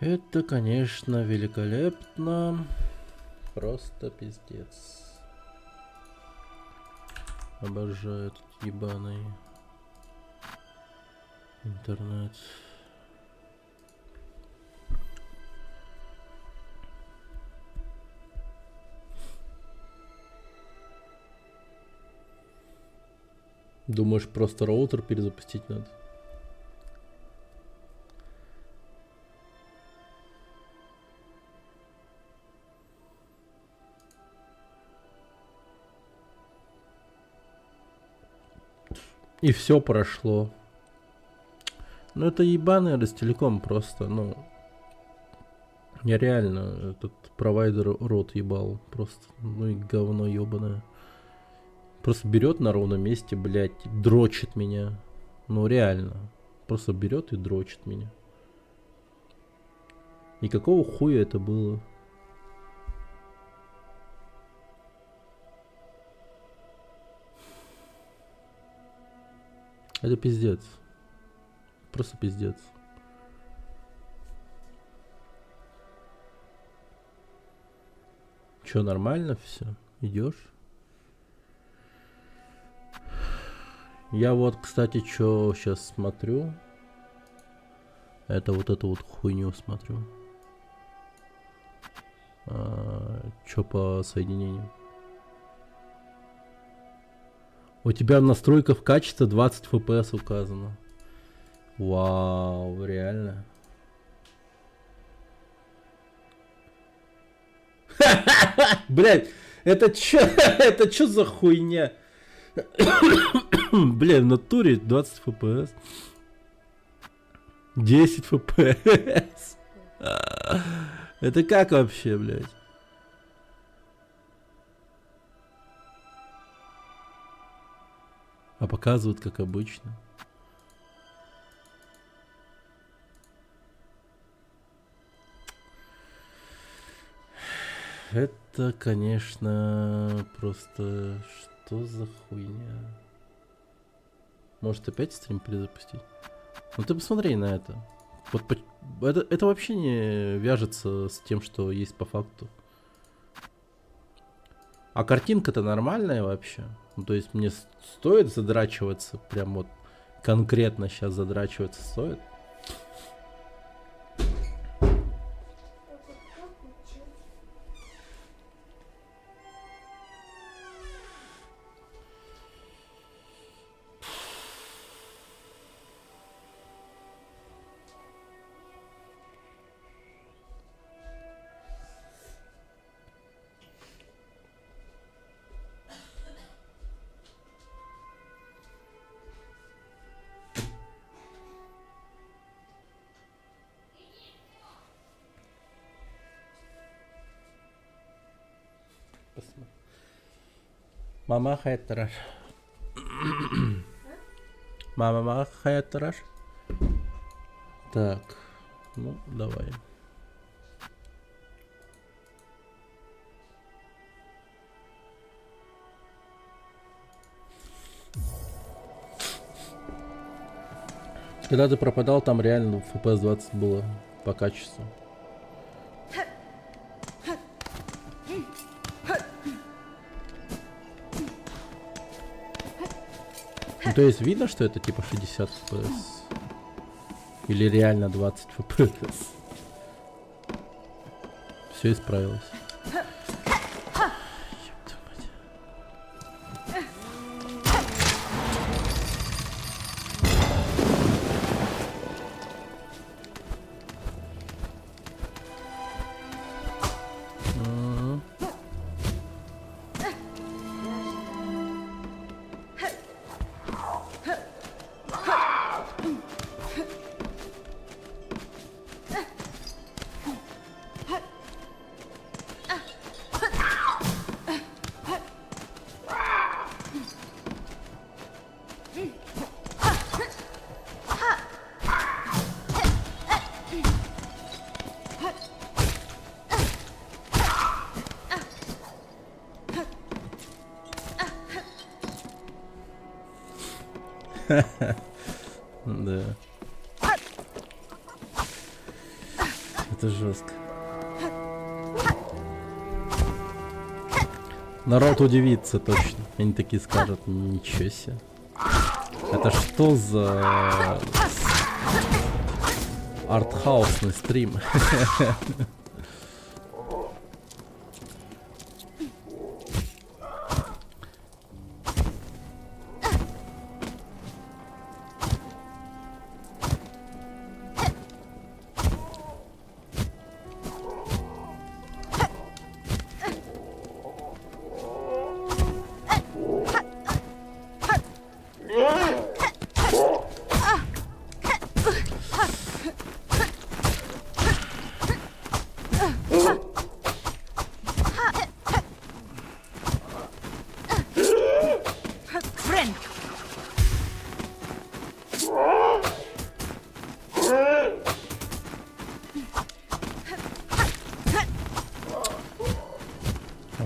Это, конечно, великолепно. Просто пиздец. Обожаю этот ебаный интернет. Думаешь, просто роутер перезапустить надо? И все прошло. Ну это ебаный Ростелеком просто, ну. Я реально этот провайдер рот ебал. Просто, ну и говно ебаное. Просто берет на ровном месте, блядь, дрочит меня. Ну реально. Просто берет и дрочит меня. И какого хуя это было? Это пиздец. Просто пиздец. Чё, нормально все? Идешь? Я вот, кстати, чё сейчас смотрю. Это вот эту вот хуйню смотрю. Чё по соединению? У тебя в настройках качества 20 FPS указано. Вау, реально. Блять, это чё, это чё за хуйня? Бля, в натуре 20 FPS. 10 FPS. Это как вообще, блядь? А показывают как обычно. Это, конечно, просто что за хуйня? Может опять стрим перезапустить? Ну ты посмотри на это. Вот это вообще не вяжется с тем, что есть по факту. А картинка-то нормальная вообще. Ну, то есть мне стоит задрачиваться, прям вот конкретно сейчас задрачиваться стоит. Мама хайттарар. Мама хайттарар. Так, ну давай. Когда ты пропадал, там реально FPS 20 было по качеству. Ну, то есть видно, что это типа 60 FPS? Или реально 20 FPS? Все исправилось. Да. Это жестко. Народ удивится точно. Они такие скажут, ничего себе. Это что за артхаусный стрим?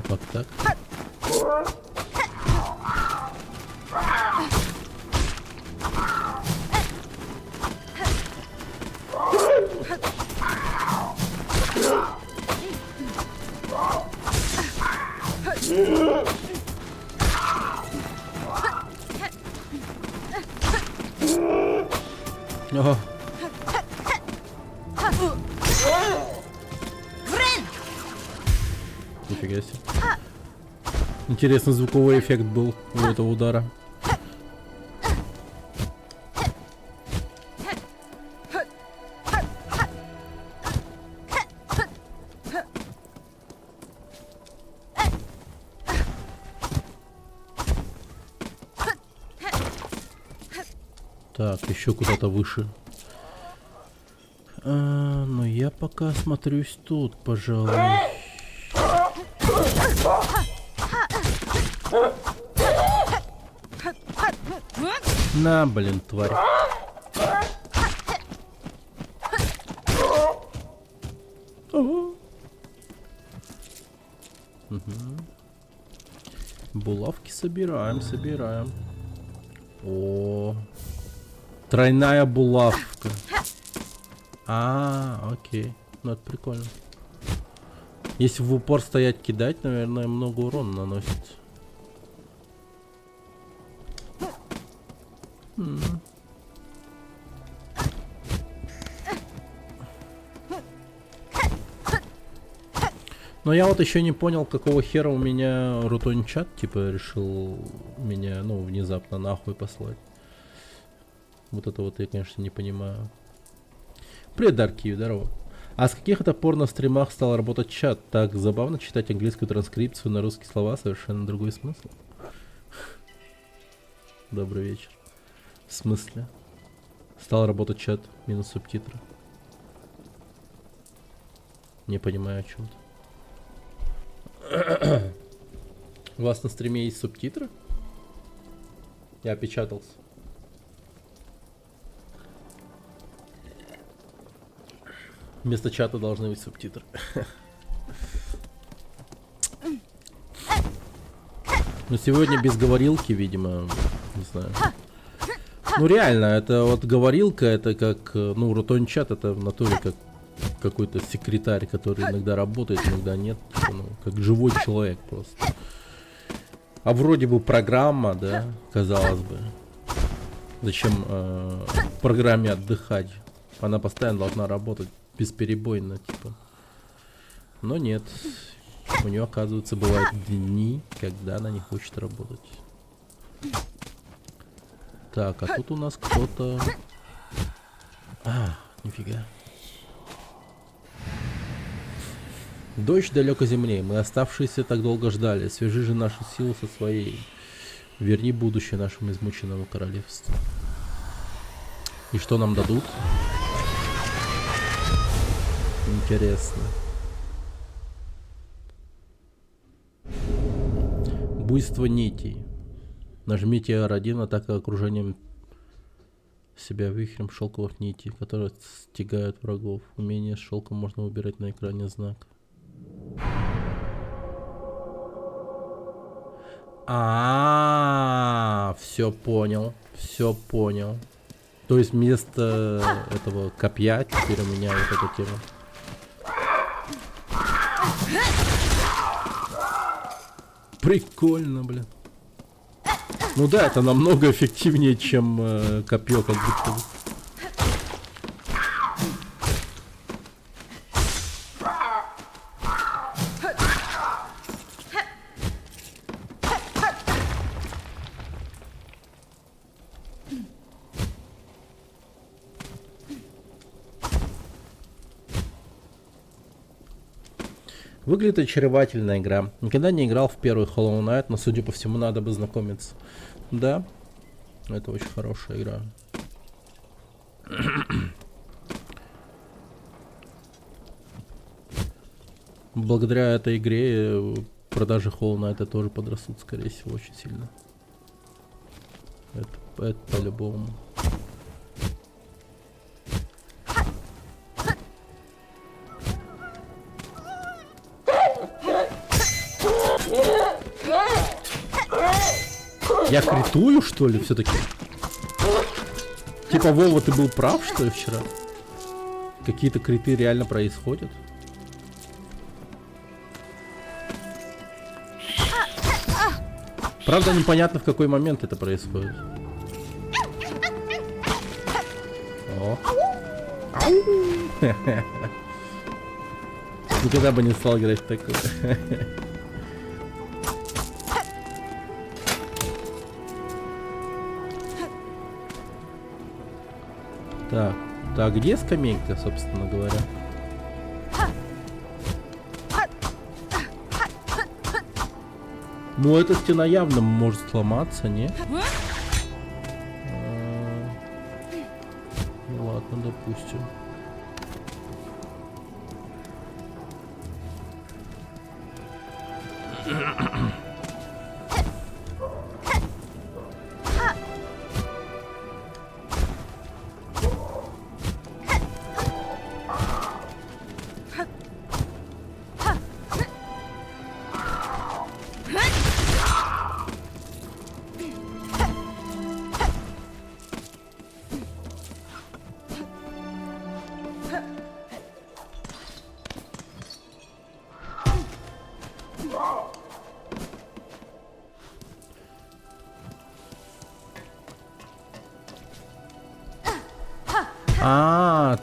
Вот так. Ого. Нифига себе. Интересный звуковой эффект был у этого удара. Так, еще куда-то выше. Но я пока смотрюсь тут, пожалуй. На, блин, тварь. Угу. Булавки собираем, собираем. О, тройная булавка. Окей. Ну это прикольно. Если в упор стоять кидать, наверное, много урона наносит. Но я вот еще не понял, какого хера у меня Рутон-чат, типа, решил меня, ну, внезапно нахуй послать. Вот это вот я, конечно, не понимаю. Привет, Даркив, здорово. А с каких это пор на стримах стал работать чат? Так забавно читать английскую транскрипцию на русские слова, совершенно другой смысл. Добрый вечер. В смысле? Стал работать чат, минус субтитры. Не понимаю, о чем ты. У вас на стриме есть субтитры? Я опечатался. Вместо чата должны быть субтитры. Но сегодня без говорилки, видимо, не знаю. Ну реально, это вот говорилка, это как, ну, Рутон-чат, это в натуре как какой-то секретарь, который иногда работает, иногда нет, типа, ну, как живой человек просто. А вроде бы программа, да, казалось бы. Зачем программе отдыхать? Она постоянно должна работать бесперебойно, типа. Но нет. У нее, оказывается, бывают дни, когда она не хочет работать. Так, а тут у нас кто-то... Нифига. Дождь далеко земле. Мы, оставшиеся, так долго ждали. Свяжи же нашу силу со своей. Верни будущее нашему измученному королевству. И что нам дадут? Интересно. Буйство нитей. Нажмите R1, атака окружением себя вихрем шелковых нитей, которые стягают врагов. Умение с шелком можно выбирать на экране знак. Все понял. Все понял. То есть вместо этого копья теперь у меня вот эта тема. Прикольно, блин. Ну да, это намного эффективнее, чем копье, как будто бы. Выглядит очаровательная игра. Никогда не играл в первый Hollow Knight, но, судя по всему, надо бы знакомиться. Да, это очень хорошая игра. Благодаря этой игре продажи Hollow Knight тоже подрастут, скорее всего, очень сильно. Это по-любому. Я критую, что ли, все-таки? Типа, Вова, ты был прав, что ли, вчера? Какие-то криты реально происходят? Правда, непонятно, в какой момент это происходит. О. Никогда бы не стал играть в такое. Так, где скамейка, собственно говоря? Ну, эта стена явно может сломаться, не? Ну ладно, допустим.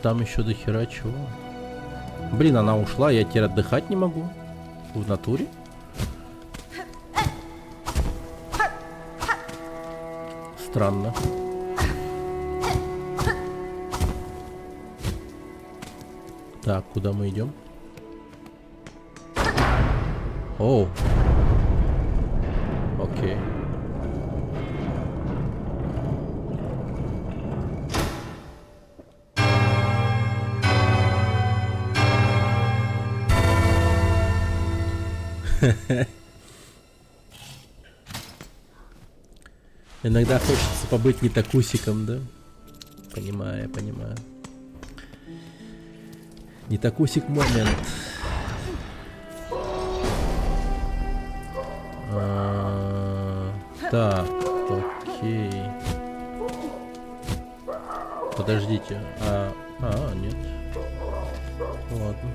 Там еще до хера чего. Блин, она ушла, я теперь отдыхать не могу. В натуре. Странно. Так, куда мы идем? Оу. Окей. Иногда хочется побыть не такусиком, да? Понимаю. Не такусик момент. Так, окей. Подождите. Нет. Ладно.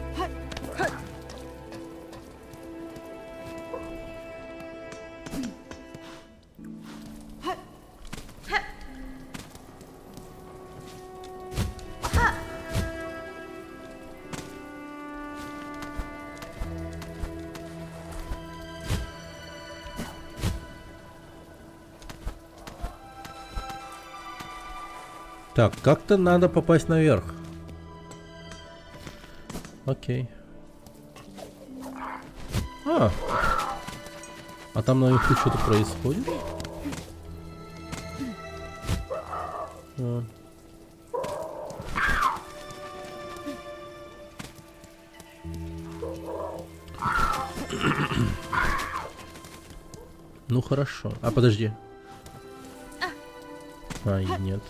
Так, как-то надо попасть наверх. Окей. А там наверху что-то происходит? Ну хорошо. Подожди. Нет.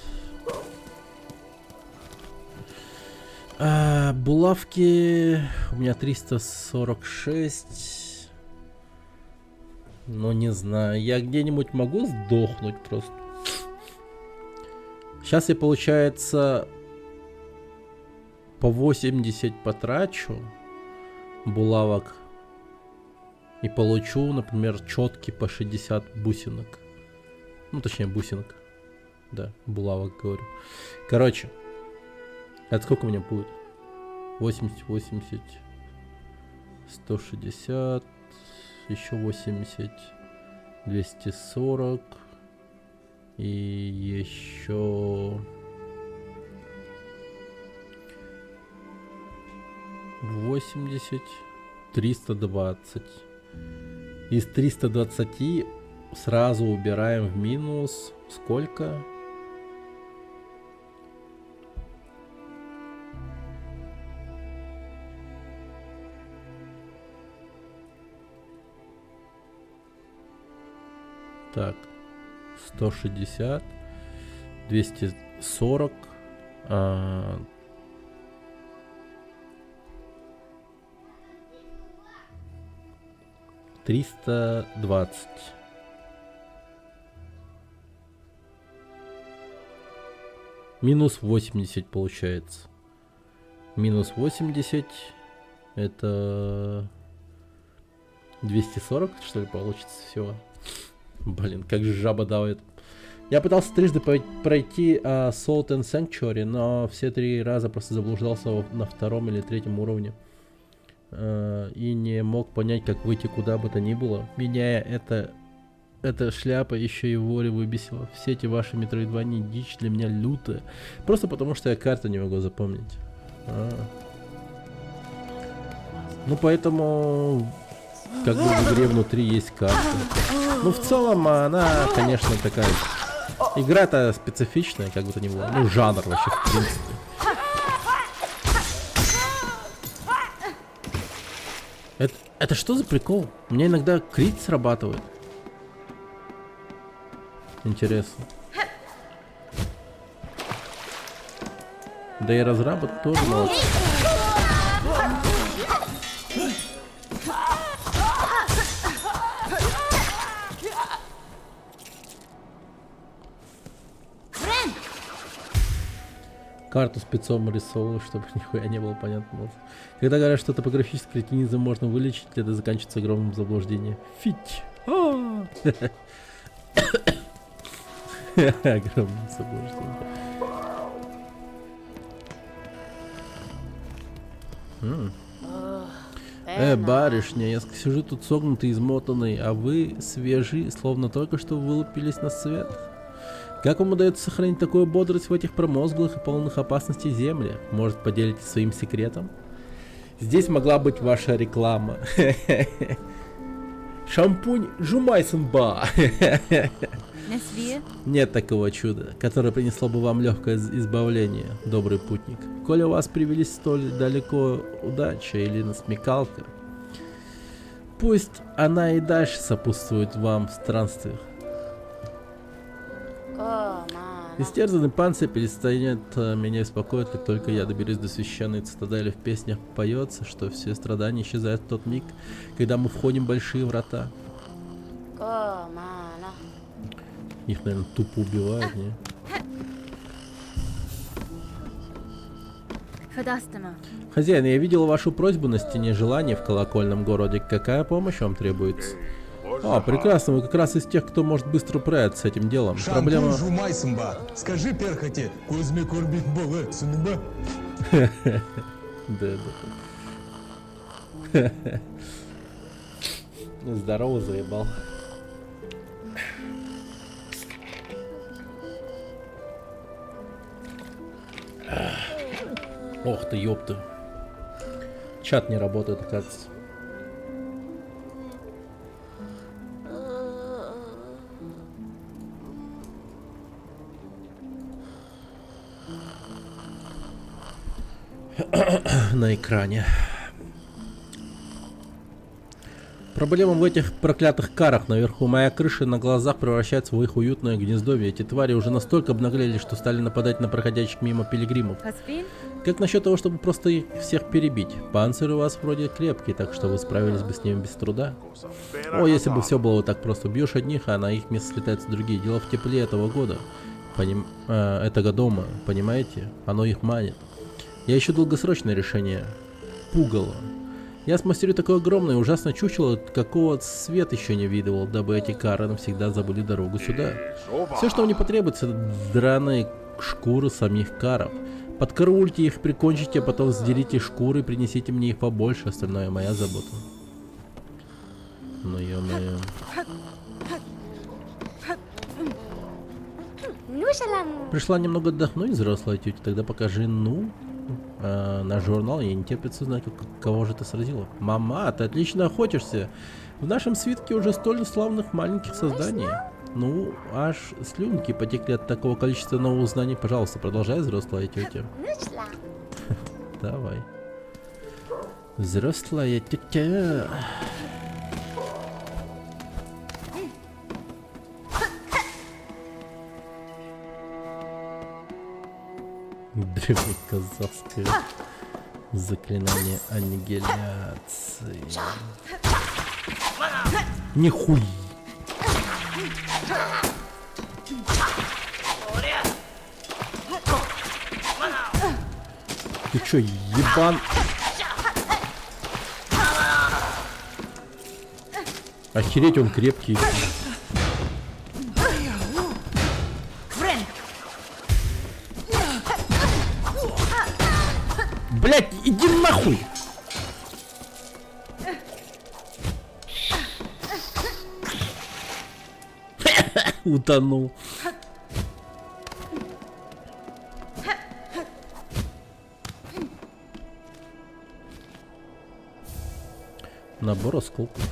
Булавки у меня 346. Ну не знаю, я где-нибудь могу сдохнуть просто. Сейчас я, получается, по 80 потрачу булавок. И получу, например, четки по 60 бусинок. Ну, точнее, бусинок. Да, булавок говорю. Короче. Это сколько у меня будет? 80, 80, 160, еще 80, 240 и еще 80, 320. Из 320 сразу убираем в минус сколько? Так, 160, 240, 320. Минус 80 получается. Минус 80 это 240, что ли, получится всего. Блин, как же жаба давит. Я пытался трижды пройти Salt and Sanctuary, но все 3 раза просто заблуждался на 2-м или 3-м уровне. И не мог понять, как выйти куда бы то ни было. Меня эта шляпа еще и воре выбесила. Все эти ваши метроидвания дичь для меня лютая. Просто потому, что я карту не могу запомнить. Ну, поэтому... Как бы в игре внутри есть карта. Ну, в целом, она, конечно, такая... Игра-то специфичная, как бы то ни было. Ну, жанр вообще, в принципе. Это что за прикол? У меня иногда крит срабатывает. Интересно. Да и разрабы тоже молодцы. Карту спецом рисовал, чтобы нихуя не было понятно. Когда говорят, что топографический кретинизм можно вылечить, это заканчивается огромным заблуждением. Фить! Огромное заблуждение. Барышня, я сижу тут согнутый, измотанный, а вы свежи, словно только что вылупились на свет. Как вам удается сохранить такую бодрость в этих промозглых и полных опасностей земле? Может, поделитесь своим секретом? Здесь могла быть ваша реклама. Шампунь Жумайсенба. Нет такого чуда, которое принесло бы вам легкое избавление, добрый путник. Коли у вас привелись столь далеко удача или насмекалка, пусть она и дальше сопутствует вам в странствиях. Истерзанный панцирь перестанет меня беспокоить, как только я доберусь до священной цитадели. В песнях поется, что все страдания исчезают в тот миг, когда мы входим в большие врата. Их, наверное, тупо убивают, не? Хозяин, я видел вашу просьбу на стене желаний в колокольном городе. Какая помощь вам требуется? Прекрасно, вы как раз из тех, кто может быстро справиться с этим делом. Проблема... Скажи перхоти, Кузьме Курбит Боле, Сунуба. Да. Здорово, заебал. Ох ты, ёпта. Чат не работает, оказывается. На экране. Проблема в этих проклятых карах наверху. Моя крыша на глазах превращается в их уютное гнездовье. Эти твари уже настолько обнаглели, что стали нападать на проходящих мимо пилигримов. Как насчет того, чтобы просто их всех перебить? Панцирь у вас вроде крепкий, так что вы справились бы с ними без труда. О, если бы все было вот так просто. Бьешь одних, а на их место слетаются другие. Дело в тепле этого года. Этого дома, понимаете? Оно их манит. Я ищу долгосрочное решение. Пугало. Я смастерю такое огромное, ужасно чучело, какого свет еще не видывал, дабы эти кары навсегда забыли дорогу сюда. Все, что мне потребуется, это драные шкуры самих каров. Подкараульте их, прикончите, а потом сдерите шкуры, принесите мне их побольше, остальное моя забота. Ну ё-моё. Пришла немного отдохнуть, взрослая тетя, тогда покажи, ну, наш журнал, я не терпится знать, кого же ты сразила. Мама, ты отлично охотишься. В нашем свитке уже столь славных маленьких созданий. Ну, аж слюнки потекли от такого количества новых знаний. Пожалуйста, продолжай, взрослая тетя. Давай. Взрослая тетя. Древнее казахское заклинание аннигиляции. Нихуй. Ты чё, ебан? Охереть, он крепкий. Блять, иди нахуй! Утонул. Набор осколков.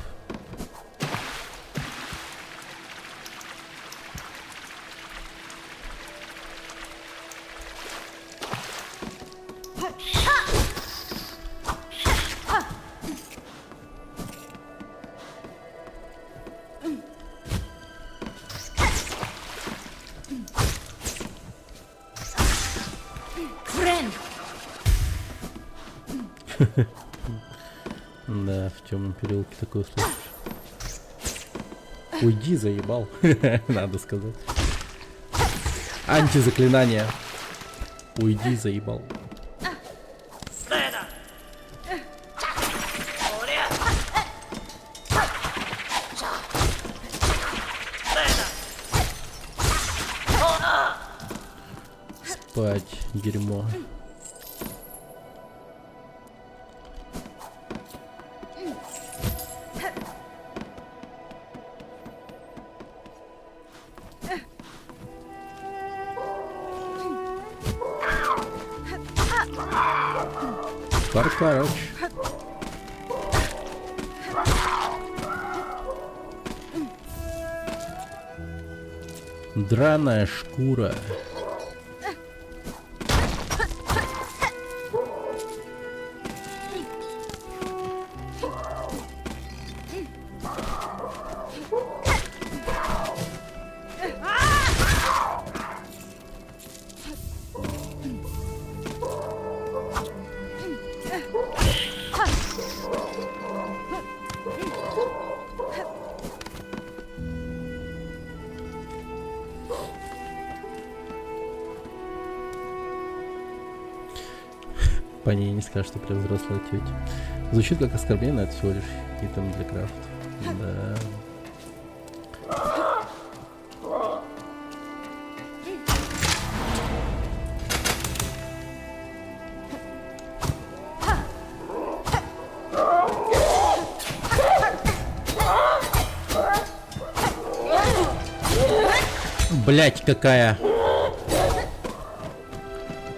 Да, в темном переулке такое слышишь. Уйди, заебал. Надо сказать. Антизаклинание. Уйди, заебал. Спать, дерьмо. Короче. Драная шкура. По ней не скажешь, что прям взрослая тетя. Звучит как оскорбление, но это всего лишь итем для крафта. Да. Блять, какая.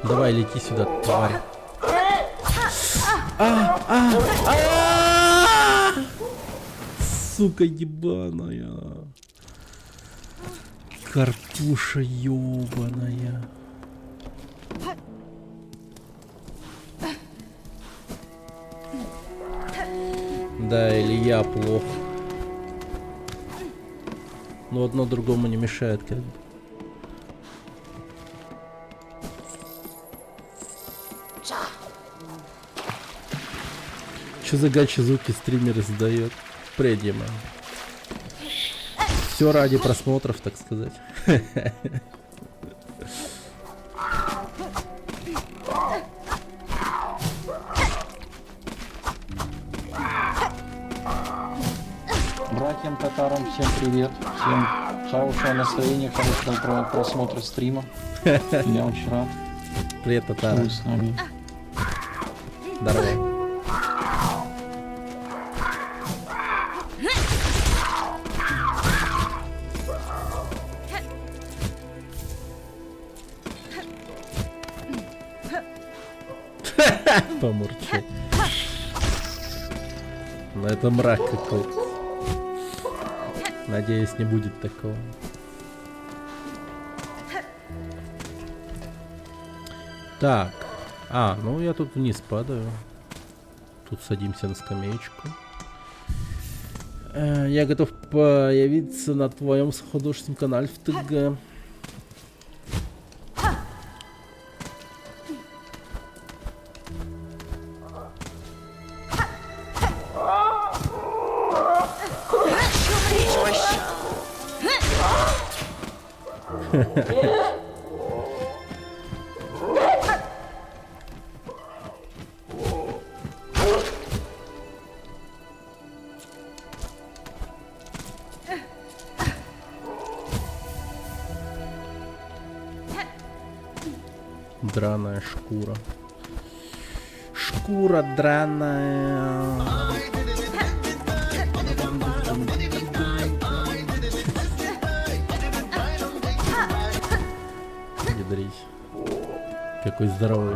Давай, лети сюда, тварь. Сука ебаная. Карпуша ебаная. Да, или я плох. Но одно другому не мешает, как бы. Что за гачи звуки стример издает? Предима. Все ради просмотров, так сказать. всем татарам, всем привет, всем хорошего настроения, хорошего просмотра стрима. Я очень рад, Привет, что Татара. вы с нами. Здорово. Помурчи. Ну это мрак какой-то. Надеюсь, не будет такого. Так. Ну я тут вниз падаю. Тут садимся на скамеечку. Я готов появиться на твоем художественном канале в ТГ. Драная шкура. Шкура драная. Ядрись. Какой здоровый.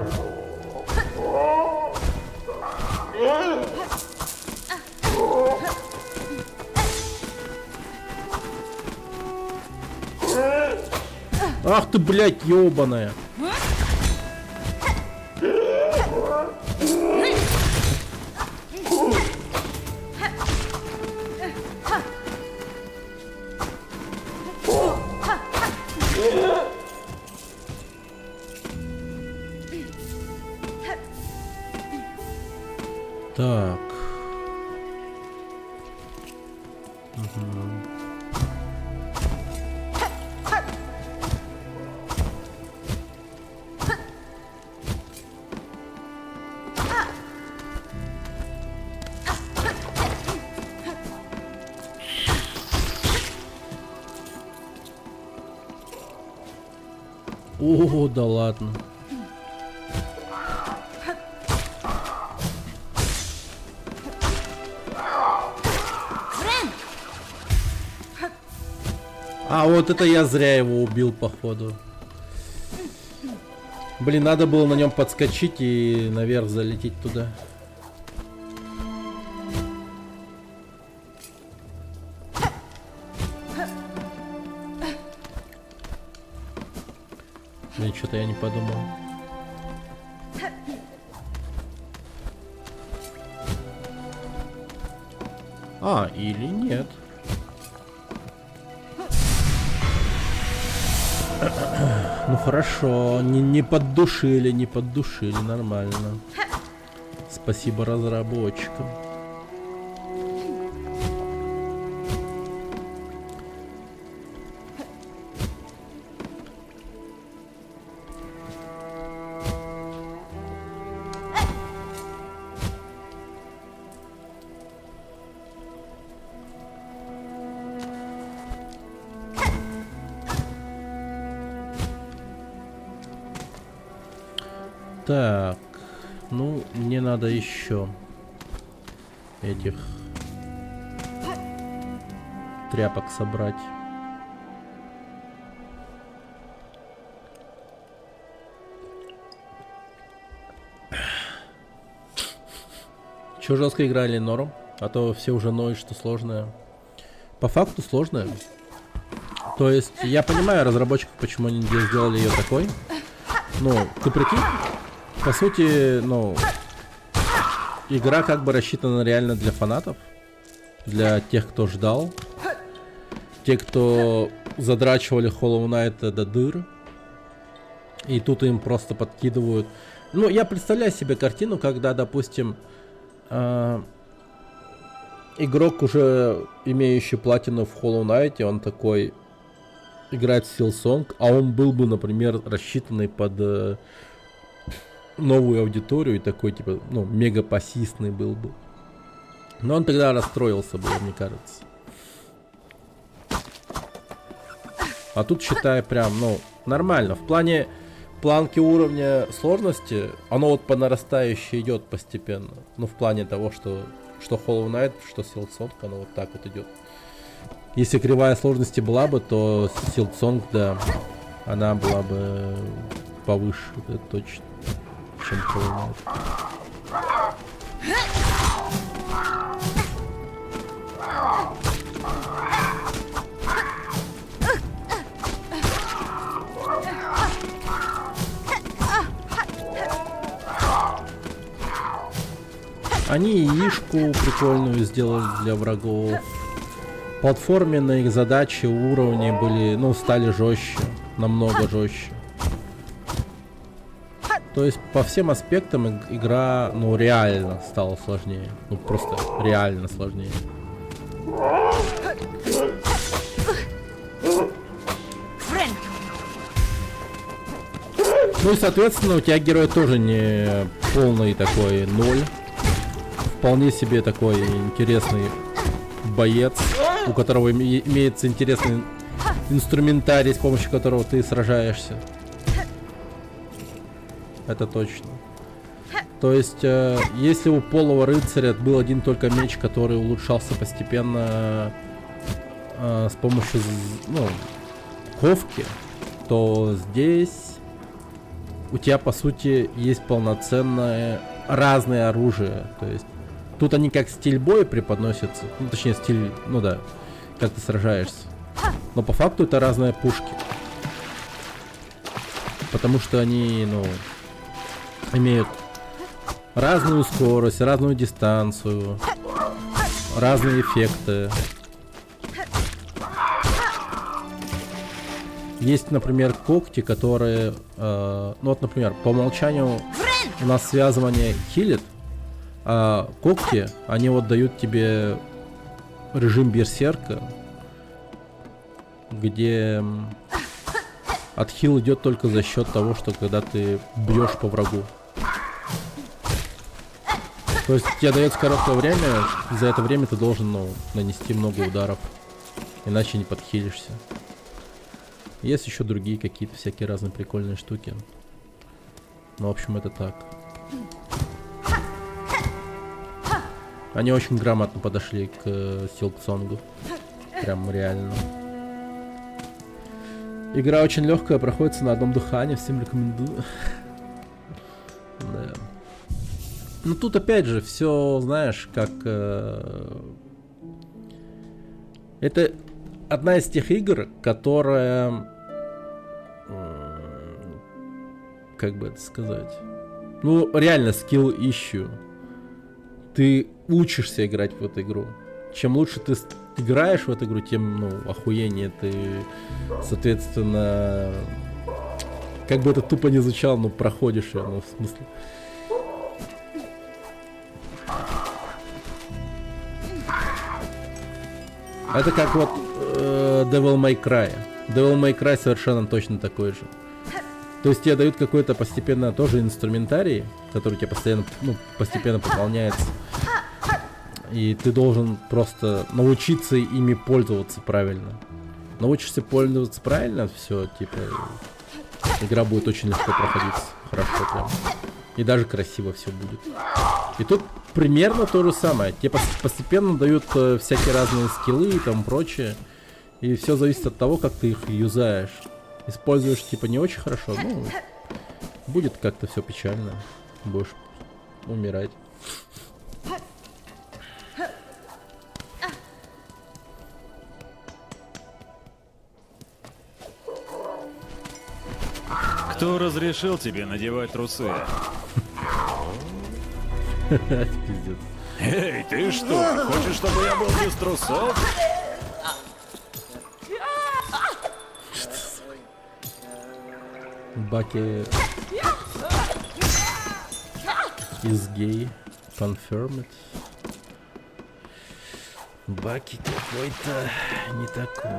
Ах ты, блядь, ёбаная. Так. О, да ладно. Вот это я зря его убил, походу. Блин, надо было на нем подскочить и наверх залететь туда. Блин, что-то я не подумал. Или нет. Ну хорошо, не поддушили, нормально. Спасибо разработчикам. Так, ну, мне надо еще этих тряпок собрать. Че, жестко играли норм? А то все уже ноют, что сложное. По факту сложное. То есть, я понимаю разработчиков, почему они сделали ее такой. Ну, ты прикинь? По сути, ну, игра как бы рассчитана реально для фанатов, для тех, кто ждал, те, кто задрачивали Hollow Knight до дыр, и тут им просто подкидывают. Ну, я представляю себе картину, когда, допустим, игрок, уже имеющий платину в Hollow Knight, он такой играет в Silksong, а он был бы, например, рассчитанный под новую аудиторию и такой, типа, ну, мега пассивный был бы. Но он тогда расстроился бы, мне кажется. А тут, считай, прям, ну, нормально. В плане планки уровня сложности, оно вот по нарастающей идет постепенно. Ну, в плане того, что Hollow Knight, что Silksong, оно вот так вот идет. Если кривая сложности была бы, то Silksong, да, она была бы повыше, это точно, чем Hollow Knight. Они яишку прикольную сделали для врагов. Платформенные их задачи, уровни были, ну, стали жестче, намного жестче. То есть по всем аспектам игра, ну, реально стала сложнее. Ну, просто реально сложнее. Ну и, соответственно, у тебя герой тоже не полный такой ноль. Вполне себе такой интересный боец, у которого имеется интересный инструментарий, с помощью которого ты сражаешься. Это точно. То есть, если у полого рыцаря был один только меч, который улучшался постепенно с помощью, ну, ковки, то здесь у тебя, по сути, есть полноценное разное оружие. То есть тут они как стиль боя преподносятся, ну, точнее стиль, ну да, как ты сражаешься. Но по факту это разные пушки. Потому что они, ну, имеют разную скорость, разную дистанцию, разные эффекты. Есть, например, когти, которые, ну вот, например, по умолчанию у нас связывание хилит, а когти, они вот дают тебе режим берсерка, где отхил идет только за счет того, что когда ты бьешь по врагу. То есть тебе дается короткое время, за это время ты должен, ну, нанести много ударов, иначе не подхилишься. Есть еще другие какие-то всякие разные прикольные штуки. Ну, в общем, это так. Они очень грамотно подошли к Silksong. Прям реально. Игра очень легкая, проходится на одном дыхании, всем рекомендую. Да. Ну тут опять же все, знаешь, как... Это одна из тех игр, которая... Как бы это сказать? Ну, реально, скилл issue. Ты учишься играть в эту игру. Чем лучше ты играешь в эту игру, тем, ну, охуеннее ты, соответственно, как бы это тупо не звучало, но проходишь ее, ну, в смысле. Это как вот Devil May Cry. Devil May Cry совершенно точно такой же. То есть тебе дают какой-то постепенно тоже инструментарий, который тебе постоянно, ну, постепенно пополняется. И ты должен просто научиться ими пользоваться правильно. Научишься пользоваться правильно, все, типа, игра будет очень легко проходить. Хорошо прям. И даже красиво все будет. И тут примерно то же самое. Тебе постепенно дают всякие разные скиллы и там прочее. И все зависит от того, как ты их юзаешь. Используешь типа не очень хорошо, ну, будет как-то все печально. Будешь умирать. Кто разрешил тебе надевать трусы? Пиздец. Эй, ты что, хочешь, чтобы я был без трусов? Баки is gay. Confirmed. Баки какой-то не такой.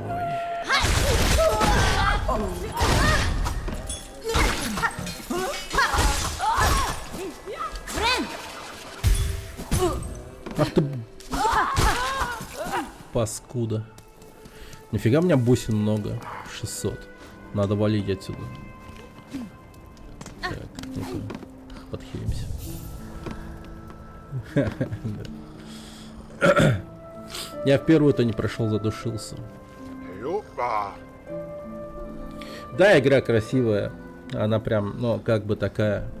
Ах ты... Паскуда. Нифига у меня бусин много. 600. Надо валить отсюда. Так, ну-ка, подхилимся. Я в первую-то не прошел, задушился. Да, игра красивая. Она прям, ну, как бы такая.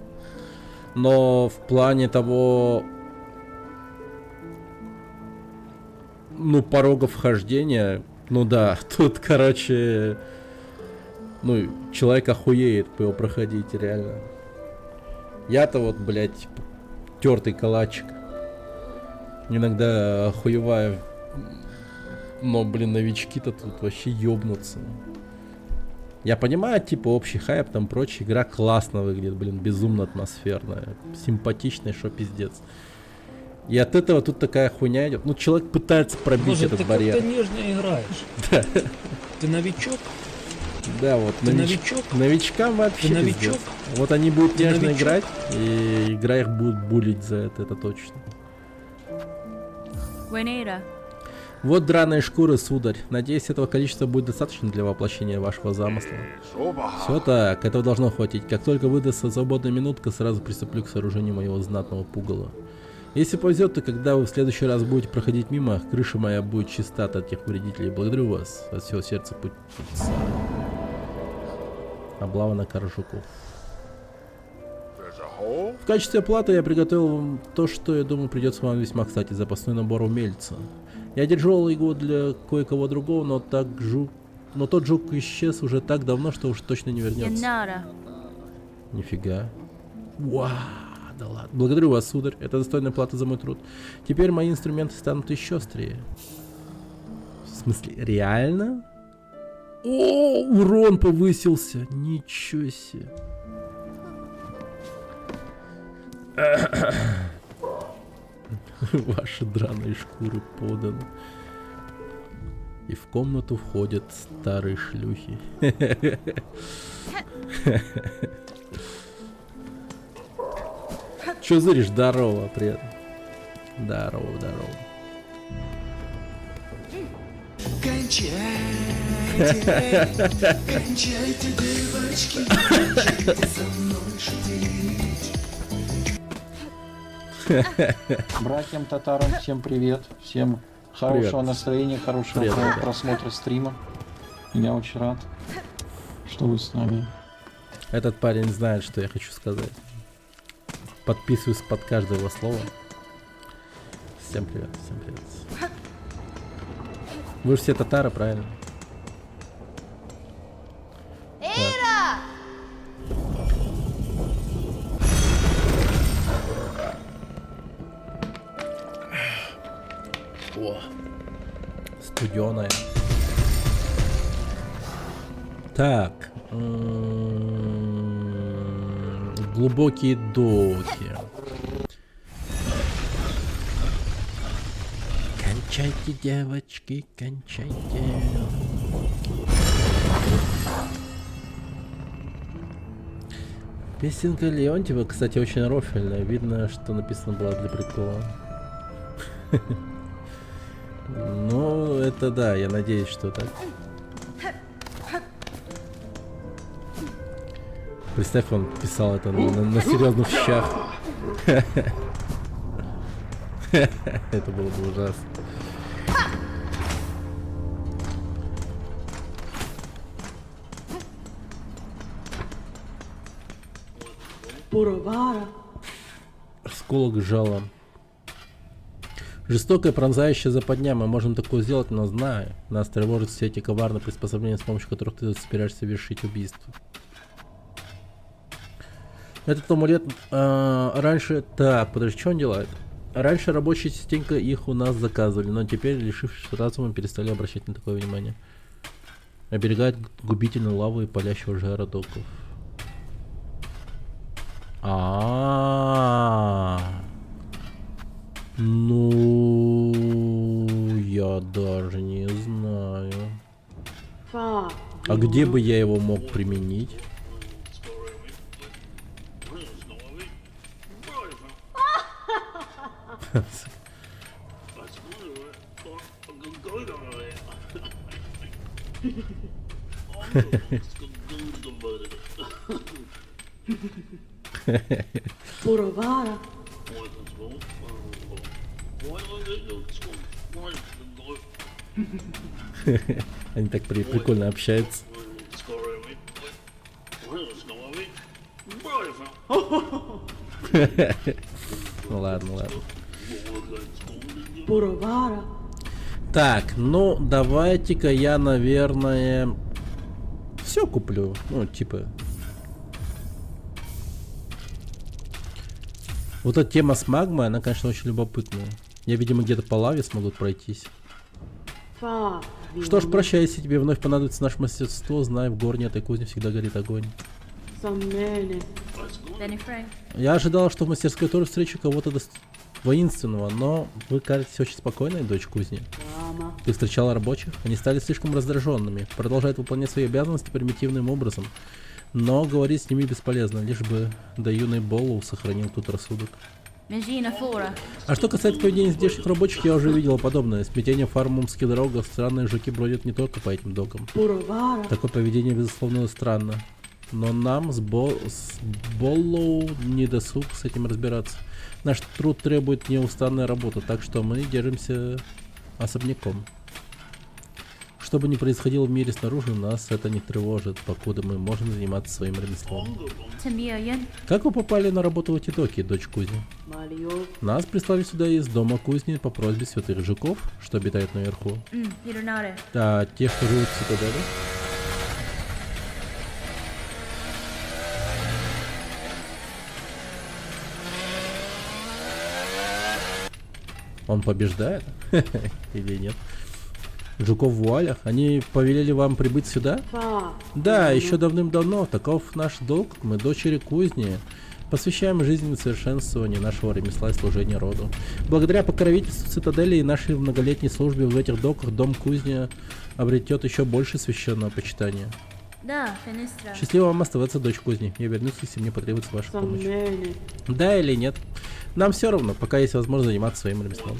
Но в плане того... Ну, порога вхождения... Ну да, тут, короче... Ну, человек охуеет по его проходить, реально. Я-то вот, блядь, тертый калачик. Иногда охуеваю. Но, блин, новички-то тут вообще ёбнутся. Я понимаю, типа, общий хайп, там прочее. Игра классно выглядит, блин, безумно атмосферная. Симпатичная, шо пиздец. И от этого тут такая хуйня идет. Ну, человек пытается пробить Боже, этот ты барьер. как-то нежно играешь. Ты новичок? Да, вот Ты новичок? новичкам вообще Ты пиздец. новичок? Вот они будут Ты нежно новичок? играть, и игра их будет булить за это точно. Buenera. Вот драные шкуры, сударь. Надеюсь, этого количества будет достаточно для воплощения вашего замысла. Все так, этого должно хватить. Как только выдастся свободная минутка, сразу приступлю к сооружению моего знатного пугала. Если повезет, то когда вы в следующий раз будете проходить мимо, крыша моя будет чиста от тех вредителей. Благодарю вас от всего сердца, путница. Облава на Каржуков. В качестве платы я приготовил вам то, что, я думаю, придется вам весьма кстати, запасной набор умельца. Я держал его для кое-кого другого, но тот жук исчез уже так давно, что уж точно не вернется. Янара. Нифига. Вау, да ладно. Благодарю вас, сударь. Это достойная плата за мой труд. Теперь мои инструменты станут еще острее. В смысле, реально? О, урон повысился. Ничего себе. Ваши драные шкуры поданы. И в комнату входят старые шлюхи. Чё зыришь? Здорово, привет. Здорово, здорово. Кончайте, девочки, кончайте со мной шутить. Братьям татарам всем привет. Всем хорошего Привет. настроения, хорошего Привет, ребят. просмотра стрима. Я очень рад, что вы с нами. Этот парень знает, что я хочу сказать. Подписываюсь под каждое его слово. Всем привет, всем привет. Вы же все татары, правильно? О, студеная. Так. Глубокие доки. Кончайте, девочки, кончайте. Песенка Леонтьева, кстати, очень рофельная. Видно, что написано было для прикола. Ну, это да, я надеюсь, что так. Представь, он писал это на серьезных щах. Это было бы ужасно. Осколок жала. Жестокая, пронзающая западня. Мы можем такое сделать, но знаю. Нас тревожат все эти коварные приспособления, с помощью которых ты собираешься совершить убийство. Этот амулет раньше... Так, подожди, что он делает? Раньше рабочие частенько их у нас заказывали, но теперь, лишившись разума, перестали обращать на такое внимание. Оберегает губительной лавы и палящего жара доков. Ну, я даже не знаю. А где бы я его мог применить? Буровара. Они так прикольно общаются. Ну ладно, ладно. Буровара. Так, ну давайте-ка я, наверное, все куплю. Ну, типа. Вот эта тема с магмой, она, конечно, очень любопытная. Я, видимо, где-то по лаве смогу пройтись. Фа. Что ж, прощай, если тебе вновь понадобится наше мастерство, знай, в горне этой кузне всегда горит огонь. Саммене. Я ожидал, что в мастерской тоже встречу кого-то воинственного, но вы кажетесь очень спокойной, дочь кузни. Мама. Ты встречала рабочих? Они стали слишком раздраженными, продолжают выполнять свои обязанности примитивным образом. Но говорить с ними бесполезно, лишь бы до юный Боллоу сохранил тут рассудок. А что касается поведения здешних рабочих, я уже видел подобное. Смятение фармумских дорогах, странные жуки бродят не только по этим докам. Буровара. Такое поведение, безусловно, странно. Но нам с Боллоу не досуг с этим разбираться. Наш труд требует неустанной работы, так что мы держимся особняком. Что бы ни происходило в мире снаружи, нас это не тревожит, покуда мы можем заниматься своим ремеслом. Как вы попали на работу в эти доки, дочь кузни? Марио. Нас прислали сюда из дома кузни по просьбе святых жуков, что обитают наверху. Да, те, что живут в цитадели. Он побеждает? Или нет? Жуков в вуалях? Они повелели вам прибыть сюда? Фа. Да, еще давным-давно. Таков наш долг. Мы дочери кузни. Посвящаем жизнь и совершенствованию нашего ремесла и служения роду. Благодаря покровительству цитадели и нашей многолетней службе в этих доках дом кузни обретет еще больше священного почитания. Да, Фенестра. Счастливо вам оставаться, дочь кузни. Я вернусь, если мне потребуется ваша помощь. Саммене. Да или нет? Нам все равно, пока есть возможность заниматься своим ремеслом.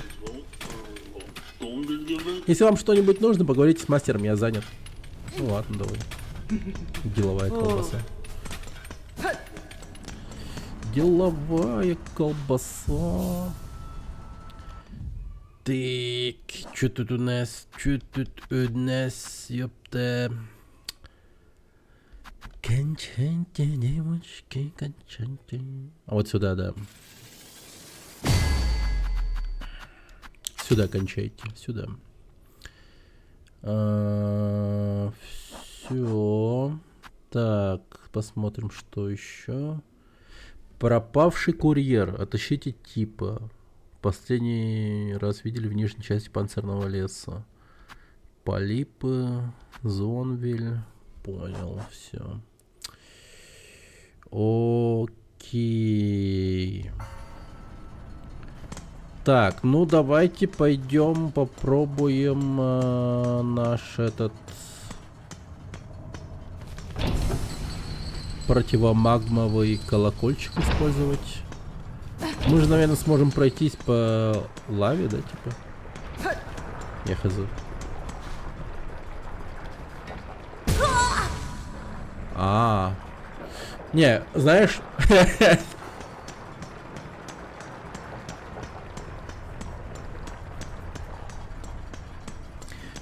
Если вам что-нибудь нужно, поговорите с мастером, я занят. Ну ладно, давай. Деловая колбаса. Деловая колбаса. Так, что тут у нас? Ёпта. Кончайте, девочки, кончайте. А вот сюда, да. Сюда кончайте, сюда. Все. Так, посмотрим, что еще. Пропавший курьер. Отыщите типа. Последний раз видели в нижней части панцирного леса. Полипы, Зонвиль. Понял, все. Окей. Так, ну давайте пойдем попробуем наш этот противомагмовый колокольчик использовать. Мы же, наверное, сможем пройтись по лаве, да, типа? Я хз. Не, знаешь...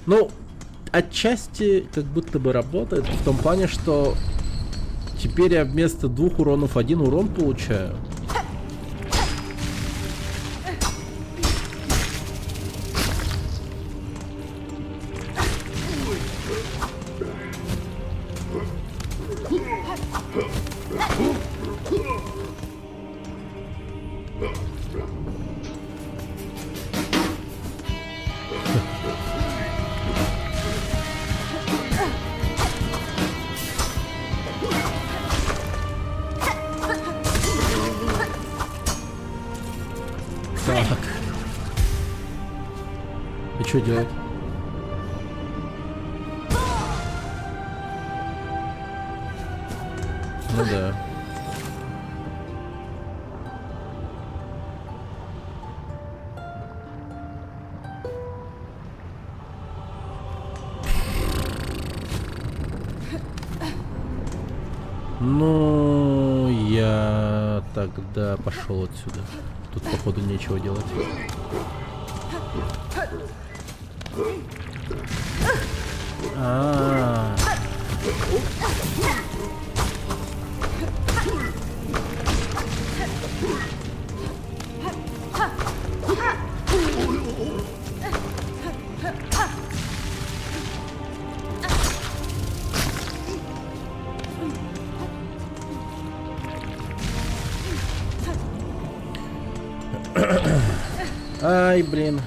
Ну, отчасти как будто бы работает в том плане, что теперь я вместо 2 уронов 1 урон получаю. Так. И что делать? Ну да. Ну, я тогда пошел отсюда. Тут, походу, нечего делать. А-а-а. Ай, блин.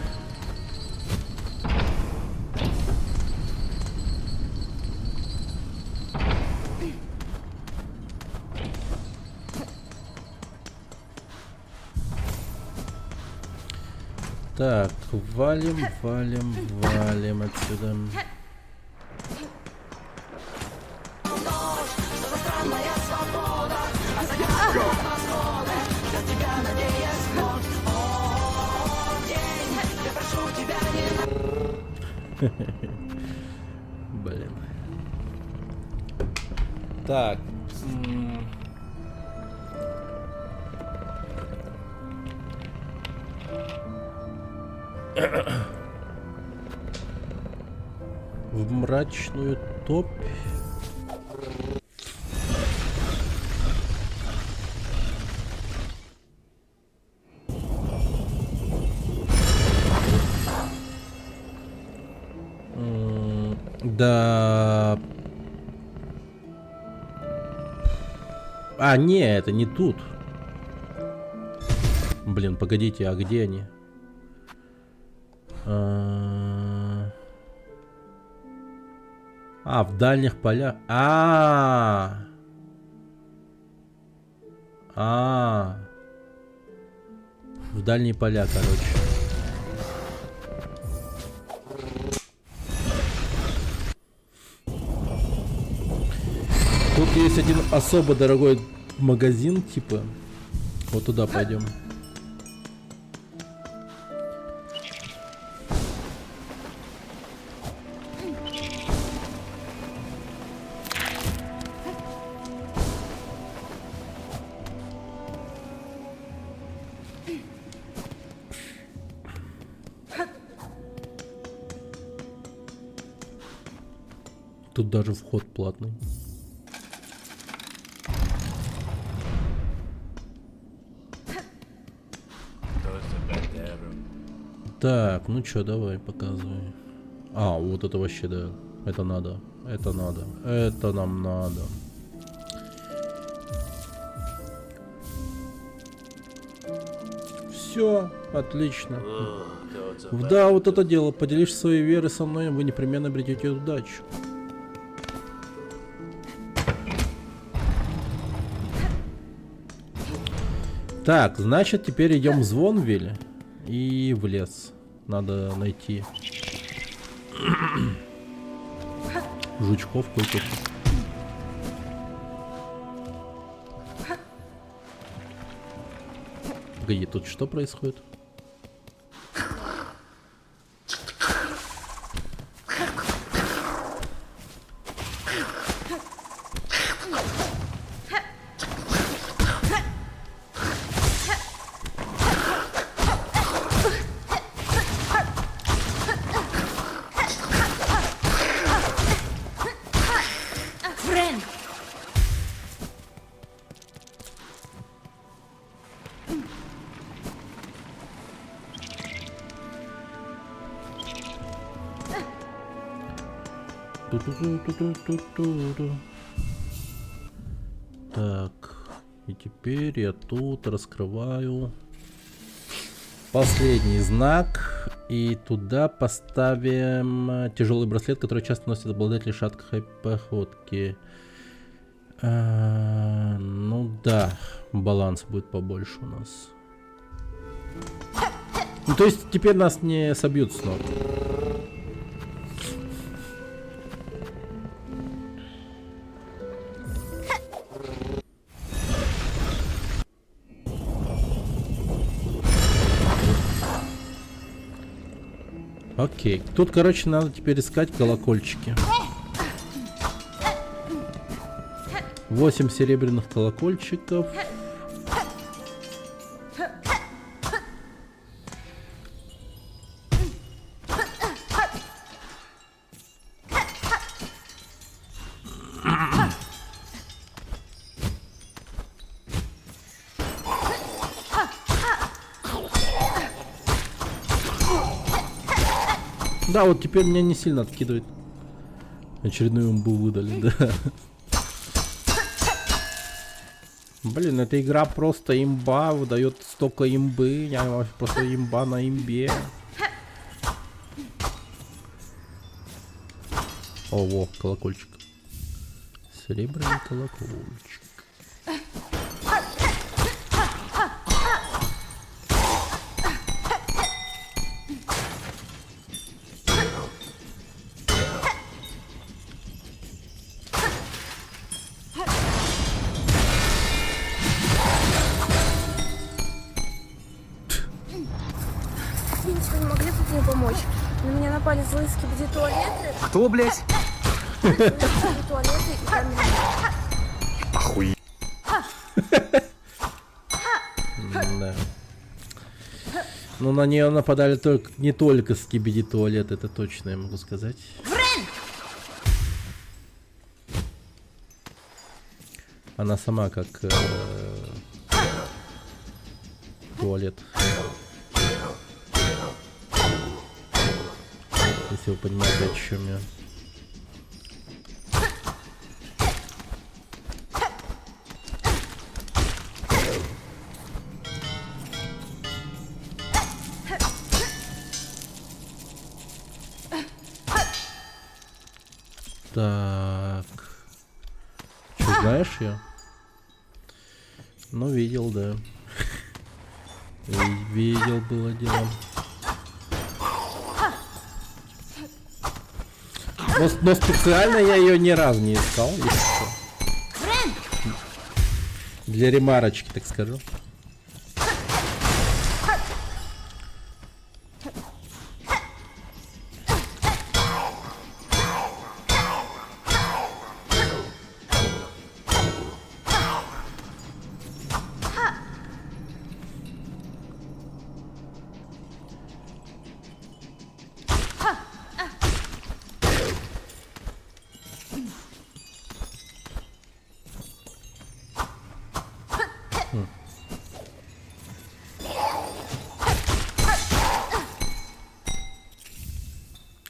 Так, валим, валим, валим отсюда. Блин. Так. В мрачную топь. Да. А, не, это не тут. Блин, погодите, а где они? А, в дальних полях. В дальние поля, короче. Тут есть один особо дорогой магазин, типа. Вот туда пойдем. Тут даже вход платный. Так, ну чё, давай, показывай. А, вот это вообще, да. Это надо. Это надо. Это нам надо. Все, отлично. Да, вот это дело. Поделишься своей верой со мной, вы непременно обретете удачу. Так, значит, теперь идем в Звонвиль и в лес. Надо найти жучков кое-каких. Погоди, тут что происходит? Так, и теперь я тут раскрываю последний знак и туда поставим тяжелый браслет, который часто носит обладатели шаткой походки. Ну да, баланс будет побольше у нас. Ну, то есть теперь нас не собьют с ног. Окей, тут, короче, надо теперь искать колокольчики. 8 серебряных колокольчиков. Да, вот теперь меня не сильно откидывает. Очередную имбу выдали, да. Блин, эта игра просто имба, выдает столько имбы. Я просто имба на имбе. О, во, колокольчик. Серебряный колокольчик. Извините, вы не могли бы мне помочь? На меня напали злые скибиди-туалеты. Кто, блядь? Туалеты и там меня... Охуеть. Да. Но на нее нападали только не только скибиди туалет, это точно я могу сказать. Она сама как туалет. Если вы понимаете, о чем я. Так. Что, знаешь ее? Ну, видел, да. Видел, было дело. Но специально я ее ни разу не искал. Для ремарочки, так скажу.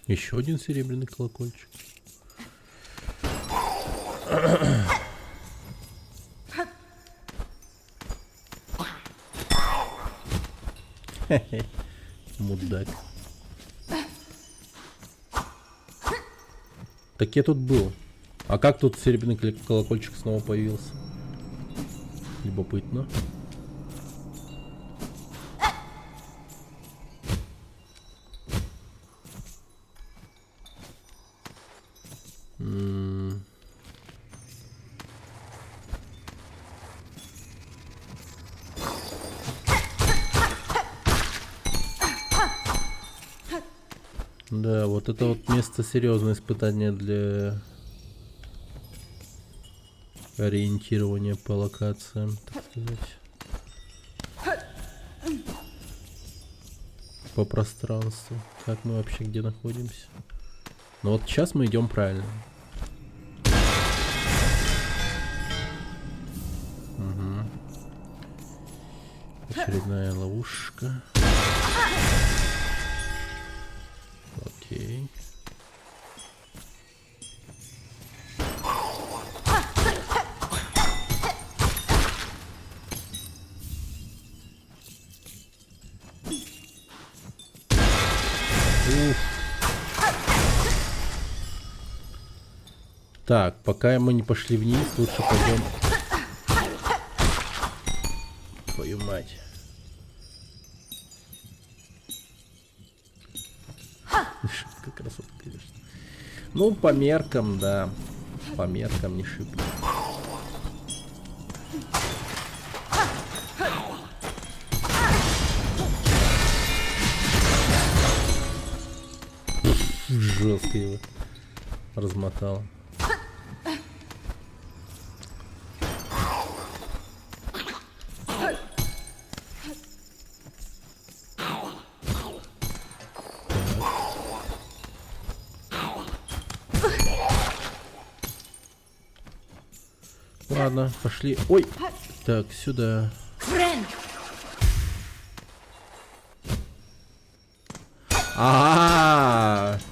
Еще один серебряный колокольчик. Мудак. Так я тут был. А как тут серебряный колокольчик снова появился? Любопытно. Да, вот это вот место серьезное испытание для ориентирования по локациям, так сказать. По пространству. Как мы вообще где находимся? Но вот сейчас мы идем правильно. Угу. Очередная ловушка. Окей. Так, пока мы не пошли вниз, лучше пойдем. Твою мать. Шутка, красотка, конечно. Ну, по меркам, да. По меркам не шибко. Жестко его размотал. Ладно, пошли. Ой! Так, сюда.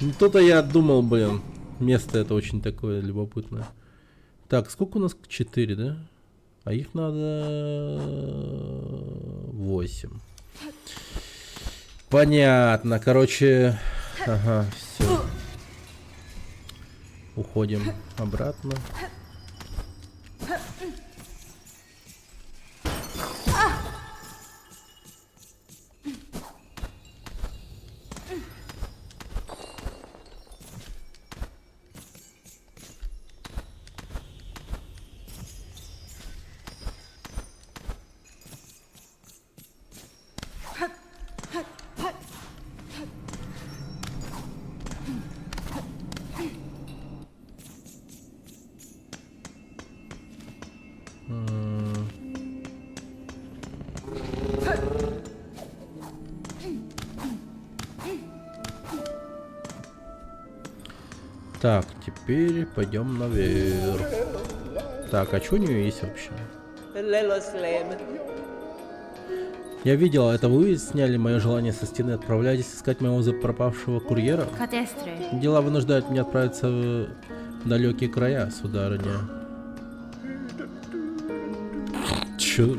Ну то-то я думал, блин. Место это очень такое любопытное. Так, сколько у нас? 4, да? А их надо 8. Понятно. Короче, ага, все. Уходим обратно. Так, теперь пойдем наверх. Так, а что у нее есть вообще? Я видела, это вы сняли мое желание со стены. Отправляйтесь искать моего пропавшего курьера. Дела вынуждают меня отправиться в далекие края, сударыня. Чё?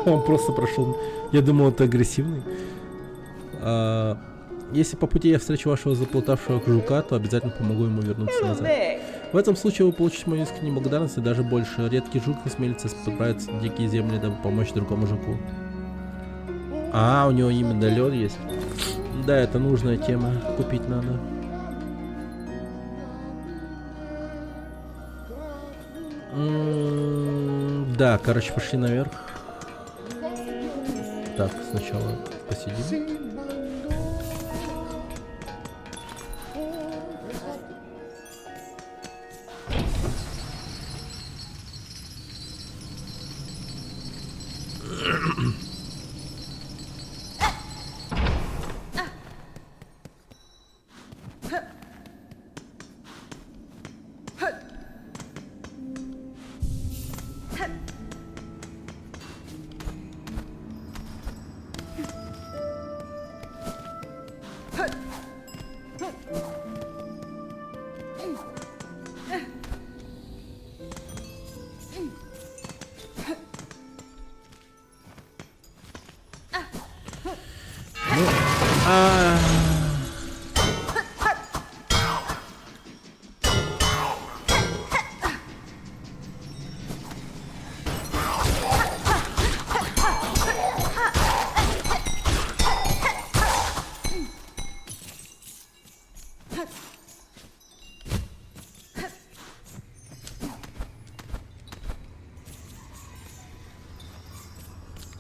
Он просто прошел. Я думал, это агрессивный. Если по пути я встречу вашего заплутавшего жука, то обязательно помогу ему вернуться назад. В этом случае вы получите мою искреннюю благодарность и даже больше. Редкий жук осмелится отправиться в дикие земли, дабы помочь другому жуку. У него именно лед есть. Да, это нужная тема. Купить надо. Да, короче, пошли наверх. Так, сначала посидим.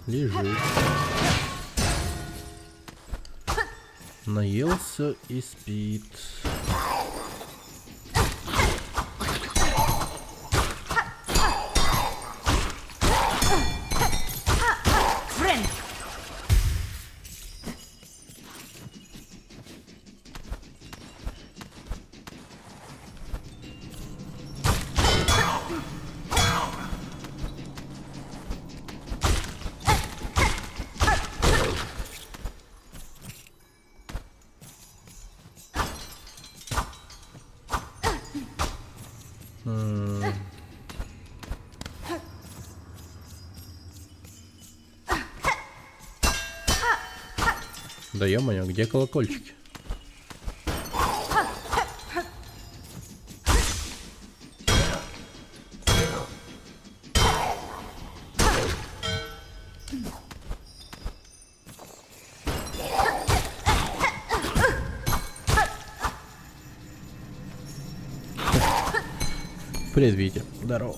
Лежит. Наелся и спит. Да ё-моё, где колокольчики? Привет, Витя. Здорово.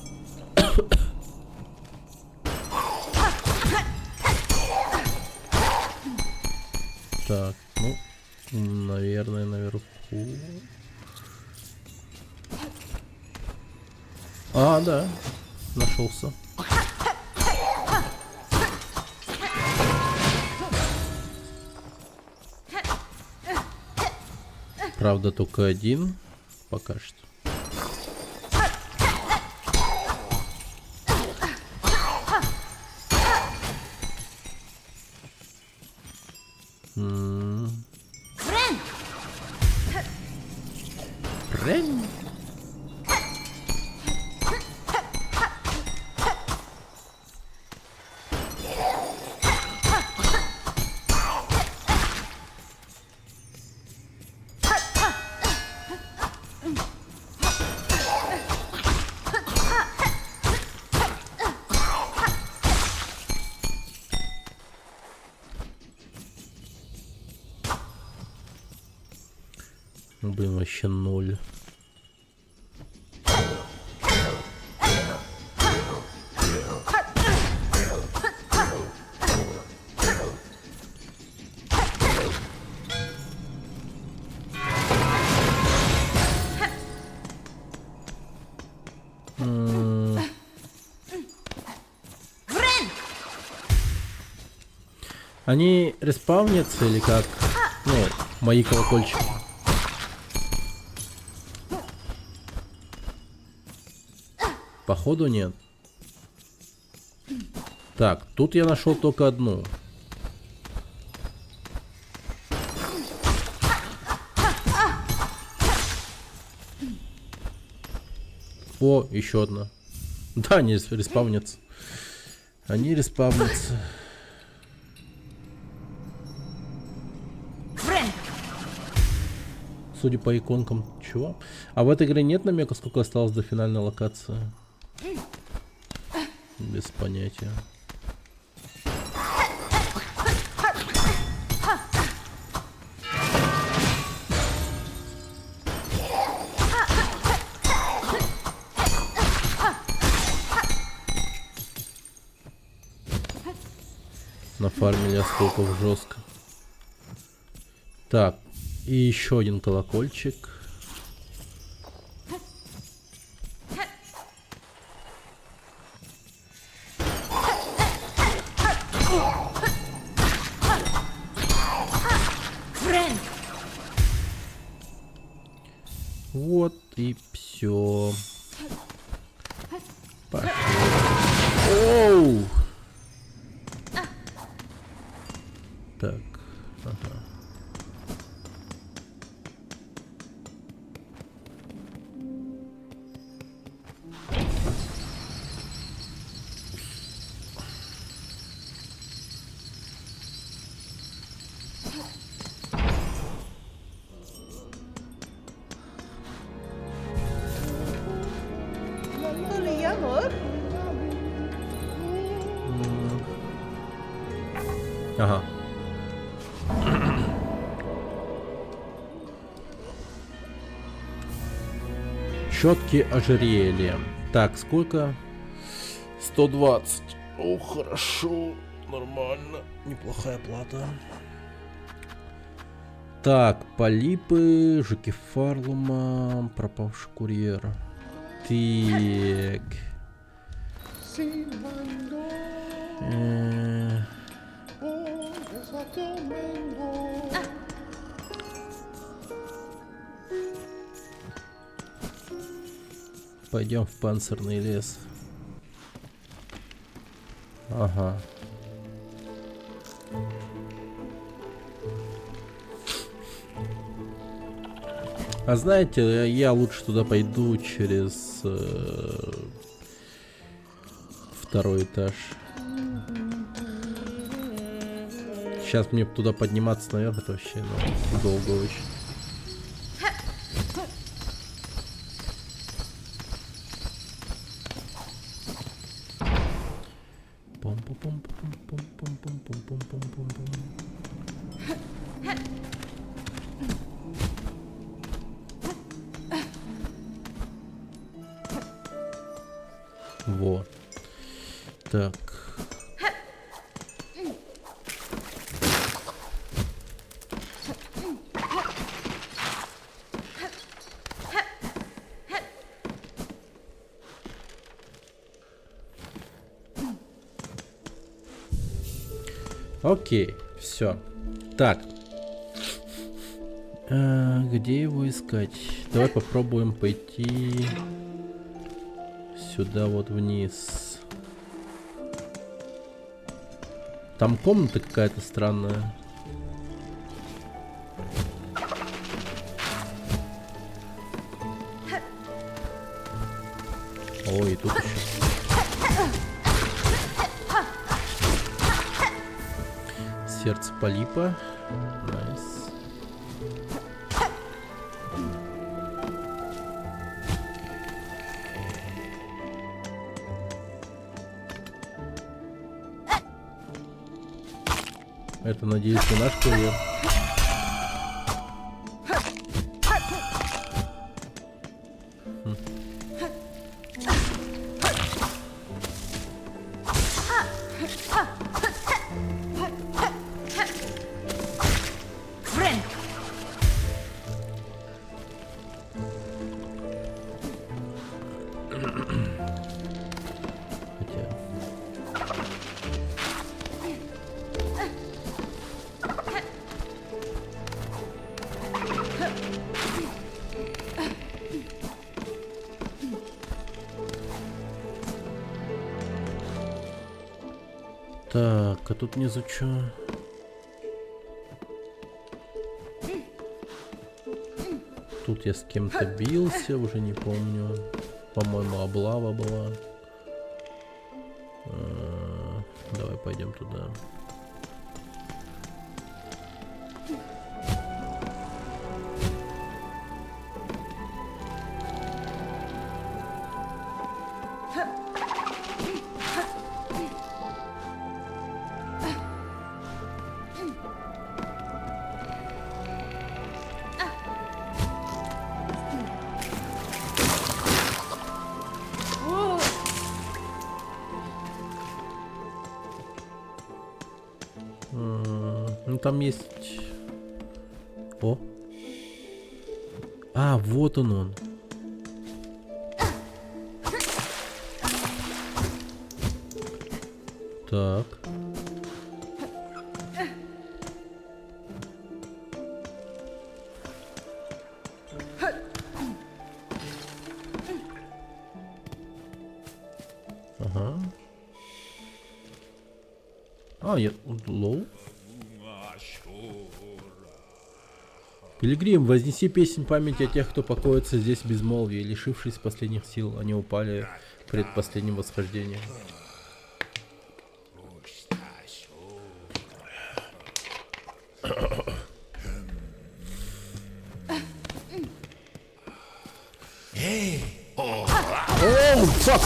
Так, ну, наверное, наверху. Да, нашелся. Правда, только один пока что. Френ. Ну, блин, вообще 0. Они респаунятся или как? Ну, мои колокольчики. Походу нет. Так, тут я нашел только одну. О, еще одна. Да, они респавнятся. Они респавнятся. Судя по иконкам, чего? А в этой игре нет намека, сколько осталось до финальной локации? Без понятия. Нафармили осколков жестко. Так, и еще один колокольчик. Вот и все. Пошли. Оу! Так, ага. Ага. Щетки ожерелья. Так, сколько? 120. О, хорошо. Нормально. Неплохая плата. Так, полипы, жуки Фарлума, пропавший курьер. Так. Пойдем в панцирный лес. Ага. А знаете, я лучше туда пойду через второй этаж. Сейчас мне туда подниматься наверх, это вообще долго очень. Вот. Так. Окей, все. Так. Где его искать? Давай попробуем пойти сюда вот вниз. Там комната какая-то странная. Ой, и тут еще. Сердце полипа. Найс. Это, надеюсь, не наш курьер. Хотя... Так, а тут внизу чё? Тут я с кем-то бился, уже не помню. По-моему, облава была. Давай пойдем туда. Ну там есть... О! А, вот он. Так. Ага. А, я... Лоу. Пилигрим, вознеси песнь памяти о тех, кто покоится здесь в безмолвии, лишившись последних сил, они упали пред последним восхождением. Оу, фак!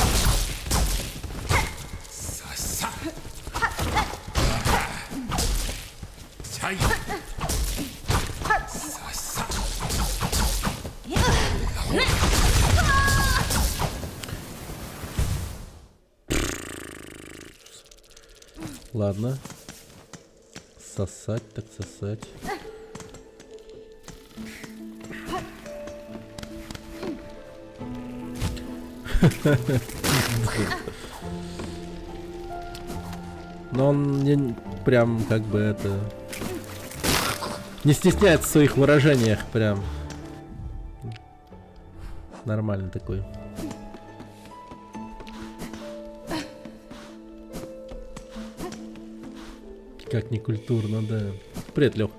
Ладно. Сосать так сосать. Но он не прям как бы это... Не стесняется в своих выражениях прям. Нормально такой. Как некультурно, да. Привет, Лёх.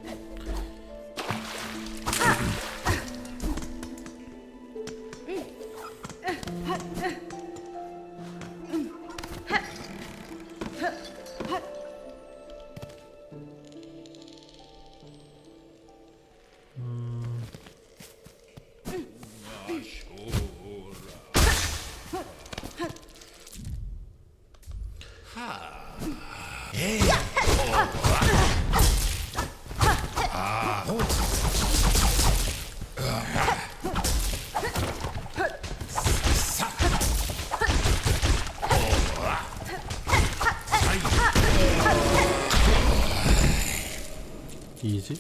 Изи.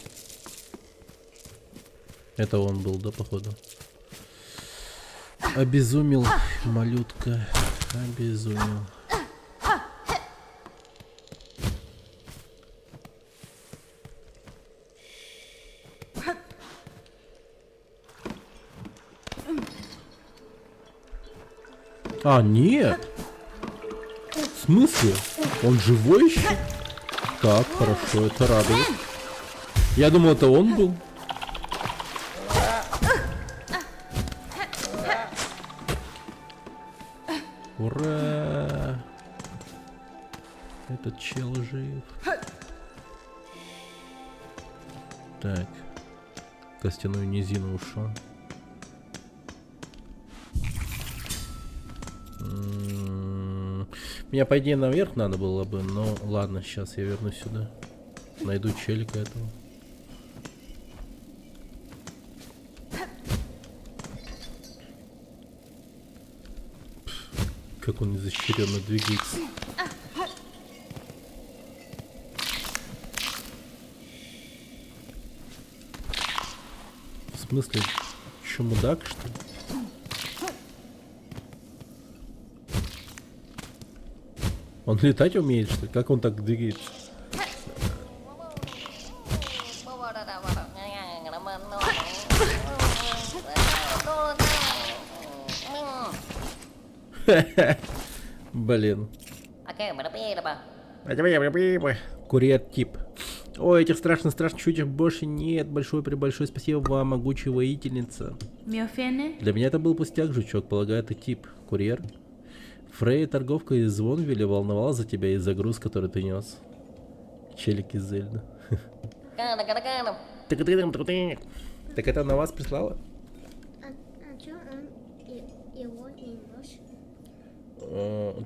Это он был, да, походу? Обезумел, малютка. Обезумел. А, нет. В смысле? Он живой еще? Так, хорошо, это радует. Я думал, это он был. Ура! Этот чел жив. Так. В костяную низину ушел. Меня, по идее, наверх надо было бы, но ладно, сейчас я вернусь сюда. Найду челика этого. Как он изощренно двигается. В смысле, что, мудак, что ли? Он летать умеет, что ли? Как он так двигается? Блин. Курьер тип. Ой, этих страшных чудищ больше нет. Большое спасибо вам, могучая воительница. Для меня это был пустяк, жучок. Полагаю, ты тип. Курьер. Фрей, торговка из Звонвилля, волновалась за тебя из-за груз, который ты нес. Челик из Зельда. Так это на вас прислала? А чё он его не носит?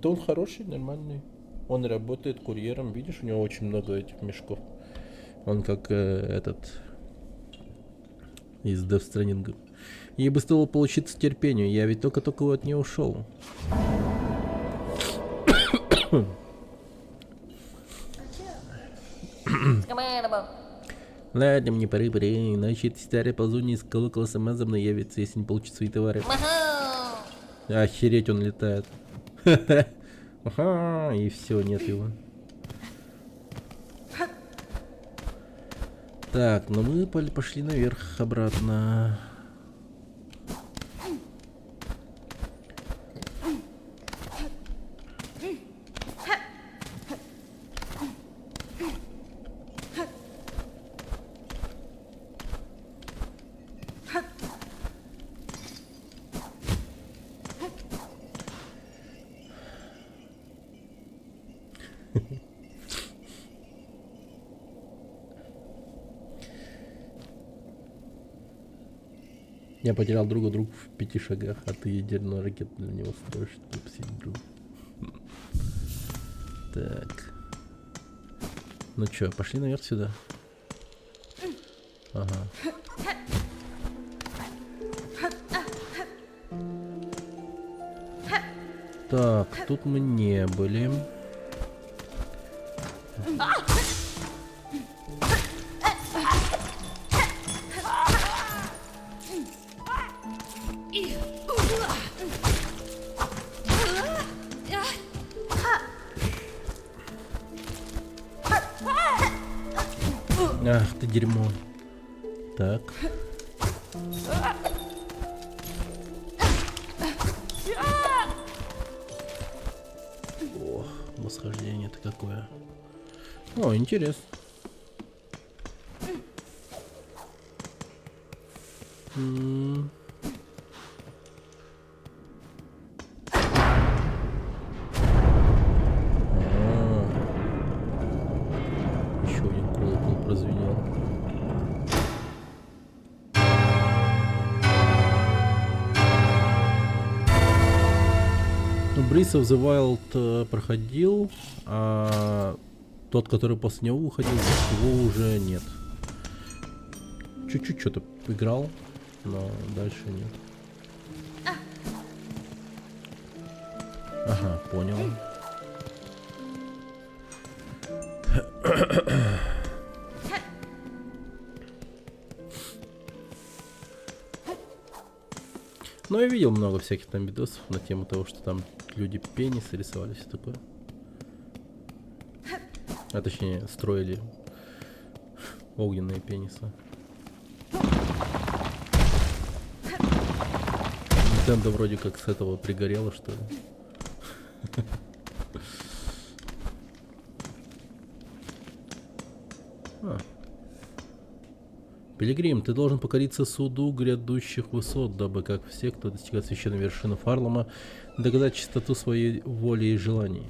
Да он хороший, нормальный. Он работает курьером, видишь, у него очень много этих мешков. Он как этот из Death Stranding. Ей бы стоило получиться терпению, я ведь только от нее ушел. Ладно, мне пора, иначе эти старые ползуни из колокола сама за мной явится, если не получит свои товары. Охереть, он летает. Ага, и все, нет его. Так, ну мы пошли наверх обратно. Я потерял друг в 5 шагах, а ты ядерную ракету для него строишь, чтобы сидеть друг. Так. Ну чё, пошли наверх сюда. Ага. Так, тут мы не были. Ах ты дерьмо. Так. О, восхождение-то какое. О, интересно. Еще один колокол прозвенел. Ну, Breath of the Wild проходил, а тот, который после него выходил, его уже нет. Чуть-чуть что-то играл, но дальше нет. Ага, понял. Ну, я видел много всяких там видосов на тему того, что там люди пенисы рисовали, все такое. А точнее, строили огненные пенисы. Nintendo вроде как с этого пригорело, что ли. Пилигрим, ты должен покориться суду грядущих высот, дабы, как все, кто достигает священной вершины Фарлома, доказать чистоту своей воли и желаний.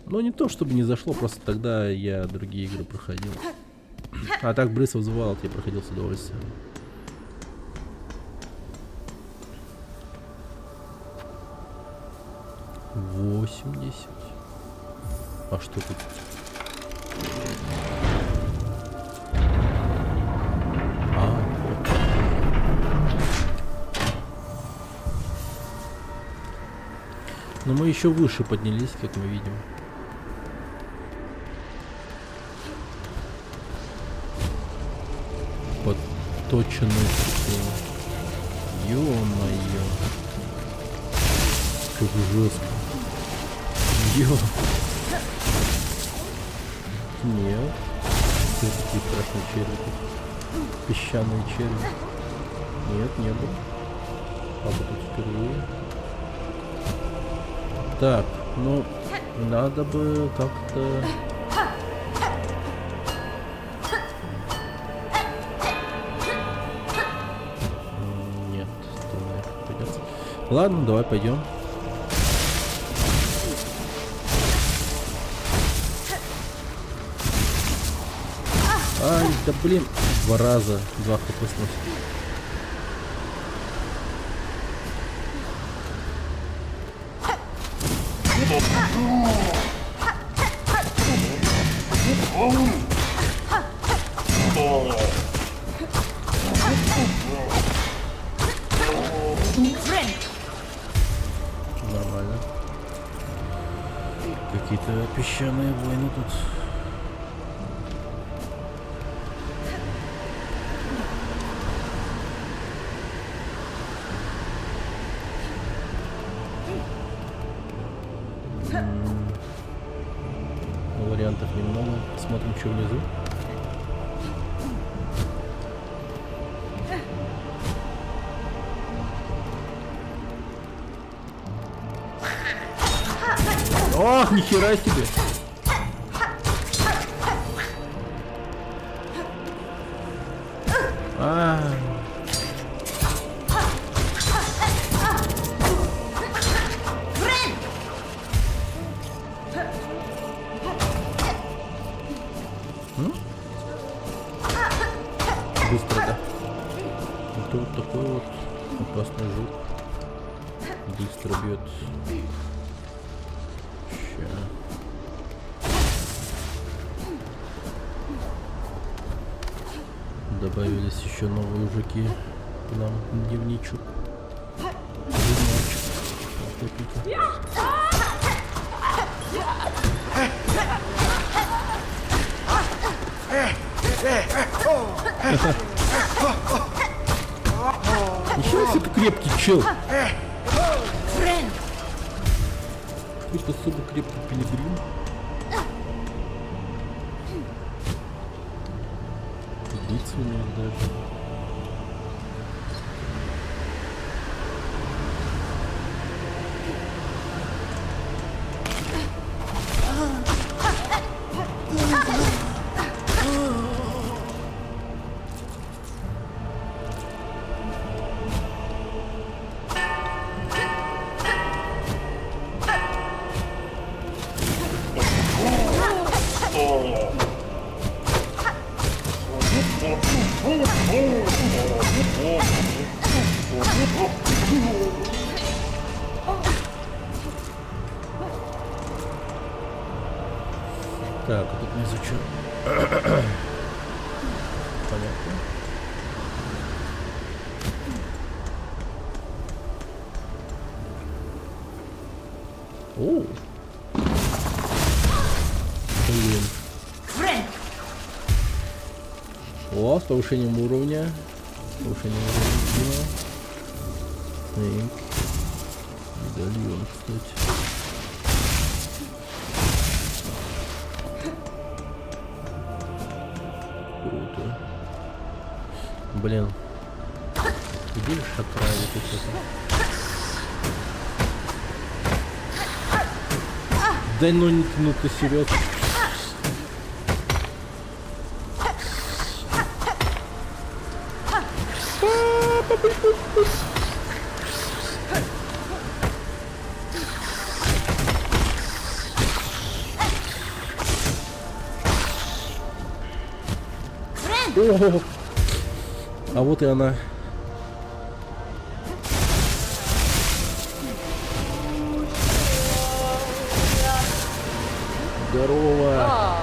Ну, не то, чтобы не зашло, просто тогда я другие игры проходил. А так Breath of the Wild я проходил с удовольствием. $80. А что тут? Вот. Но мы еще выше поднялись, как мы видим. Подточенное стекло. Ё-моё. Как жестко. Ё. Нет. Что такие страшные черви? Песчаные черви. Нет, не было. А вот тут впервые. Так, ну, надо бы как-то... Нет, придется. Ладно, давай пойдем. Ай, да блин, 2 раза, 2 хп сносит. Нормально. Какие-то песчаные войны тут. Вариантов немного. Посмотрим, что внизу. Ох, нихера себе! Быстро, да? Это вот такой вот опасный жук. Быстро бьет. Ща. Добавились еще новые жуки к нам в дневничок. Ничего себе ты крепкий чел. Какой-то особо крепкий пилигрим. Лица у него даже. Так, а тут внизу что? Понятно. О! Блин. О, с повышением уровня. Повышением уровня. Снейк. Медальон, кстати. Круто. Блин. Где же отправить это? Да ну ты серьезно. О, а вот и она. Здорово!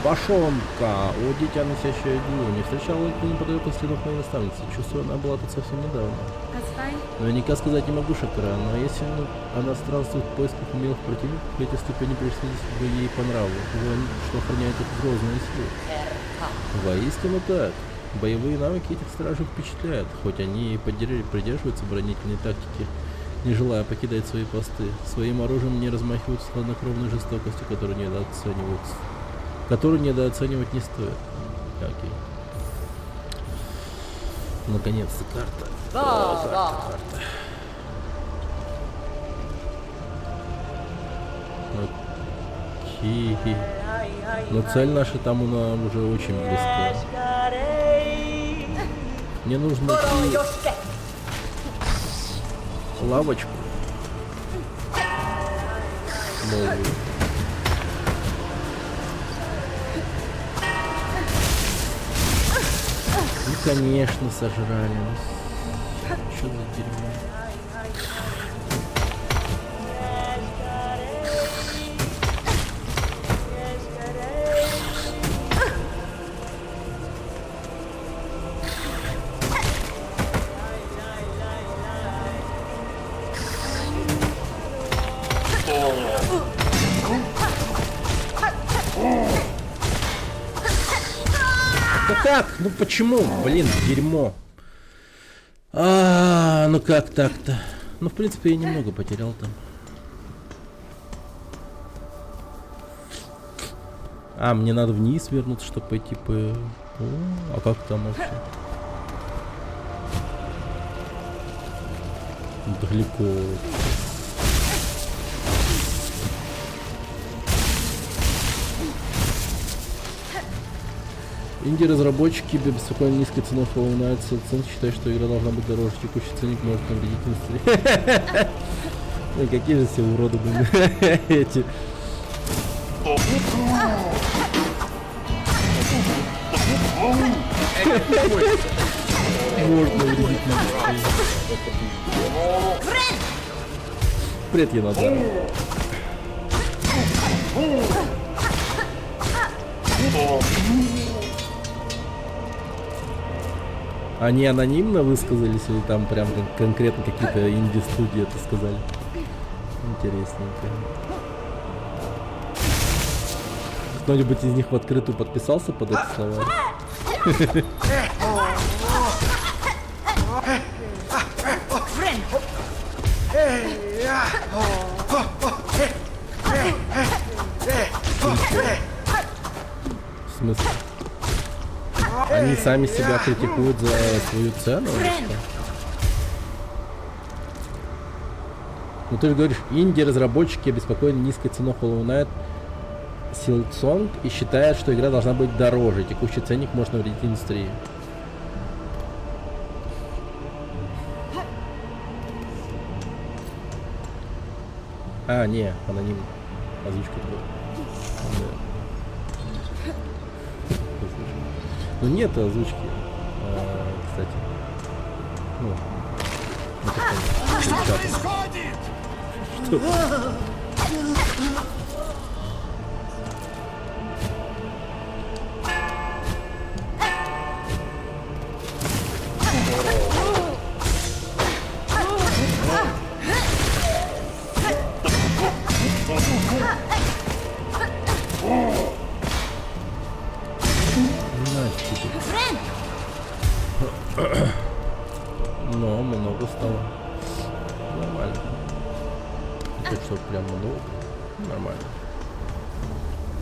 Башонка! О, дитя, носящее иглу. Не встречала ли ты неподалеку следов моей наставницы? Чувствую, она была тут совсем недавно. Наверняка сказать не могу, Шакара, но если она странствует в поисках умелых противников, эти ступени пришлись бы ей по нраву. Вон, что охраняет их грозные силы. Воистину так. Боевые навыки этих стражей впечатляют, хоть они и придерживаются оборонительной тактики, не желая покидать свои посты. Своим оружием не размахивают с хладнокровной жестокостью, которую недооценивать не стоит. Окей. Наконец-то карта. Карта. Окей. Но цель наша там уже очень близко. Мне нужно найти лавочку новую. И, конечно, сожрали. Что за дерьмо? Да как? Ну почему? Блин, дерьмо. Ну как так-то? Ну, в принципе, я немного потерял там. Мне надо вниз вернуться, чтобы пойти по... А как там вообще? Далеко. Инди-разработчики беспокойно низкой ценой волнуют цен, считают, что игра должна быть дороже. Текущий ценник может навредить индустрии. Ой, какие же все уроды были эти. Может навредить индустрии. Привет, Яназар. Они анонимно высказались или там прям конкретно какие-то инди-студии это сказали? Интересненько. Кто-нибудь из них в открытую подписался под эти слова? В смысле? Они сами себя критикуют за свою цену? Ну ты же говоришь, инди-разработчики обеспокоены низкой ценой Hollow Knight Silksong и считают, что игра должна быть дороже. Текущий ценник может навредить индустрии. Не, аноним. Озвучка была. Ну нет озвучки, кстати. Что происходит? Что? Но много стало. Нормально. Так что прям много. Нормально.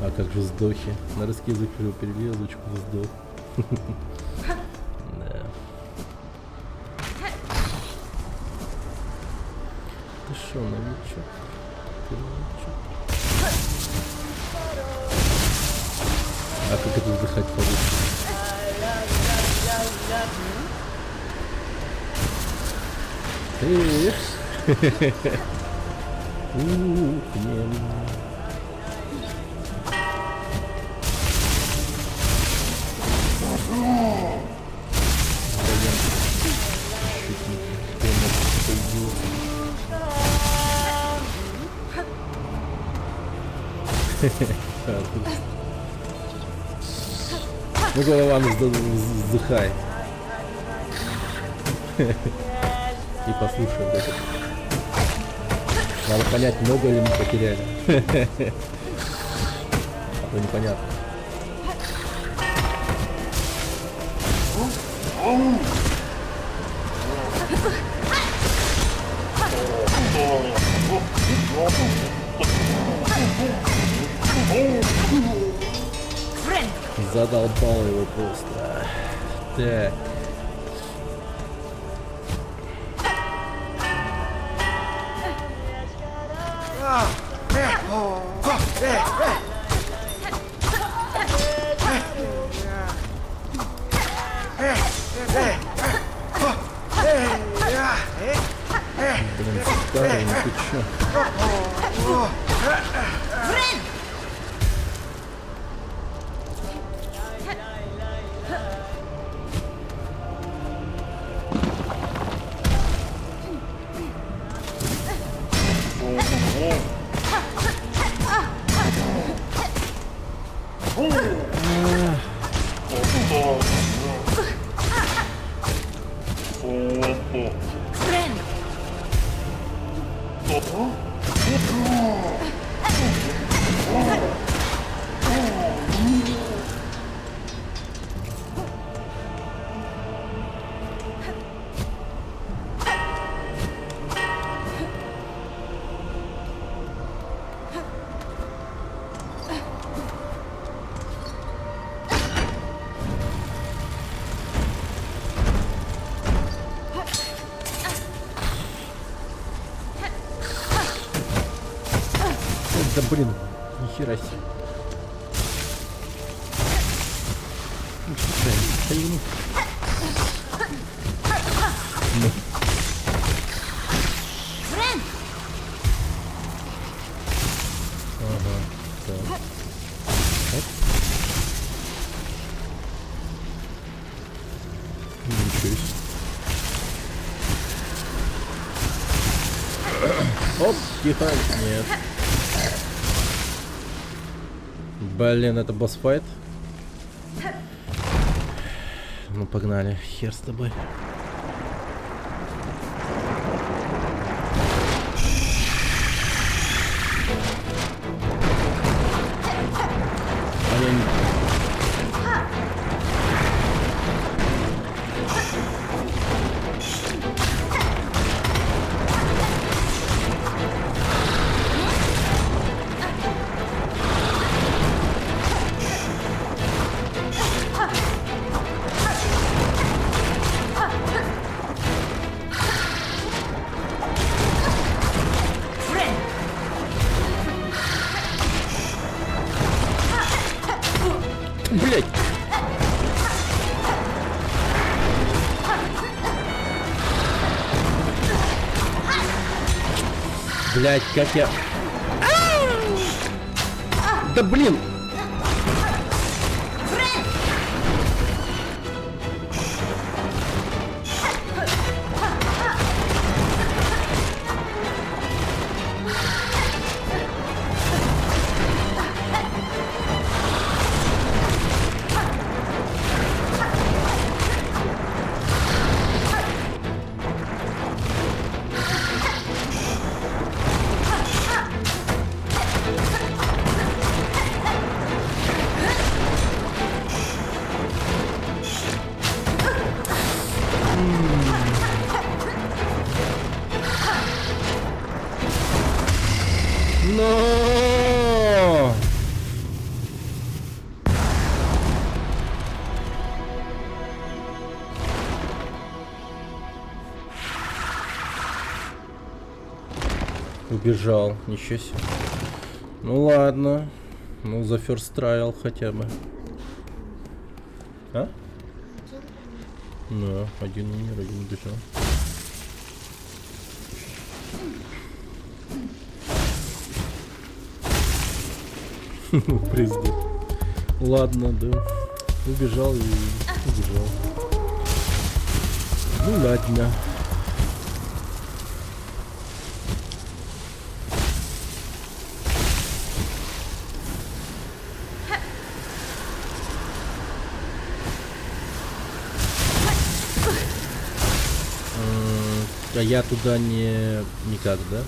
А как же вздохи? На русский язык уже перевели озвучку вздох. Да. Ты шо, новичок? Ты новичок? А как это вздыхать получится? Ухнем. Ну, голова вздыхай. И послушай вот это. Надо понять, много ли мы потеряли. А то непонятно. Задолбал его просто. Так. Блин, старый, ну ты чё? Да блин, нихера себе. Ну, стоим. Ну. Ага, так. Оп. Ничего себе. Оп, тихо, нет. Блин, это босс-файт. Ну погнали, хер с тобой. А я не... Блять! Блять, как я... Да блин! Но! Убежал, ничего себе. Ну ладно. Ну за first trial хотя бы. А? Да, один умер, один убежал. Президент. Ладно, да. Убежал и убежал. Ну ладно. А я туда никак, да?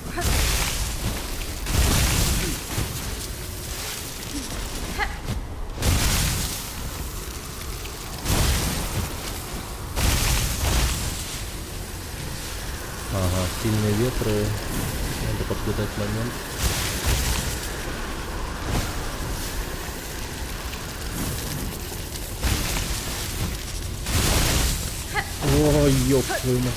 Ага, сильные ветры. Надо подгадать момент. Ой, ёб твою мать.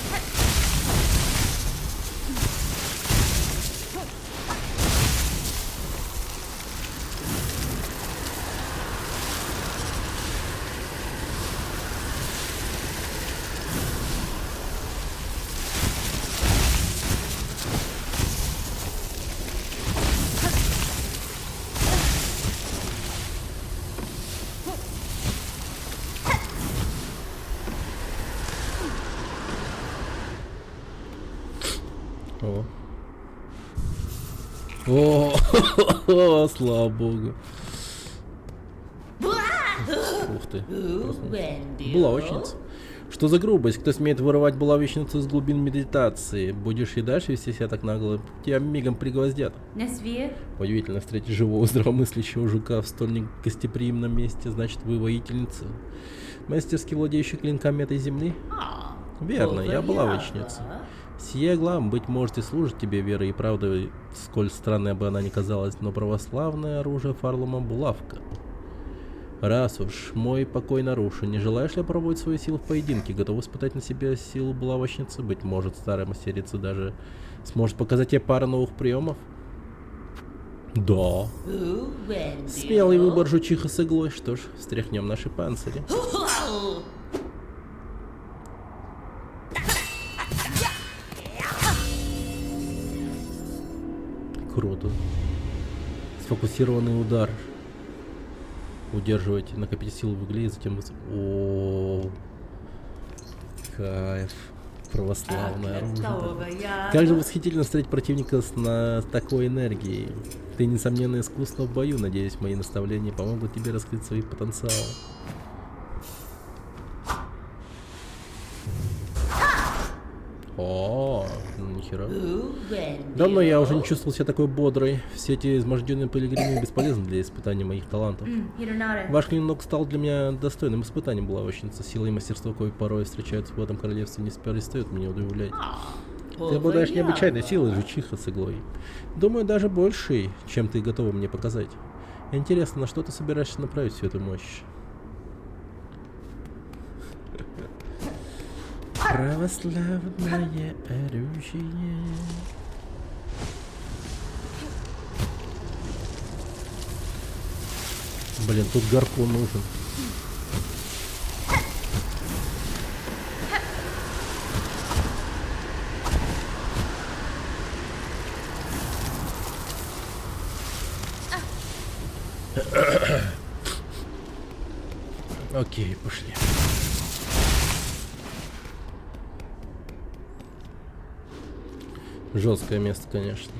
О, слава богу. Ух ты. Булавочница. Что за грубость? Кто смеет вырывать булавочницу из глубин медитации? Будешь и дальше вести себя так нагло, тебя мигом пригвоздят. Удивительно встретить живого здравомыслящего жука в столь негостеприимном месте. Значит, вы воительница, мастерски владеющая клинками этой земли? Верно, я булавочница. Сия глам, быть может, и служит тебе верой и правдой, сколь странной бы она ни казалась, но православное оружие Фарлума — булавка. Раз уж мой покой нарушен, не желаешь ли пробовать свои силы в поединке? Готов испытать на себе силу булавочницы? Быть может, старая мастерица даже сможет показать тебе пару новых приемов? Да. Смелый выбор жучиха с иглой. Что ж, встряхнем наши панцири. Круто. Сфокусированный удар. Удерживайте, накопите силу в игле и затем... О, кайф. Православное оружие. Как же восхитительно встретить противника с такой энергией. Ты, несомненно, искусна в бою. Надеюсь, мои наставления помогут тебе раскрыть свои потенциалы. О, нихера. Давно я уже не чувствовал себя такой бодрой. Все эти изможденные пилигримы бесполезны для испытания моих талантов. Ваш клинок стал для меня достойным испытанием, булавочница. Сила и мастерство, кое порой встречаются в этом королевстве, не перестают меня удивлять. Ты обладаешь необычайной силой, жучиха с иглой. Думаю, даже большей, чем ты готова мне показать. Интересно, на что ты собираешься направить всю эту мощь? Православное оружие. Блин, тут гарпун нужен. Окей, пошли. Жесткое место, конечно.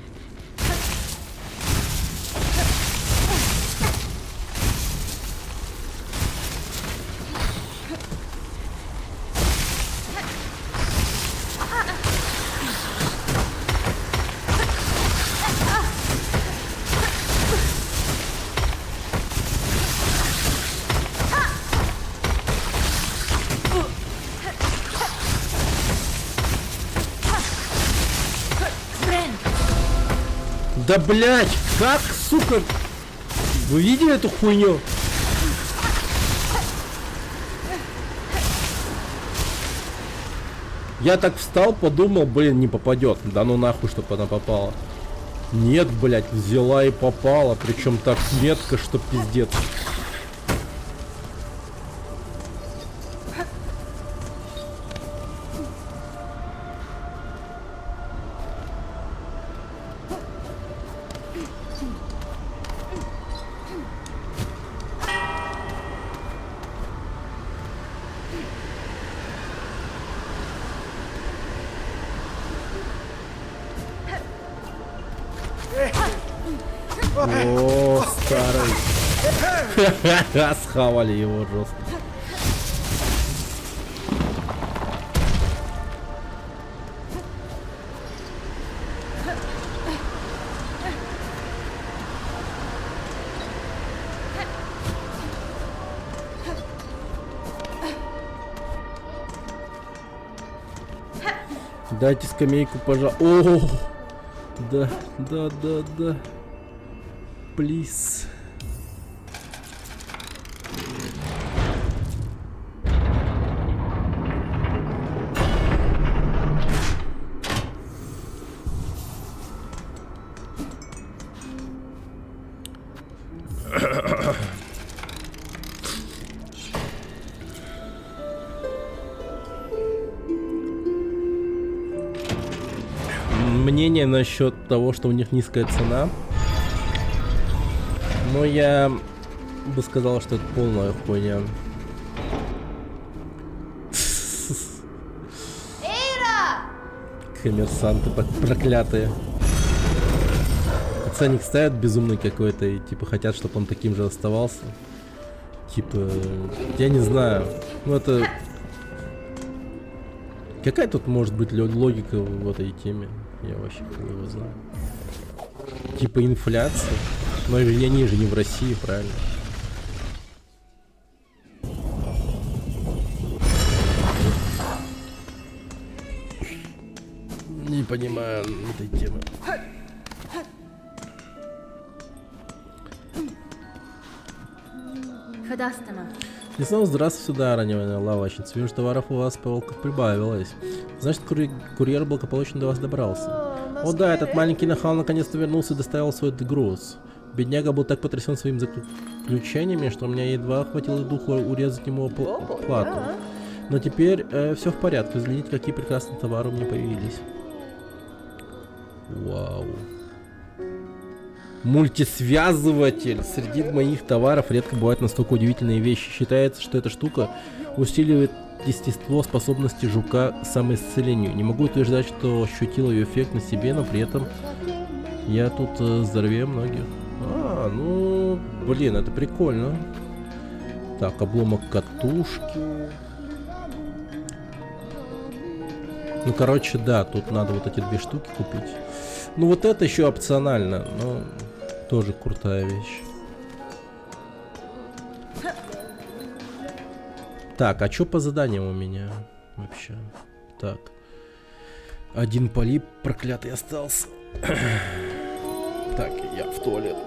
Да блять, как, сука? Вы видели эту хуйню? Я так встал, подумал, блин, не попадет. Да ну нахуй, чтобы она попала. Нет, блять, взяла и попала. Причем так метко, что пиздец. О, старый. Схавали его жестко. Дайте скамейку, пожалуйста. О, да. Плиз. Мнение насчет того, что у них низкая цена. Но я бы сказал, что это полная хуйня. Коммерсанты проклятые. Ценник ставят безумный какой-то и типа хотят, чтобы он таким же оставался. Типа, я не знаю. Ну это... Какая тут может быть логика в этой теме? Я вообще хуй его знаю. Типа инфляция. Но они же не в России, правильно? Не понимаю этой темы. И снова здравствуйте, сударыня, лавочница. Вижу, товаров у вас полках прибавилось. Значит, курьер благополучно до вас добрался. О да, этот маленький нахал наконец-то вернулся и доставил свой груз. Бедняга был так потрясен своими заключениями, что у меня едва хватило духу урезать ему плату. Но теперь все в порядке. Взгляните, какие прекрасные товары у меня появились. Вау. Мультисвязыватель. Среди моих товаров редко бывают настолько удивительные вещи. Считается, что эта штука усиливает естество способности жука к самоисцелению. Не могу утверждать, что ощутил ее эффект на себе, но при этом я тут здоровее многих. А, ну, блин, это прикольно. Так, обломок катушки. Ну, короче, да, тут надо вот эти две штуки купить. Ну, вот это еще опционально, но тоже крутая вещь. Так, а что по заданиям у меня вообще? Так. Один полип проклятый остался. Так, я в туалет.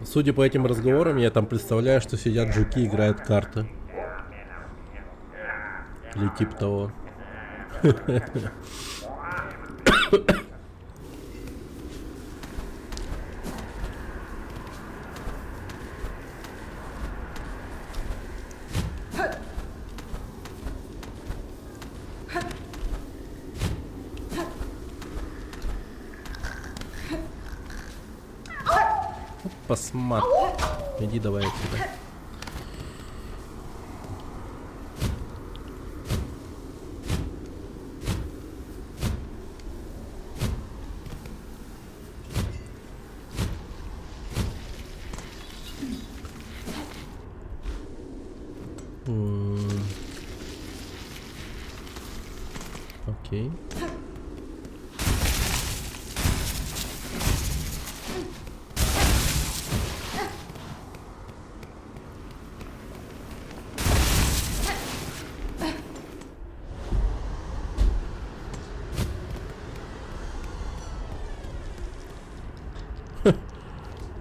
Судя по этим разговорам, я там представляю, что сидят жуки и играют карты. Или типа того. Посмотри. Иди давай отсюда. Окей.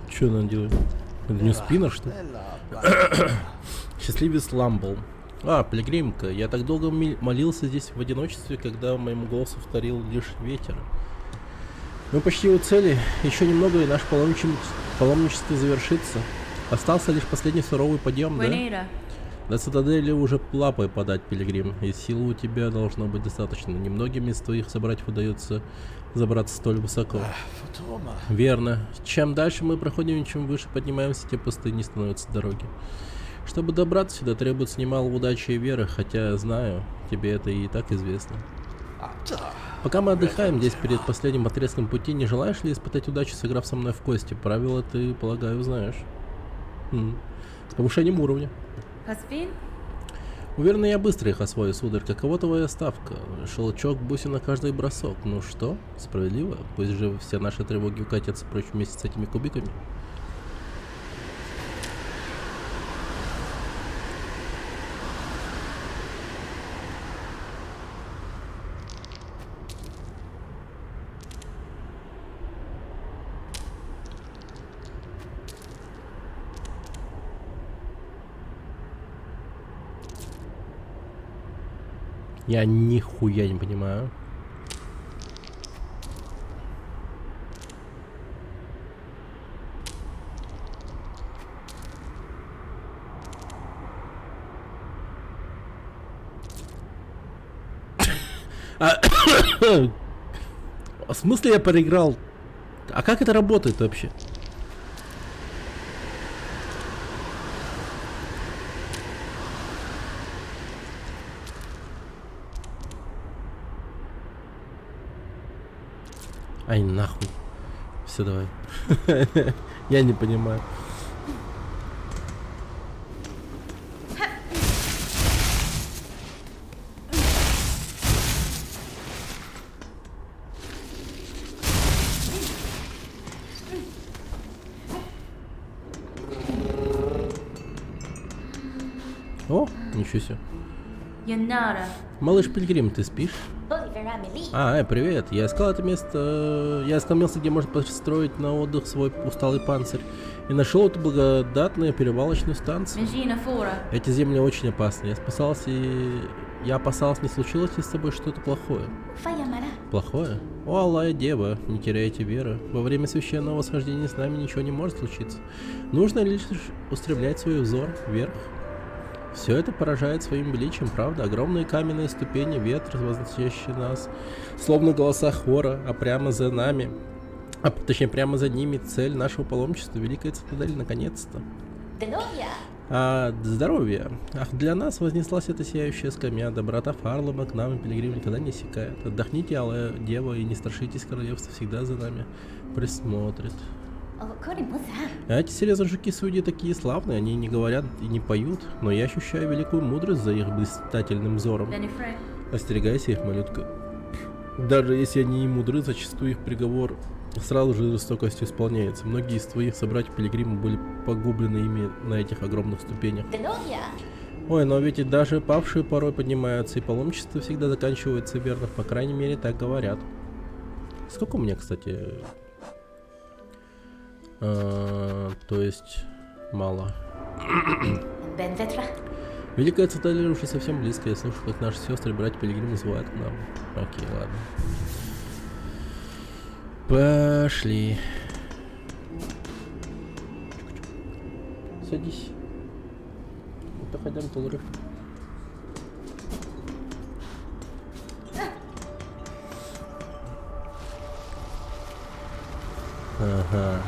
Что она делает? Это не спиннер, что ли? Счастливец Ламбл. А, пилигримка. Я так долго молился здесь в одиночестве, когда моему голосу вторил лишь ветер. Мы почти у цели. Еще немного, и наш паломничество завершится. Остался лишь последний суровый подъем, да? До цитадели уже лапой подать, пилигрим. И силы у тебя должно быть достаточно. Немногим из твоих собратьев удается забраться столь высоко. Верно. Чем дальше мы проходим, чем выше поднимаемся, тем пустыннее становятся дороги. Чтобы добраться сюда, требуется немало удачи и веры, хотя, знаю, тебе это и так известно. Пока мы отдыхаем здесь перед последним отрезком пути, не желаешь ли испытать удачу, сыграв со мной в кости? Правила ты, полагаю, знаешь. С повышением уровня. Уверен, я быстро их освою, сударь. Какова твоя ставка? Шелчок, бусин на каждый бросок. Ну что? Справедливо? Пусть же все наши тревоги укатятся прочь вместе с этими кубиками. Я нихуя не понимаю. В смысле я проиграл? А как это работает вообще? Ай, нахуй. Все, давай. Я не понимаю. О, ничего себе. Малыш Пилигрим, ты спишь? Привет. Я искал это место. Я искал место, где можно построить на отдых свой усталый панцирь. И нашел эту благодатную перевалочную станцию. Эти земли очень опасны. Я опасался, не случилось ли с тобой что-то плохое. Плохое? О, Аллая Дева, не теряйте веры. Во время священного восхождения с нами ничего не может случиться. Нужно лишь устремлять свой взор вверх. Все это поражает своим величием, правда? Огромные каменные ступени, ветер, возносящий нас, словно голоса хора, а прямо за нами, точнее, прямо за ними цель нашего паломничества, Великая Цитадель, наконец-то. Здоровье. Ах, для нас вознеслась эта сияющая скамья, доброта Фарлома к нам и пилигрим никогда не иссякает. Отдохните, алая дева, и не страшитесь, королевство всегда за нами присмотрит. А эти серьезные судьи такие славные, они не говорят и не поют, но я ощущаю великую мудрость за их блистательным взором. Остерегайся их, малютка. Даже если они не мудры, зачастую их приговор сразу же жестокостью исполняется. Многие из твоих собратьев-пилигримов были погублены ими на этих огромных ступенях. Ой, но ведь и даже павшие порой поднимаются, и паломничество всегда заканчивается верно, по крайней мере, так говорят. Сколько у меня, кстати... то есть... мало. Великая Цитадель уже совсем близко, я слышу, как наши сестры и братья-пилигримы звают к нам. Окей, ладно. Пошли. Садись. Это ходим толры. Ага.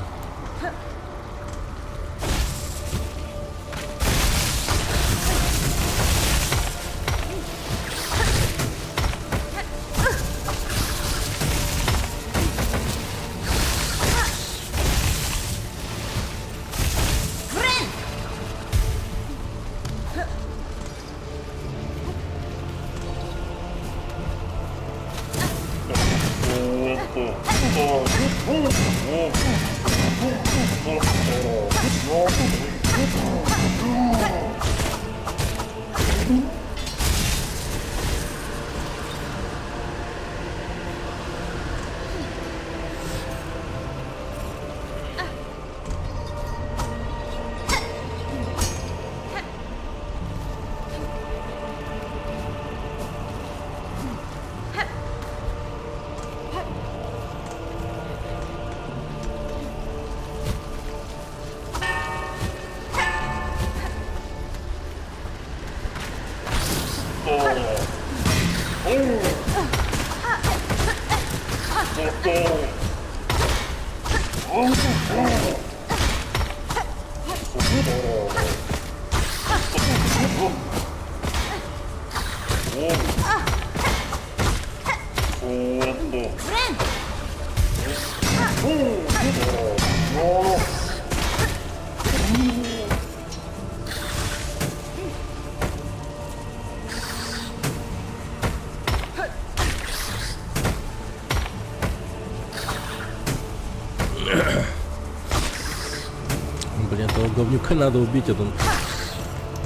Блин, этого говнюка надо убить, это он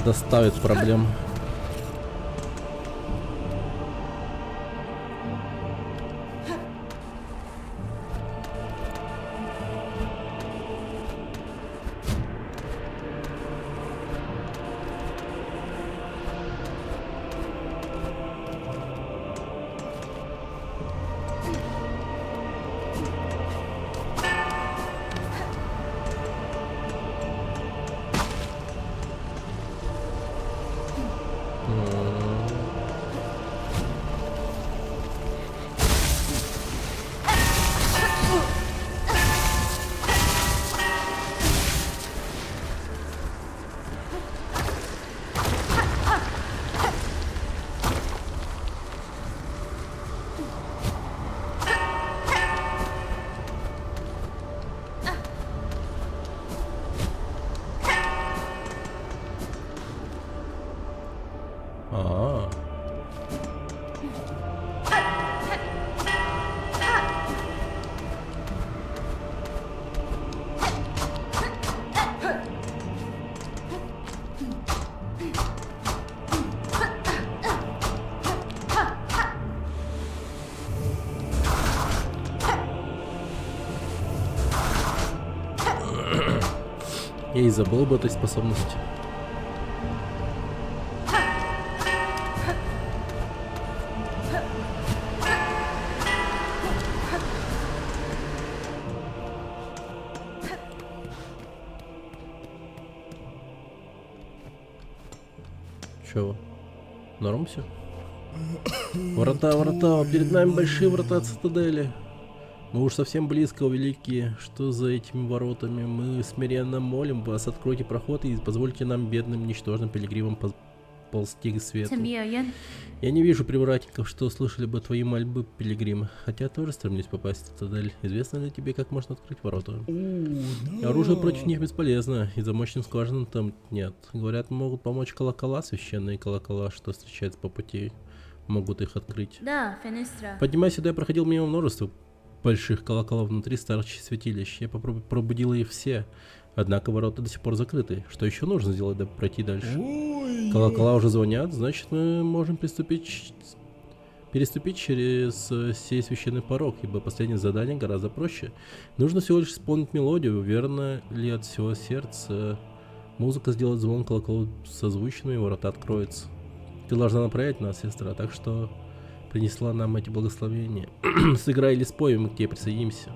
доставит проблем. Я и забыл об этой способности. Чего? Норм все? Врата, врата, перед нами большие врата цитадели. Мы уж совсем близко, о великие. Что за этими воротами? Мы смиренно молим вас, откройте проход и позвольте нам, бедным, ничтожным пилигримам, ползти к свету. Я не вижу привратников, что услышали бы твои мольбы, пилигрим. Хотя тоже стремлюсь попасть в цитадель. Известно ли тебе, как можно открыть ворота? Оружие против них бесполезно, и замочным скважинам там нет. Говорят, могут помочь колокола, священные колокола, что встречаются по пути. Могут их открыть. Да, Фенестра. Поднимаясь сюда, я проходил мимо множества больших колоколов внутри старых святилищ. Я пробудил их все. Однако ворота до сих пор закрыты. Что еще нужно сделать, дабы пройти дальше? Колокола уже звонят, значит мы можем переступить через сей священный порог, ибо последнее задание гораздо проще. Нужно всего лишь исполнить мелодию, верно ли от всего сердца. Музыка сделает звон колоколов созвучными, и ворота откроются. Ты должна направлять нас, сестра, так что принесла нам эти благословения. Сыграй или спой, мы к тебе присоединимся.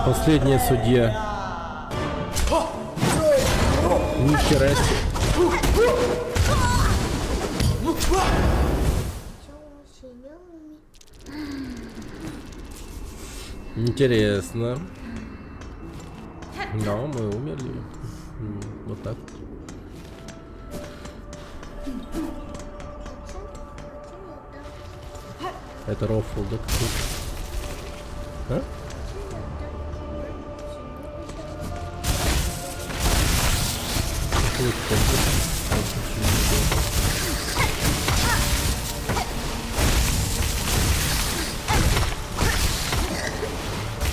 Последняя судья. Нихера себе. Интересно. Но мы умерли. Вот так. Это рофл, да? А?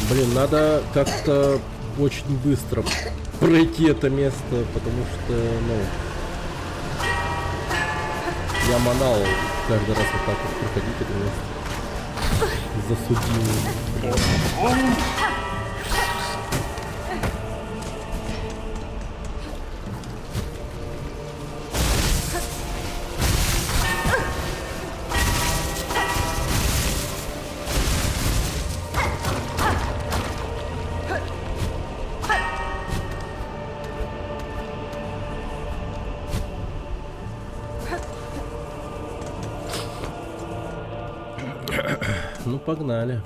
Блин, надо как-то очень быстро пройти это место, потому что, ну, я манал каждый раз вот так вот проходить это место. Засудил. Ну, погнали.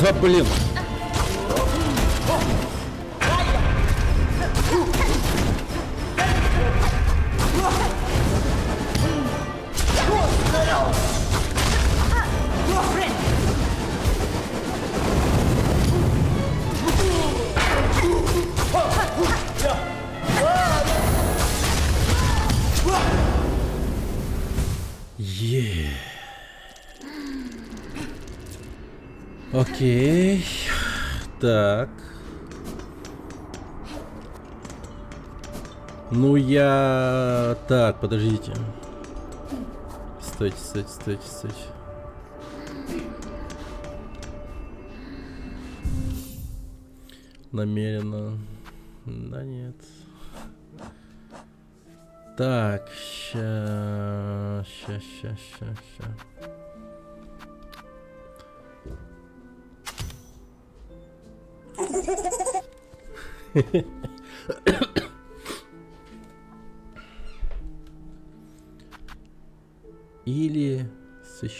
Да блин. Окей. Так. Ну я... Так, подождите. Стойте, стойте, стойте, стойте. Намеренно. Да нет. Так, ща.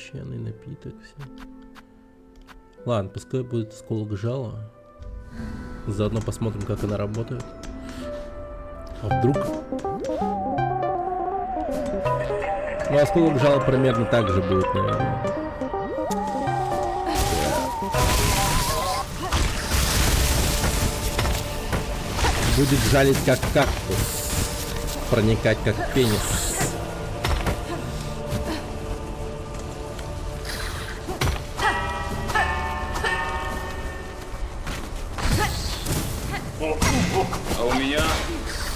Священный напиток. Все. Ладно, пускай будет осколок жала. Заодно посмотрим, как она работает. А вдруг... Ну, осколок жала примерно так же будет, наверное. Будет жалить как кактус, проникать как пенис. А у меня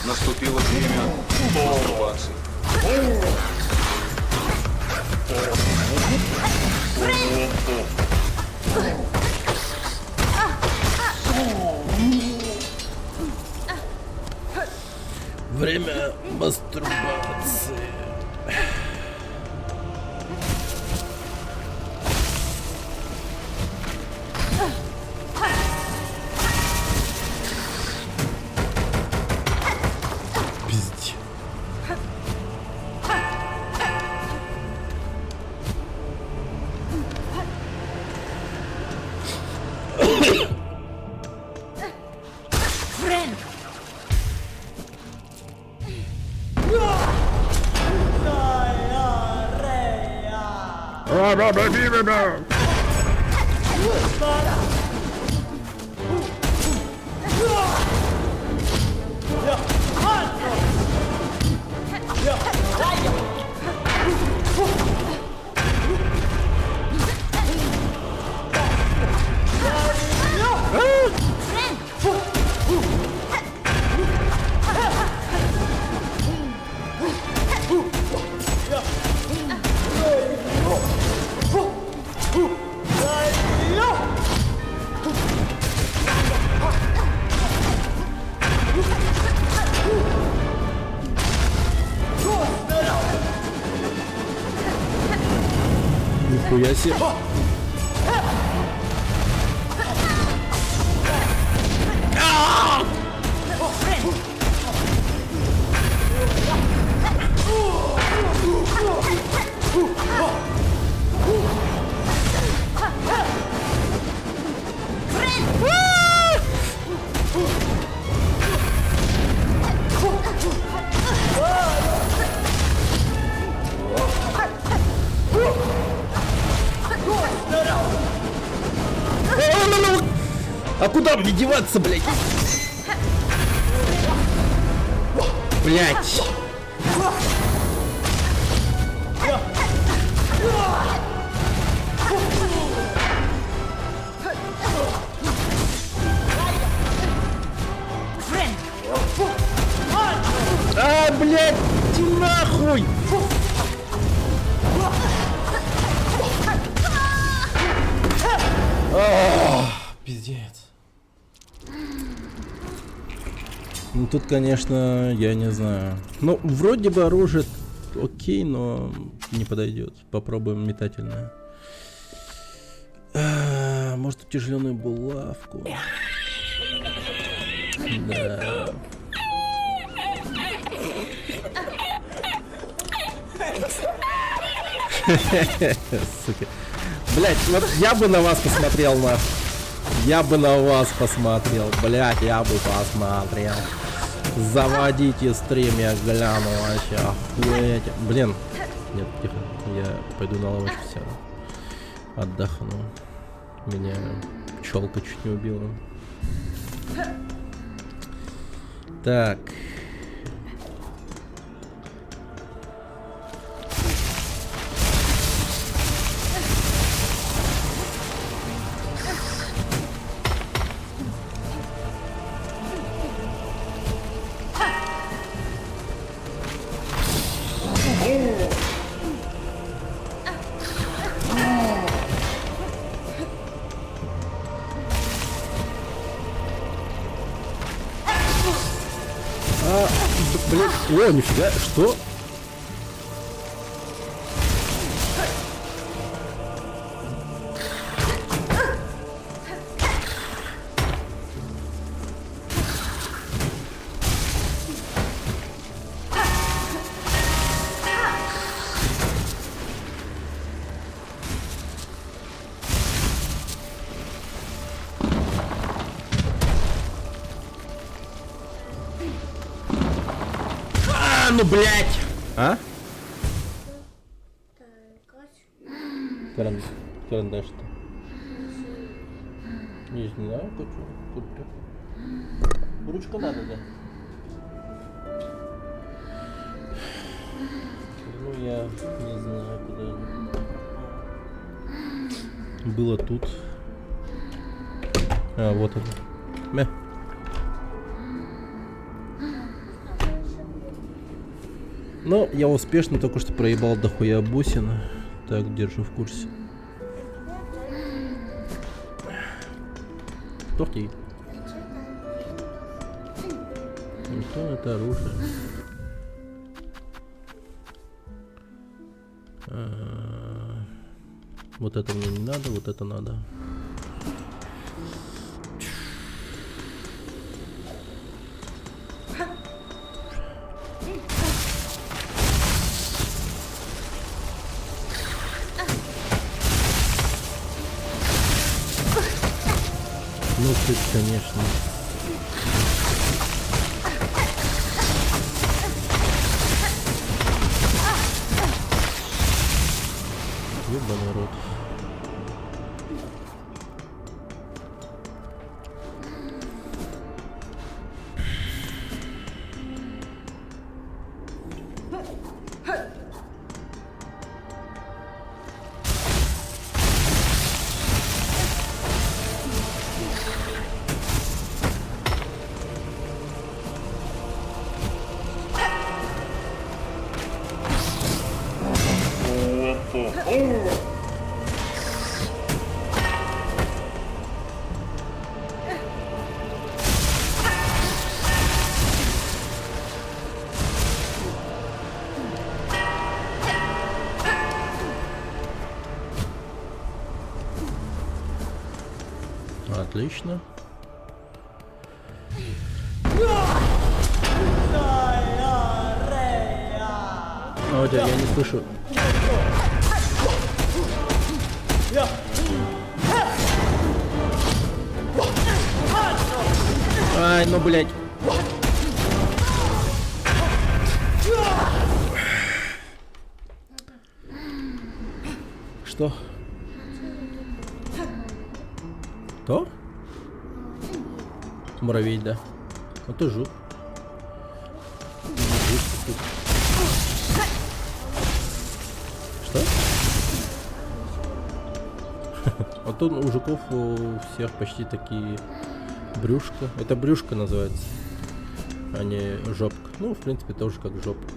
наступило время мастурбации. Время мастурбации. Пиздец. Нихуя себе. А куда мне деваться, блядь? Блядь. А, блядь, иди нахуй! Пиздец. Ну тут, конечно, я не знаю. Ну, вроде бы оружие окей, но не подойдет. Попробуем метательное. Может, утяжеленную булавку. Да. Сука. Блять, вот я бы на вас посмотрел, нахуй. Я бы на вас посмотрел, блять, я бы посмотрел. Заводите стрим, я гляну вообще, охуеть. Блин, нет, тихо, я пойду на лавочку сяду. Отдохну. Меня пчелка чуть не убила. Так. Блин, о, нифига, что? ну блять! А? Карандаш-то. Не знаю, хочу. Ручка надо, да? Ну я не знаю, куда они. Было тут. А, вот это. Мя. Но я успешно только что проебал дохуя бусина. Так, держу в курсе. Окей. Ну что это оружие? Вот это мне не надо, вот это надо. Ну ты, конечно. Ёбаный рот. Отлично. Аудио, я не слышу. Ай, ну блять. Что? Кто? Муравей, да. Вот и жук. Что? Вот тут у жуков у всех почти такие брюшка. Это брюшка называется, а не жопка. Ну, в принципе, тоже как жопка.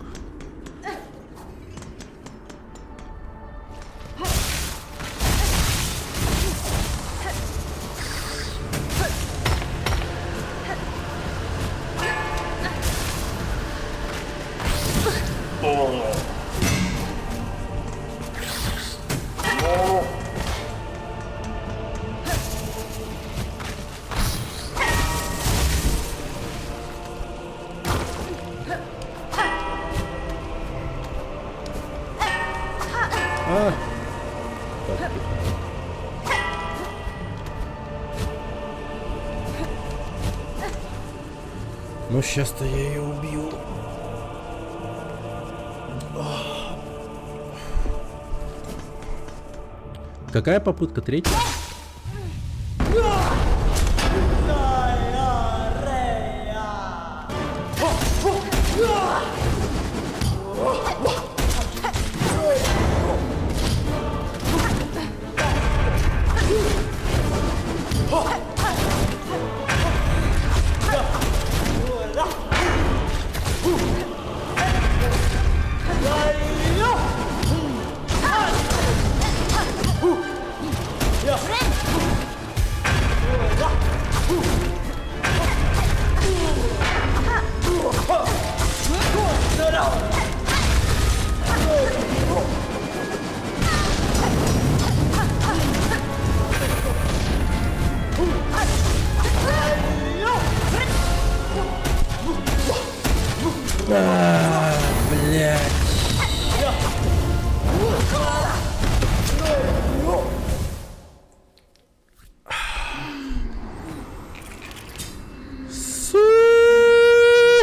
Ну, сейчас-то я ее убью. Какая попытка? Третья? Блять.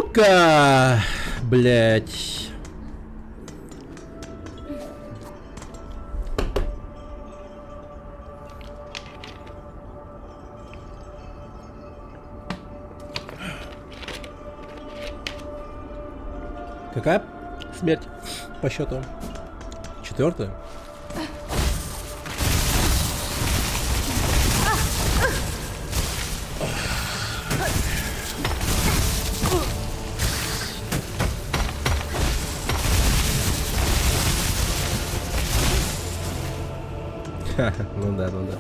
Сука! Блять. Какая смерть по счету? 4-я? Ну да, ну да.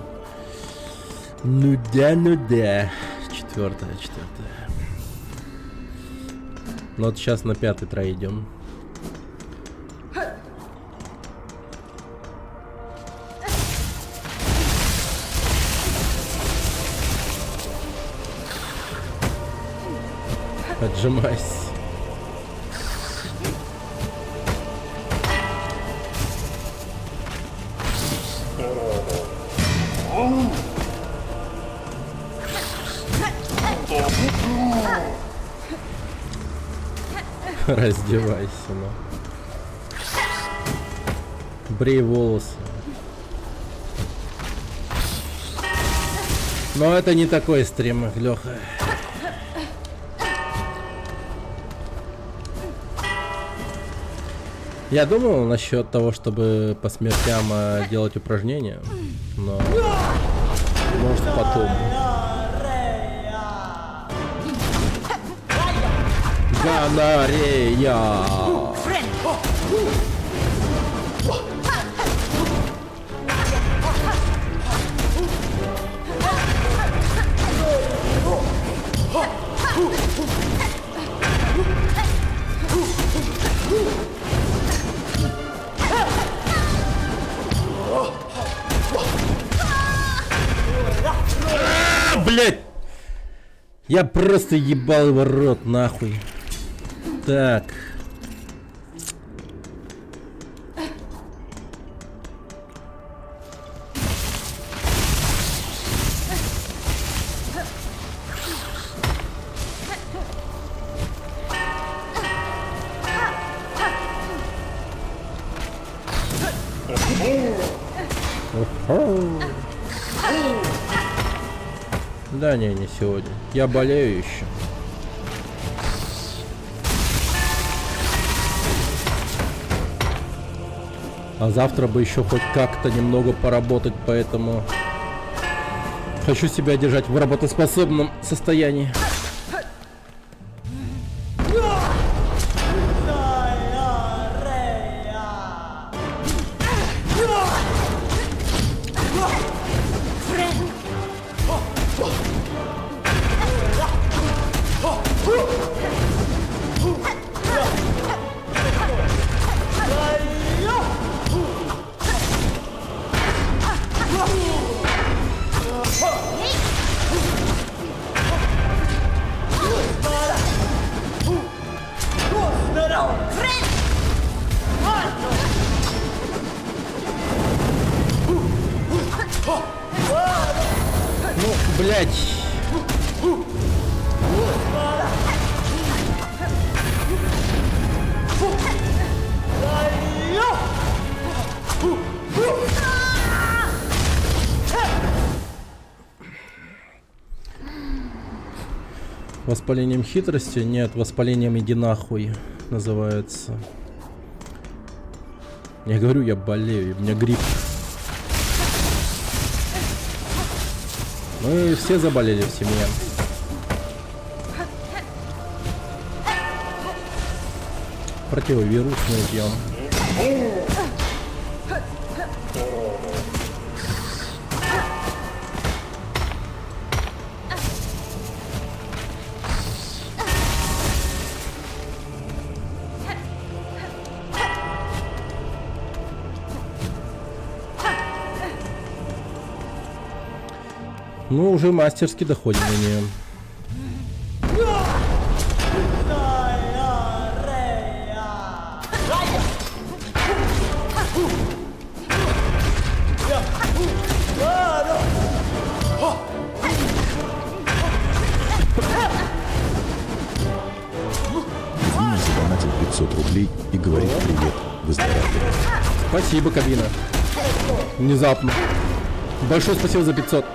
Ну да, ну да. 4-я. Ну вот сейчас на 5-й трой идем. Отжимайся. Раздевайся, ну. Брей волосы. Но это не такой стрим, Леха. Я думал насчет того, чтобы по смертям делать упражнения, но может потом. Гонорея! Блять! Я просто ебал его рот нахуй. Так. Да не сегодня. Я болею еще. А завтра бы еще хоть как-то немного поработать, поэтому хочу себя держать в работоспособном состоянии. Ну, блядь. Воспалением хитрости? Нет, воспалением иди нахуй называется. Я говорю, я болею, у меня грипп. Мы все заболели в семье. Противовирусные пьем. Ну, уже мастерски доходим до нее. 500 рублей и говорит привет, выздоравливай. Спасибо, кабина. Внезапно. Большое спасибо за 500.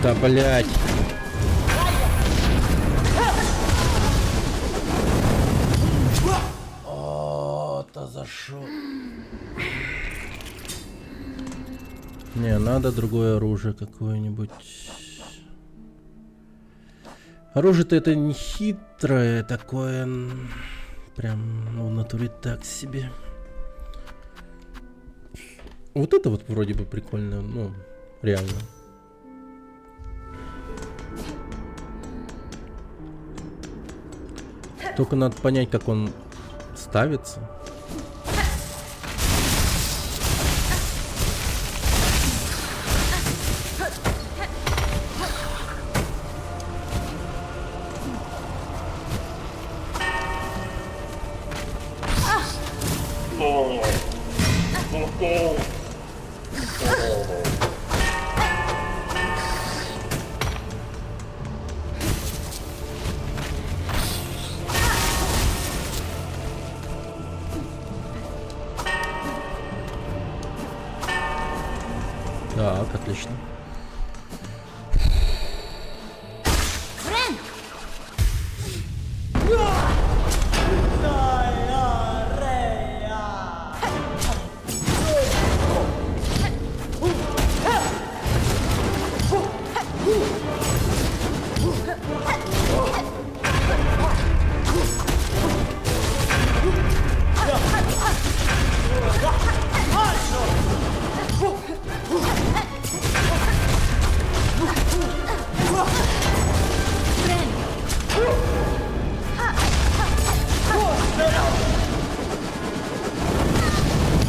Да, блять. О-то зашел. Не, надо другое оружие какое-нибудь. Оружие-то это не хитрое такое. Прям в натуре так себе. Вот это вот вроде бы прикольно, ну, реально. Только надо понять, как он ставится. Так, отлично.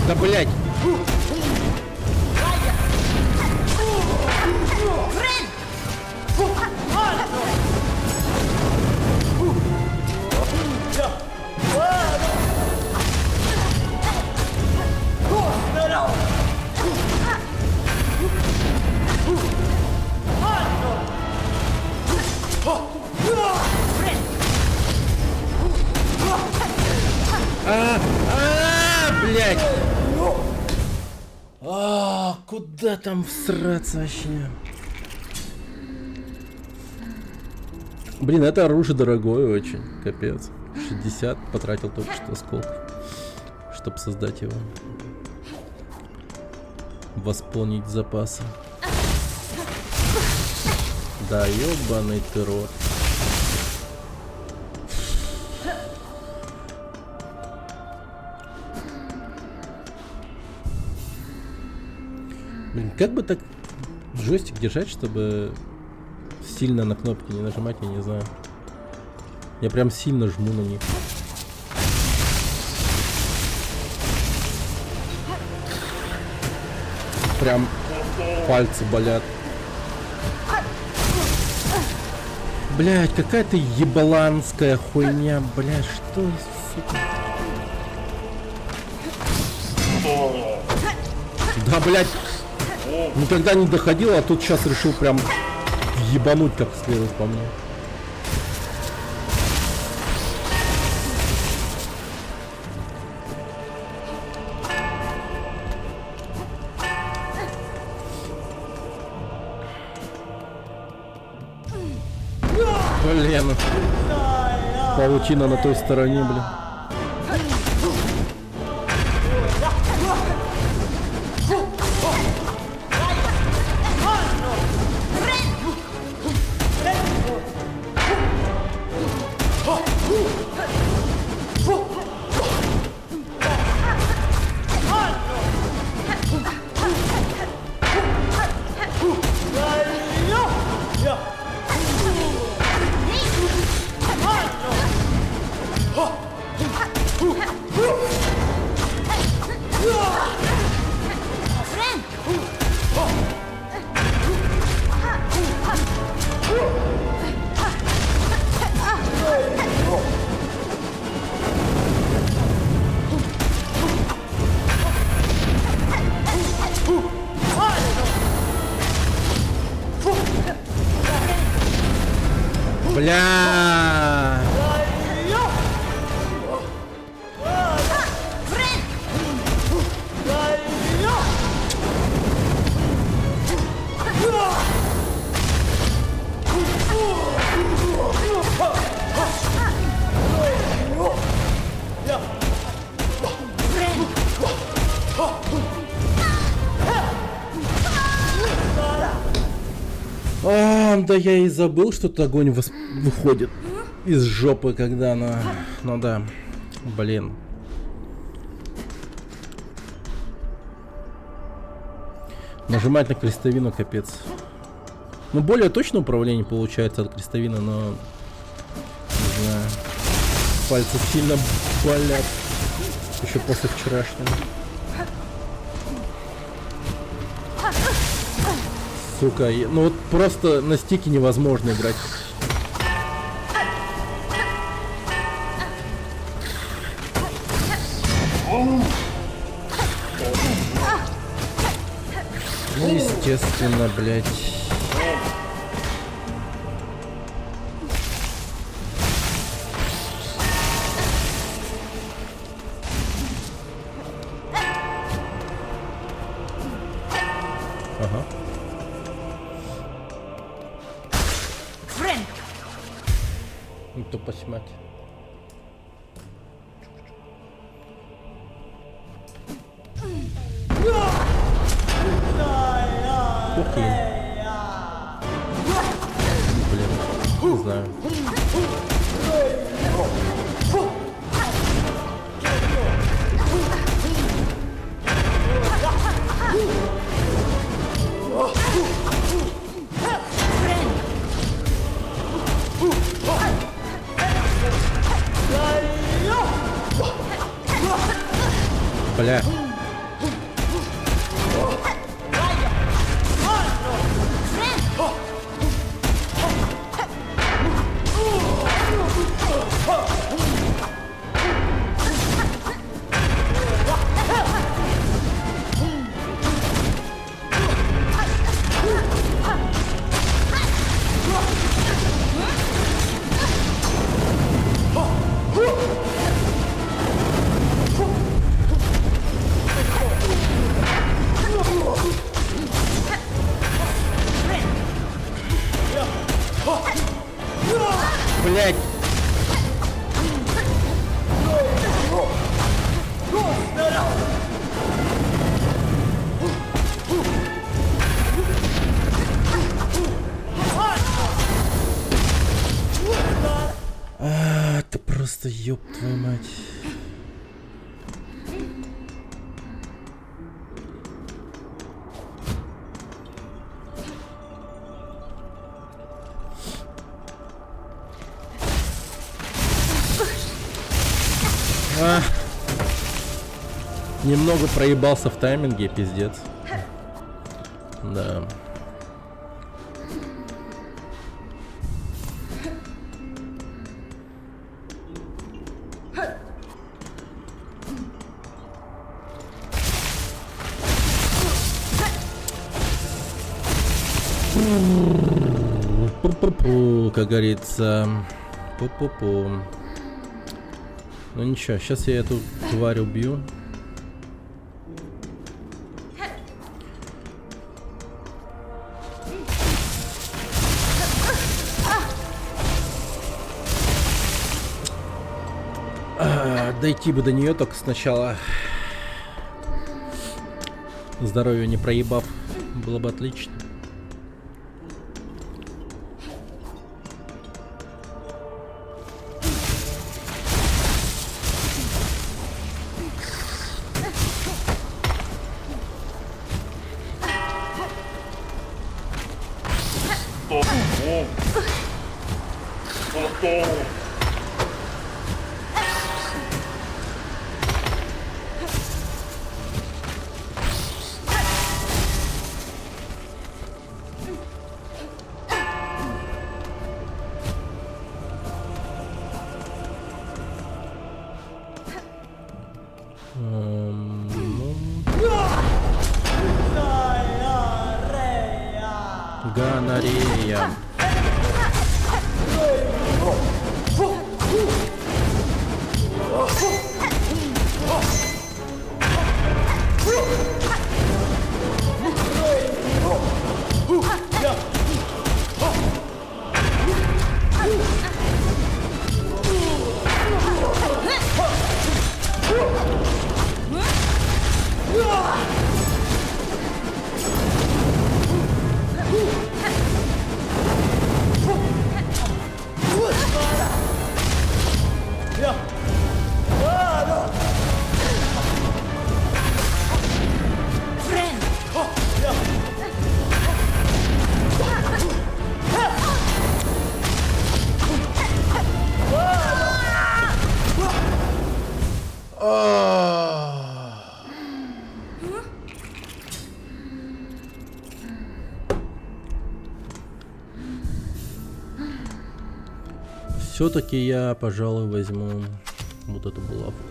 Да блять. Блять. Куда там всраться вообще? Блин, это оружие дорогое очень, капец. 60 потратил только что осколков, чтобы создать его. Восполнить запасы. Да ёбаный ты рот. Блин, как бы так джойстик держать, чтобы сильно на кнопки не нажимать, я не знаю. Я прям сильно жму на них. Прям пальцы болят. Блять, какая-то ебаланская хуйня, блять, что, сука? Да, блять, никогда не доходил, а тут сейчас решил прям ебануть как следует по мне. Блин, паутина на той стороне, блин. Бля! Да я и забыл, что тут огонь выходит из жопы, когда она... Ну да, блин. Нажимать на крестовину, капец. Ну, более точное управление получается от крестовины, но... Не знаю. Пальцы сильно болят. Еще после вчерашнего. Сука, ну вот просто на стике невозможно играть. Ну, естественно, блядь. Ага. Ну, то посмотри. Окей. Блин, не знаю. Бля. Блять. Это просто ёб твою мать. Немного проебался в тайминге, пиздец. Да. Пу-пу-пу, как говорится. Пу-пу-пу. Ну ничего, сейчас я эту тварь убью. Дойти бы до нее только сначала. Здоровье не проебав, было бы отлично. Гонорея. Все-таки я, пожалуй, возьму вот эту булавку.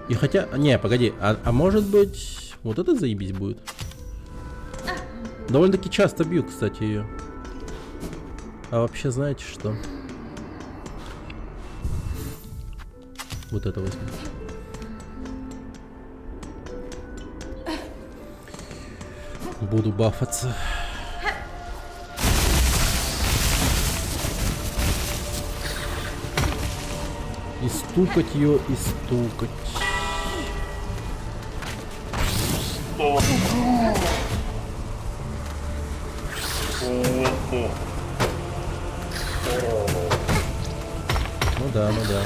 И хотя... Не, погоди, а может быть... Вот это заебись будет? Довольно-таки часто бью, кстати, ее. А вообще, знаете что? Вот это возьму. Буду бафаться. И стукать ее, и стукать. Ну да, ну да.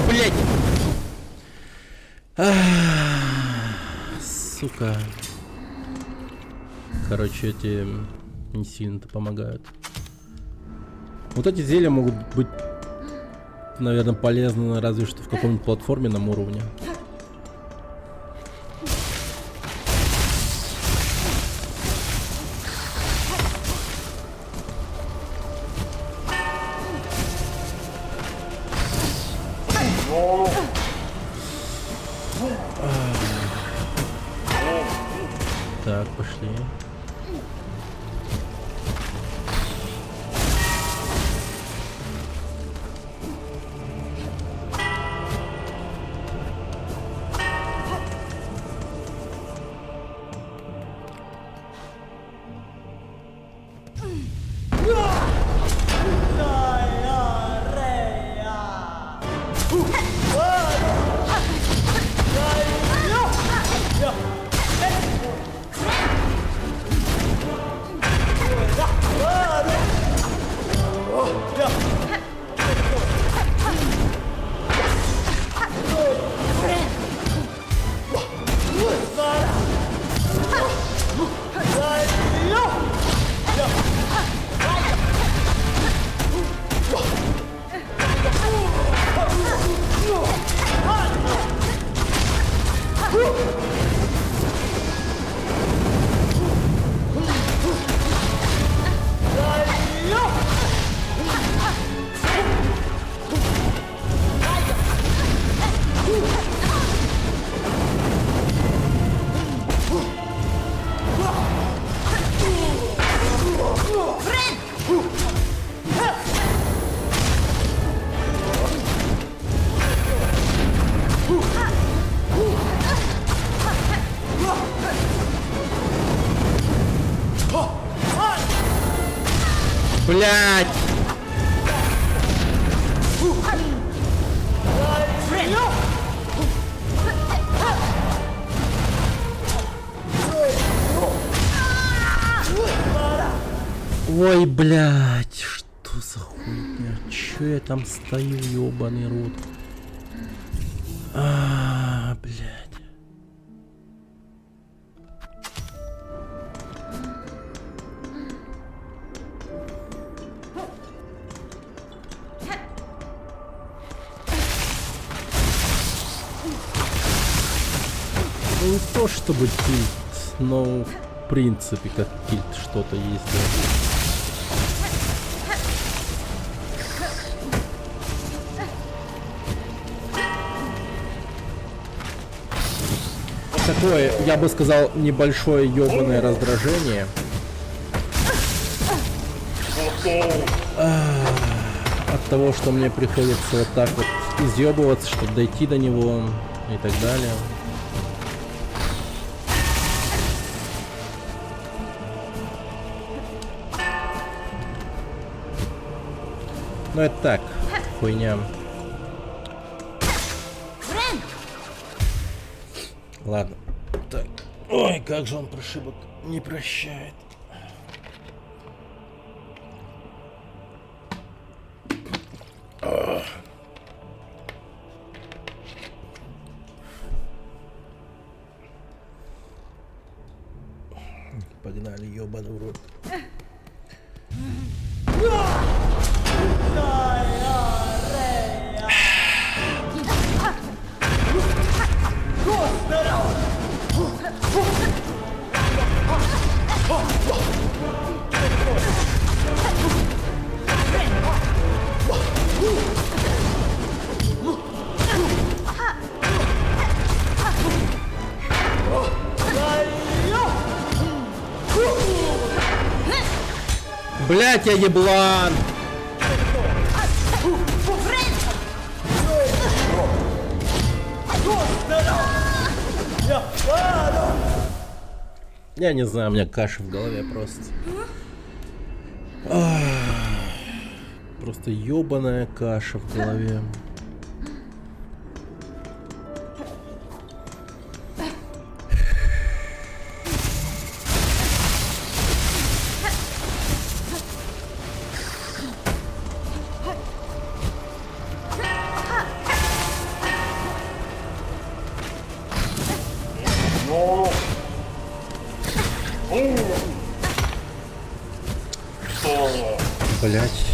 Блять! Сука. Короче, эти не сильно-то помогают. Вот эти зелья могут быть, наверное, полезны разве что в каком-нибудь платформенном уровне. Так, пошли. Блять! Ой, блять, что за хуйня? Чё я там стою, ёбаный рот? Блять. Ну, не то чтобы тильт, но в принципе как тильт что-то есть, да. Такое, я бы сказал, небольшое ёбаное раздражение. От того, что мне приходится вот так вот изъебываться, чтобы дойти до него и так далее. Ну это так, хуйня. Ладно. Так. Ой, как же он прошибок не прощает. Погнали, ёбаный в рот. Блять, я еблан! Я не знаю, у меня каша в голове просто. Просто ёбаная каша в голове. Блять.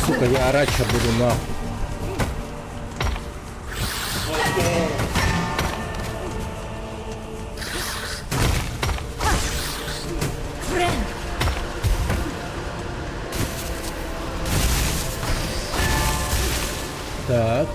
Сука, я орать сейчас буду нахуй. Так.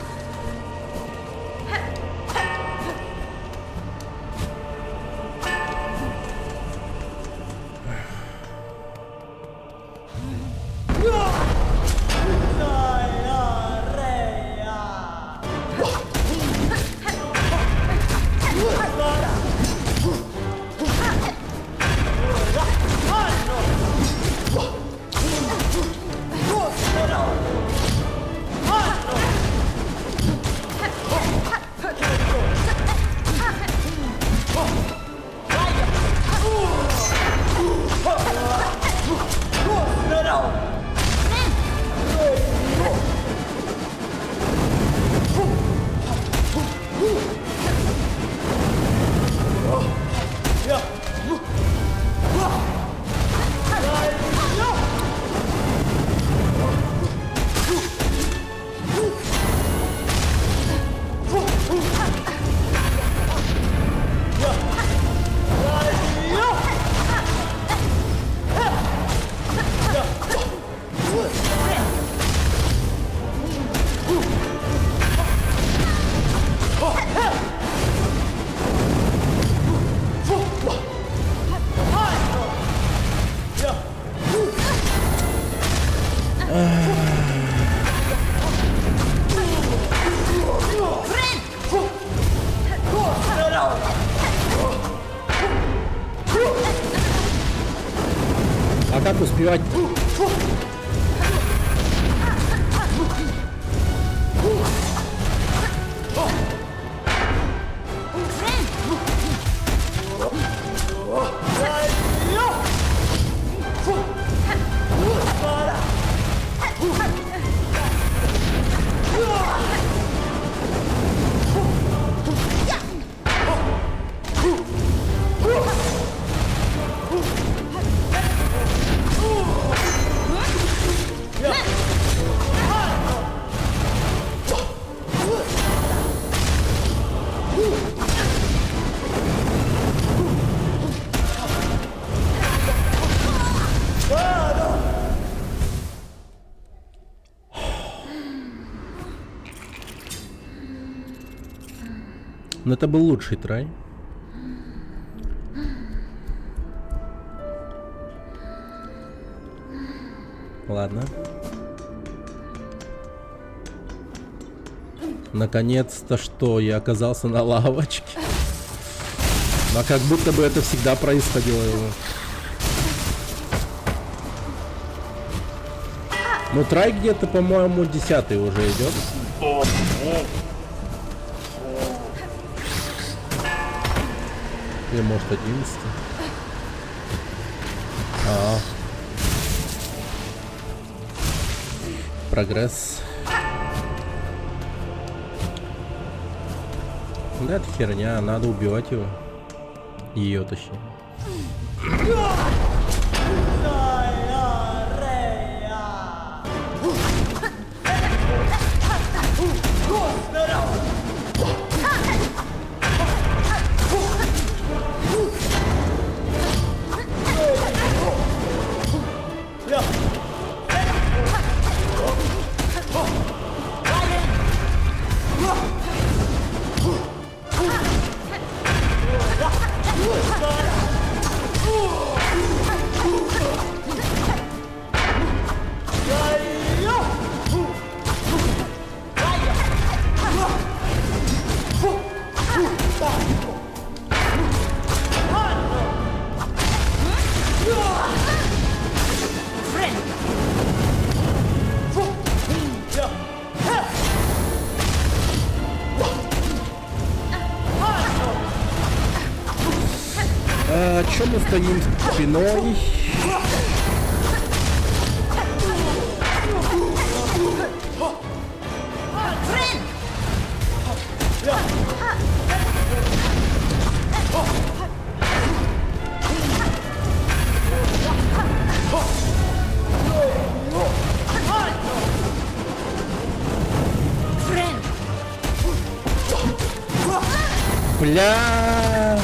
А как успевать? Но это был лучший трай. Ладно. Наконец-то что, я оказался на лавочке. А как будто бы это всегда происходило. Ну, трай где-то, по-моему, 10-й уже идет. Или может 11-й. Прогресс. Да, это херня, надо убивать его. Ее точнее. Чё мы стоим спиной? Бля!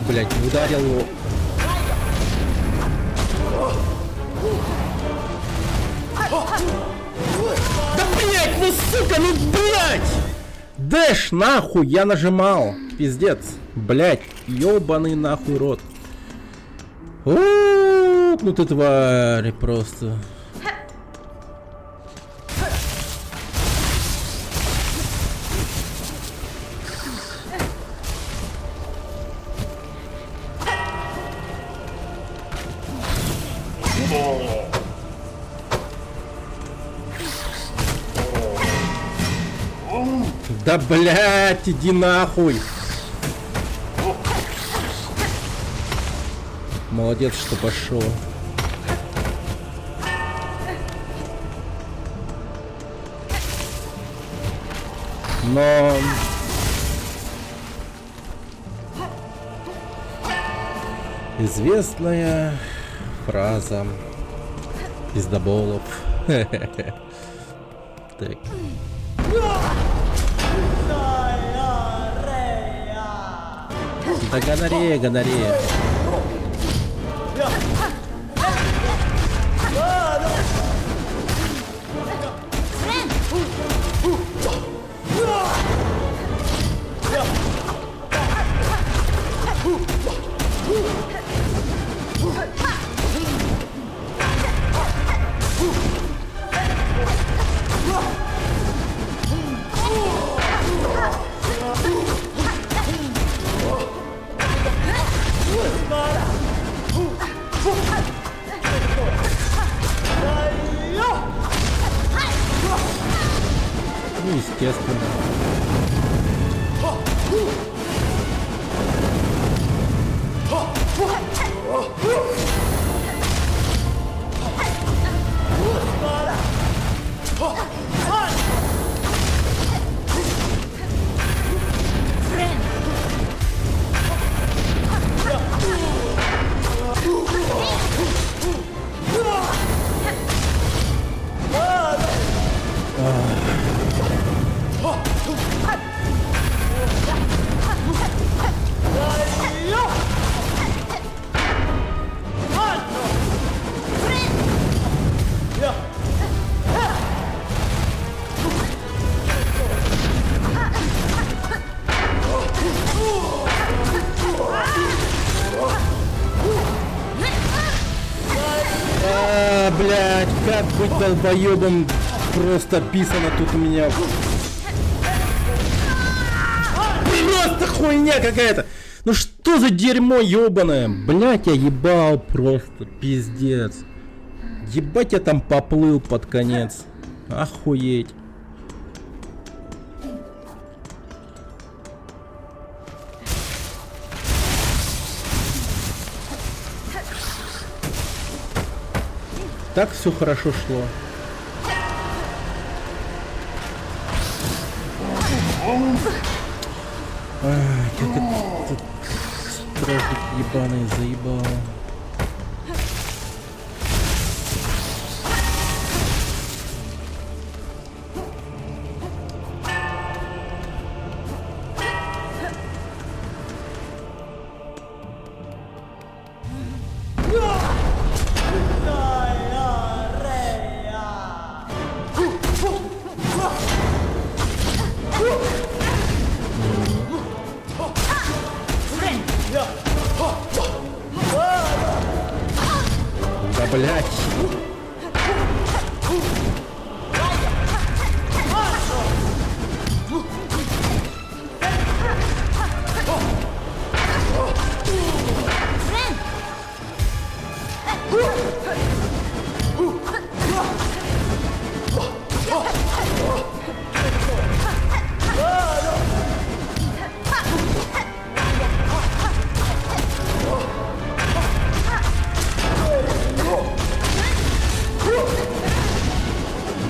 Блять, ударил его. Да блять, ну сука, ну блять! Дэш, нахуй, я нажимал. Пиздец. Блять, ёбаный нахуй рот. О, ну ты тварь просто. Да блять, иди нахуй. Молодец, что пошел. Но известная фраза пиздоболов. Так. Да гонорея, гонорея. Ну, естественно. Блять, как быть долбоебом? Просто писано тут у меня. Просто хуйня какая-то. Ну что за дерьмо ебаное? Блять, я ебал просто, пиздец. Ебать, я там поплыл под конец. Охуеть. Так все хорошо шло. Как этот стражник ебаный заебал. Да блять.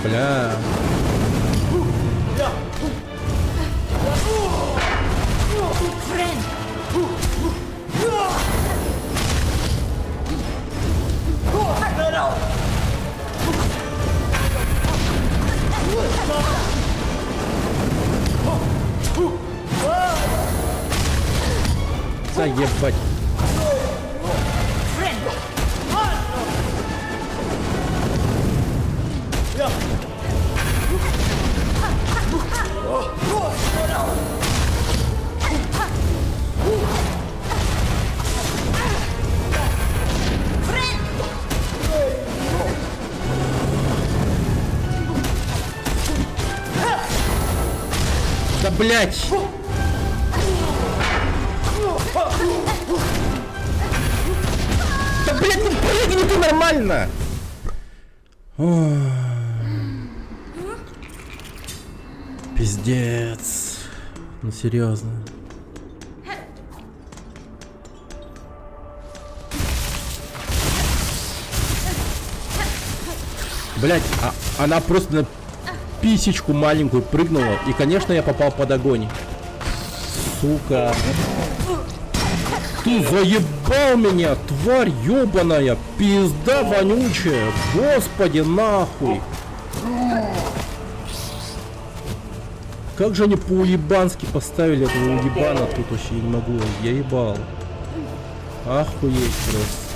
Бля. Заебать. Да блять! Да блять, ну прыгни ты нормально! Пиздец. Ну серьезно. Блять, она просто на писечку маленькую прыгнула. И, конечно, я попал под огонь. Сука. Ты заебал меня, тварь ебаная. Пизда вонючая. Господи, нахуй. Как же они по-уебански поставили этого уебана тут вообще, я не могу. Я ебал. Охуеть просто.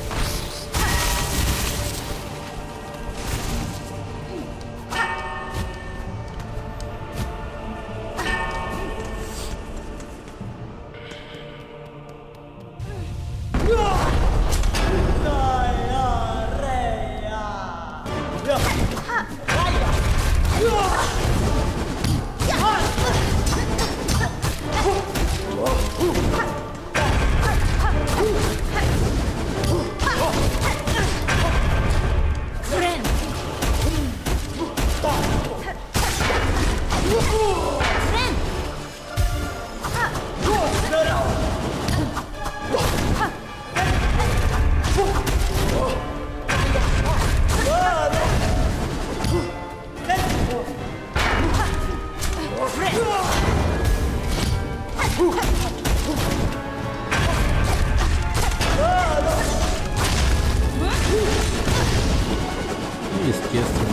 Естественно.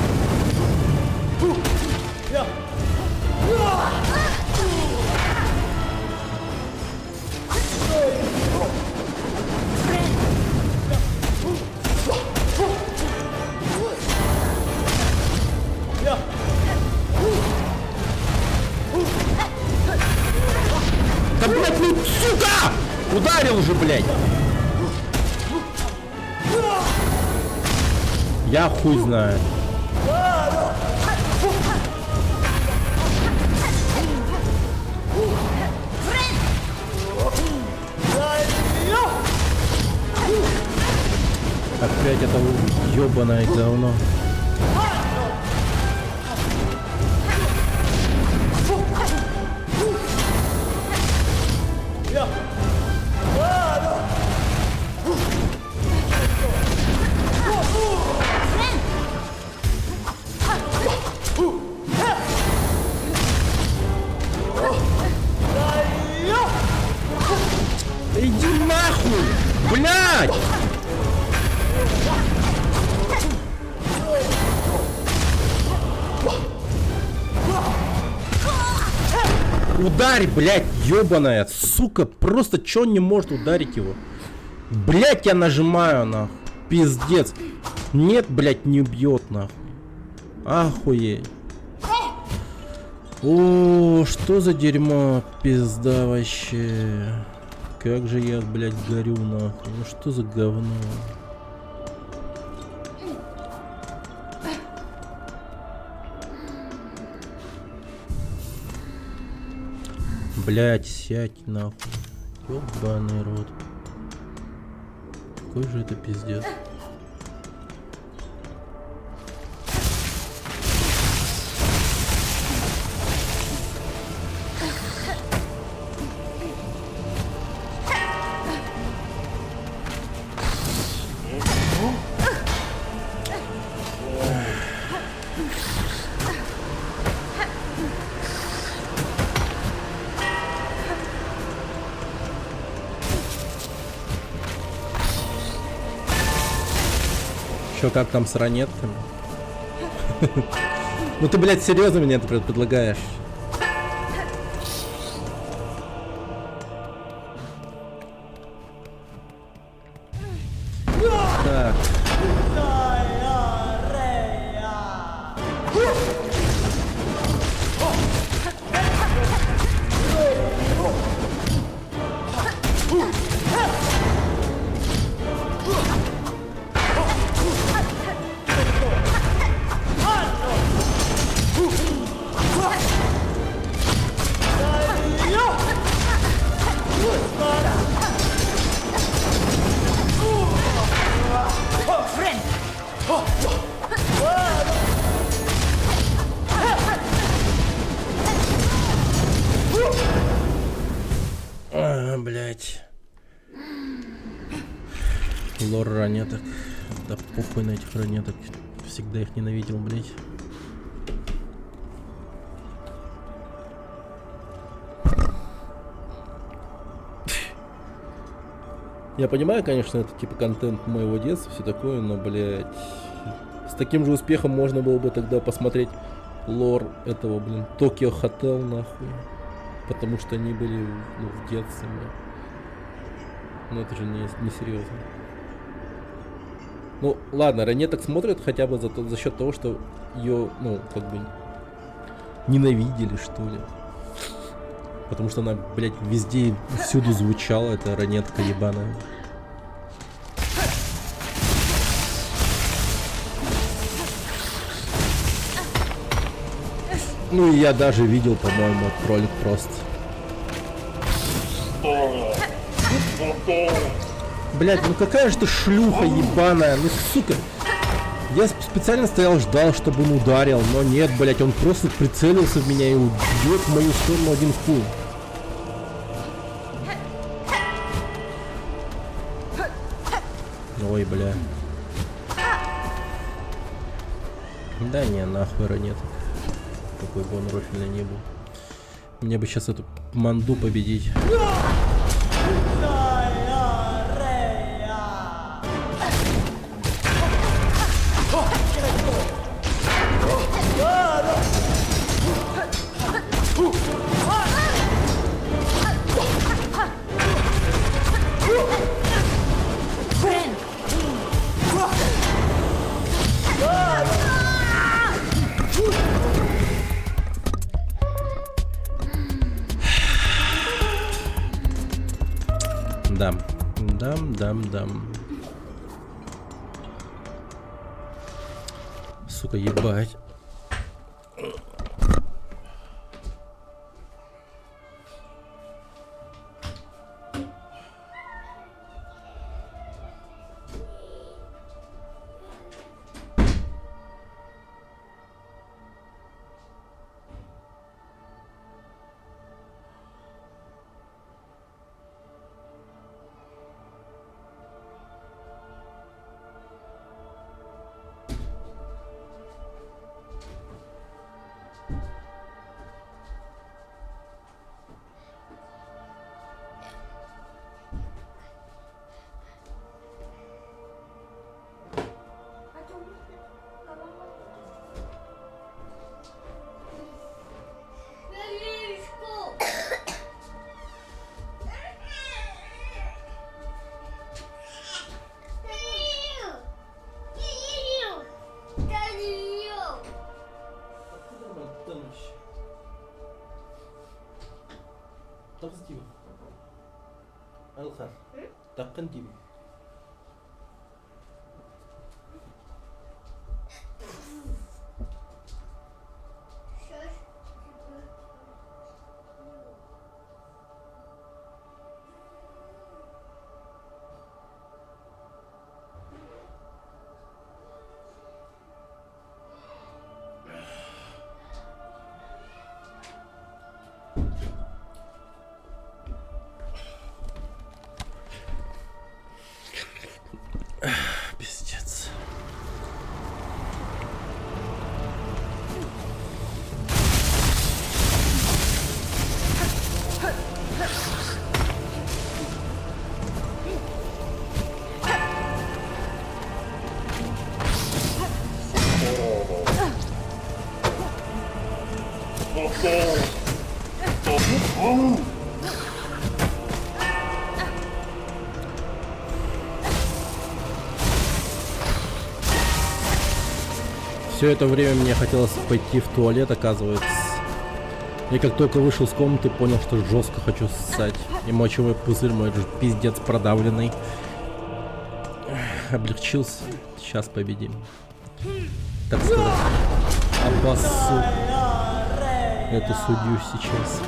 Да, блядь, ну, сука! Ударил же, блядь! Я хуй знаю. Опять это ёбаное говно. Иди нахуй! Блядь! Ударь, блядь, ёбаная, сука, просто чё не может ударить его? Блядь, я нажимаю, нахуй. Пиздец. Нет, блядь, не убьет, нахуй. Охуеть. О, что за дерьмо, пизда вообще. Как же я, блядь, горю, нахуй. Ну что за говно? Блядь, сядь нахуй. Ёбаный рот. Какой же это пиздец. Чё, как там с ранетками? Ну ты, блядь, серьезно мне это предлагаешь? Так. Блять. Лор ранеток. Да похуй на этих ранеток. Всегда их ненавидел, блять. Я понимаю, конечно, это типа контент моего детства, все такое, но, блять, с таким же успехом можно было бы тогда посмотреть лор этого, блин, Токио Хотел, нахуй. Потому что они были, ну, в детстве. Но это же не серьезно. Ну, ладно, ранеток смотрят хотя бы за счет того, что ее, ну, как бы ненавидели, что ли. Потому что она, блядь, везде и всюду звучала, эта ранетка ебаная. Ну и я даже видел, по-моему, ролик просто. Блядь, ну какая же ты шлюха ебаная, ну сука. Я специально стоял, ждал, чтобы он ударил, но нет, блять, он просто прицелился в меня и убьет в мою сторону один хуй. Ой, бля. Да не, нахуй ранет. Какой бы он рофильный не был. Мне бы сейчас эту манду победить. Дам. Сука, ебать. Takkan gibi. Пиздец. Все это время мне хотелось пойти в туалет, оказывается. И как только вышел с комнаты, понял, что жестко хочу ссать. И мочевой пузырь мой пиздец продавленный. Облегчился. Сейчас победим. Так сказать, обоссу эту судью сейчас.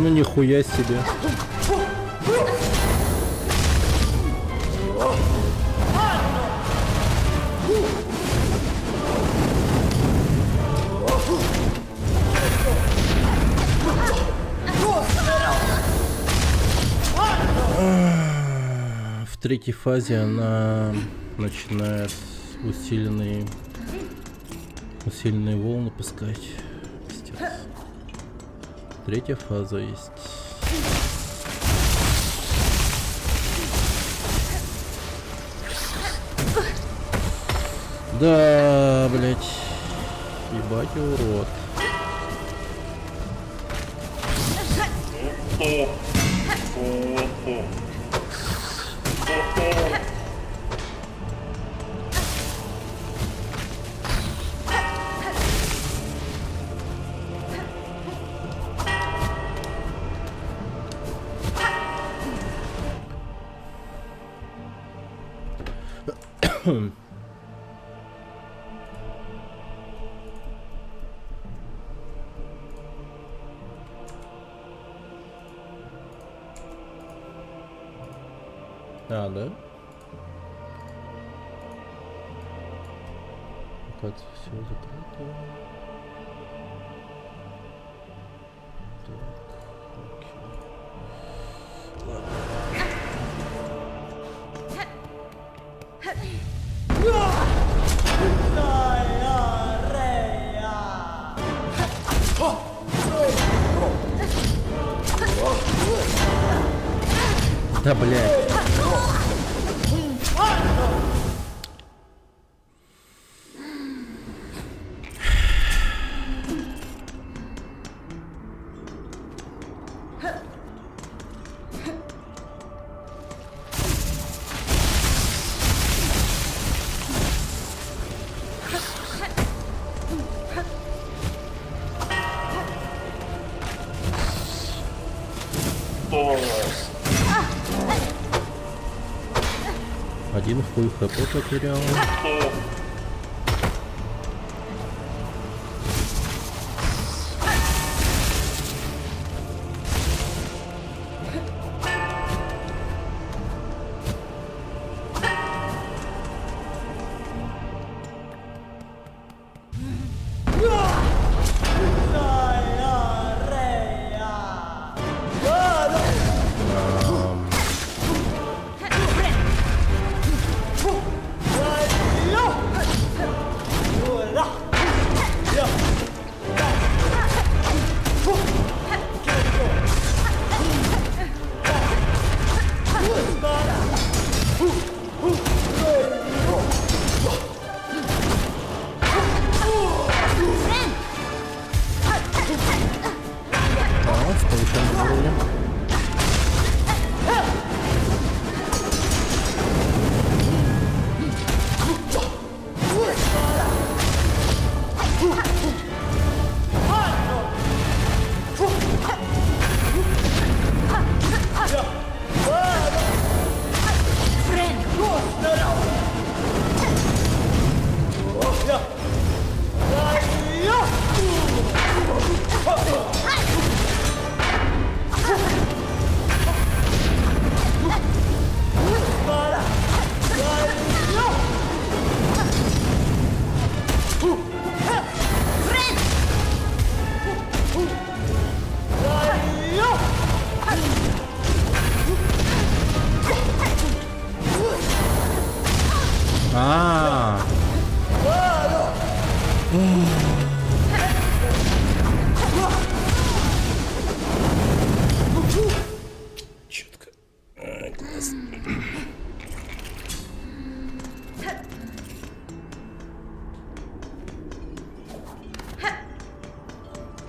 Ну нихуя себе. В третьей фазе она начинает усиленные волны пускать. Пиздец. Третья фаза есть. Да, блять. Ебать, урод. А, да? Как все закрыто. Так, окей. Ладно. Да, блядь. Один хуй хп потерял. Четко.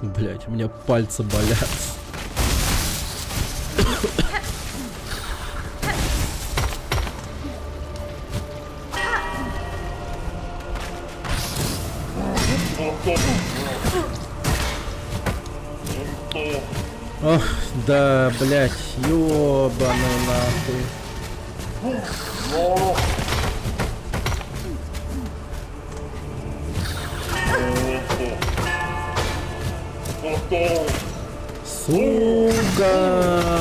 Блять, у меня пальцы болят. Ох, да, блять, ёбаный нахуй. Сука. Сука!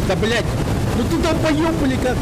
Да блять, ну туда поёбали как.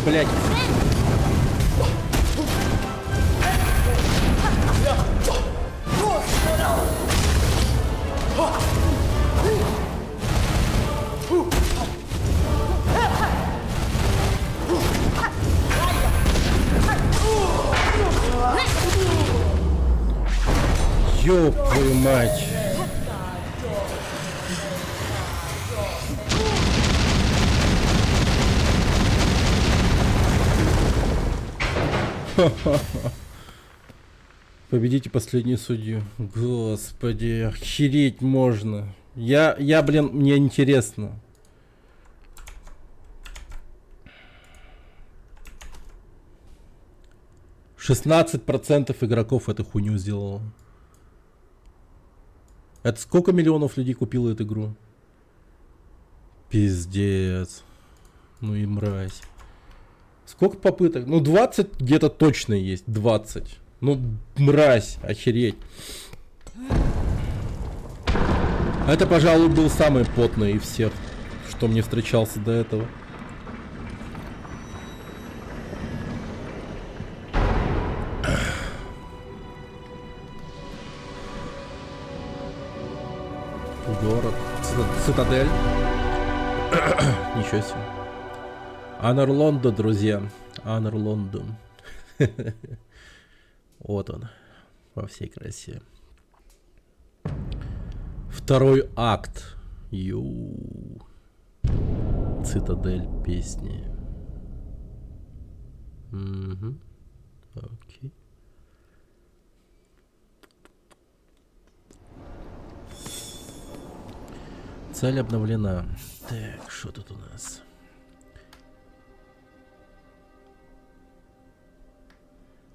Блять. Ёб твою мать. Победите последнюю судью. Господи, охереть можно. Я, блин, мне интересно. %16 игроков эту хуйню сделало. Это сколько миллионов людей купило эту игру? Пиздец. Ну и мразь. Сколько попыток? Ну 20 где-то точно есть. 20. Ну мразь, охереть. Это, пожалуй, был самый потный из всех, что мне встречался до этого. Город. Цитадель. Ничего себе. Анор Лондо, друзья. Анор Лондо. Вот он. Во всей красе. Второй акт. Цитадель песни. Угу. Окей. Цель обновлена. Так, что тут у нас?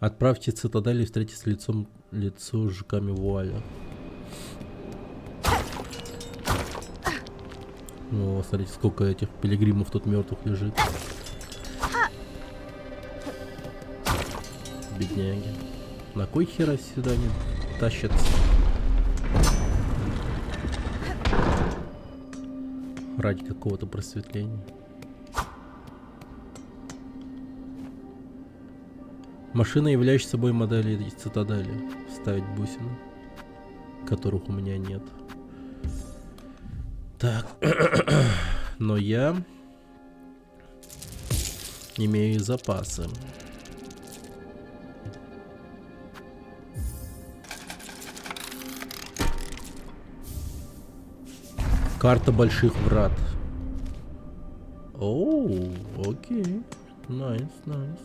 Отправьте цитадель и встретитесь лицом лицо с жуками вуаля. О, смотрите, сколько этих пилигримов тут мертвых лежит. Бедняги. На кой хера сюда не тащатся? Ради какого-то просветления. Машина, являющая собой модели из цитадели. Вставить бусины, которых у меня нет. Так. Но я Имею и запасы. Карта больших врат. Оу, окей. Найс, найс.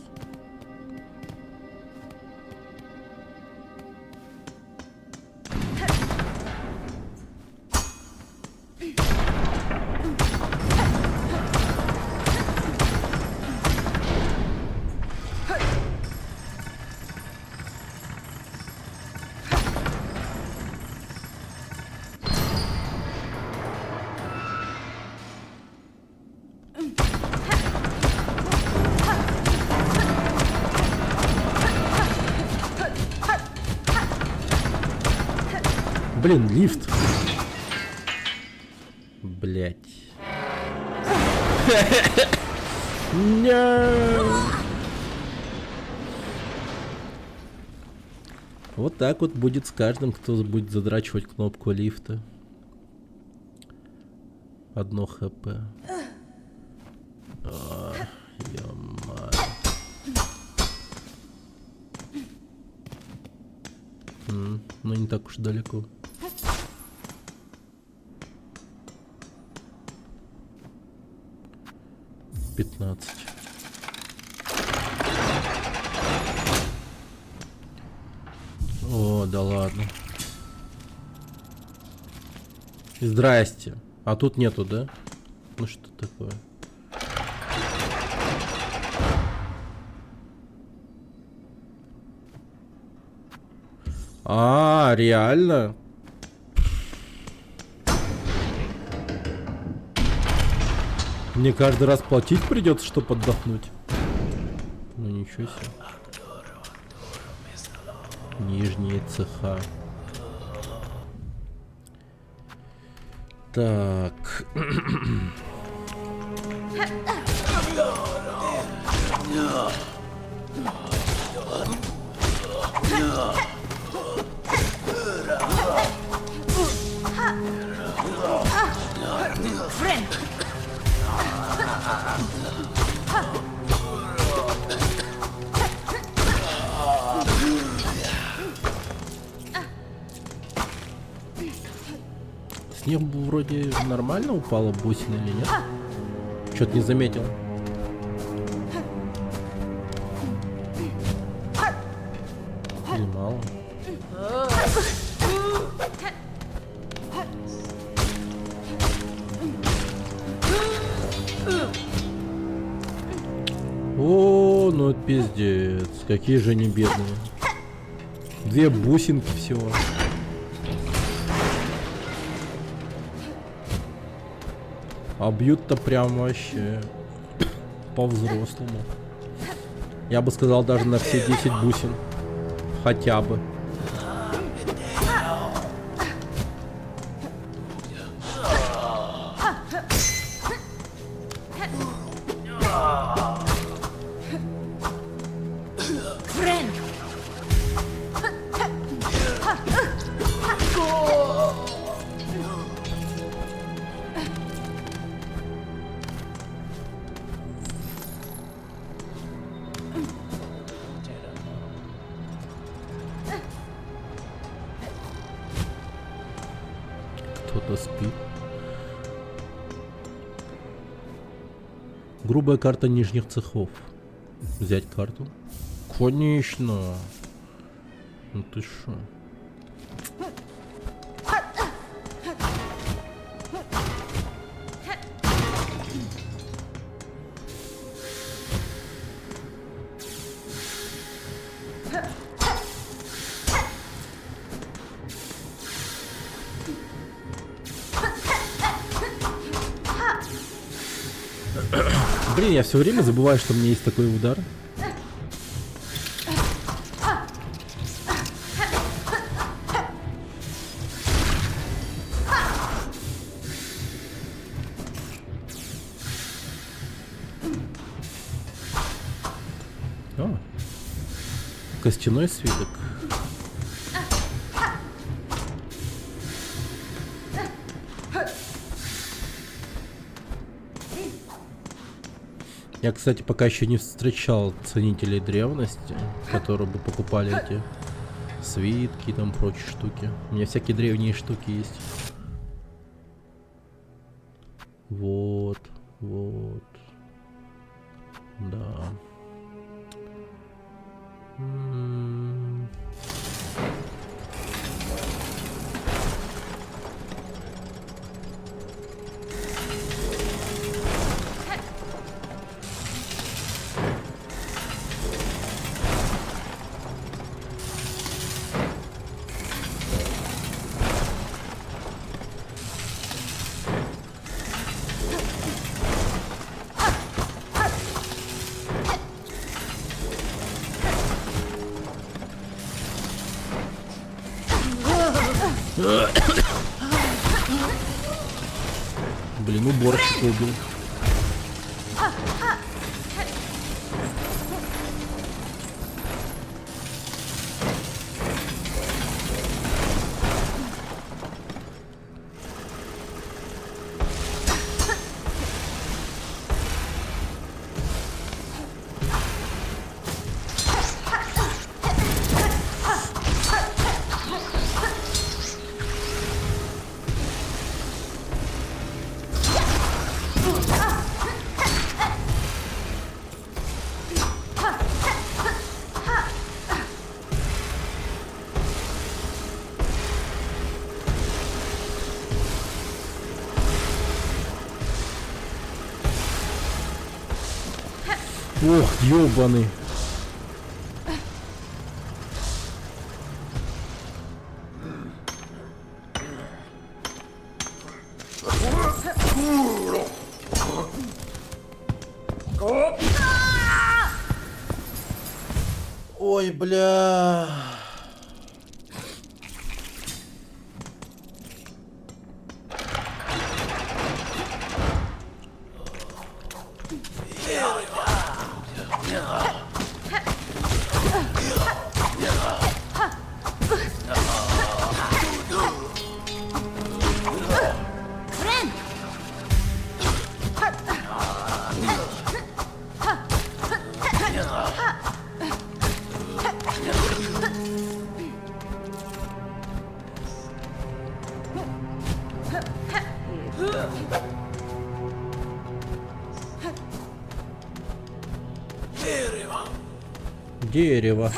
Блин, лифт. Блять. Вот так вот будет с каждым, кто будет задрачивать кнопку лифта. 1 хп. Ё-моё. Ну не так уж далеко. $15. О, да ладно. Здрасте. А тут нету, да? Ну что такое? А, реально? Мне каждый раз платить придется, чтобы отдохнуть. Ну ничего себе. Нижние цеха. Так. С ним вроде нормально упала бусина или нет? Что-то не заметил. Или мало? О, ну это пиздец. Какие же они бедные. 2 бусинки всего. А бьют-то прям вообще по-взрослому. Я бы сказал, даже на все 10 бусин. Хотя бы. Кто-то спит. Грубая карта нижних цехов. Взять карту? Конечно. Ну ты шо? Блин, я все время забываю, что у меня есть такой удар. О, костяной свиток. Я, кстати, пока еще не встречал ценителей древности, которые бы покупали эти свитки и там прочие штуки. У меня всякие древние штуки есть. Вот, вот. Да. Блин, уборщик убил. Ох, ёбаный. Ой, бля. Дерево.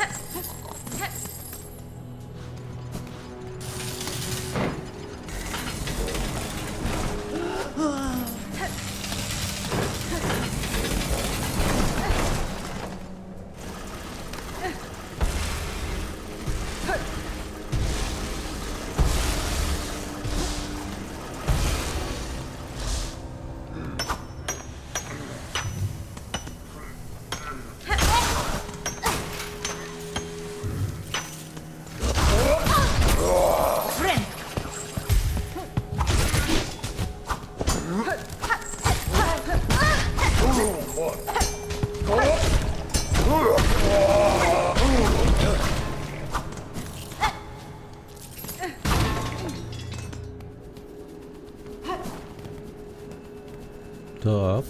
Так,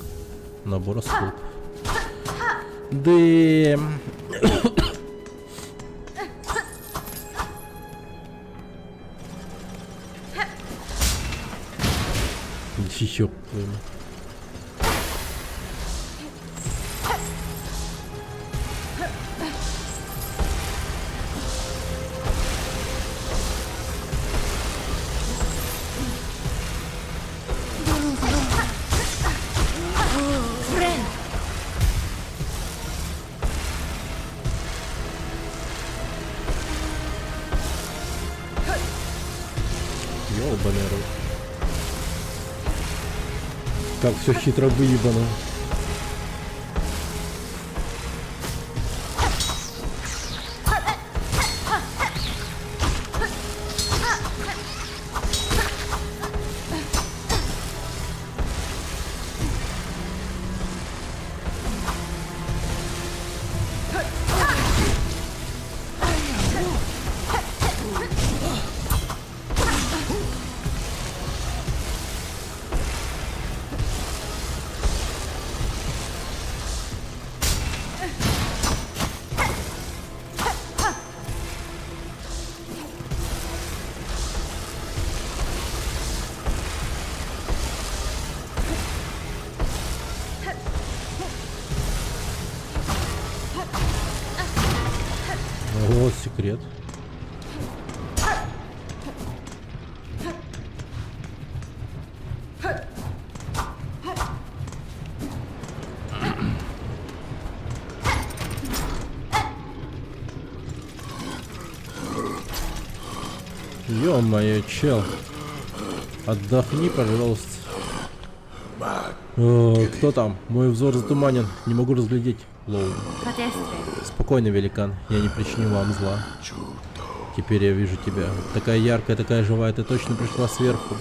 набор осколков. Дэм. Еще. Ёбаный рот. Как все хитро выебано. секрет. Ё-моё, чел. Отдохни, пожалуйста. Кто там? Мой взор затуманен. Не могу разглядеть. Лоу. Спокойно, великан. Я не причиню вам зла. Теперь я вижу тебя. Такая яркая, такая живая. Ты точно пришла сверху.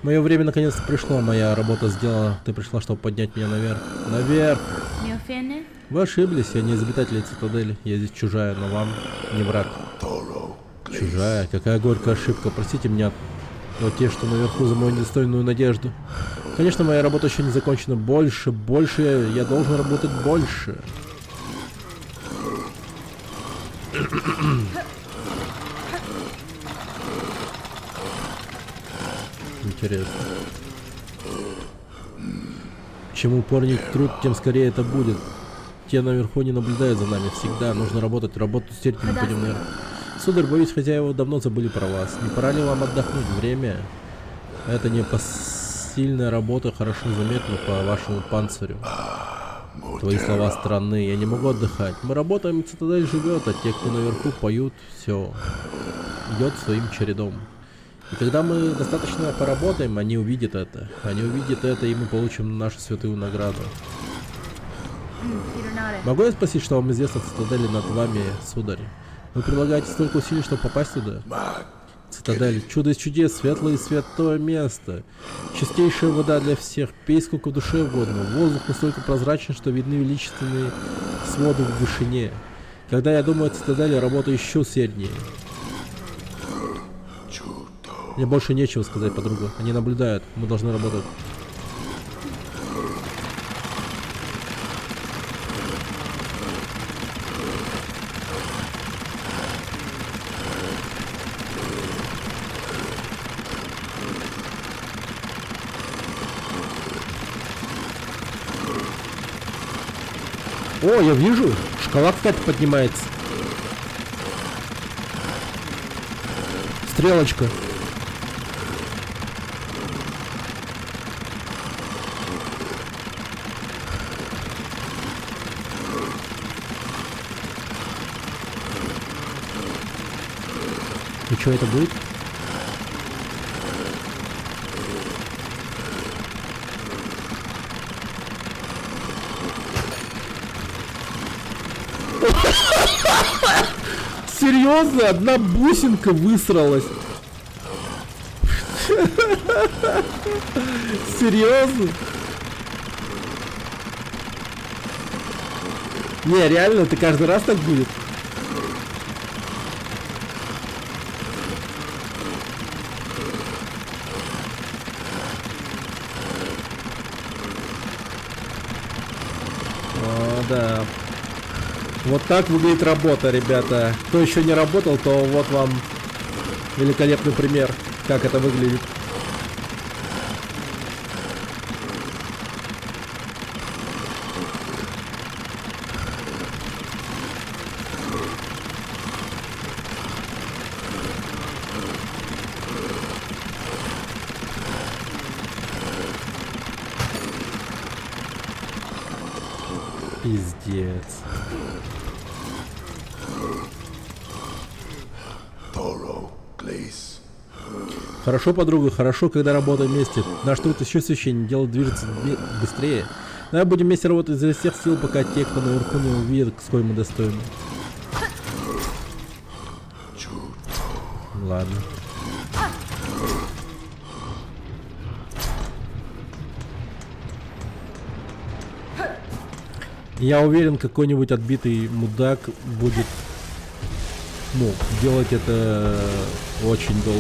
Мое время наконец-то пришло. Моя работа сделана. Ты пришла, чтобы поднять меня наверх. Наверх! Вы ошиблись. Я не из обитателей цитадели. Я здесь чужая, но вам не враг. Чужая? Какая горькая ошибка. Простите меня. Вот те, что наверху, за мою недостойную надежду. Конечно, моя работа еще не закончена. Больше. Я должен работать больше. Интересно. Чем упорнее труд, тем скорее это будет. Те наверху не наблюдают за нами всегда. Нужно работать. Работу с терпением пойдем наверх. Сударь, боюсь, хозяева давно забыли про вас. Не пора ли вам отдохнуть? Время? Это не посильная работа, хорошо заметно по вашему панцирю. Твои слова странны. Я не могу отдыхать. Мы работаем, и цитадель живет, а те, кто наверху, поют. Все идет своим чередом. И когда мы достаточно поработаем, они увидят это. Они увидят это, и мы получим нашу святую награду. Могу я спросить, что вам известно о цитадели над вами, сударь? Вы прилагаете столько усилий, чтобы попасть туда? Цитадель. Чудо из чудес, светлое и святое место. Чистейшая вода для всех. Пей сколько в душе угодно. Воздух настолько прозрачен, что видны величественные своды в вышине. Когда я думаю о цитадели, работа еще усерднее. Мне больше нечего сказать, подруга. Они наблюдают. Мы должны работать. О, я вижу. Шкала, кстати, поднимается. Стрелочка. И что это будет? Серьезно? Одна бусинка высралась. Серьезно? Не, реально, это каждый раз так будет? О, да. Вот так выглядит работа, ребята. Кто еще не работал, то вот вам великолепный пример, как это выглядит. Пиздец. Хорошо, подруга, хорошо, когда работаем вместе. Наш труд еще священнее, дело движется быстрее. Давай будем вместе работать изо всех сил, пока те, кто наверху, не увидят, сколь мы достойны. Ладно. Я уверен, какой-нибудь отбитый мудак будет, ну, делать это очень долго.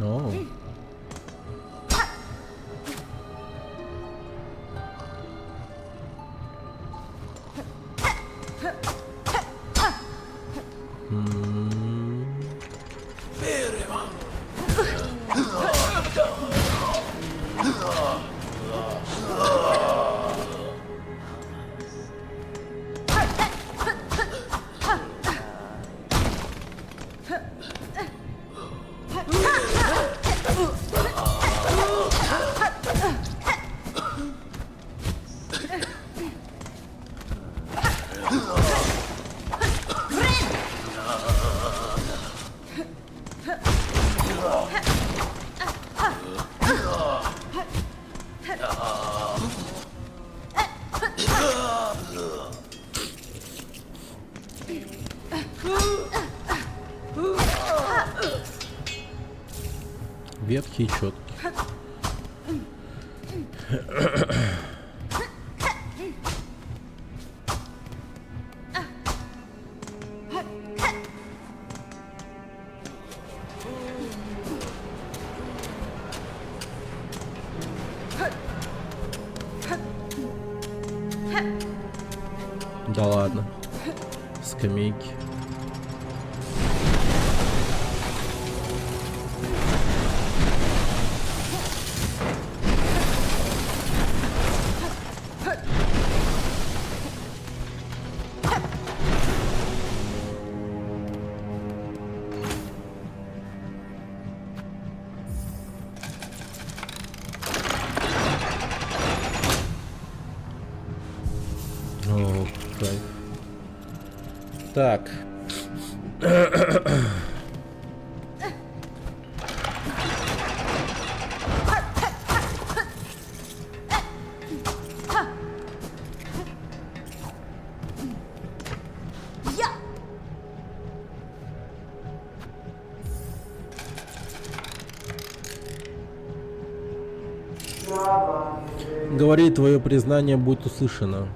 О. Ветки и четки. Да ладно. Скамейки. О, кайф. Так. Говори, твое признание будет услышано.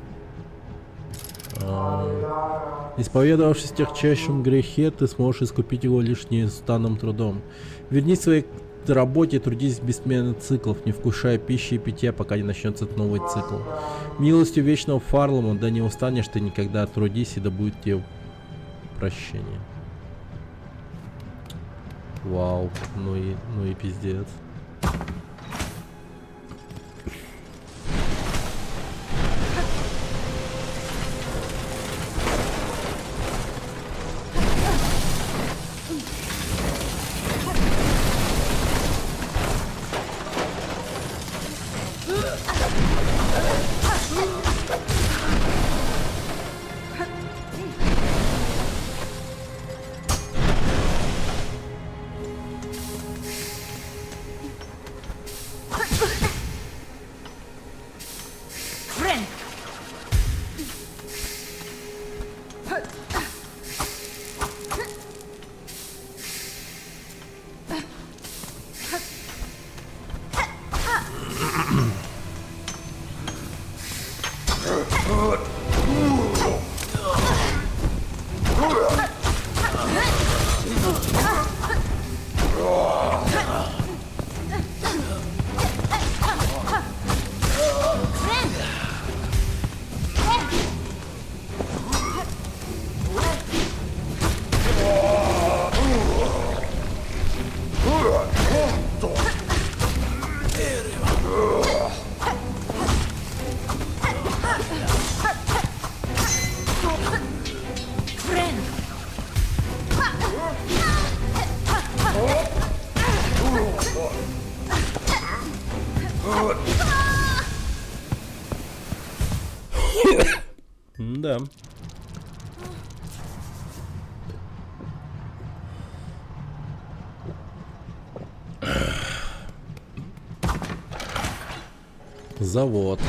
Исповедовавшись в тягчайшем грехе, ты сможешь искупить его лишь неустанным трудом. Вернись к своей работе, трудись без смены циклов, не вкушая пищи и питья, пока не начнется новый цикл. Милостью вечного Фарлома, да не устанешь ты никогда, трудись, и да будет тебе прощение. Вау, ну и пиздец. Да. Завод.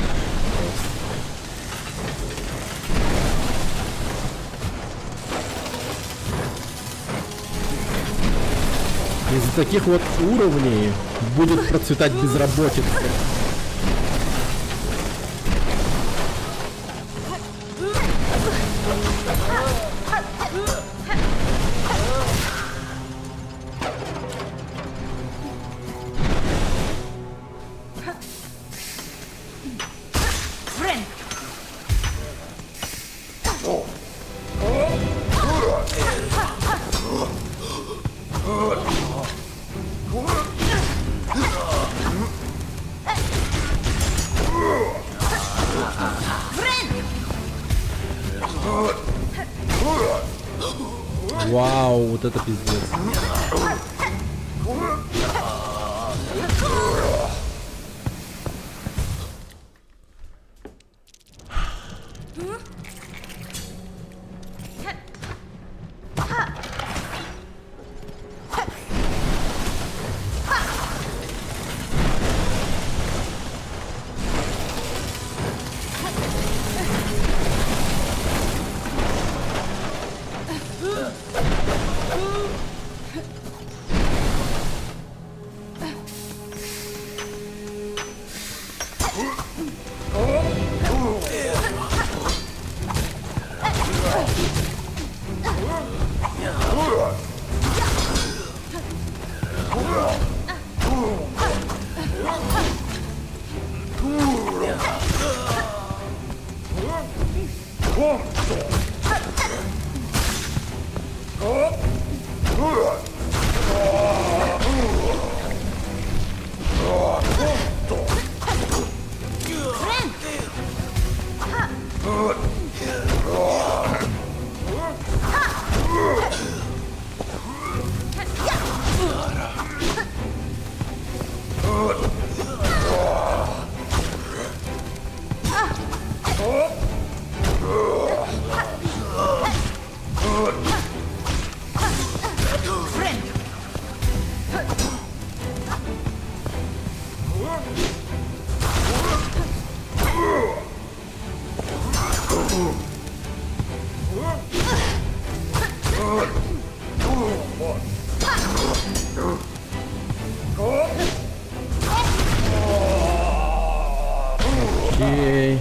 Из-за таких вот уровней будет процветать безработица. Вау, вот это пиздец. Окей.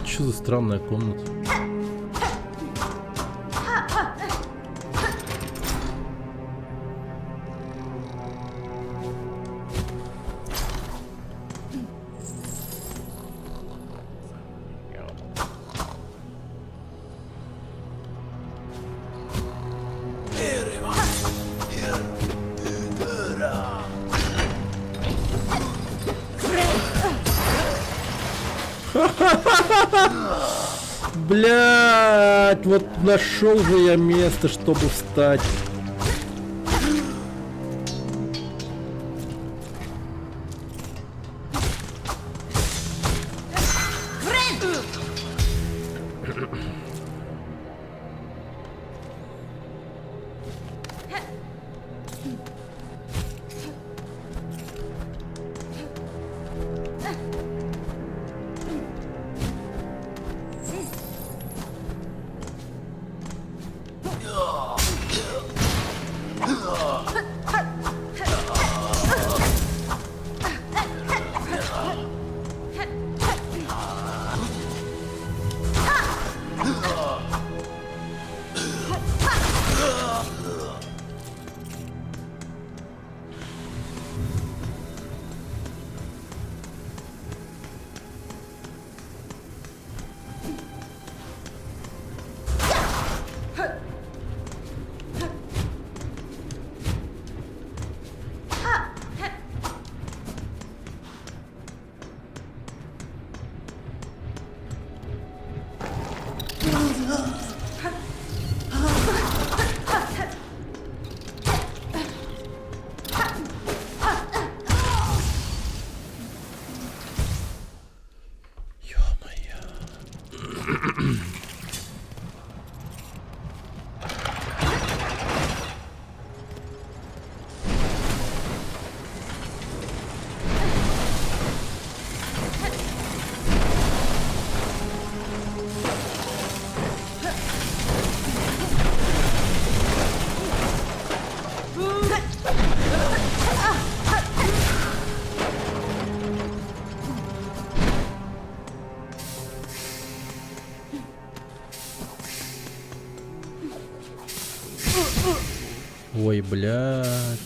Что за странная комната? Блять, вот нашел же я место, чтобы встать. Ой, блядь.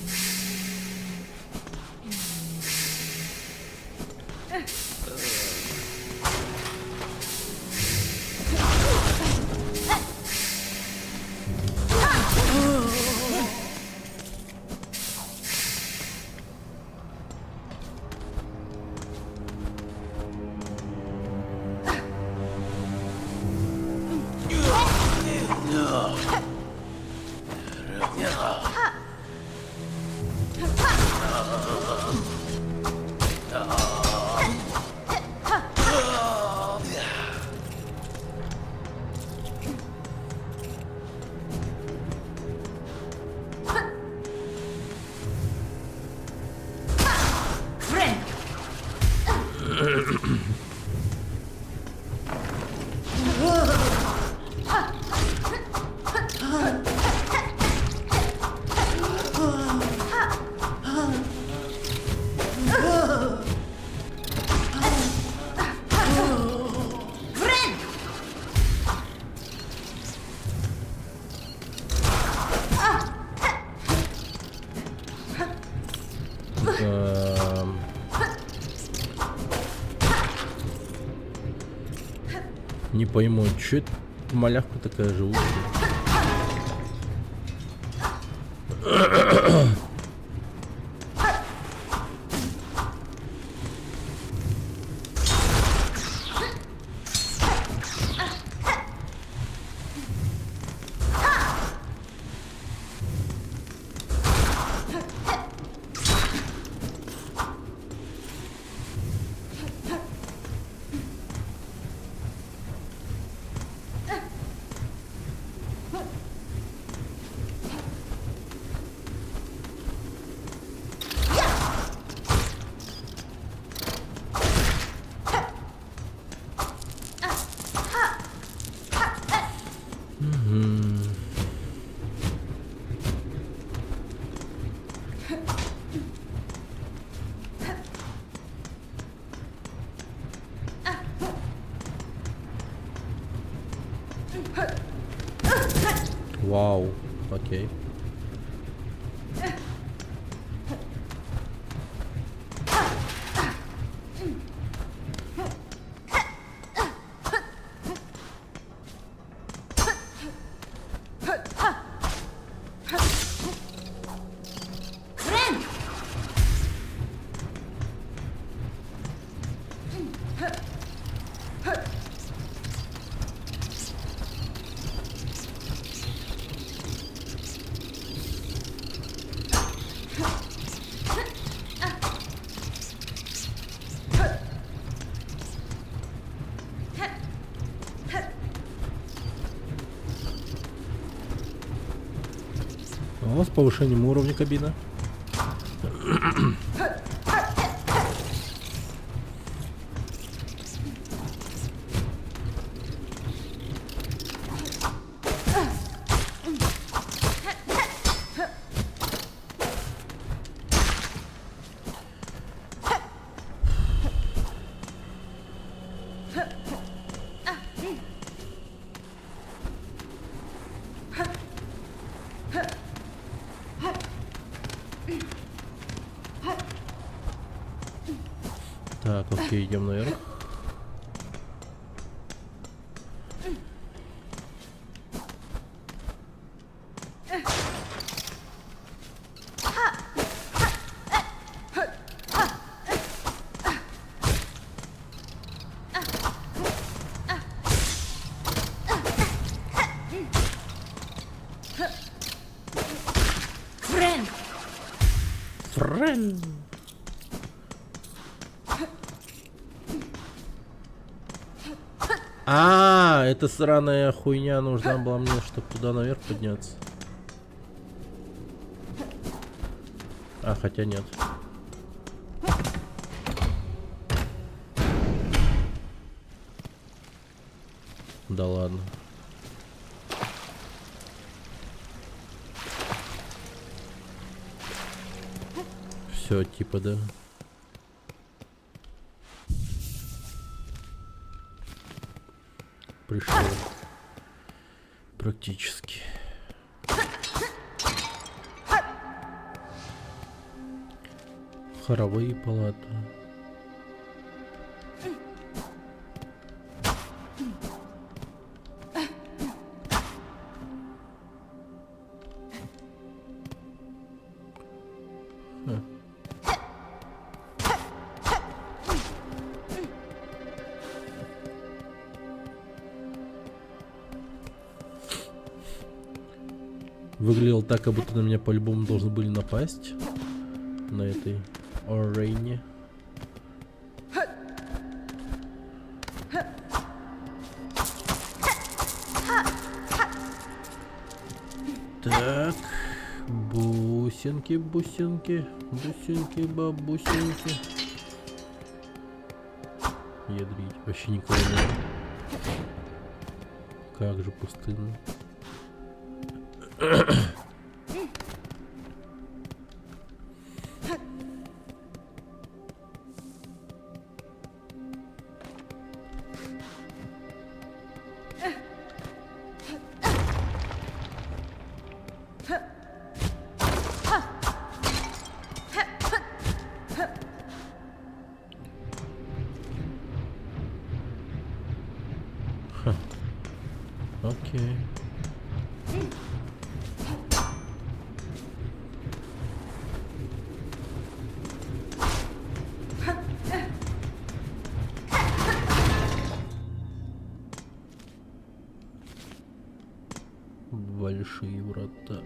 Не пойму, что это малявка такая живучая? Вау, окей. О, с повышением уровня кабина. Так, окей, идем наверх. Френ. А, эта сраная хуйня нужна была мне, чтобы туда наверх подняться. А, хотя нет. Да ладно. Все, типа, да. Пришел. Хоровые палаты. Выглядел так, как будто на меня по-любому должны были напасть. На этой арене. Так. Бусинки, бусинки, бусинки, бабусинки. Ядрить. Вообще никого нет. Как же пустынно. Окей. Большие врата.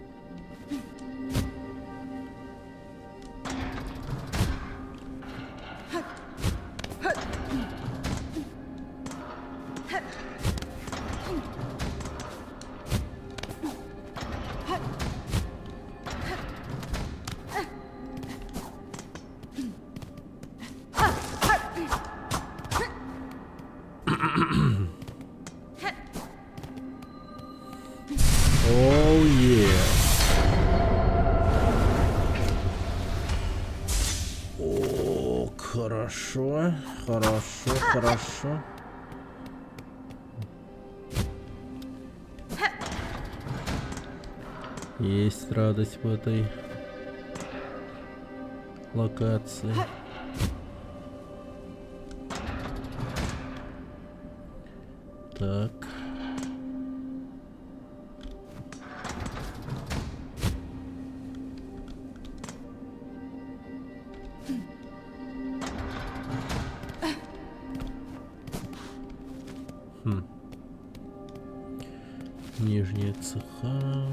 Oh yeah. О, хорошо, хорошо, хорошо. Есть радость в этой локации. Так. Нижние цеха.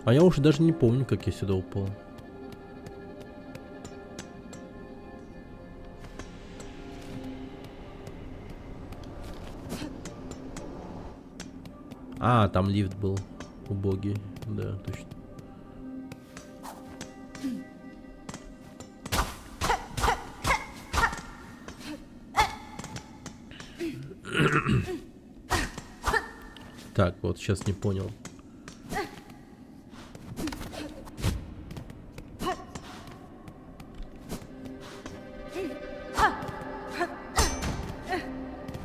А я уже даже не помню, как я сюда упал. А, там лифт был. Убогий. Да, точно. Так, вот сейчас не понял.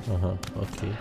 Ага, окей.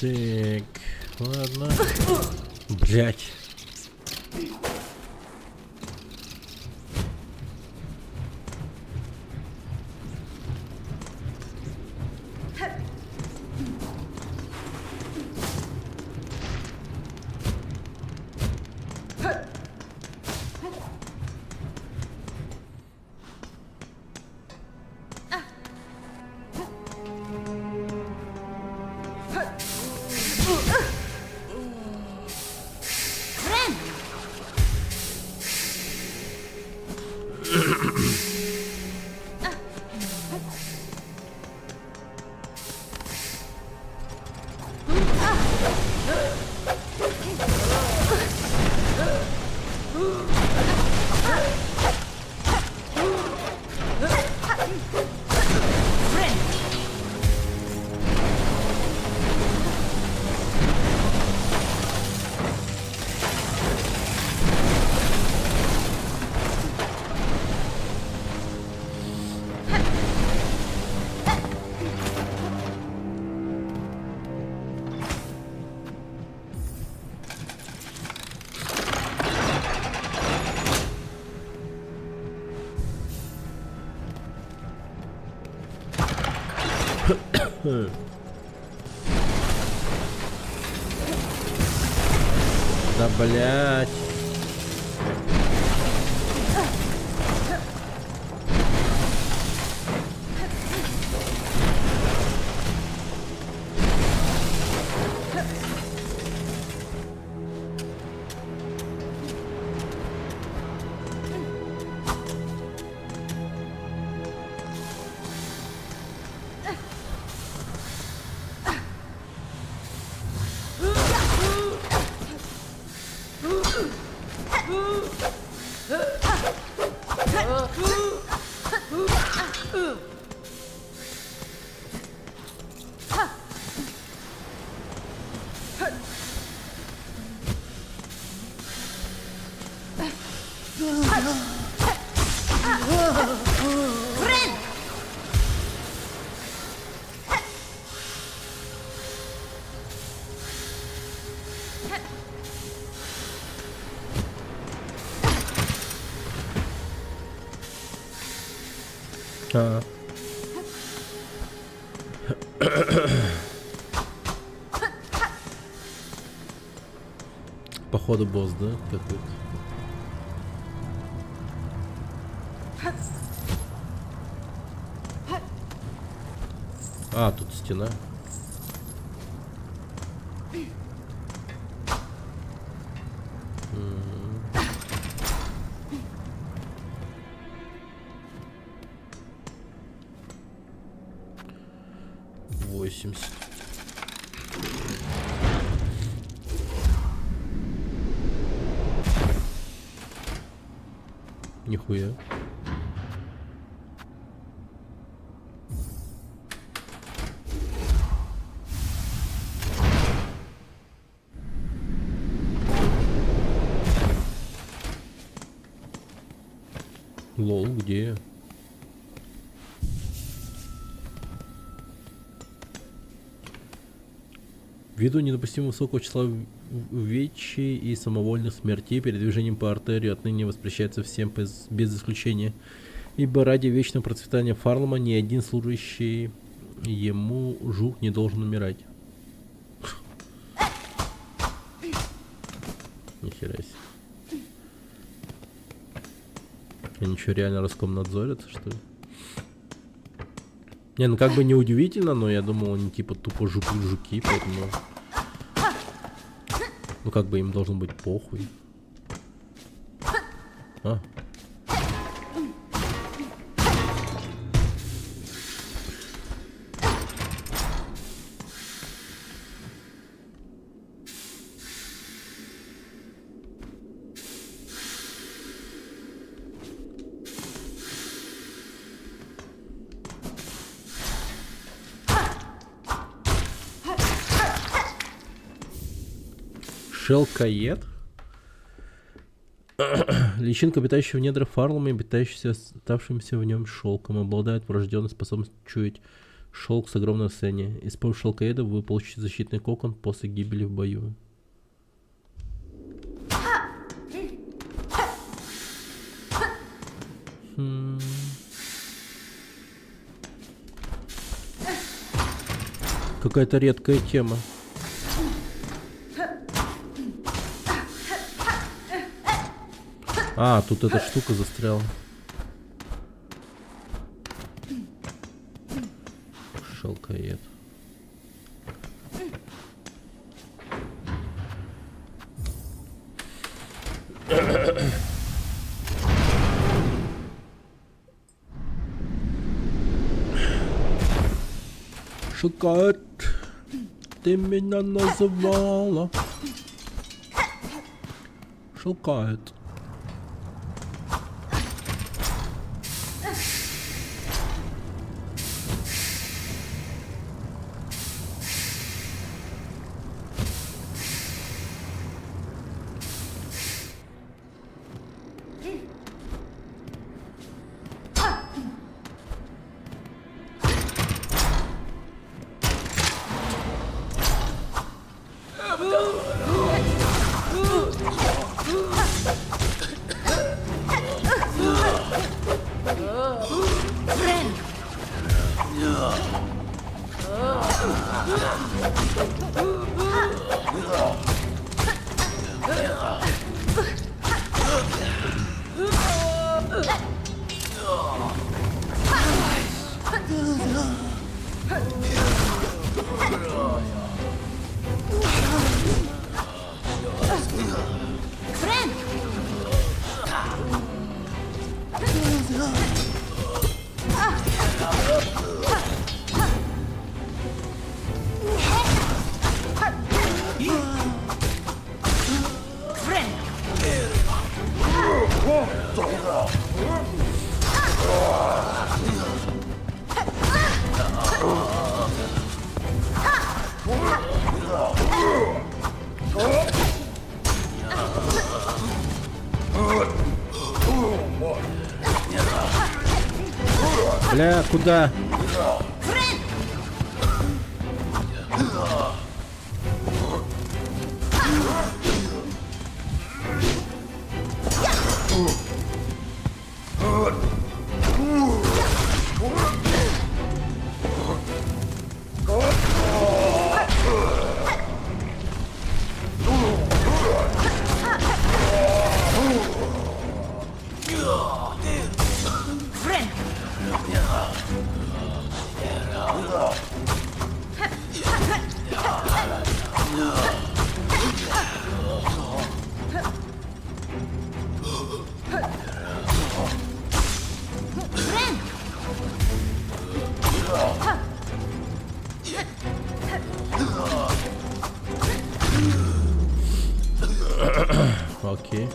Так, ладно. Блять. Да блять. А. Походу босс, да? Какой-то. А, тут стена. Нихуя. Лол, где? Ввиду недопустимо высокого числа увечий и самовольных смертей, передвижением по артерии отныне воспрещается всем без исключения. Ибо ради вечного процветания Фарлома ни один служащий ему жук не должен умирать. Нихера себе. Они что, реально Роскомнадзорятся, что ли? Не, ну как бы не удивительно, но я думал, они типа тупо жуки, поэтому... Ну как бы им должно быть похуй. А. Шелкоед? Личинка, обитающая в недрах Фарлома и обитающаяся оставшимся в нем шелком, обладает врожденной способностью чуять Шелк с огромной расстояния. Используя шелкоеда, вы получите защитный кокон после гибели в бою. Какая-то редкая тема. А, тут эта штука застряла. Шелкоед. Шелкоед, ты меня называла. Шелкоед. Бля, куда? Окей.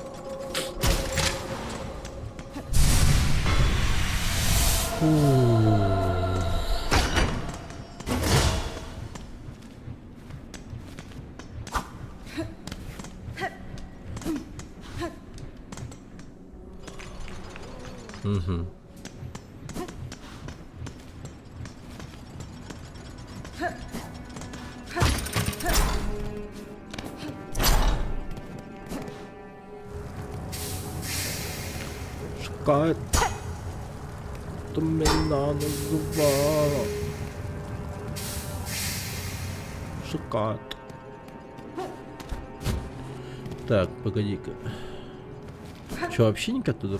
Угу. Шкат. Ты меня называла. Шоколад. Так, погоди-ка. Че, вообще никак туда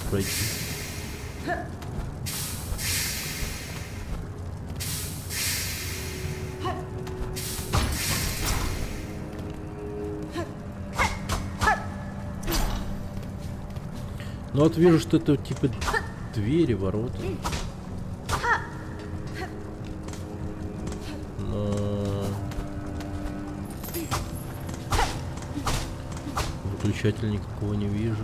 пройти? Ну вот вижу, что это типа двери, ворота. Но... выключателя никакого не вижу.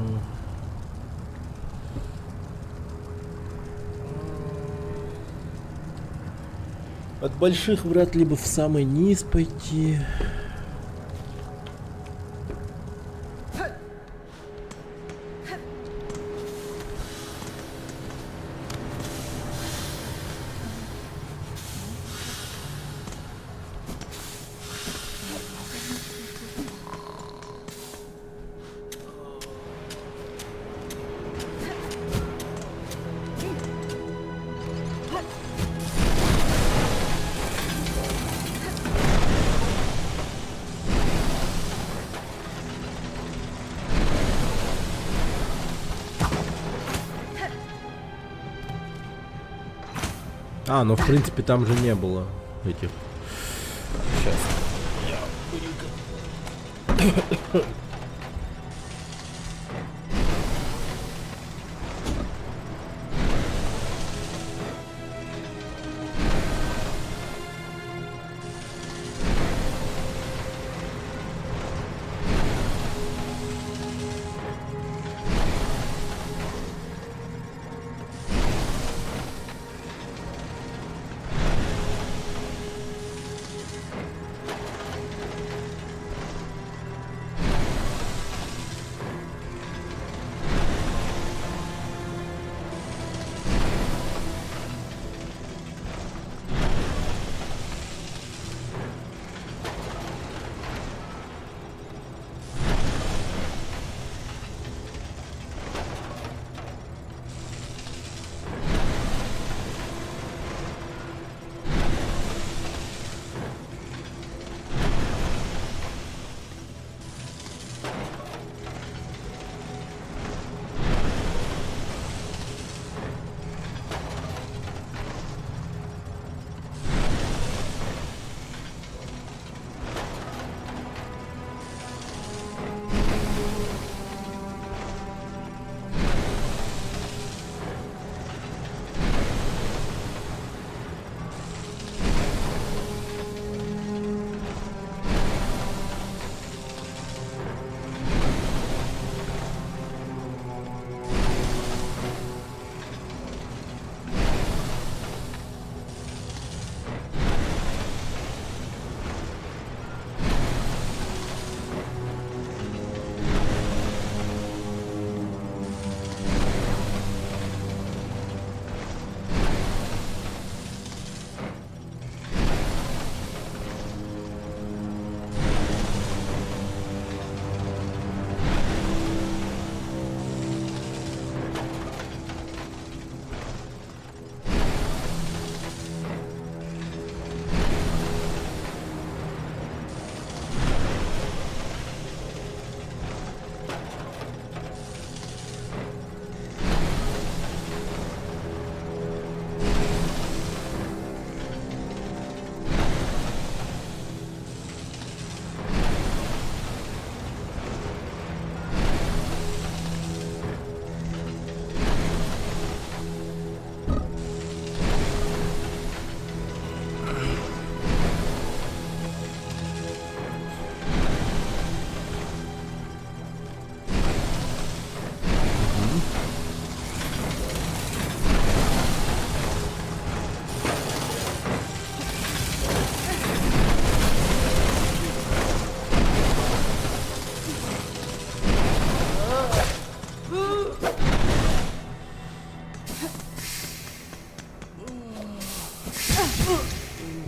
От больших врат либо в самый низ пойти. А, ну в принципе там же не было этих. Сейчас.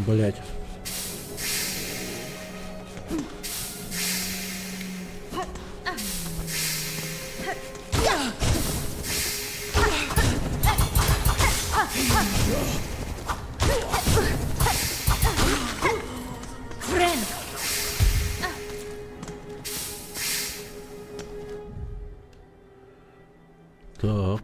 Блять. Так.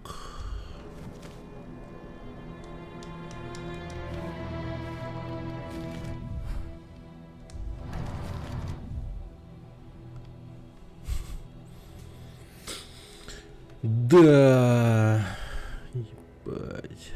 Да. Ебать.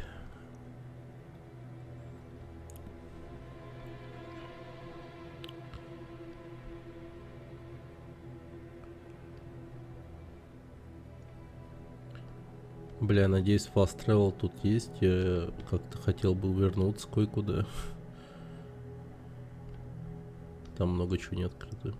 Бля, надеюсь, fast travel тут есть. Я как-то хотел бы вернуться кое-куда. Там много чего не открыто.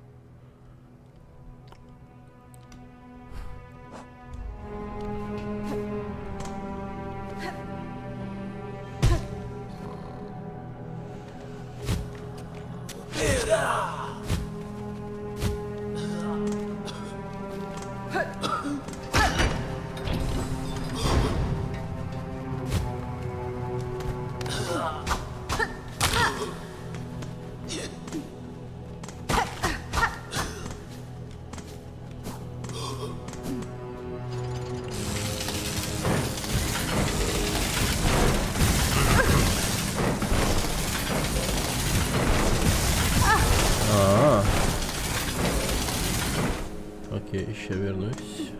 Окей, еще вернусь.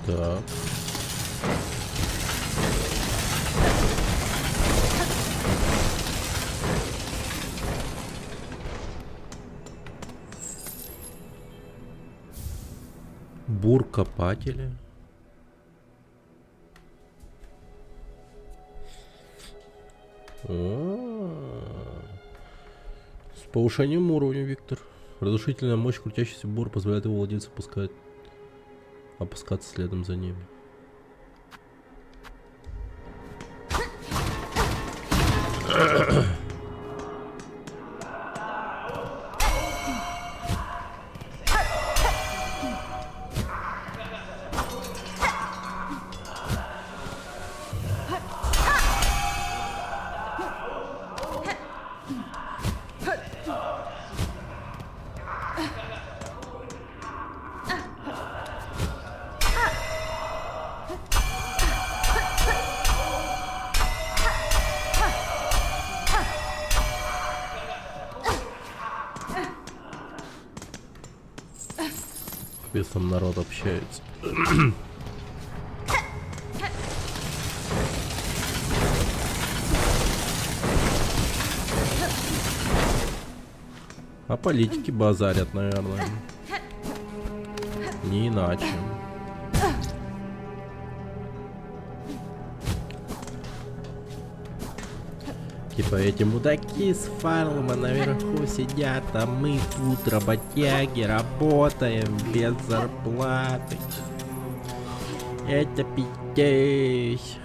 Так. Бур-копатели. С повышением уровня, Виктор. Разрушительная мощь крутящийся бур позволяет его владельцу опускаться следом за ними. Без там народ общается. А политики базарят, наверное. Не иначе. Типа эти мудаки с фарлома наверху сидят, а мы тут работяги работаем без зарплаты. Это пиздец.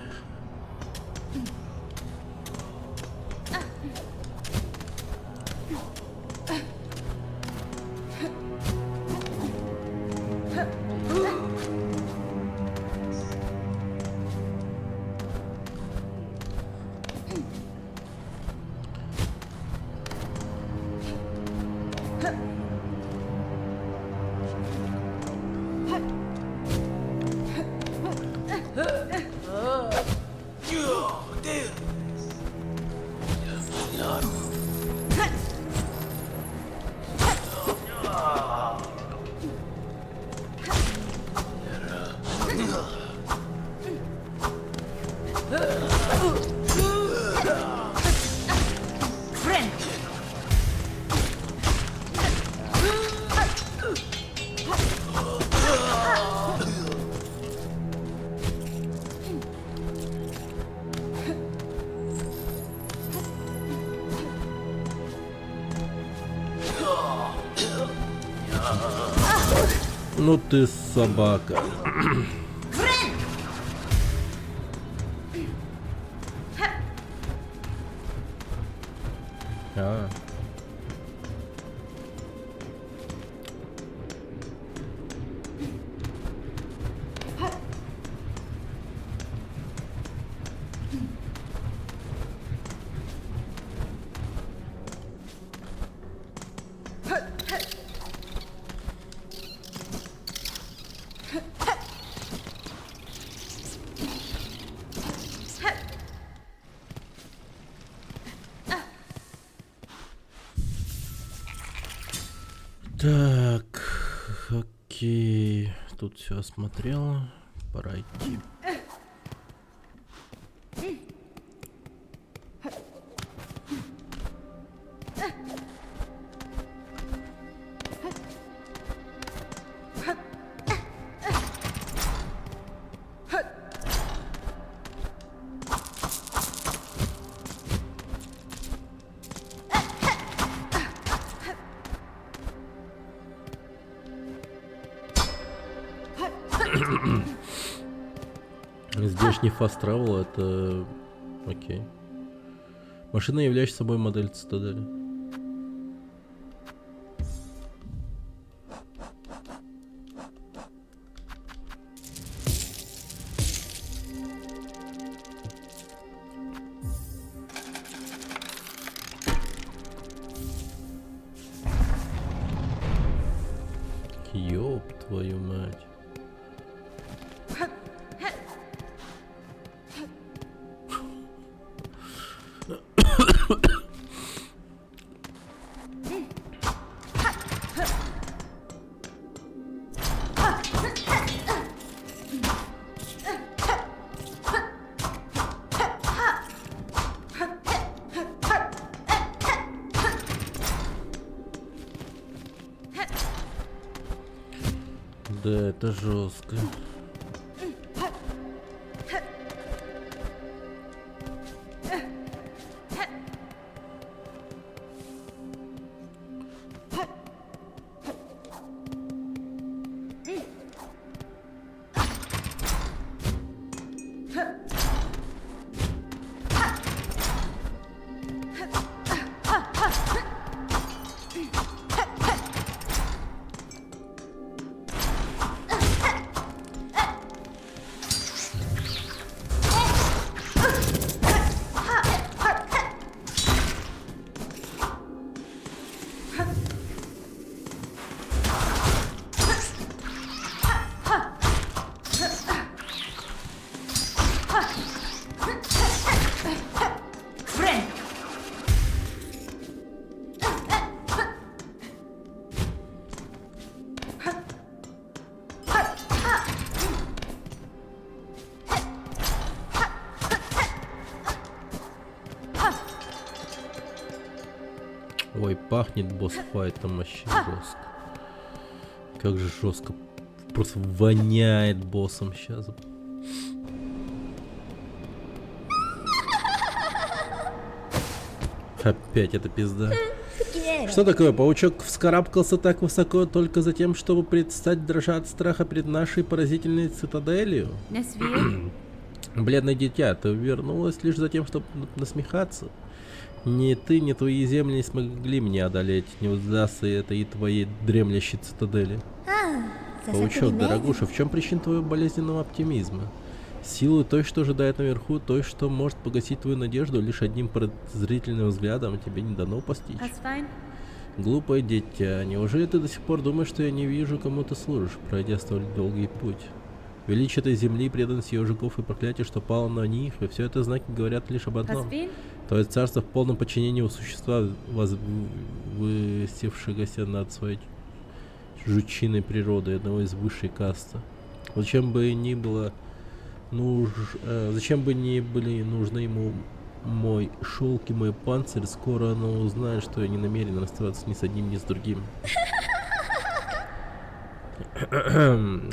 Ну ты собака. Так, окей, тут все осмотрел, пора идти. Здешний fast travel это... Окей. Машина, являющая собой модель цитадели. Ёб твою мать. Да, это жестко. Ой, пахнет босс-файтом вообще жестко. Как же жестко. Просто воняет боссом сейчас. Опять эта пизда. Что такое? Паучок вскарабкался так высоко только за тем, чтобы предстать дрожа от страха перед нашей поразительной цитаделью? Бледное дитя, ты вернулась лишь за тем, чтобы насмехаться? Ни ты, ни твои земли не смогли меня одолеть, не удастся это и твоей дремлящей цитадели. Паучок, дорогуша, в чем причина твоего болезненного оптимизма? Силу той, что ожидает наверху, той, что может погасить твою надежду, лишь одним подозрительным взглядом тебе не дано постичь. Глупое дитя, неужели ты до сих пор думаешь, что я не вижу, кому ты служишь, пройдя столь долгий путь? Величие этой земли, преданность ее жуков и проклятие, что пало на них, и все это знаки говорят лишь об одном. Твое царство в полном подчинении у существа, возвысившегося над своей жучиной природы, одного из высшей касты. Зачем бы ни были нужны ему мой шелк и мой панцирь, скоро оно узнает, что я не намерен расставаться ни с одним, ни с другим.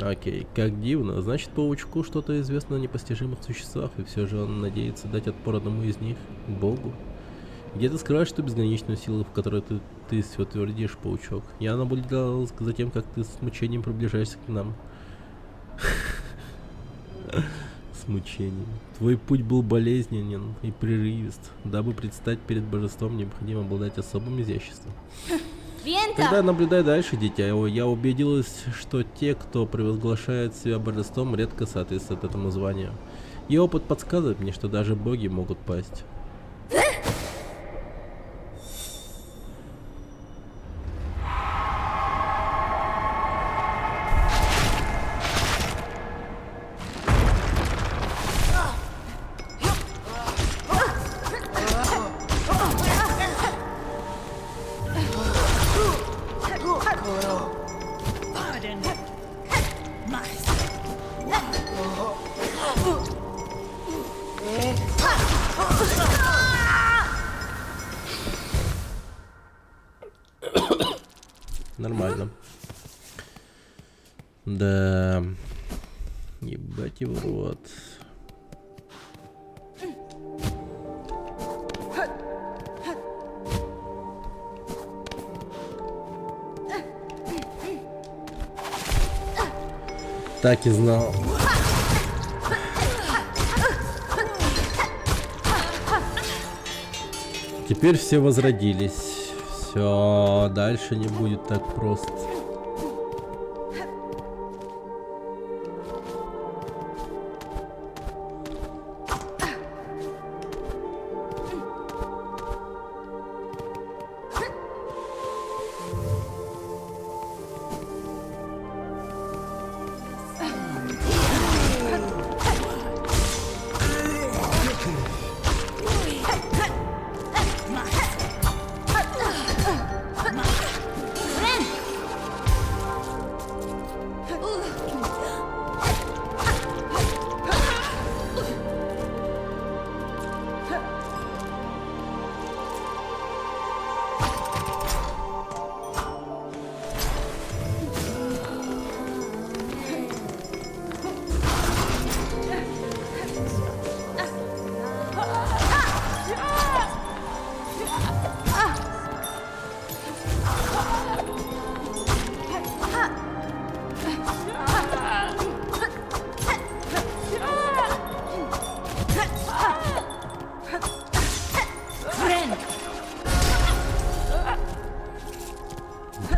Окей, как дивно. Значит, паучку что-то известно о непостижимых существах, и все же он надеется дать отпор одному из них, Богу. Где ты скрываешь ту безграничную силу, в которой ты все твердишь, паучок? Я наблюдал за тем, как ты с мучением приближаешься к нам. С мучением. Твой путь был болезненен и прерывист. Дабы предстать перед божеством, необходимо обладать особым изяществом. Тогда наблюдай дальше, дитя. Я убедилась, что те, кто провозглашает себя божеством, редко соответствуют этому званию. И опыт подсказывает мне, что даже боги могут пасть. Нормально. Да. Ебать его рот. Так и знал. Теперь все возродились. Все, дальше не будет так просто.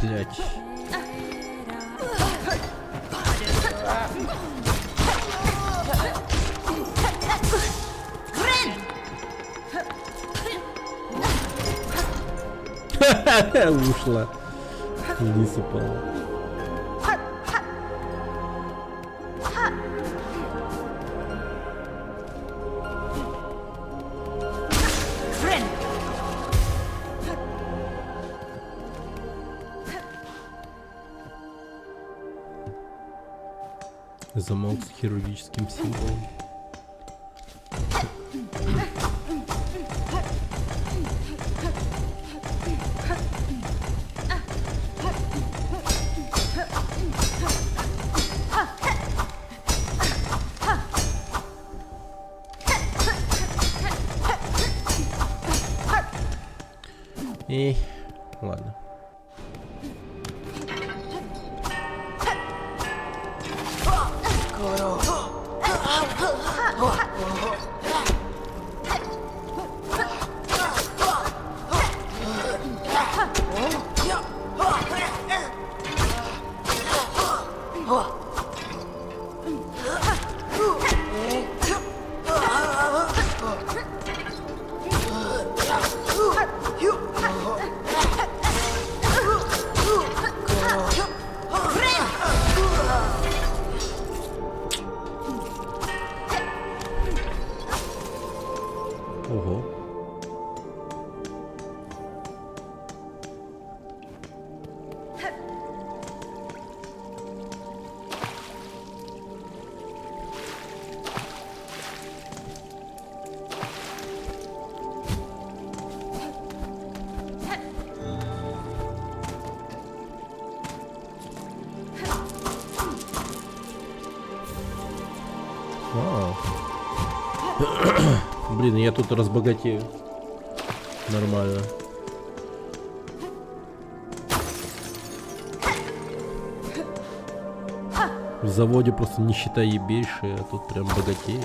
Блять. Ушла. Вниз упала. Замок с хирургическим символом. И ладно. Ого. Вау. Блин, я тут разбогатею. Нормально. В заводе просто нищета ебейшая, а тут прям богатей.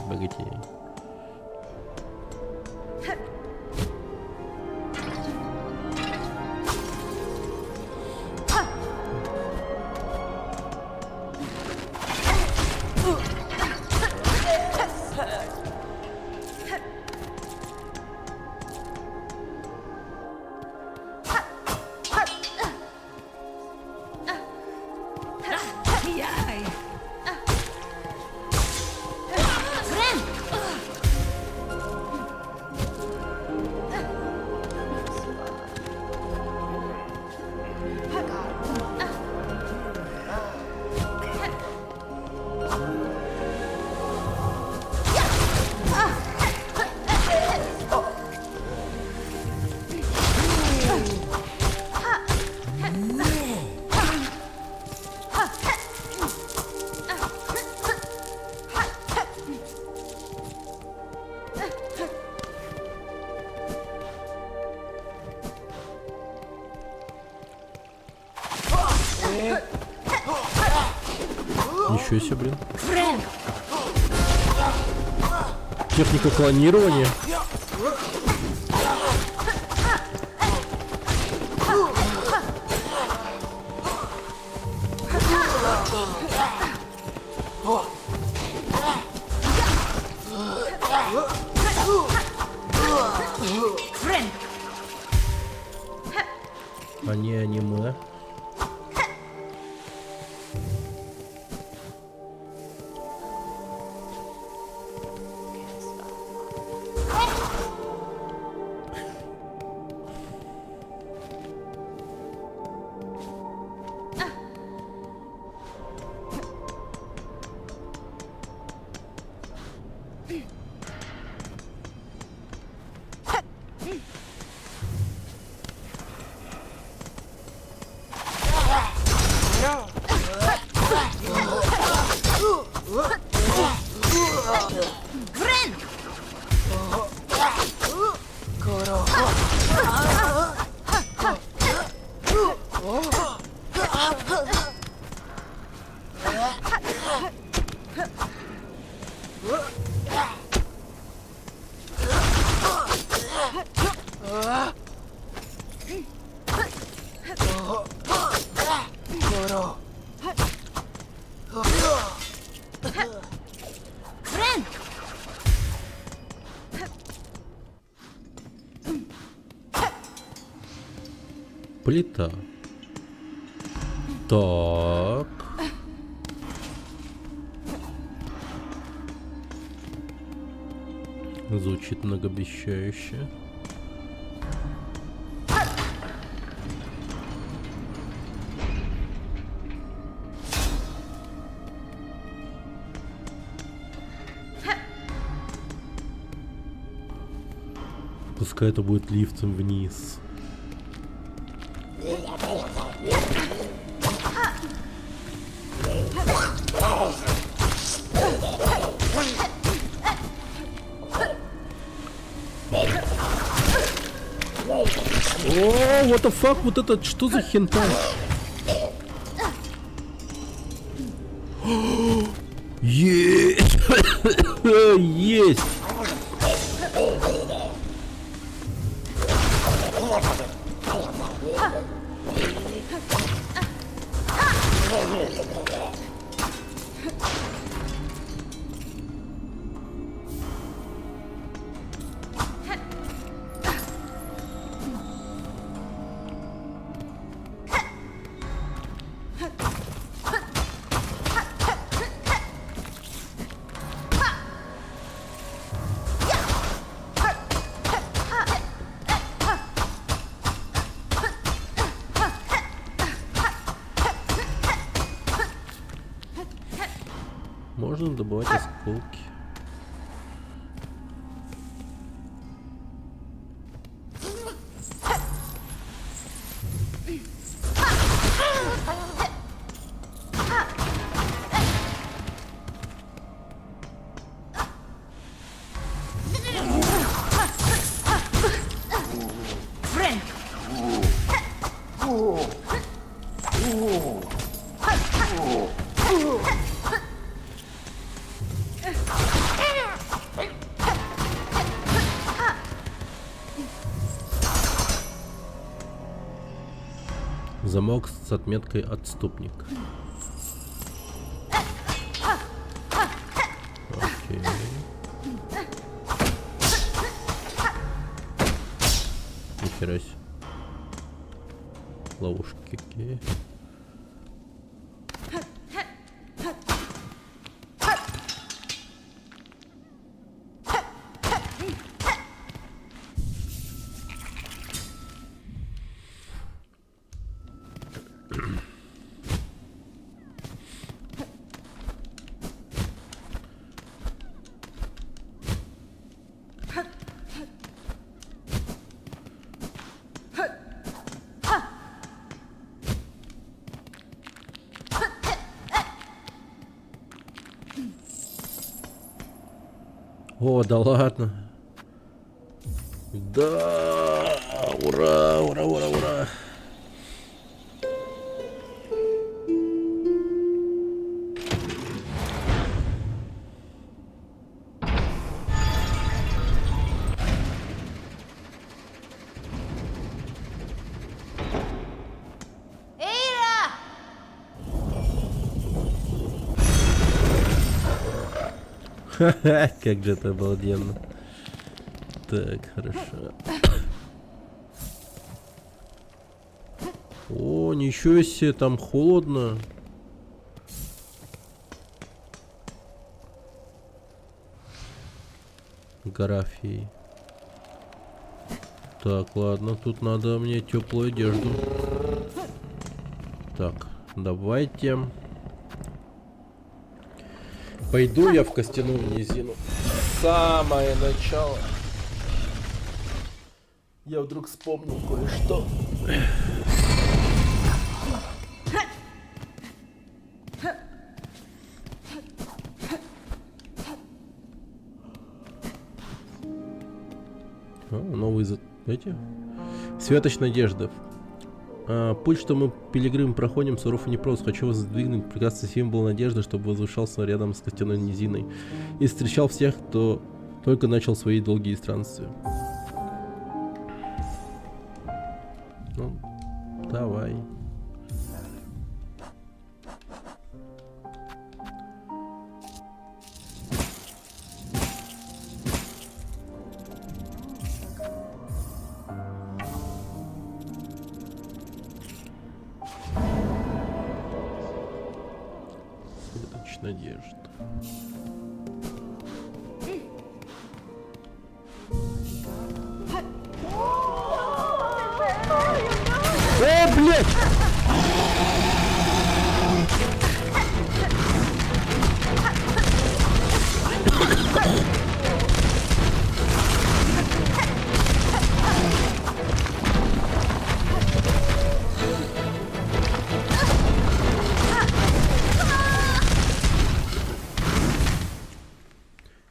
Ничего себе, блин. Техника клонирования. А не аниме. Плита. Так. Звучит многообещающе. Пускай это будет лифтом вниз. О, what the fuck, вот это что за хентай? Есть! Есть! Можно добывать осколки. Замок с отметкой «Отступник». Окей. Нихера себе. Ловушки какие. О, да ладно. Да, ура, ура, ура, ура. Ха-ха, как же это обалденно. Так, хорошо. О, ничего себе, там холодно. Гора фей. Так, ладно, тут надо мне теплую одежду. Так, давайте. Пойду я в костяную низину. Самое начало. Я вдруг вспомнил кое-что. Новые эти светоч надежды. Путь, что мы пилигрим проходим, суров и непрост. Хочу воздвигнуть прекрасный символ надежды, чтобы возвышался рядом с костяной низиной и встречал всех, кто только начал свои долгие странствия. Ну, давай. Светоч надежды. О, блядь!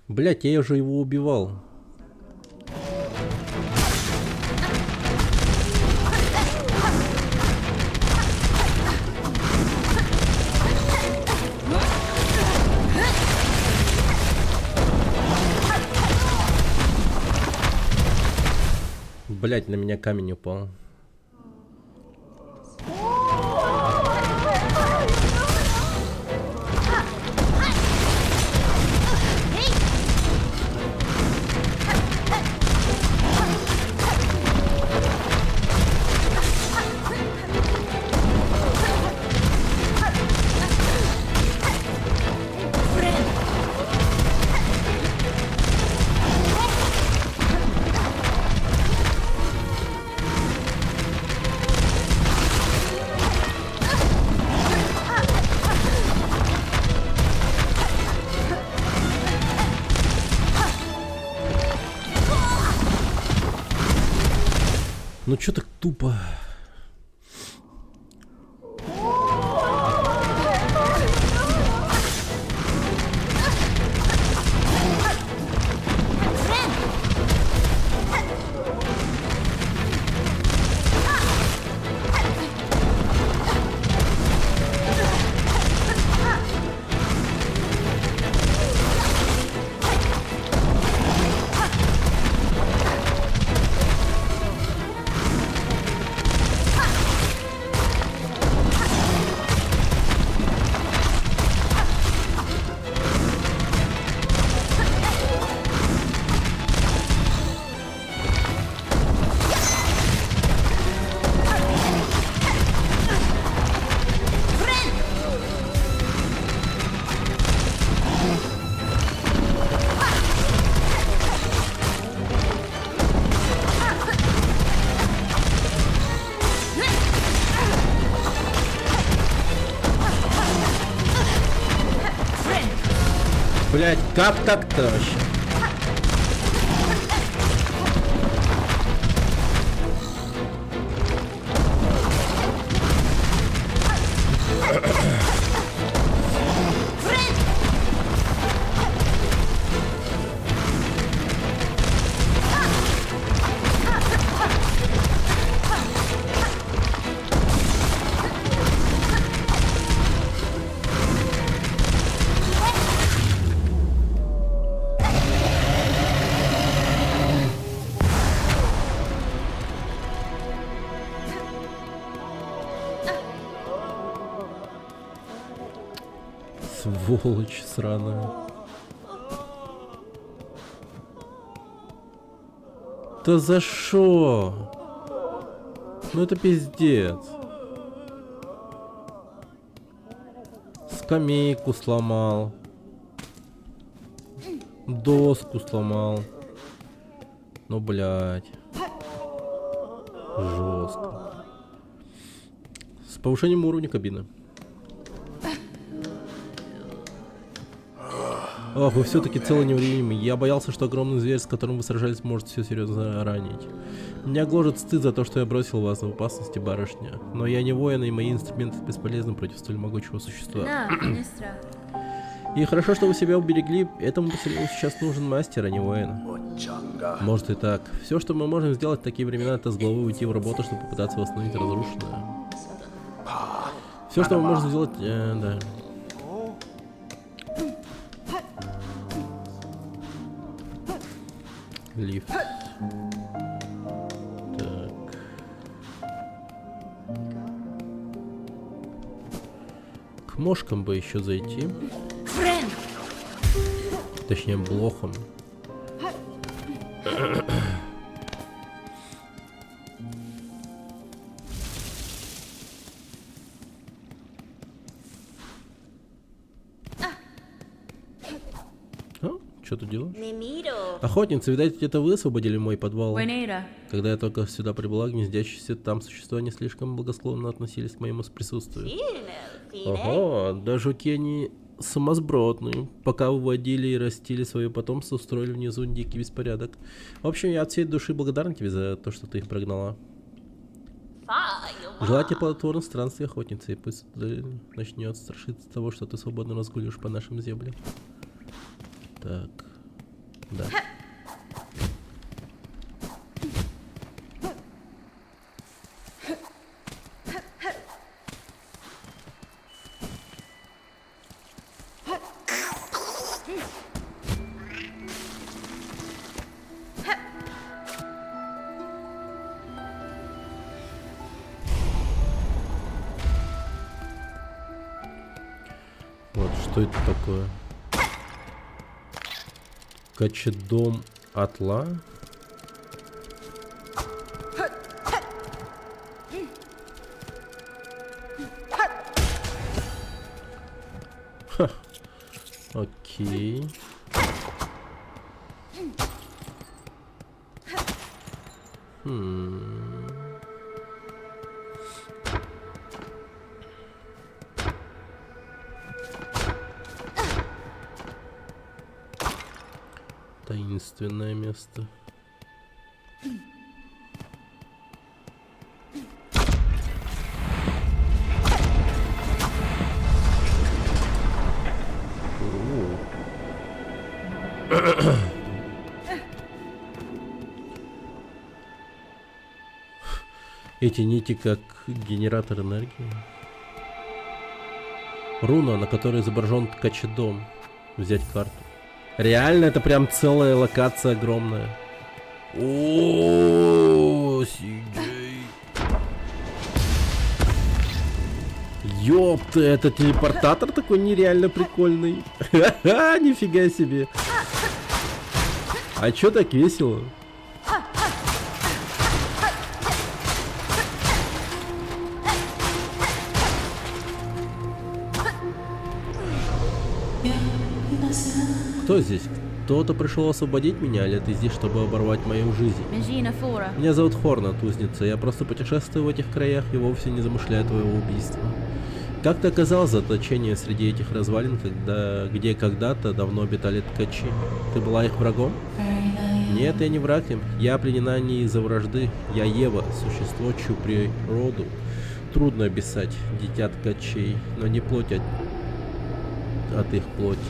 Блять, я уже его убивал. Блять, на меня камень упал. Ну чё так тупо? Блять, как так-то вообще? Сволочь сраная. Да за шо? Ну это пиздец. Скамейку сломал. Доску сломал. Ну, блядь. Жестко. С повышением уровня кабины. Ох, вы все-таки целы невредимы. Я боялся, что огромный зверь, с которым вы сражались, может все серьезно ранить. Меня гложет стыд за то, что я бросил вас в опасности, барышня. Но я не воин, и мои инструменты бесполезны против столь могучего существа. И хорошо, что вы себя уберегли. Этому поселению сейчас нужен мастер, а не воин. Может и так. Все, что мы можем сделать в такие времена, это с головы уйти в работу, чтобы попытаться восстановить разрушенное. Все, что мы можем сделать... да. Лифт. Так. К мошкам бы еще зайти. Точнее, блохом. Что ты делаешь? Охотница, видать, это вы освободили мой подвал. Когда я только сюда прибыла, гнездящиеся там существа не слишком благосклонно относились к моему присутствию. Ого, да жуки они сумасбродные. Пока выводили и растили свое потомство, устроили внизу дикий беспорядок. В общем, я от всей души благодарен тебе за то, что ты их прогнала. Желаю тебе плодотворных странствий, охотница, и пусть начнет страшиться того, что ты свободно разгуливаешь по нашим землям. Так, да. Вот, что это такое? Качедом Атла. Ха. Окей. Таинственное место. Эти нити как генератор энергии. Руна, на которой изображен Качедом. Взять карту. Реально, это прям целая локация огромная. О, CJ. Ёпта, это телепортатор такой нереально прикольный. Ха-ха, нифига себе. А чё так весело? Кто здесь? Кто-то пришел освободить меня, или ты здесь, чтобы оборвать мою жизнь? Меня зовут Хорнат, узница. Я просто путешествую в этих краях и вовсе не замышляю твоего убийства. Как ты оказалась в заточении среди этих развалин, где когда-то давно обитали ткачи? Ты была их врагом? Нет, я не враг им. Я пленена не из-за вражды. Я Ева, существо, чью природу трудно описать, дитя ткачей, но не плоть от их плоти.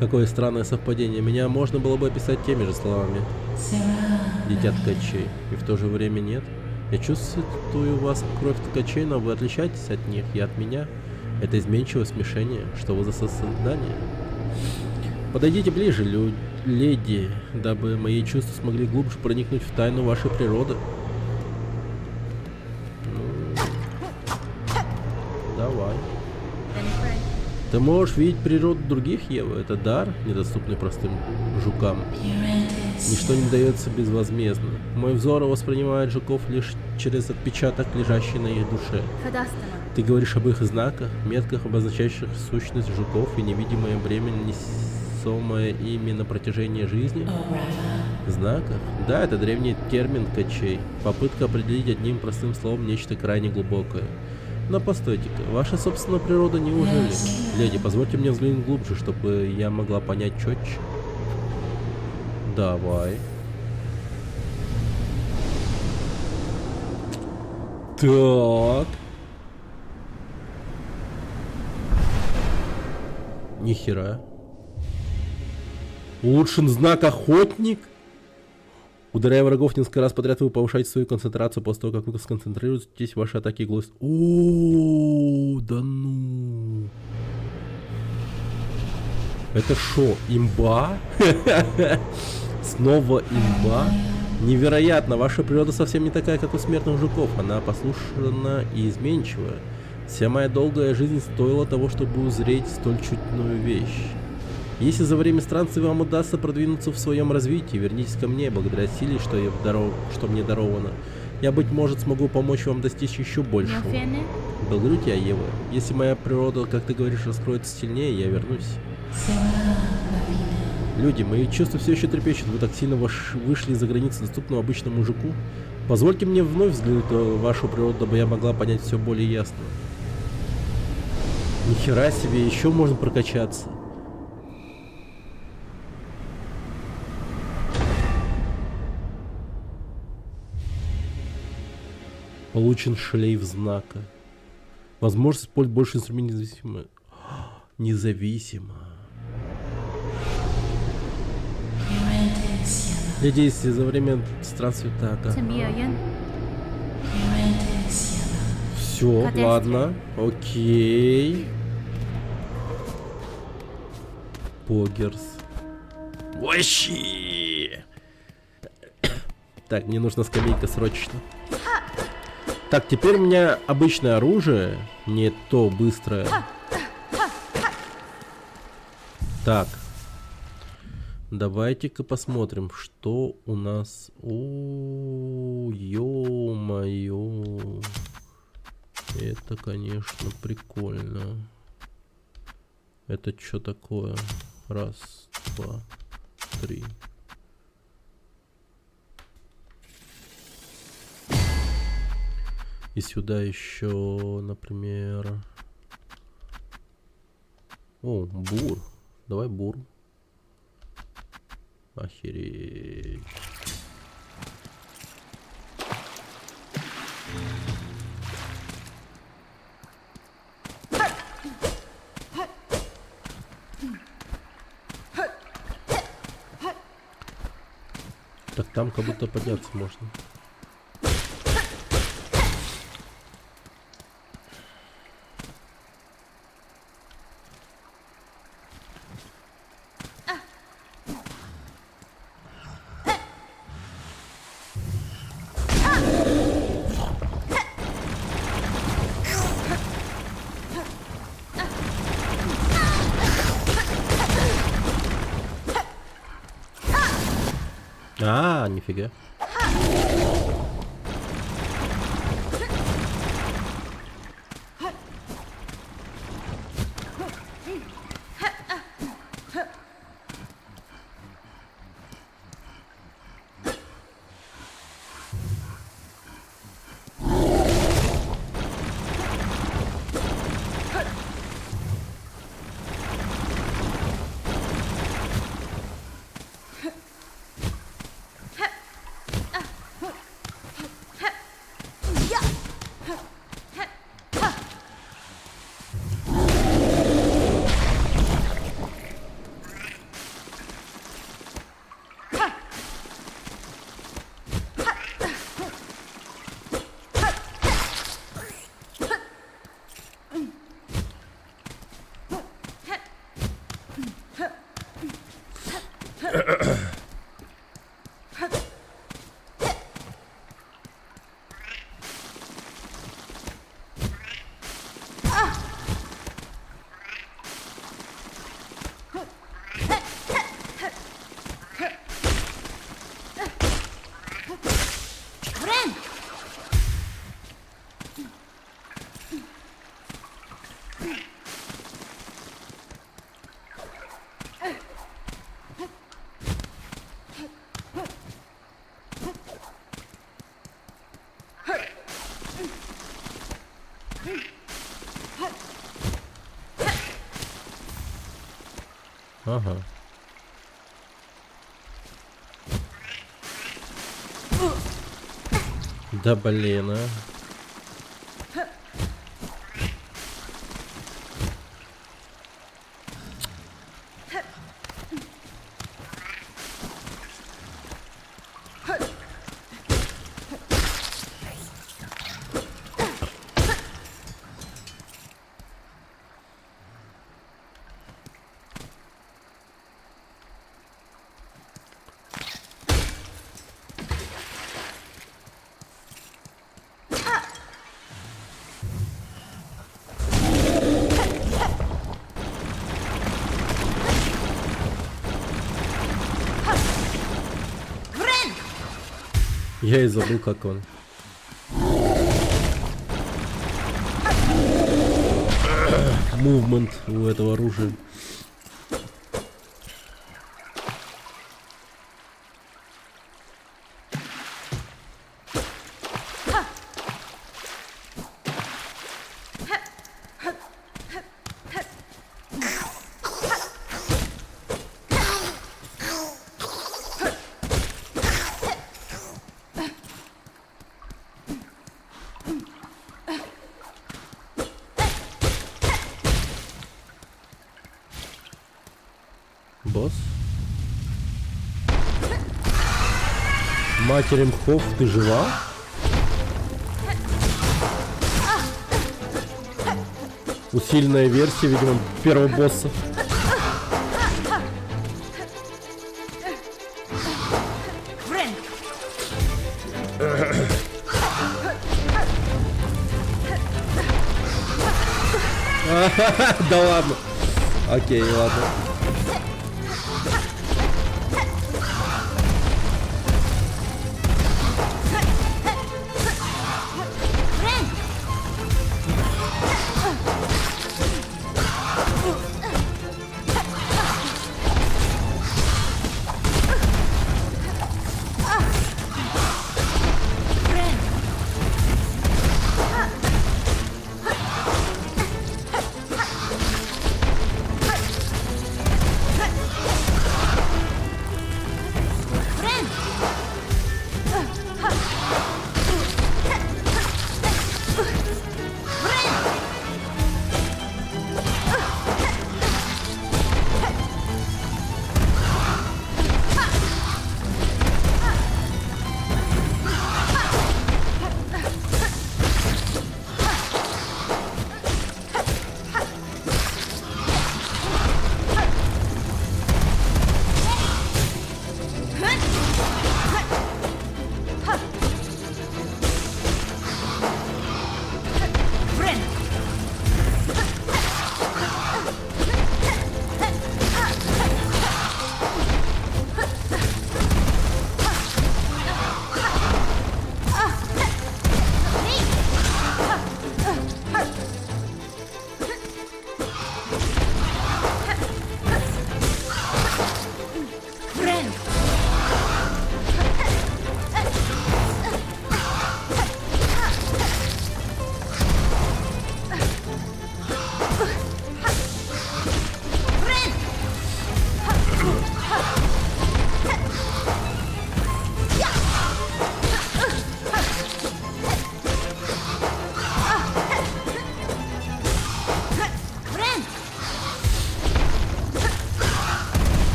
Какое странное совпадение. Меня можно было бы описать теми же словами. Дитя ткачей. И в то же время нет. Я чувствую у вас кровь ткачей, но вы отличаетесь от них и от меня. Это изменчивое смешение. Что вы за создание? Подойдите ближе, леди, дабы мои чувства смогли глубже проникнуть в тайну вашей природы. Ну, давай. Ты можешь видеть природу других, Ева. Это дар, недоступный простым жукам. Ничто не дается безвозмездно. Мой взор воспринимает жуков лишь через отпечаток, лежащий на их душе. Ты говоришь об их знаках, метках, обозначающих сущность жуков и невидимое бремя, несомое ими на протяжении жизни? Знаках? Да, это древний термин качей. Попытка определить одним простым словом нечто крайне глубокое. Но постойте-ка, ваша собственная природа неужели? Леди, позвольте мне взглянуть глубже, чтобы я могла понять четче. Давай. Так. Нихера. Улучшен знак охотник. Ударяя врагов несколько раз подряд, вы повышаете свою концентрацию после того, как вы сконцентрируетесь, ваши атаки глотят. О, да ну. Это шо, имба? Снова имба? Невероятно, ваша природа совсем не такая, как у смертных жуков. Она послушна и изменчивая. Вся моя долгая жизнь стоила того, чтобы узреть столь чудную вещь. Если за время странствий вам удастся продвинуться в своем развитии, вернитесь ко мне, благодаря силе, что мне даровано. Я, быть может, смогу помочь вам достичь еще большего. Благодарю тебя, Ева. Если моя природа, как ты говоришь, раскроется сильнее, я вернусь. Люди, мои чувства все еще трепещут. Вы так сильно вышли за границы доступного обычному мужику. Позвольте мне вновь взглянуть на вашу природу, дабы я могла понять все более ясно. Нихера себе, еще можно прокачаться. Получен шлейф знака. Возможность использовать больше инструментов независимо. Независимо. Для действий за время странствия так. Все, ладно. Окей. Погерс. Вообще. Так, мне нужна скамейка срочно. Так, теперь у меня обычное оружие, не то быстрое. Так. Давайте-ка посмотрим, что у нас... О, ё-моё. Это, конечно, прикольно. Это что такое? Раз, два, три. И сюда еще, например... О, бур. Давай бур. Охереть. Так там как будто подняться можно. А, нифига. Ага. Да блин, а. Я и забыл, как он. Мувмент у этого оружия. Босс? Матерь мхов, ты жива? Усиленная версия, видимо, первого босса. Да ладно. Окей, ладно.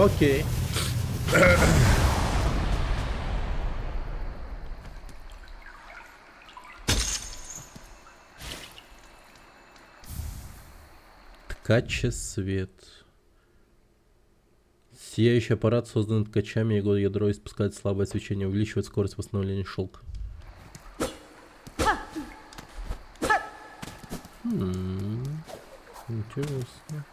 Окей. Ткача свет. Сияющий аппарат, созданный ткачами, его ядро испускает слабое свечение, увеличивает скорость восстановления шелка. Интересно.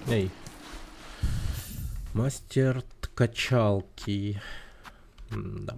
Эй. Мастер ткачалки. Да.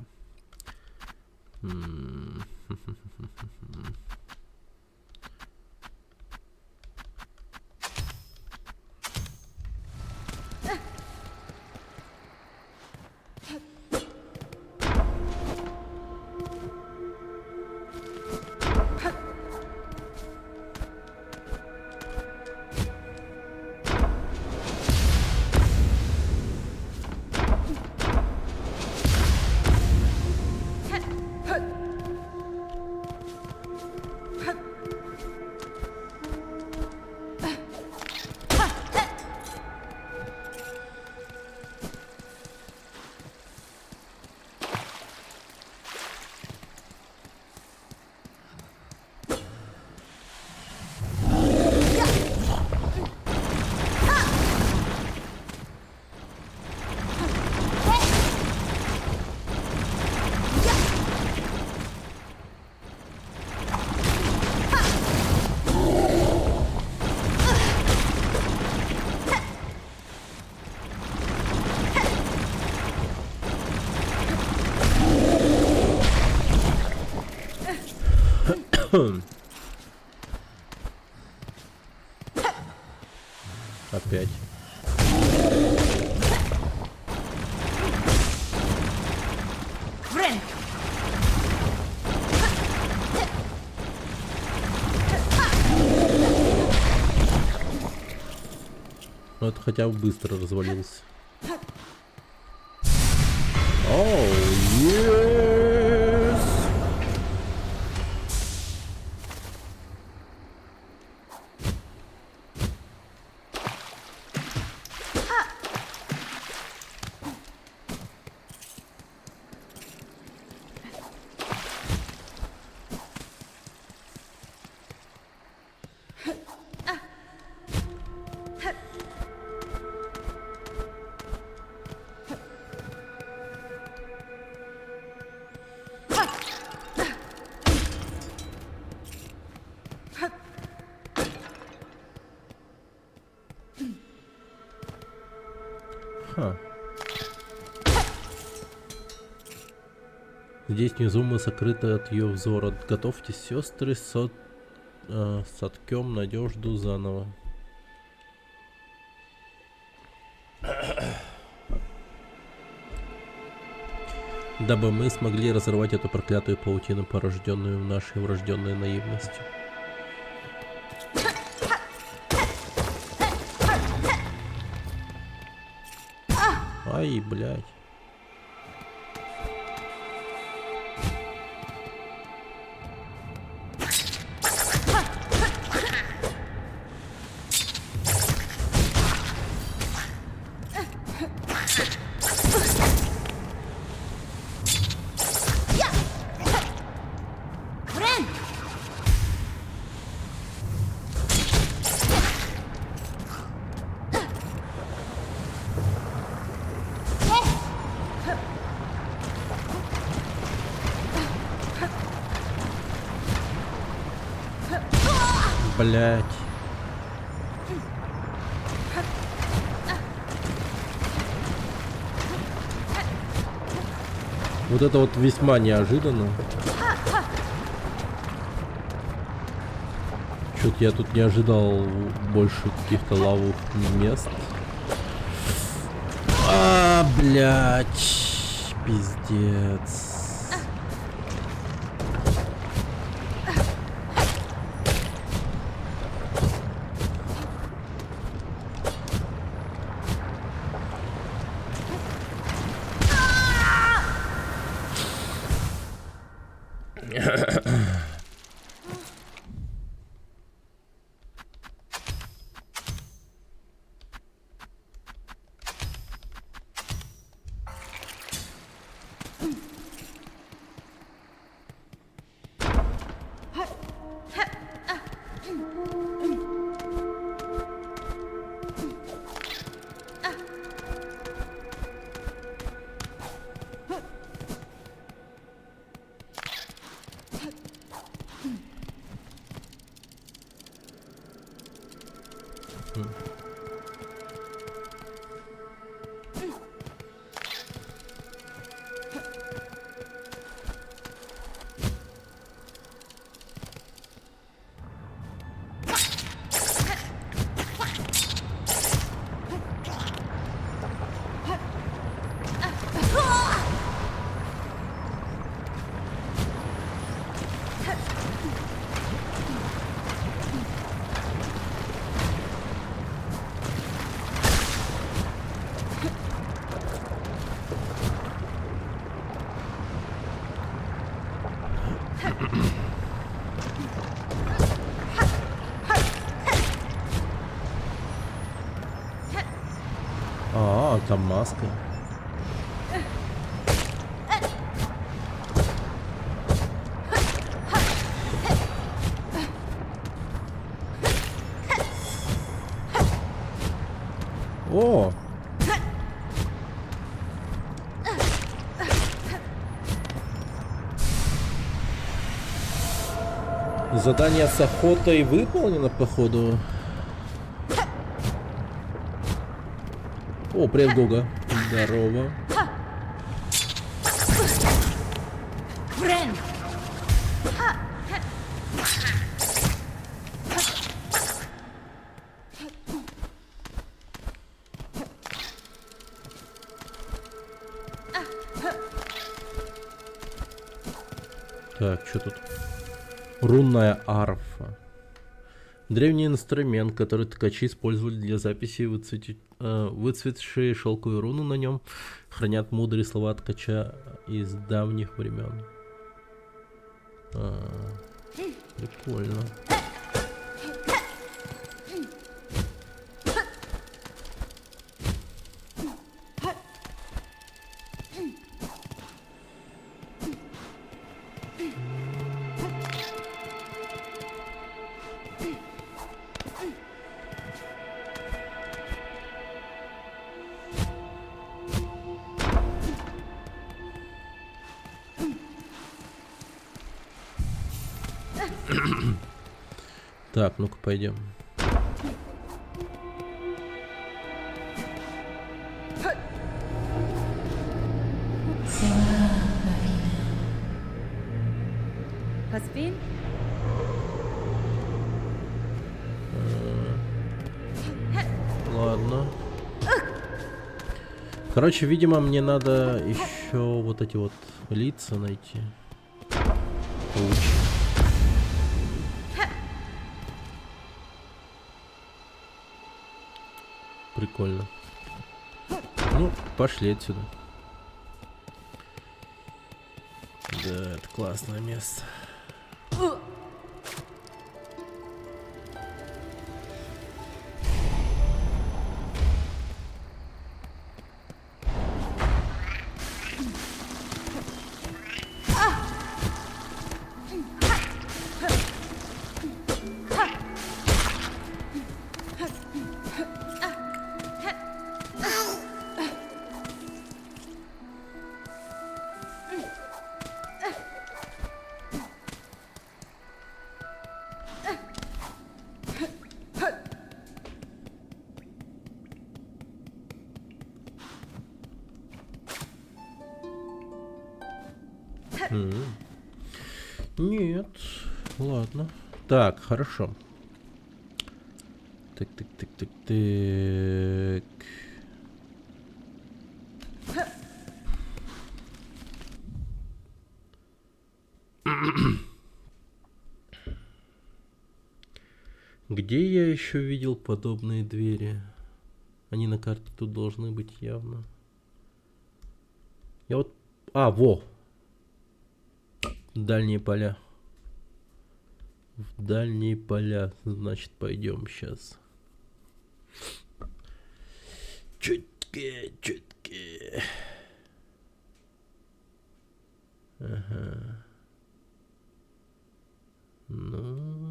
Опять. Ну это хотя бы быстро развалился. Оу, yes! Ха. Здесь внизу мы сокрыты от ее взора. Готовьтесь, сестры, соткем надежду заново. Дабы мы смогли разорвать эту проклятую паутину, порожденную нашей врожденной наивностью. Ай, блядь. Блять. Вот это вот весьма неожиданно. Что-то я тут не ожидал больше каких-то лавовых мест. А, блядь, пиздец. А, там маска. О! Задание с охотой выполнено, походу. О, привет, Гога. Здорово. Так, что тут? Рунная арфа. Древний инструмент, который ткачи использовали для записи. Выцветшие шелковые руны на нем хранят мудрые слова ткача из давних времен. Прикольно. Так, ну-ка пойдем. Ладно. Короче, видимо, мне надо еще вот эти вот лица найти. Получше. Прикольно. Ну, пошли отсюда. Да, это классное место. Нет, ладно. Так, хорошо. Так. Где я еще видел подобные двери? Они на карте тут должны быть явно. Я вот... во! Дальние поля. В дальние поля. Значит, пойдем сейчас. Чутки. Ага. Ну...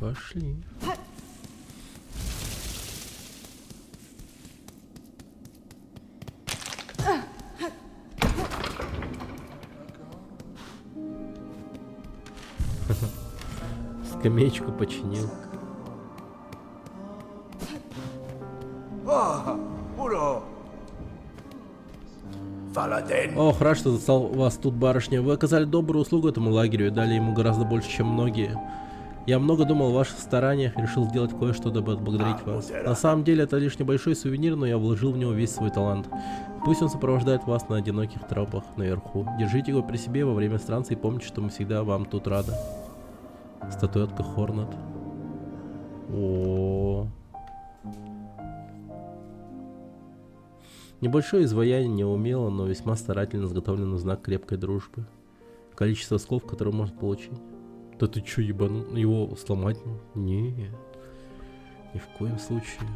Пошли. Скамеечку починил. Ох, рад, что застал вас тут, барышня. Вы оказали добрую услугу этому лагерю и дали ему гораздо больше, чем многие. Я много думал о ваших стараниях и решил сделать кое-что, дабы отблагодарить вас. На самом деле это лишь небольшой сувенир, но я вложил в него весь свой талант. Пусть он сопровождает вас на одиноких тропах наверху. Держите его при себе во время странствий и помните, что мы всегда вам тут рады. Статуэтка Хорнет. О. Небольшое изваяние, неумело, но весьма старательно изготовленный знак крепкой дружбы. Количество слов, которые можно получить. Да ты чё, ебану? Его сломать? Не, ни в коем случае.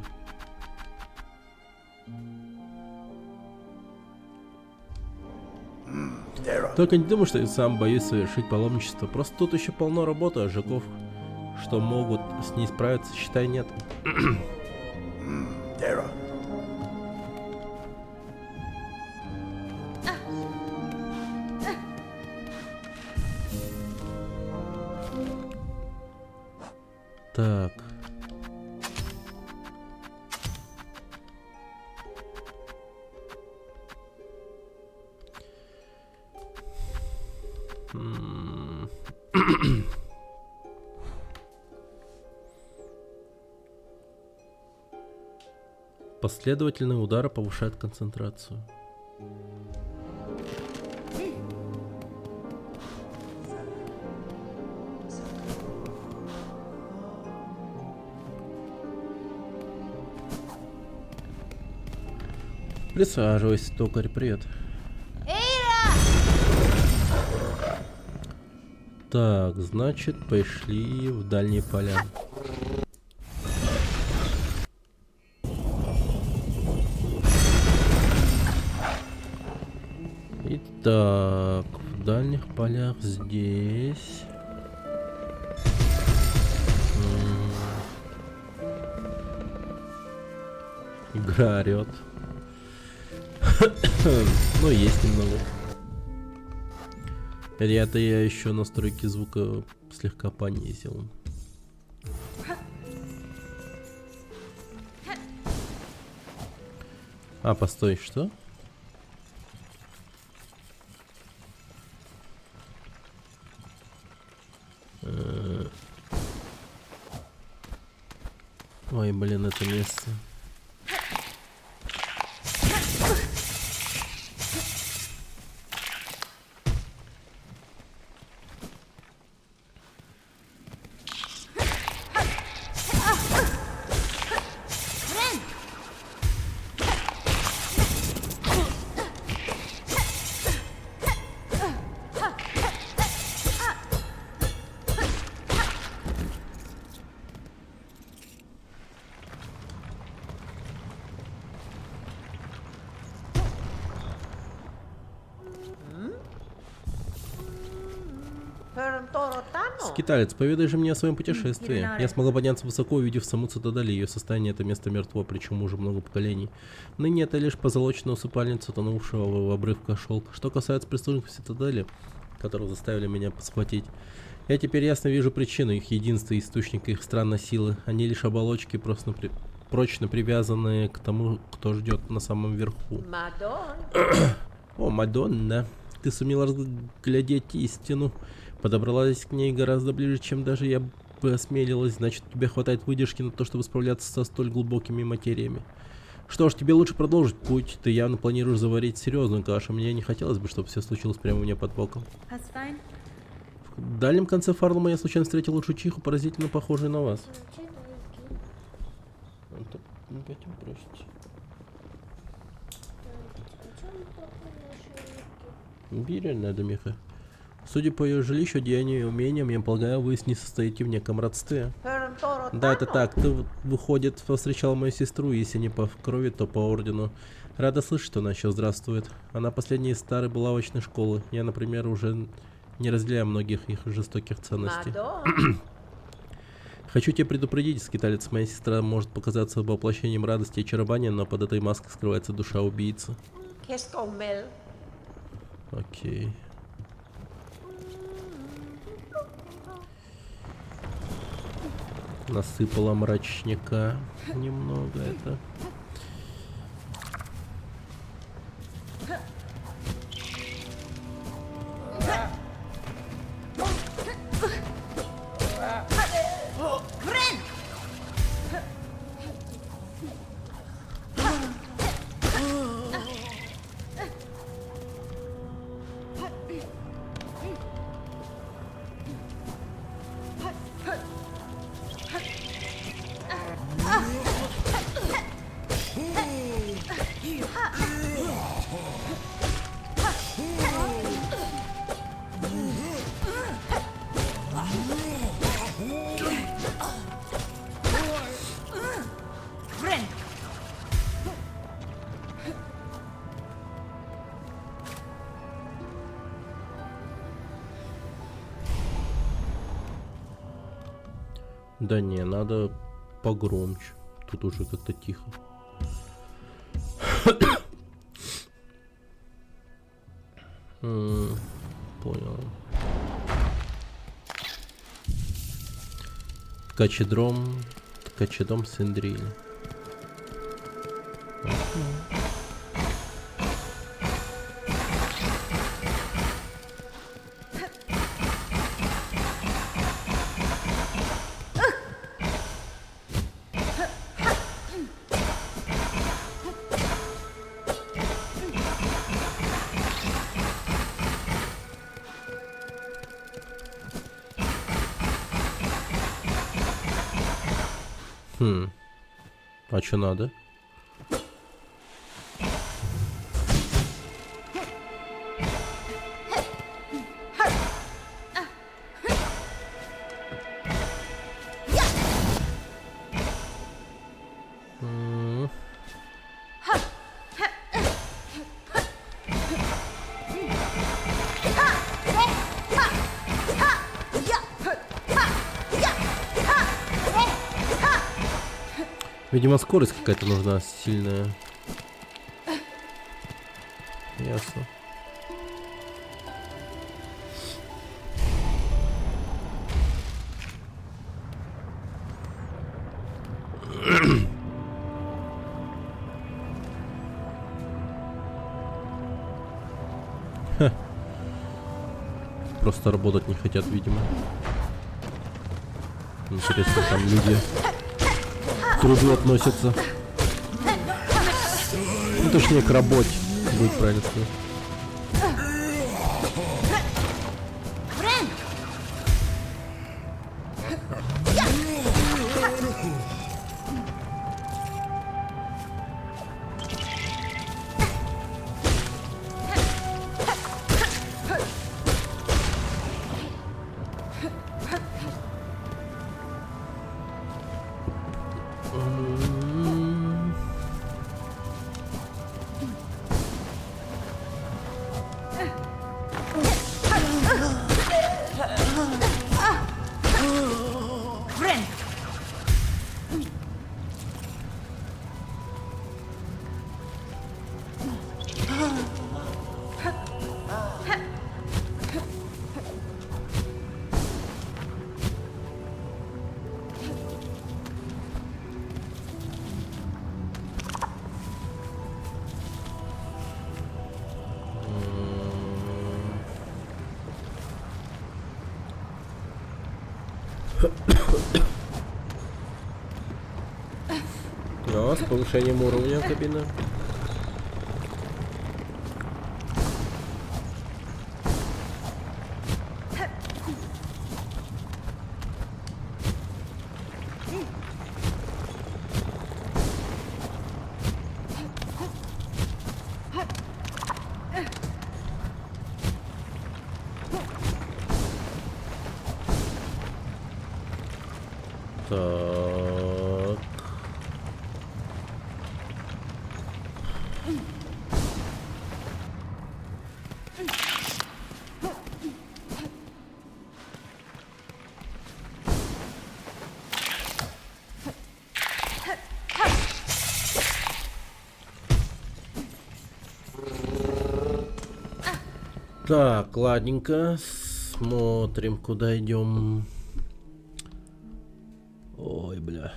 Только не думай, что я сам боюсь совершить паломничество. Просто тут еще полно работы, а жаков, что могут с ней справиться, считай, нет. Так. Последовательные удары повышают концентрацию. Присаживайся, токарь, привет. Так, значит, пошли в дальние поля. Итак, в дальних полях здесь. Игра орет. Ну, есть немного. Я еще настройки звука слегка понизил. А, постой, что? Ой, блин, это место. Скиталец, поведай же мне о своем путешествии. Я смогла подняться высоко, увидев саму цитадель, ее состояние, это место мертво, причем уже много поколений. Ныне это лишь позолоченная усыпальница, тонувшего в обрывках шелка. Что касается преступников цитадели, которые заставили меня схватить, я теперь ясно вижу причину их единства и источника их странной силы. Они лишь оболочки, просто прочно привязанные к тому, кто ждет на самом верху. О, Мадонна, ты сумела разглядеть истину. Подобралась к ней гораздо ближе, чем даже я бы осмелилась. Значит, тебе хватает выдержки на то, чтобы справляться со столь глубокими материями. Что ж, тебе лучше продолжить путь. Ты явно планируешь заварить серьезную кашу. Мне не хотелось бы, чтобы все случилось прямо у меня под боком. В дальнем конце Фарлума я случайно встретил лучшую чиху, поразительно похожую на вас. Пойдем бросить. Бери надо, Миха. Судя по ее жилищу, деянию и умениям, я полагаю, вы с ней состоите в неком родстве. Да, это так. Ты, выходит, повстречала мою сестру, если не по крови, то по ордену. Рада слышать, что она еще здравствует. Она последняя из старой булавочной школы. Я, например, уже не разделяю многих их жестоких ценностей. Хочу тебя предупредить, скиталец, моя сестра может показаться воплощением радости и очарования, но под этой маской скрывается душа убийцы. Окей. Насыпала мрачника немного это. Да не, надо погромче. Тут уже как-то тихо. Понял. Ткачедром Синдриль. А чё надо? Видимо, скорость какая-то нужна сильная. Ясно. Просто работать не хотят, видимо. Интересно, там люди к труду относятся. Ну, точнее, к работе, будет правильно сказать. О, с повышением уровня кабины. Так. Так, ладненько. Смотрим, куда идем. Ой, бля.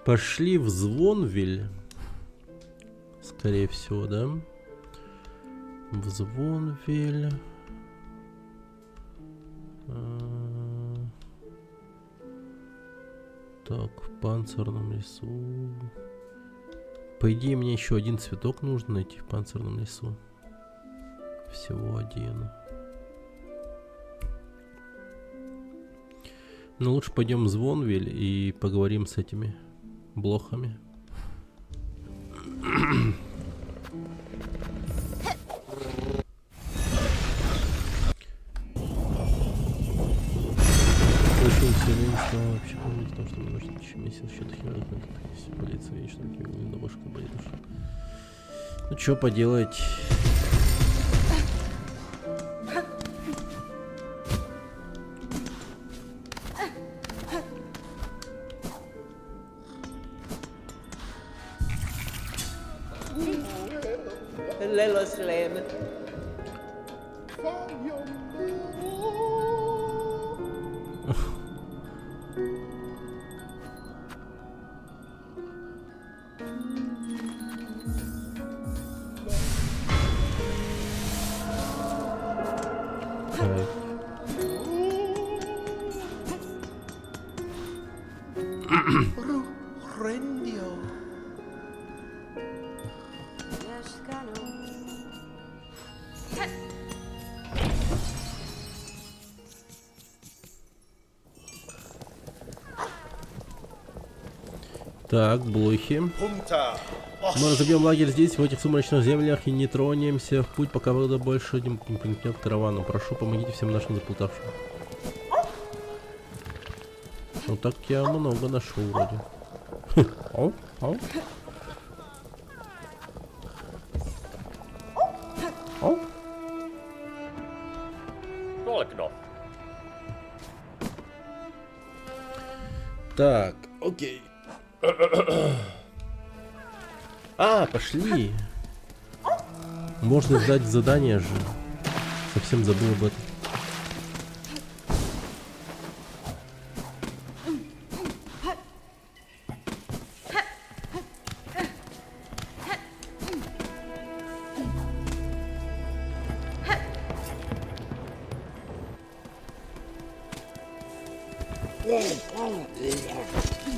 Пошли в Звонвиль. Скорее всего, да? В Звонвиль. Так, в Панцирном лесу. По идее, мне еще один цветок нужно найти в Панцирном лесу. Всего один. Ну, лучше пойдем в Звонвиль и поговорим с этими блохами. Очень сильно стало вообще помнить о том, что мне нужно еще месяц счет херов. Полиция вечно такими домашкой болит. Ну, что поделать? Так, блохи. Мы разобьем лагерь здесь, в этих сумрачных землях, и не тронемся в путь, пока вода больше не примкнет к каравану. Прошу, помогите всем нашим заплутавшим. Ну так я много нашел вроде. Ау, ау. Ау. Так, окей. А, пошли. Можно сдать задание же. Совсем забыл об этом.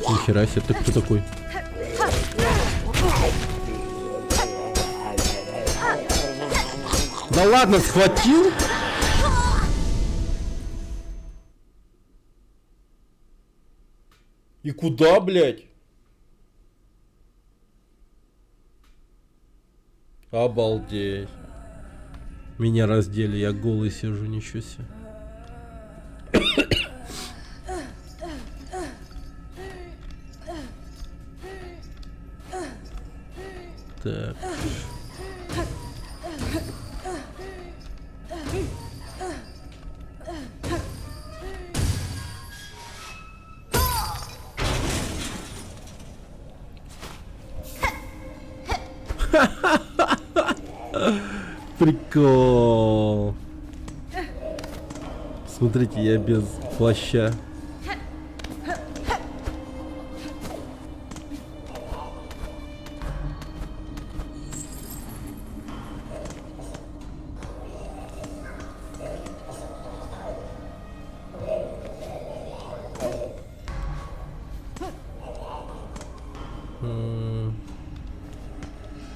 Нихера себе, ты кто такой? Да ладно, схватил? И куда, блядь? Обалдеть. Меня раздели, я голый сижу, ничего себе. Так. Прикол. Смотрите, я без плаща.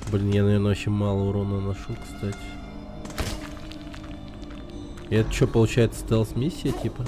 Блин, я, наверное, очень мало урона ношу, кстати. И это что, получается, стелс-миссия, типа?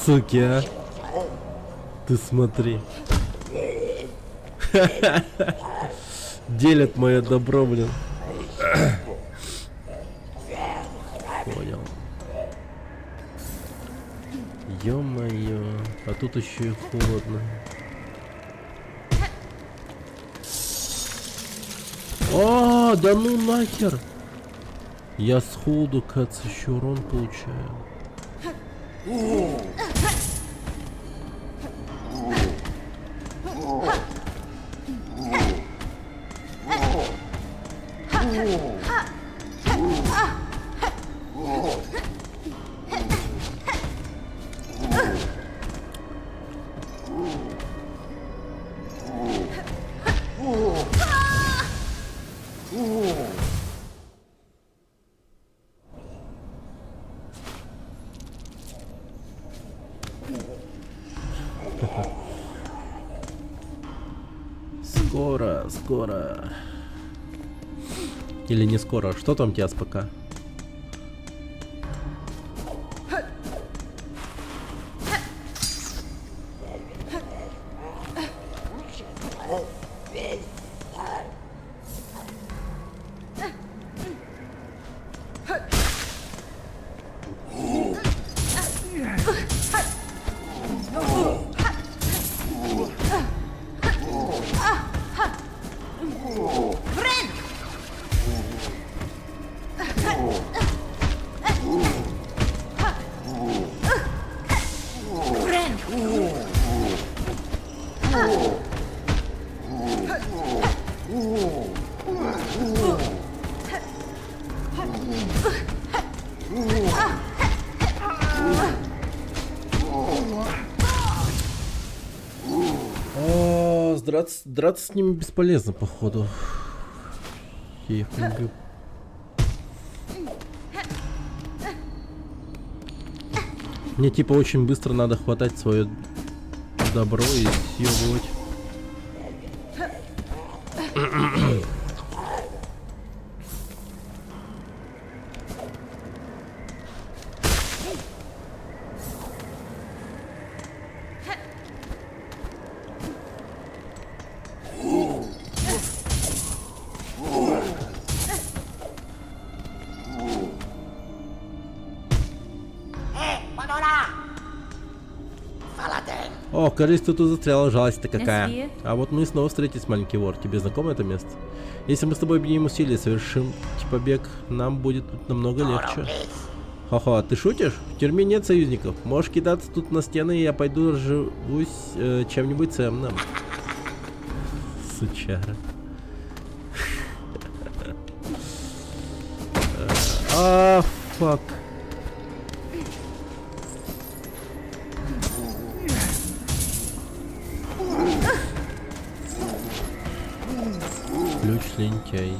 Суки, а. Ты смотри. Делят мое добро, блин. Понял. Ё-моё. А тут еще и холодно. О, да ну нахер. Я с холоду, кажется, еще урон получаю. Скоро. Или не скоро. Что там у тебя с ПК? Драться с ними бесполезно, походу. Я их не люблю. Мне типа очень быстро надо хватать свое добро и съебывать. О, кажется, ты тут застряла, жалость-то какая. А вот мы снова встретились, маленький вор. Тебе знакомо это место? Если мы с тобой объединим усилия, совершим побег, нам будет тут намного легче. Ха-ха, ты шутишь? В тюрьме нет союзников. Можешь кидаться тут на стены, и я пойду разживусь чем-нибудь ценным. Сучара. А, фак. Ключ лентяй.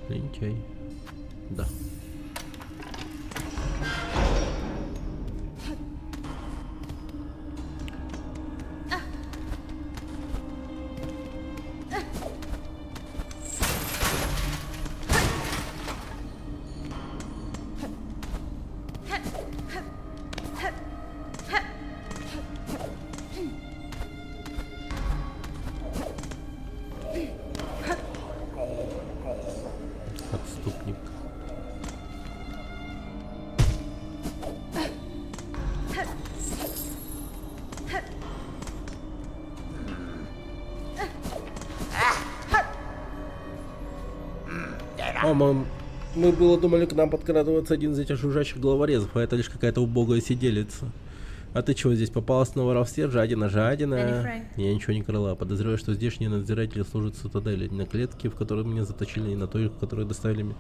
Лентяй. Да. О, мы было думали к нам подкрадываться один из этих жужжащих головорезов, а это лишь какая-то убогая сиделица. А ты чего здесь попалась на воровстве? Жадина. Я ничего не крыла. Подозреваю, что здешние надзиратели служат цитадели. На клетке, в которой меня заточили, и на той, в которой доставили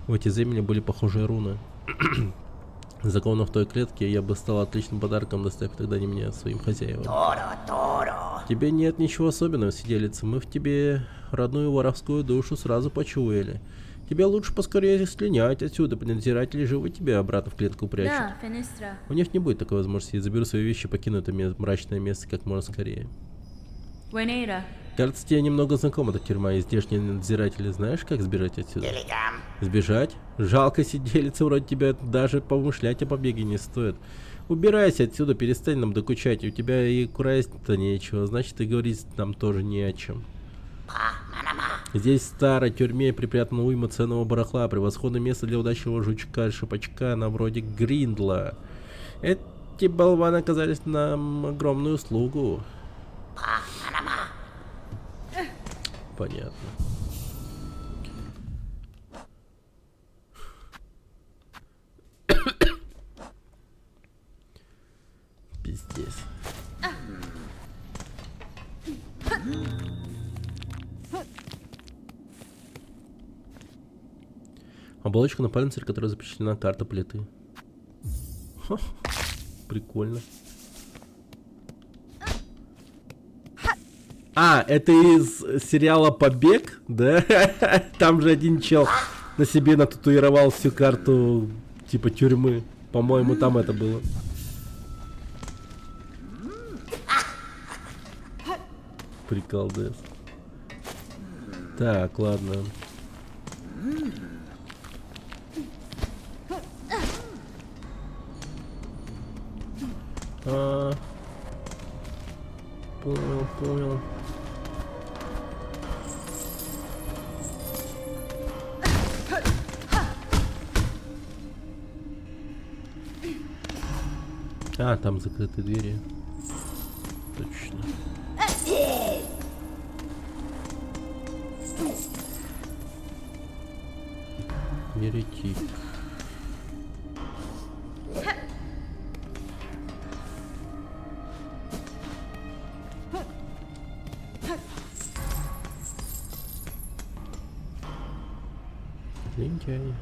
в эти земли, были похожие руны. Закованно в той клетке, я бы стал отличным подарком, доставив тогда не меня, а своим хозяевам. Тебе нет ничего особенного, сиделица. Мы в тебе родную воровскую душу сразу почуяли. Тебе лучше поскорее слинять отсюда, надзиратели живы тебя обратно в клетку прячут. У них не будет такой возможности. Я заберу свои вещи, покину это мрачное место как можно скорее. Кажется, тебе немного знакома эта тюрьма, и здешние надзиратели. Знаешь, как сбежать отсюда? Сбежать? Жалко, сиделица вроде тебя, даже помышлять о побеге не стоит. Убирайся отсюда, перестань нам докучать. У тебя и красть-то нечего, значит, и говорить нам тоже не о чем. Здесь в старой тюрьме припрятана уйма ценного барахла, превосходное место для удачливого жучка-шипачка на вроде Гриндла. Эти болваны оказались нам огромную услугу. Понятно. Пиздец. Оболочка на пальцере, которая запечатлена карта плиты. Ха, прикольно. А, это из сериала «Побег», да? Там же один чел на себе нататуировал всю карту, типа, тюрьмы. По-моему, там это было. Приколдес. Так, ладно. Понял. А, там закрытые двери. Точно. Еретик. Лентяй.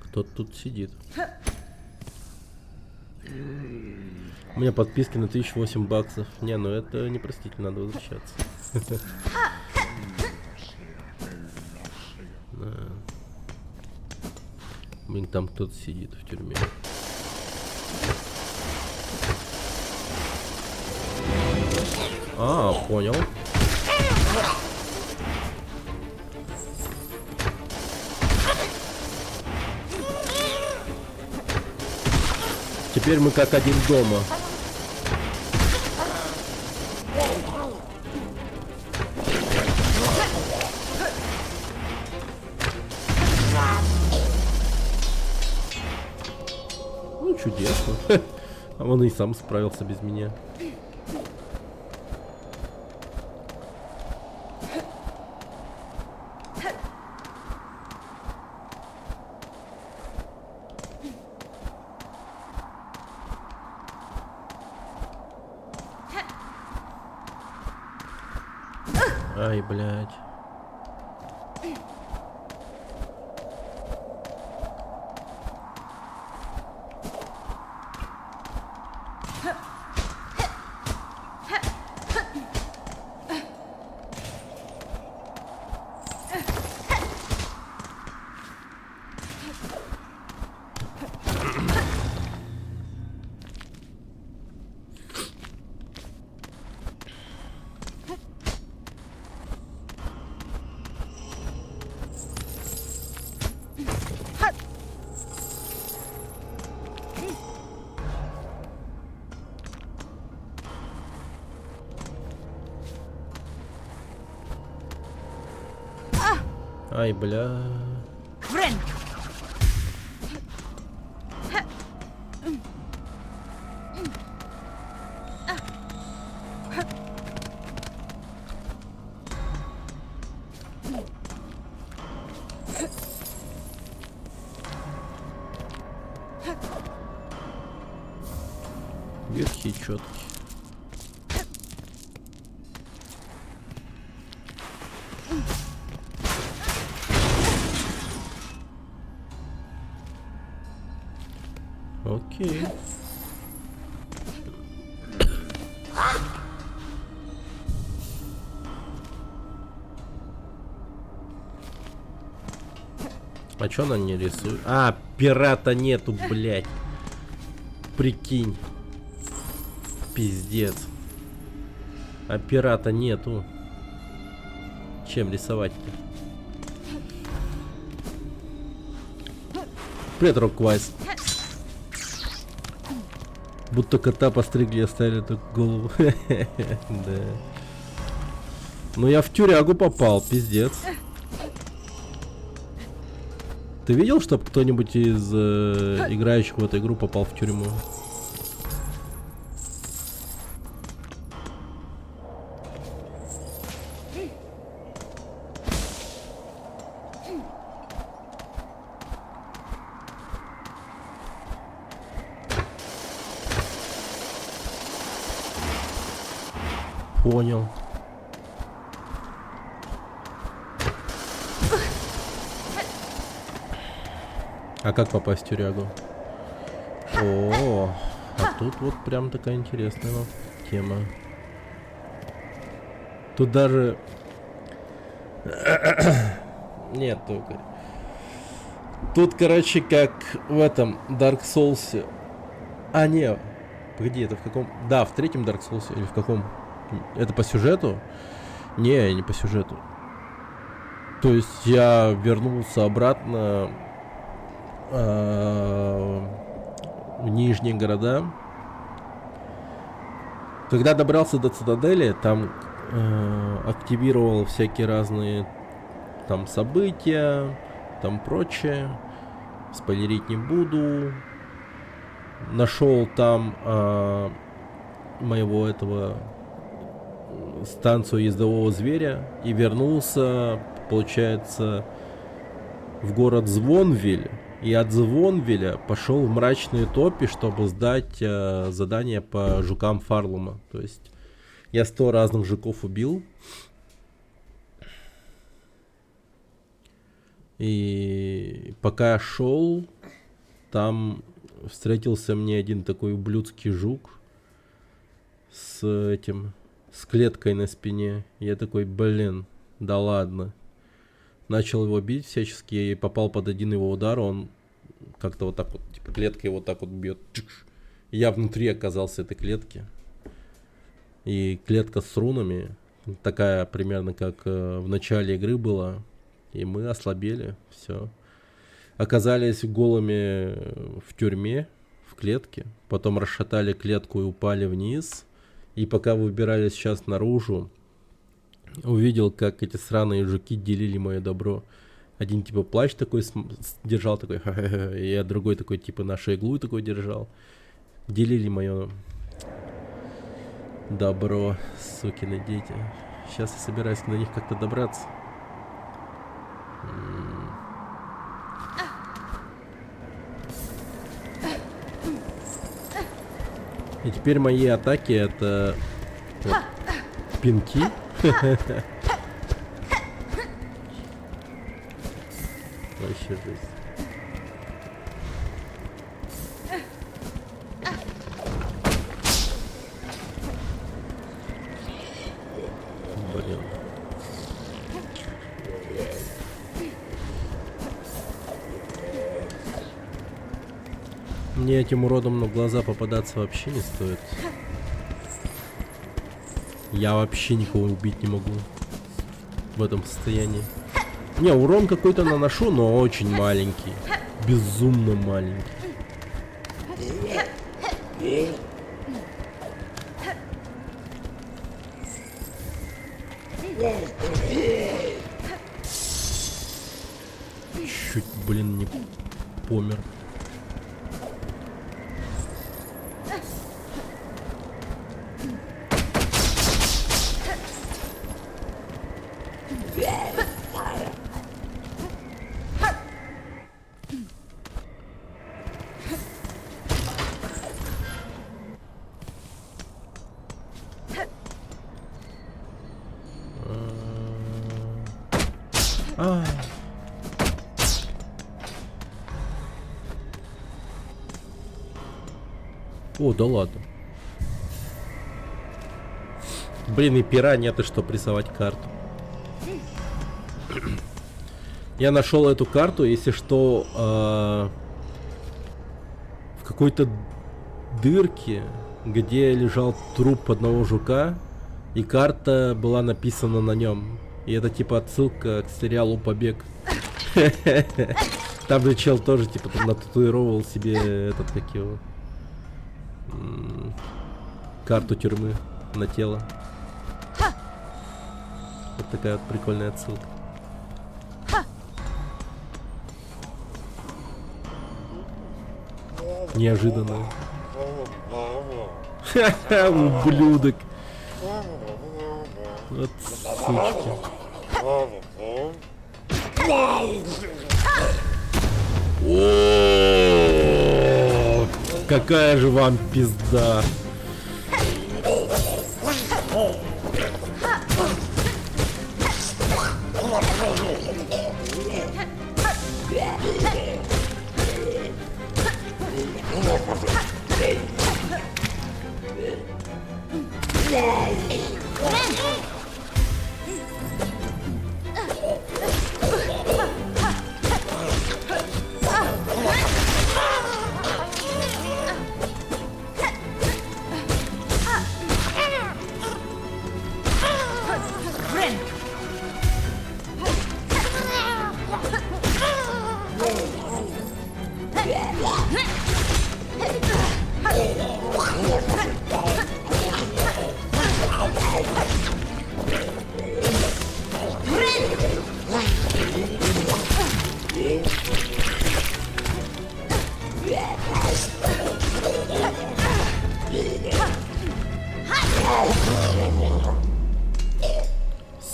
Кто тут сидит? У меня подписки на 1008 баксов. Не, ну это непростительно, надо возвращаться. Блин, там кто-то сидит в тюрьме. А, понял. Теперь мы как один дома. Ну, чудесно. А он и сам справился без меня. Ай, блядь. Ай, бля. Ветхий, четкий. Окей. А чё она не рисует? А, пирата нету, блядь. Прикинь. Пиздец. А пирата нету. Чем рисовать-то? Привет, Роквайс. Будто кота постригли и оставили только голову. Да. Ну я в тюрягу попал, пиздец. Ты видел, чтоб кто-нибудь из играющих в эту игру попал в тюрьму? Понял. А как попасть в тюрягу? О, а тут вот прям такая интересная тема. Тут даже... Нет, только... Тут, короче, как в этом Dark Souls. А, не. Погоди, это в каком... Да, в третьем Dark Souls или в каком? Это по сюжету? Не, не по сюжету. То есть я вернулся обратно в нижние города. Когда добрался до цитадели, там активировал всякие разные там события, там прочее. Спойлерить не буду. Нашел там моего этого станцию ездового зверя и вернулся, получается, в город Звонвиль. И от Звонвиля пошел в мрачные топи, чтобы сдать задание по жукам Фарлума. То есть я 100 разных жуков убил. И пока шел, там встретился мне один такой ублюдский жук с этим, с клеткой на спине. Я такой, блин, да ладно. Начал его бить всячески и попал под один его удар. Он как-то вот так вот, типа клетка его вот так вот бьет. Я внутри оказался этой клетки. И клетка с рунами, такая примерно как в начале игры была. И мы ослабели, все. Оказались голыми в тюрьме, в клетке. Потом расшатали клетку и упали вниз. И пока выбирались сейчас наружу, увидел, как эти сраные жуки делили мое добро. Один типа плащ такой держал, такой, и другой такой типа нашу иглу такой держал. Делили мое добро, сукины дети. Сейчас я собираюсь до них как-то добраться. И теперь мои атаки это вот, пинки. Вообще жесть. Блин. Мне этим уродом на глаза попадаться вообще не стоит. Я вообще никого убить не могу в этом состоянии. Не, урон какой-то наношу, но очень маленький. Безумно маленький. Чуть, блин, не помер. О, да ладно. Блин, и пера нет, и что прессовать карту. Я нашел эту карту, если что, в какой-то дырке, где лежал труп одного жука, и карта была написана на нем. И это типа отсылка к сериалу «Побег». Там же чел тоже типа там нататуировал себе этот, как его, карту тюрьмы на тело. Вот такая вот прикольная отсылка. Неожиданно. Ха-ха, ублюдок. Вот сучки. О, какая же вам пизда.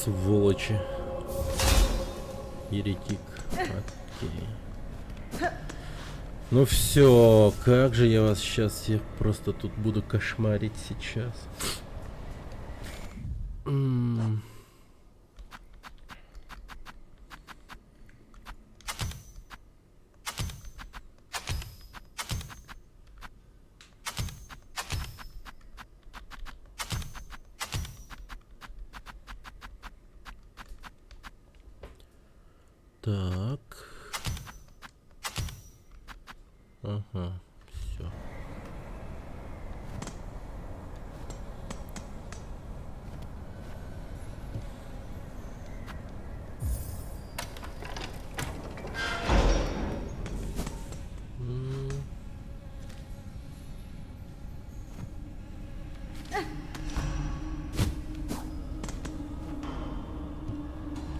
Сволочи. Еретик. Окей. Ну все, как же я вас сейчас всех просто тут буду кошмарить сейчас. Так. Ага, все.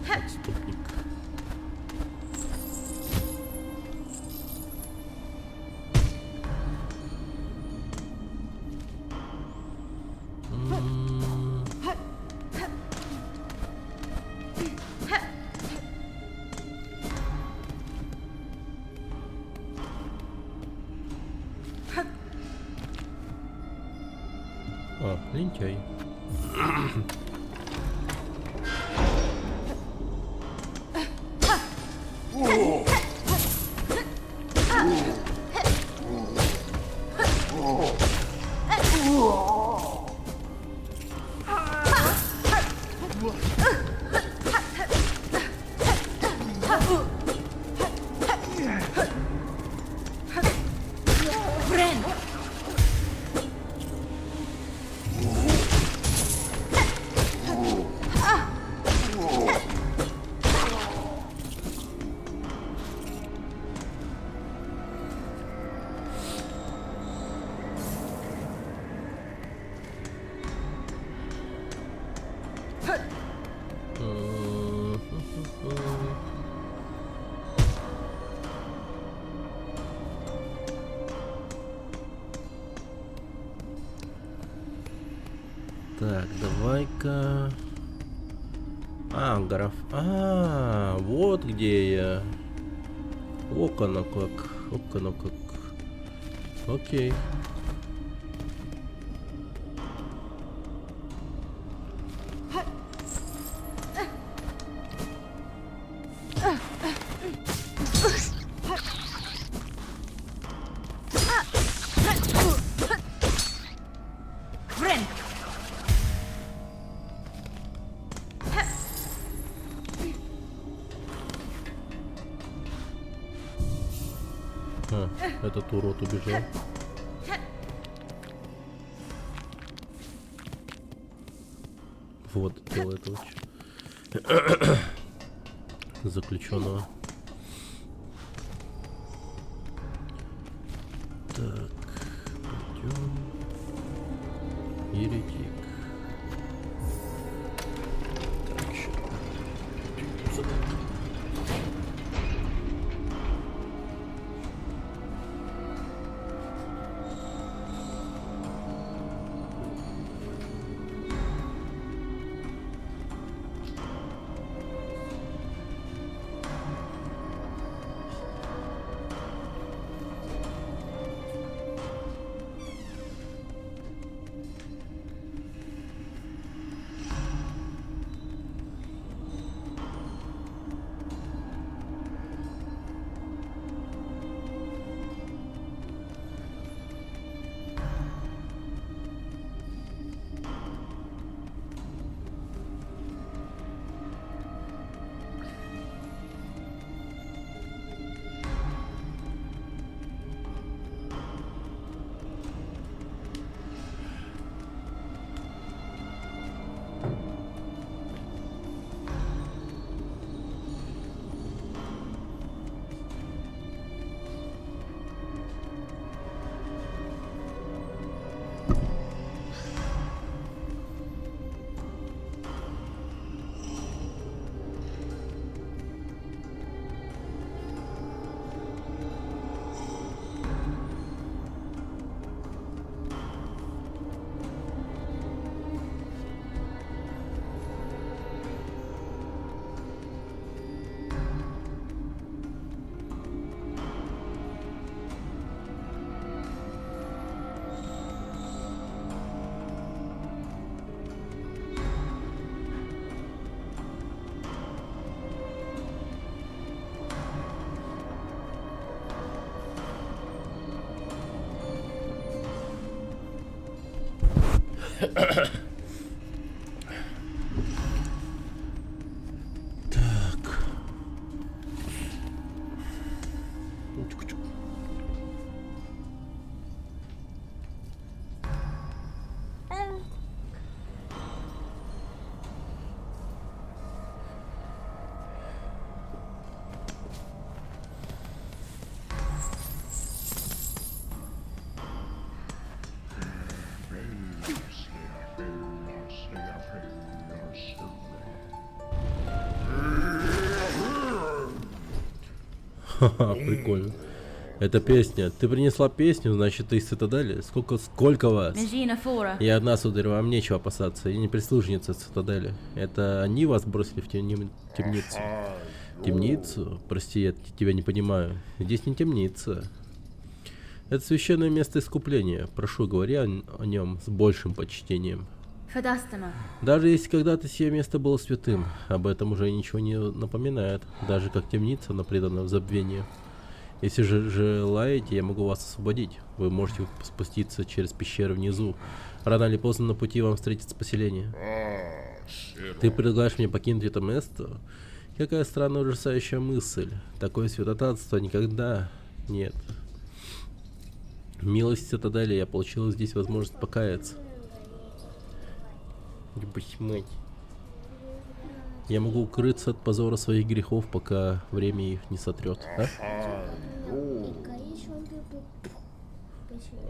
Отступник. А, лентяй. Так, давай-ка... граф... вот где я. Оно как. Оно как. Окей. Этот урод убежал. Вот дело этого заключенного. Так, пойдем. Еретик. Так, еще. Так. Ха-ха, прикольно. Это песня. Ты принесла песню, значит, ты из Цитадели? Сколько вас? Я одна, сударь, вам нечего опасаться. Я не прислужница Цитадели. Это они вас бросили в темницу? Темницу? Прости, я тебя не понимаю. Здесь не темница. Это священное место искупления. Прошу, говори о нем с большим почтением. Даже если когда-то сие место было святым, об этом уже ничего не напоминает, даже как темница, но предана в забвение. Если же желаете, я могу вас освободить. Вы можете спуститься через пещеру внизу. Рано или поздно на пути вам встретится поселение. Ты предлагаешь мне покинуть это место? Какая странная ужасающая мысль. Такое святотатство никогда нет. Милость Цитадели, я получила здесь возможность покаяться. Ебать мать. Я могу укрыться от позора своих грехов, пока время их не сотрет. А?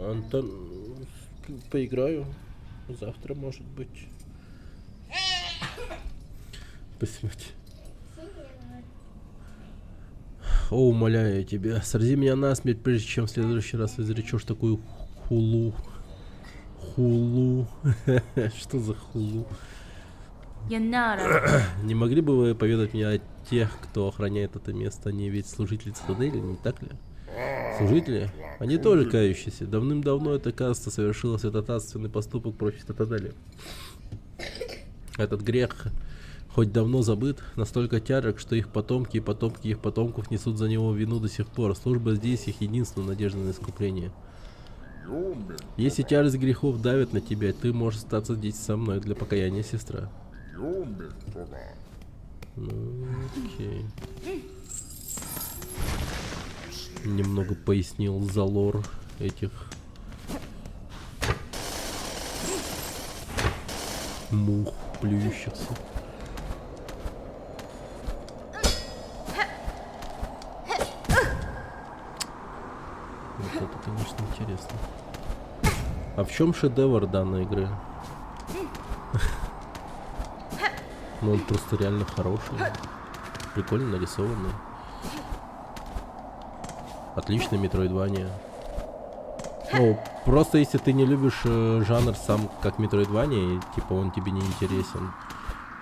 Антон, поиграю. Завтра, может быть. Посмотри. О, умоляю тебя, срази меня насмерть, прежде чем в следующий раз изречешь такую Хулу. Что за хулу? Янара. Не могли бы вы поведать мне о тех, кто охраняет это место? Они ведь служители цитадели, не так ли? Служители? Они тоже кающиеся. Давным-давно эта каста совершила святотатственный поступок против цитадели. Этот грех, хоть давно забыт, настолько тяжек, что их потомки и потомки их потомков несут за него вину до сих пор. Служба здесь их единственная надежда на искупление. Если тяжесть грехов давит на тебя, ты можешь остаться здесь со мной для покаяния, сестра. Ну, окей. Немного пояснил за лор этих мух плюющихся. Вот это, конечно, интересно. А в чем шедевр данной игры? Ну, он просто реально хороший. Прикольно нарисованный. Отличный Metroidvania. Ну, просто если ты не любишь жанр сам как Metroidvania, и типа он тебе не интересен,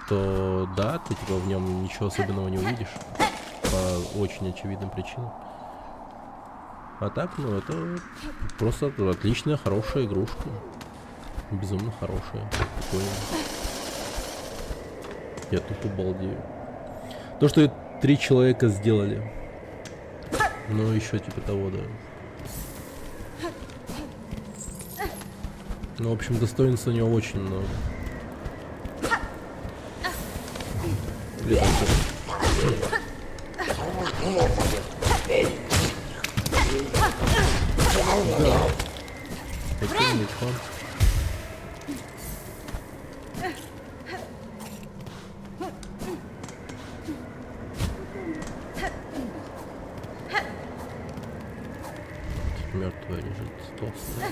то да, ты типа в нем ничего особенного не увидишь. По очень очевидным причинам. А так, ну, это просто отличная, хорошая игрушка. Безумно хорошая. Прикольная. Я тупо балдею. То, что 3 человека сделали. Ну, еще типа того, да. Ну, в общем, достоинств у него очень много. Да. Какой мультфон. Мертвая лежит, толстая.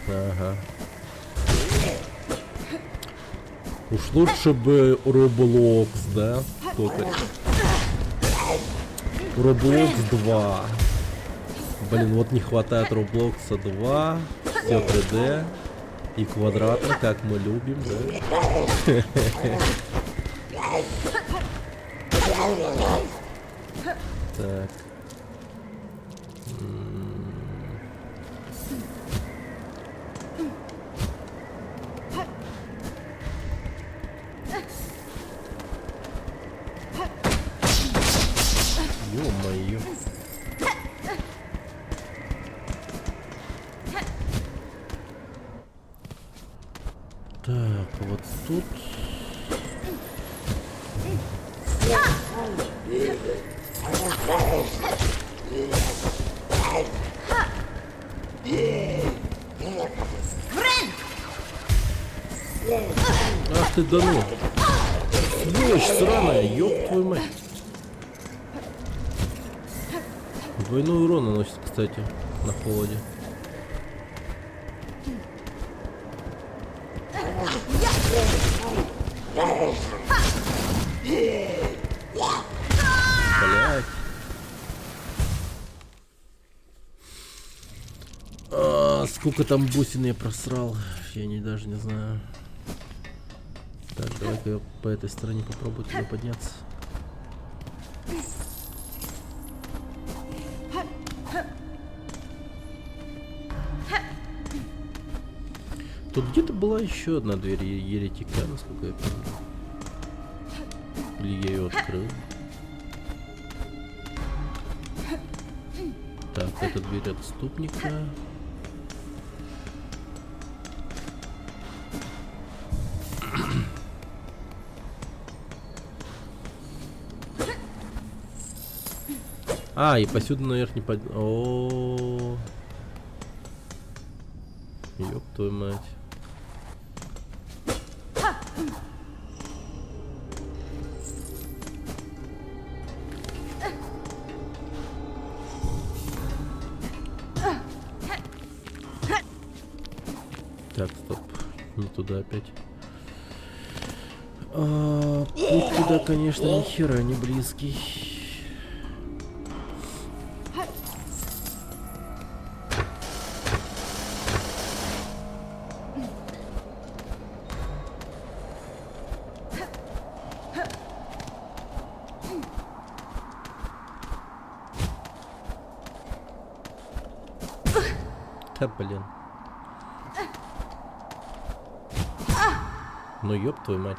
Ага. Уж лучше бы Roblox, да? Только Roblox 2. Блин, вот не хватает Roblox 2. Все 3D. И квадратно, как мы любим, да? Так. Ё-моё. Так, вот тут. Ах ты, да ну! Сволочь сраная, ёб твою мать! Двойной урон наносит, кстати, на холоде. Блять. Сколько там бусин я просрал, я даже не знаю. Так, давай-ка я по этой стороне попробую туда подняться. Тут где-то была еще одна дверь еретика, насколько я помню. Или я ее открыл. Так, это дверь отступника. А, и посюда наверх не под... О, ёб твою мать. Так, стоп. Не туда опять. Путь туда, конечно, ни хера не близкий. Да, блин. Ну ёб твою мать.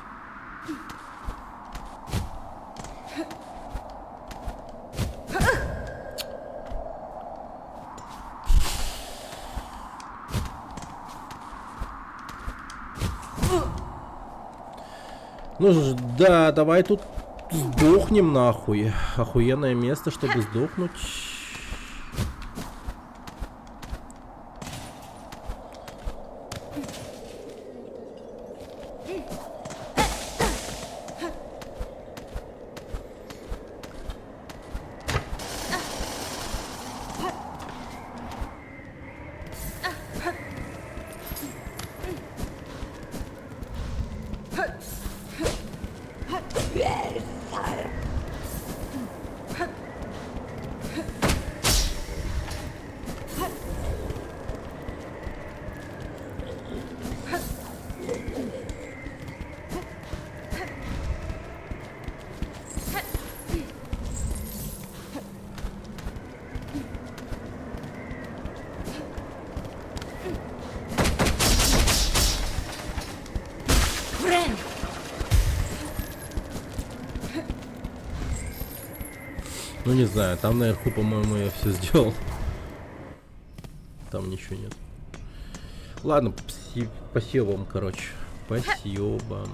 Ну ж, да, давай тут сдохнем нахуй. Охуенное место, чтобы сдохнуть. Ну не знаю, там наверху, по-моему, я все сделал. Там ничего нет. Ладно, спасибо вам, короче. Спасибо.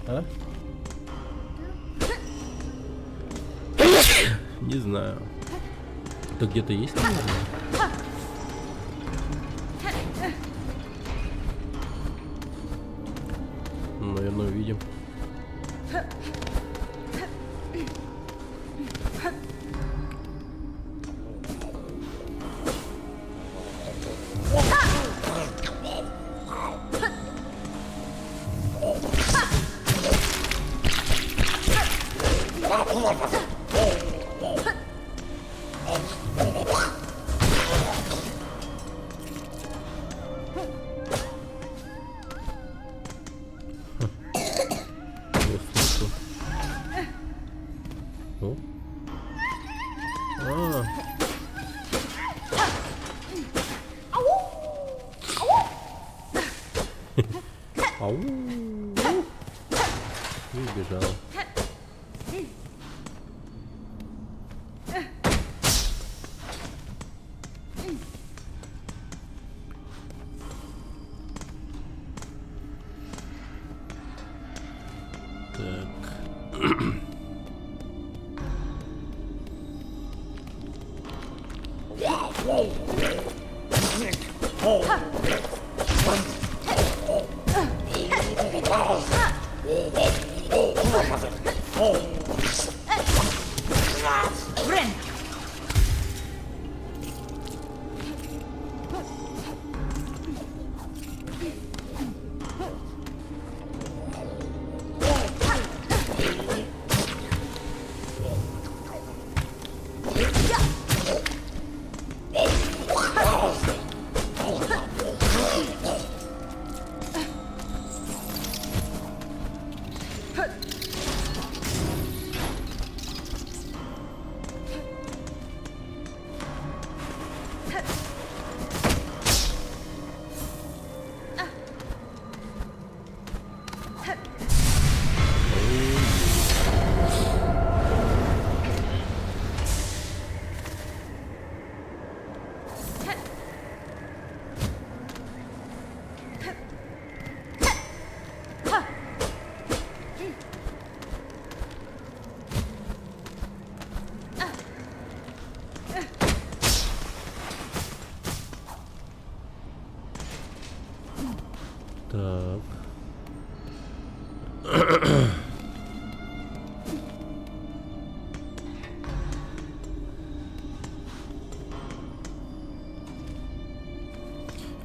А? Не знаю. Это где-то есть, наверное? Наверное, увидим. О. Ау. И убежала. Так.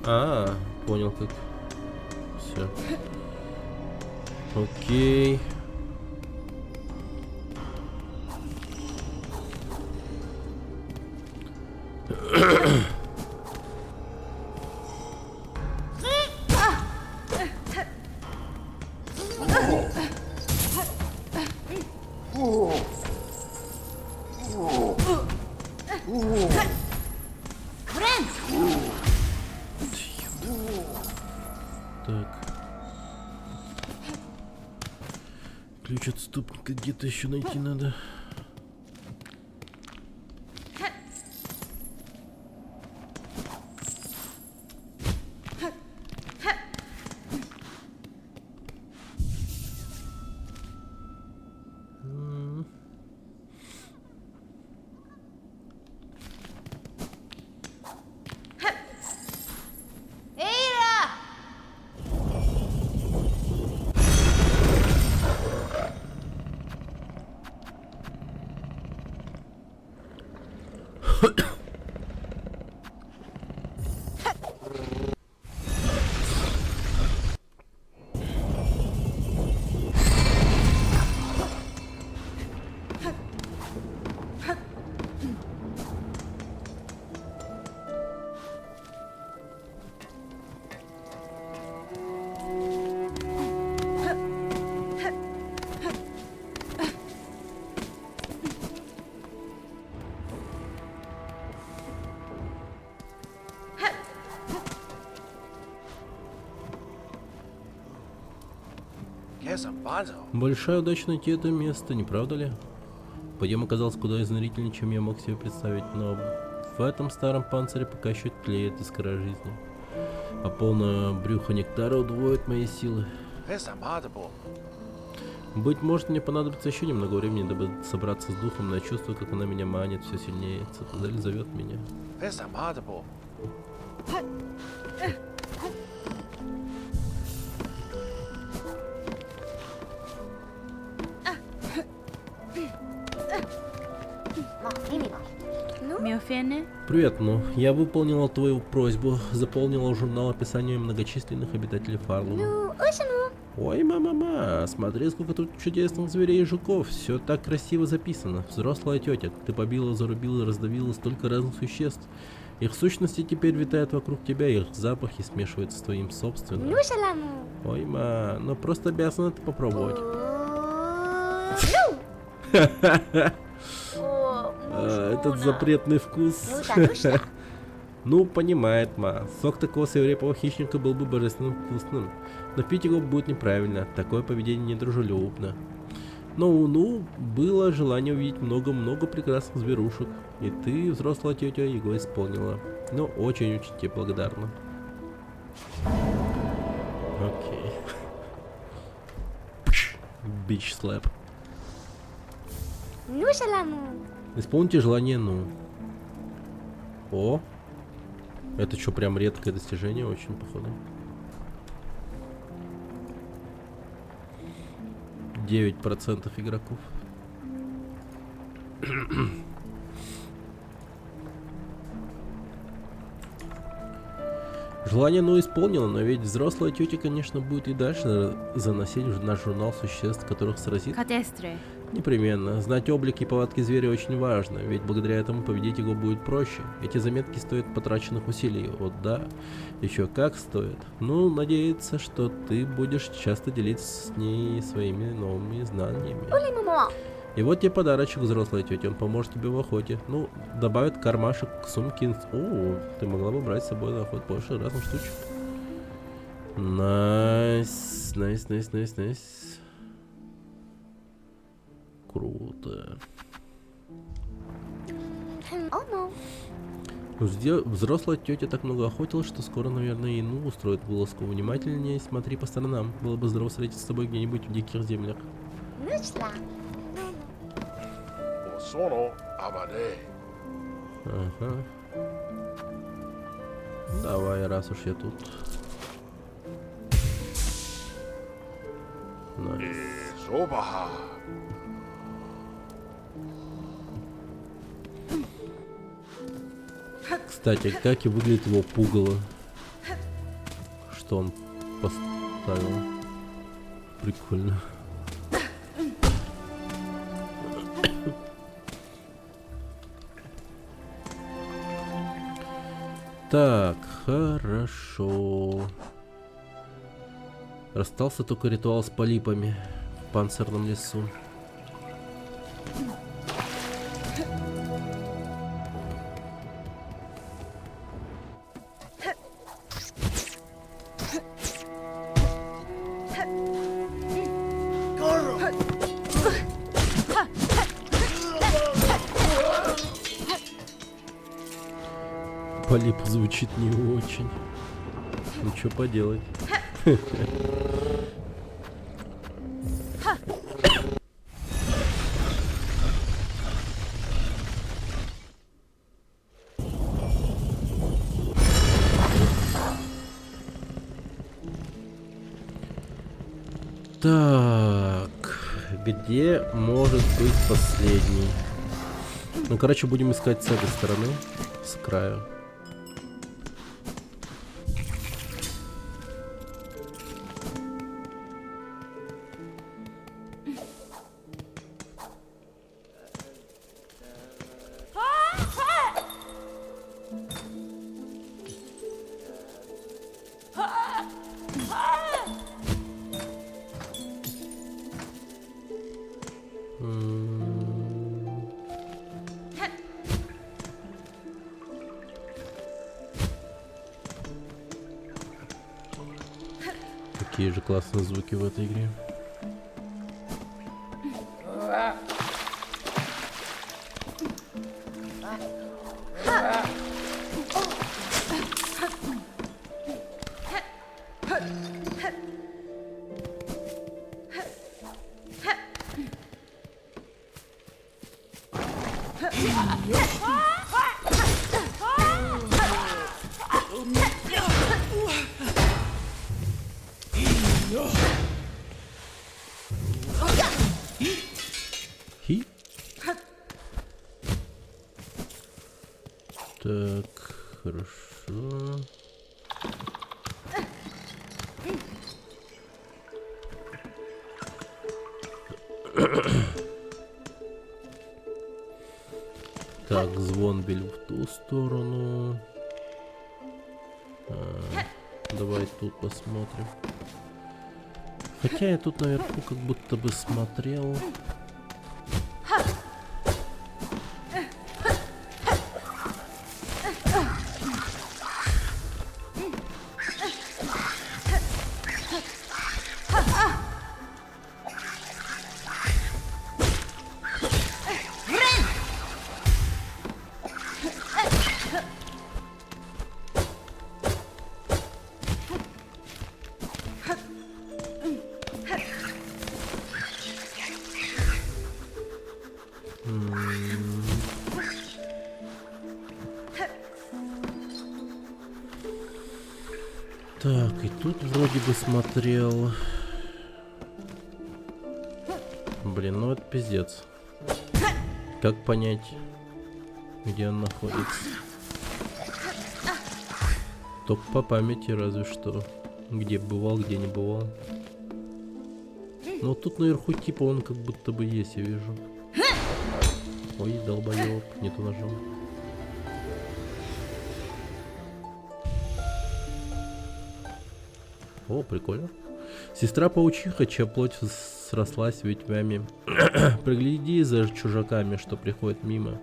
А, понял как. Все. Окей. Так. Ключ отступника где-то еще найти надо. Большая удача найти это место, не правда ли? Подъем оказался куда изнурительнее, чем я мог себе представить, но в этом старом панцире пока еще тлеет искра жизни. А полное брюхо нектара удвоит мои силы. Быть может, мне понадобится еще немного времени, дабы собраться с духом, но я чувствую, как она меня манит все сильнее. Цитадель зовет меня. Привет, ну, я выполнила твою просьбу, заполнила журнал описания многочисленных обитателей Фарлума. Ой, мама, смотри, сколько тут чудесных зверей и жуков, все так красиво записано. Взрослая тетя, ты побила, зарубила, раздавила столько разных существ. Их сущности теперь витают вокруг тебя, их запахи смешиваются с твоим собственным. Ой, ну просто обязан это попробовать. Этот запретный вкус. Ну, понимает, сок такого свирепого хищника был бы божественно вкусным. Но пить его будет неправильно, такое поведение недружелюбно. Ну, было желание увидеть много-много прекрасных зверушек. И ты, взрослая тетя, его исполнила. Ну, очень-очень тебе благодарна. Окей. Бич слэп. Исполните желание, ну. О! Это что, прям редкое достижение, очень походу. 9% игроков. Желание, ну, исполнено, но ведь взрослая тетя, конечно, будет и дальше заносить в наш журнал существ, которых сразит. Непременно. Знать облик и повадки зверя очень важно, ведь благодаря этому победить его будет проще. Эти заметки стоят потраченных усилий. Вот да, еще как стоит. Ну, надеяться, что ты будешь часто делиться с ней своими новыми знаниями. И вот тебе подарочек, взрослая тетя, он поможет тебе в охоте. Ну, добавит кармашек к сумке. О, ты могла бы брать с собой на охоту больше разных штучек. Найс. Круто. Взрослая тетя так много охотилась, что скоро, наверное, и ну устроит вылазку. Внимательнее смотри по сторонам. Было бы здорово встретиться с тобой где-нибудь в диких землях. Ага. Давай, раз уж я тут. Шубага. Кстати, как и выглядит его пугало. Что он поставил. Прикольно. Так, хорошо. Расстался только ритуал с полипами в панцирном лесу. Полип звучит не очень. Ну что поделать. Так, где может быть последний? Ну, короче, будем искать с этой стороны, с краю. Какие же классные звуки в этой игре. Хи. Так, хорошо. Так, звон бил в ту сторону. Давай тут посмотрим. Хотя я тут наверху как будто бы смотрел. Так, и тут вроде бы смотрел. Блин, ну это пиздец. Как понять, где он находится? Только по памяти разве что. Где бывал, где не бывал. Но тут наверху типа он как будто бы есть, я вижу. Ой, долбоёб, не то нажал. О, прикольно. Сестра-паучиха, чья плоть срослась ветвями. Пригляди за чужаками, что приходят мимо.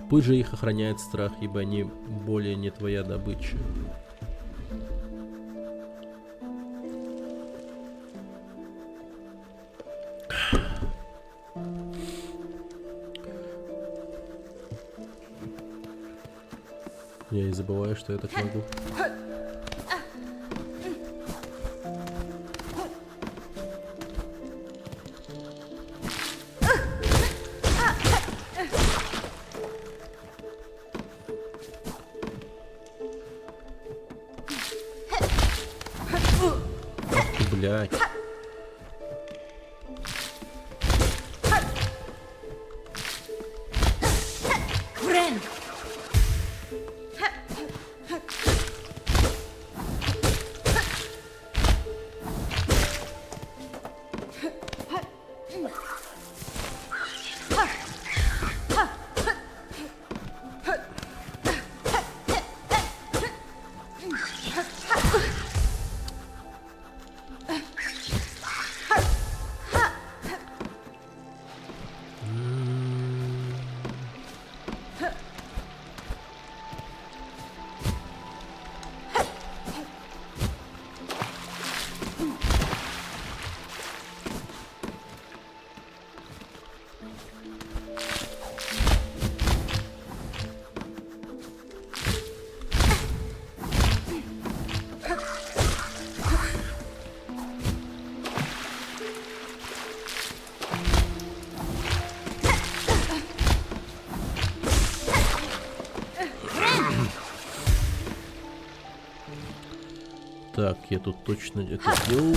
Пусть же их охраняет страх, ибо они более не твоя добыча. Я и забываю, что я так могу. Блять. Так, я тут точно это делал.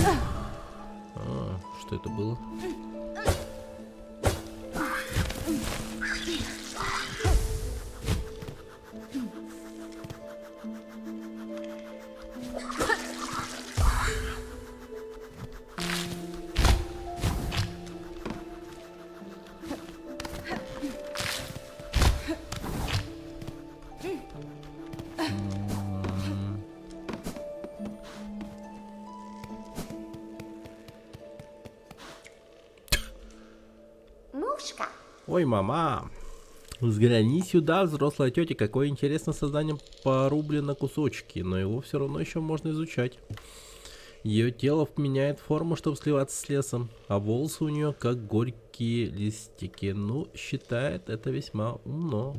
А, что это было? Мушка. Ой, мама. Взгляни сюда, взрослая тетя, какое интересное создание порублено на кусочки, но его все равно еще можно изучать. Ее тело меняет форму, чтобы сливаться с лесом, а волосы у нее как горькие листики. Ну, считает это весьма умно.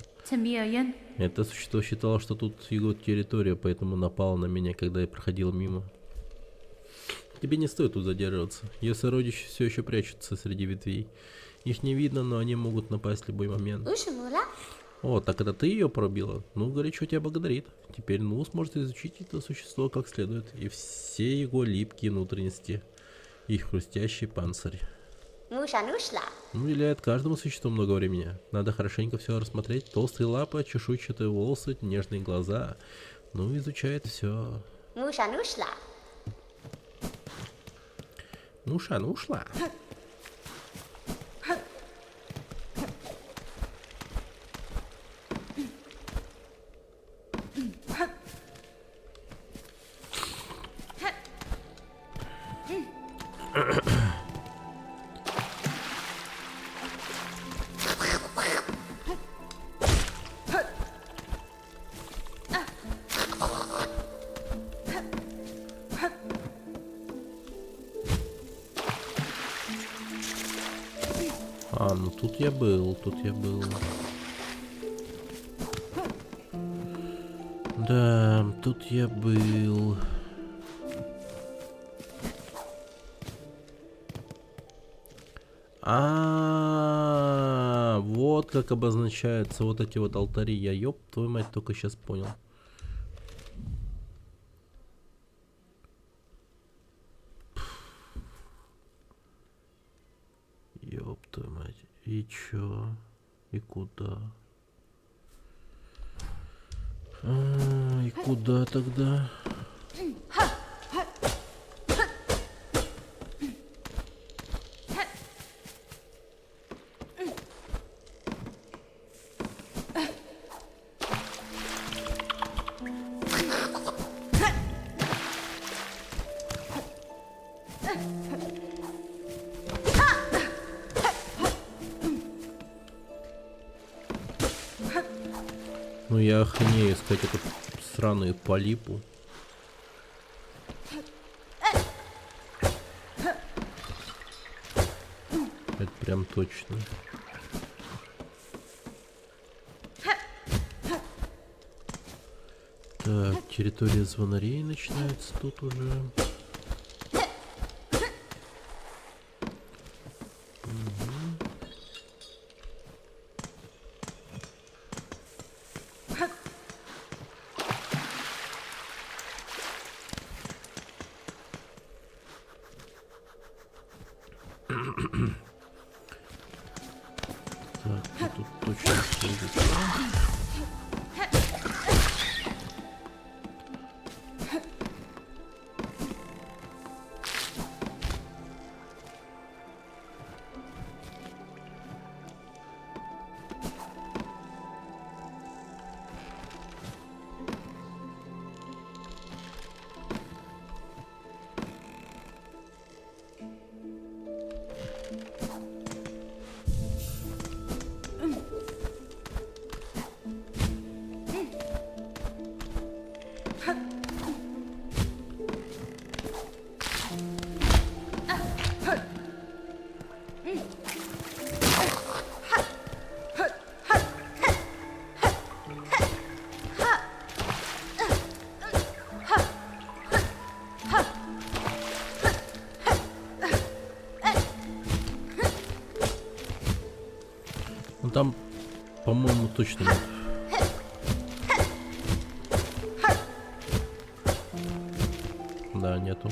Это существо считало, что тут его территория, поэтому напало на меня, когда я проходил мимо. Тебе не стоит тут задерживаться. Ее сородичи все еще прячутся среди ветвей. Их не видно, но они могут напасть в любой момент. О, так это ты ее пробила? Ну, горячо тебя благодарит. Теперь Ну сможет изучить это существо как следует. И все его липкие внутренности. Их хрустящий панцирь. Уделяет каждому существу много времени. Надо хорошенько все рассмотреть. Толстые лапы, чешуйчатые волосы, нежные глаза. Ну, изучает все. Нуша ушла. А, ну тут я был. Да, тут я был. Вот как обозначаются вот эти вот алтари. Я, ёб твою мать, только сейчас понял. Ёб твою мать. И чё? И куда? И куда тогда? Ну я охренею искать эту сраную полипу. Это прям точно. Так, территория звонарей начинается тут уже. Так, тут точно следует. Ну там, по-моему, точно нет. нету.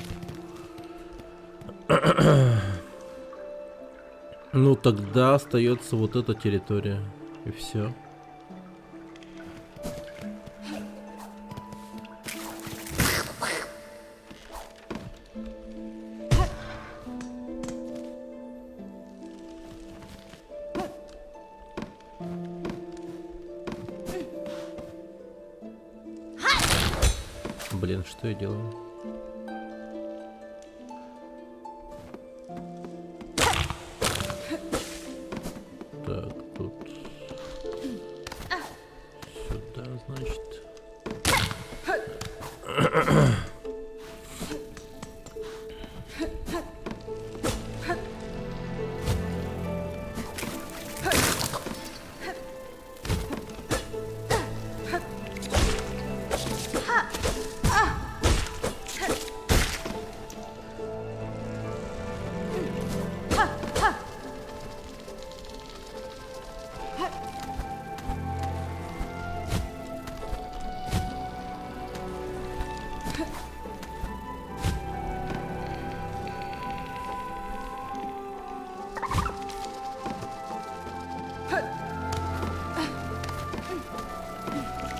Ну тогда остается вот эта территория. И все. Блин, что я делаю? Так, тут сюда, значит.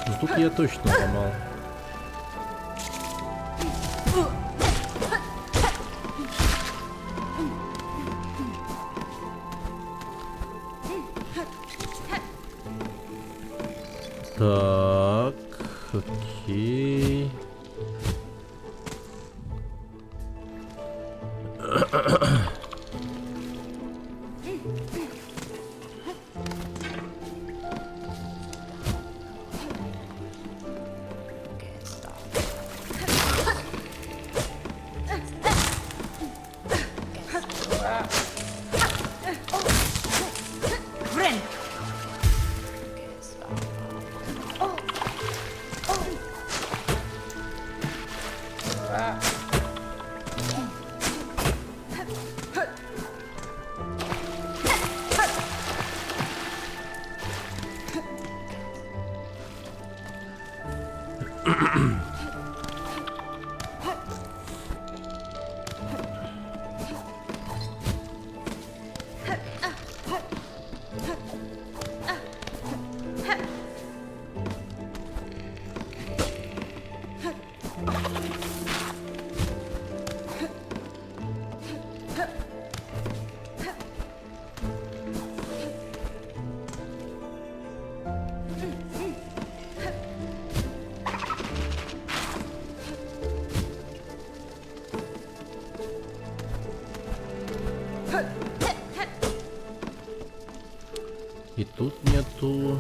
Ну, тут я точно ломал. Так, окей. И тут нету.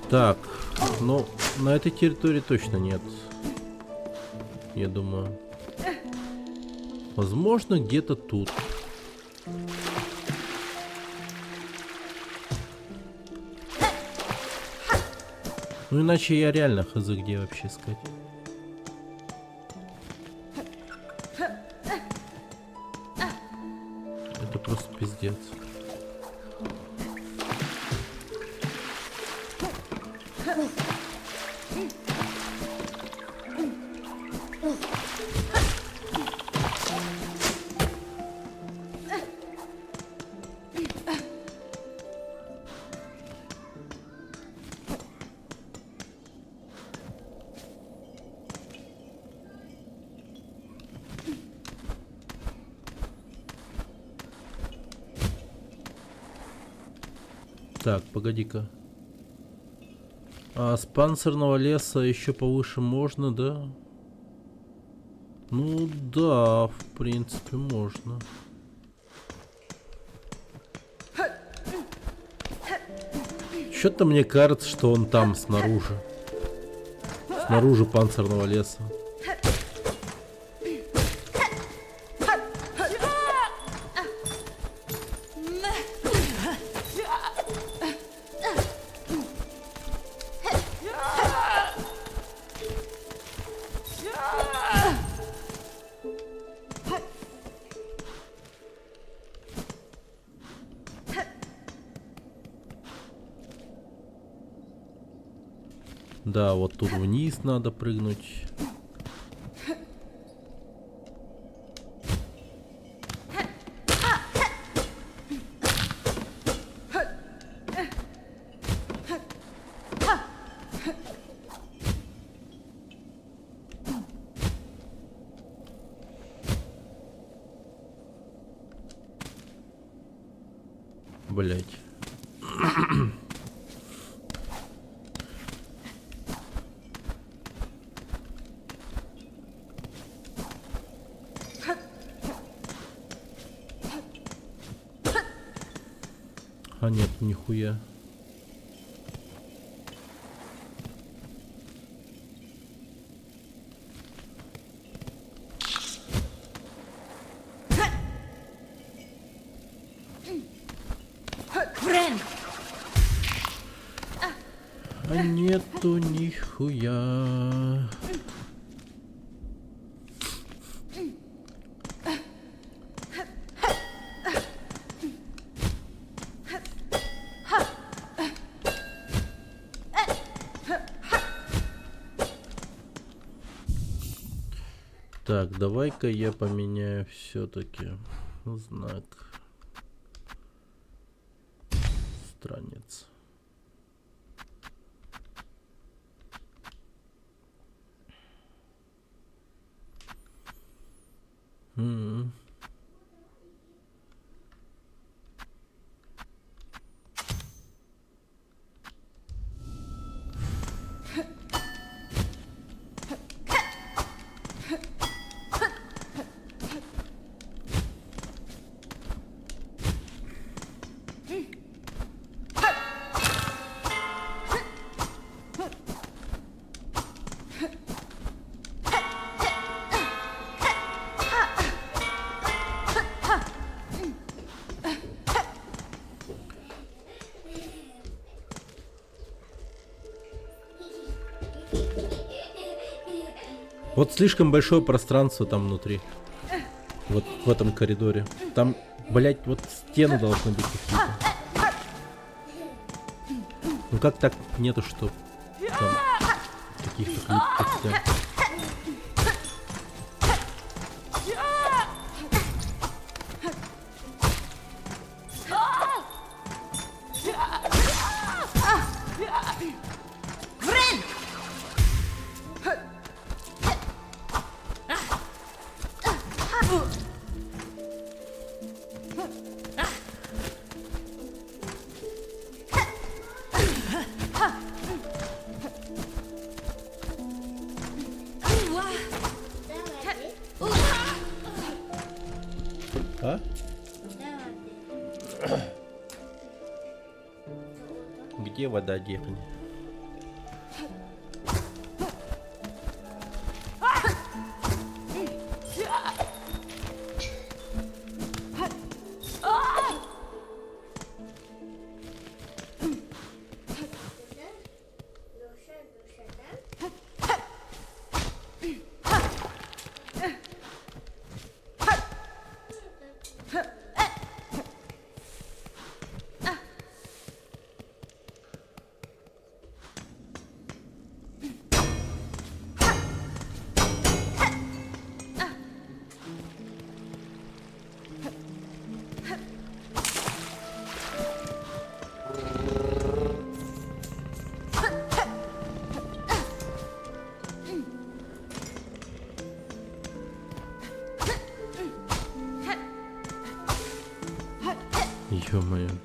Так, ну, на этой территории точно нет. Я думаю. Возможно, где-то тут. Ну, иначе я реально хз, где вообще искать. Это просто пиздец. Так, погоди-ка. А с панцирного леса еще повыше можно, да? Ну да, в принципе, можно. Что-то мне кажется, что он там, снаружи. Снаружи панцирного леса. Да, вот тут вниз надо прыгнуть. Блять. А нет, нихуя. А нету нихуя. Так, давай-ка я поменяю все-таки знак. Странец. Вот слишком большое пространство там внутри. Вот в этом коридоре. Там, блять, вот стены должны быть какие-то. Ну как так нету, что там каких-то клипов стен? А? Где вода, дехни?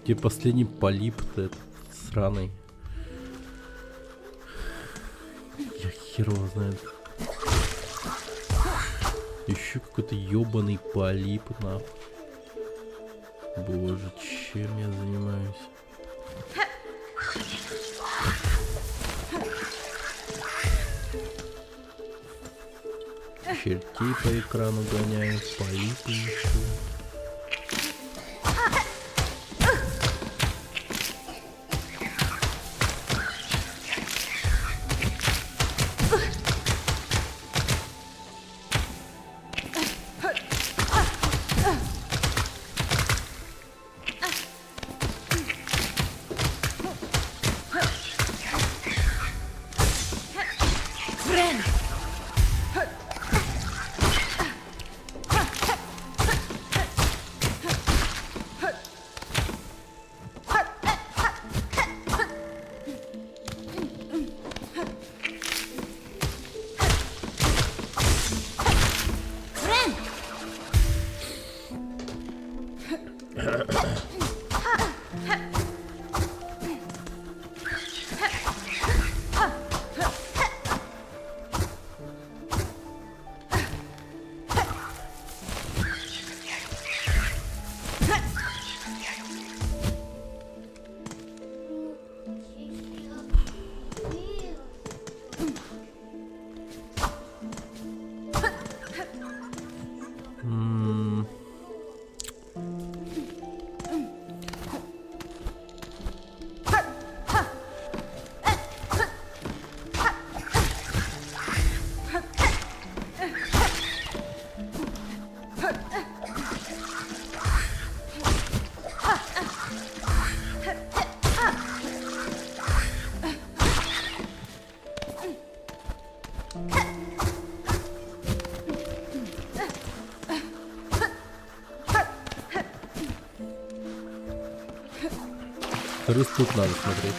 Где последний полип-то этот сраный? Я хер его знает. Еще какой-то ёбаный полип, нахуй. Боже, чем я занимаюсь? Чертей по экрану гоняют, полипы еще. Крыс тут надо смотреть.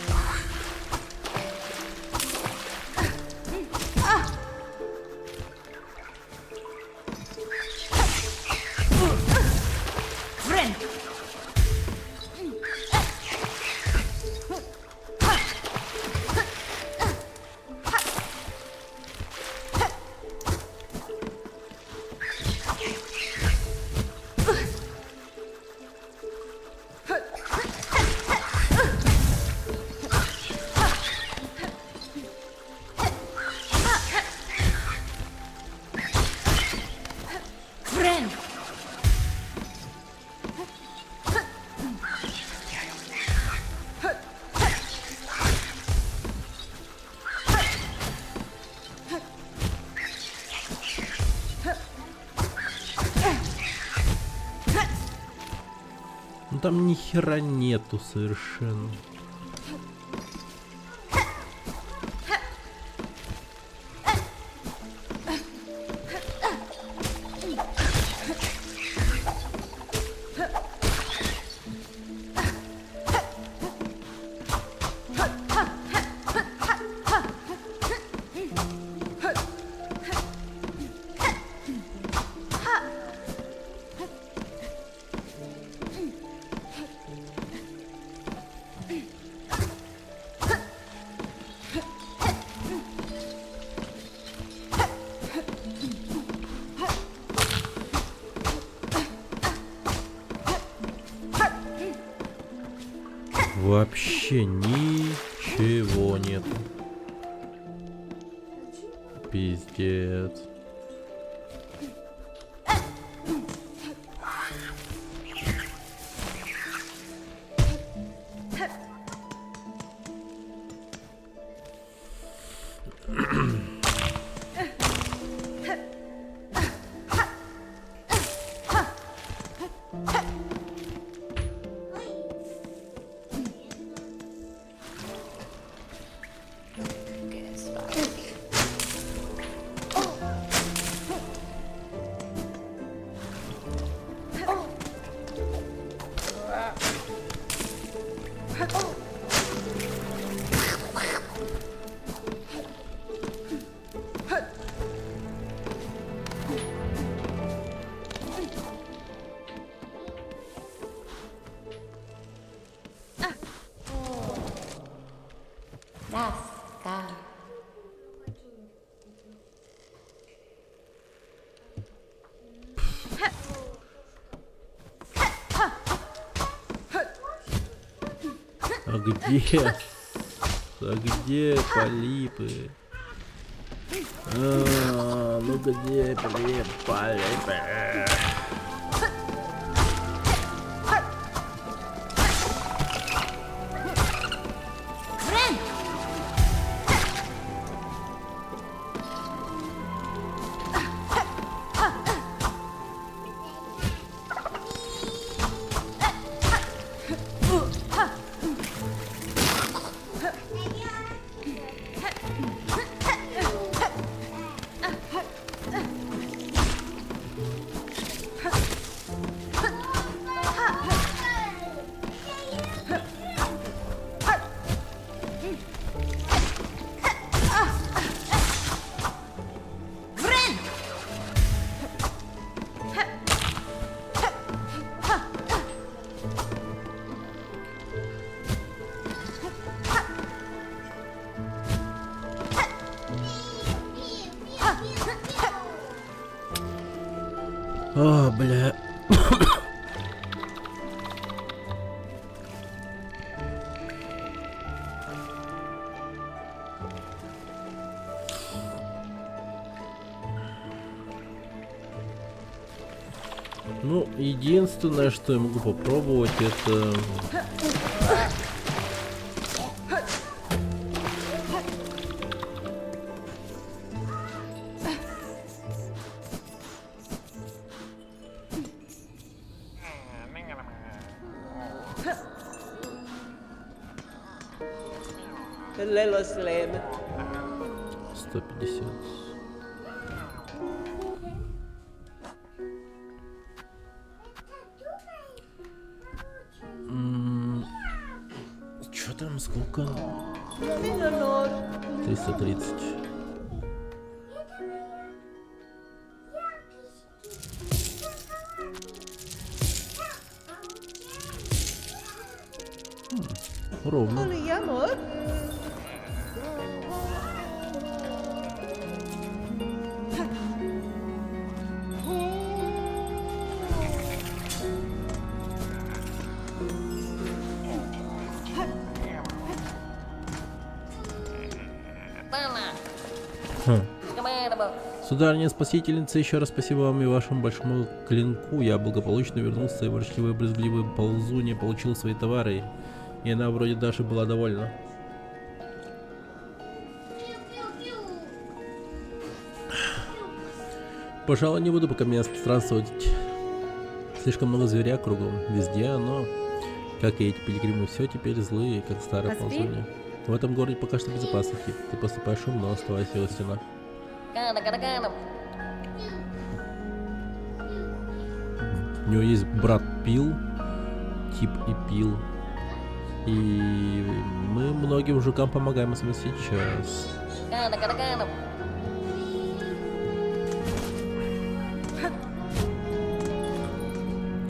Ну там ни хера нету совершенно. Вообще ничего нет. Пиздец. Где? Да где полипы? Ну где полипы? О, бля. Ну, единственное, что я могу попробовать, это... Lelo Slam. 150. Чё там, сколько? 330. Ровно. Сударыня-спасительница, еще раз спасибо вам и вашему большому клинку. Я благополучно вернулся, и ворчливая брезгливая ползунья получил свои товары. И она вроде даже была довольна. Пожалуй, не буду пока меня странствовать. Слишком много зверя кругом, везде, но, как и эти пилигримы, все теперь злые, как старая ползунья. В этом городе пока что безопасно, Кит. Ты поступаешь умно, оставайся у стена. У него есть брат Пил, Тип и Пил. И мы многим жукам помогаем, особенно сейчас.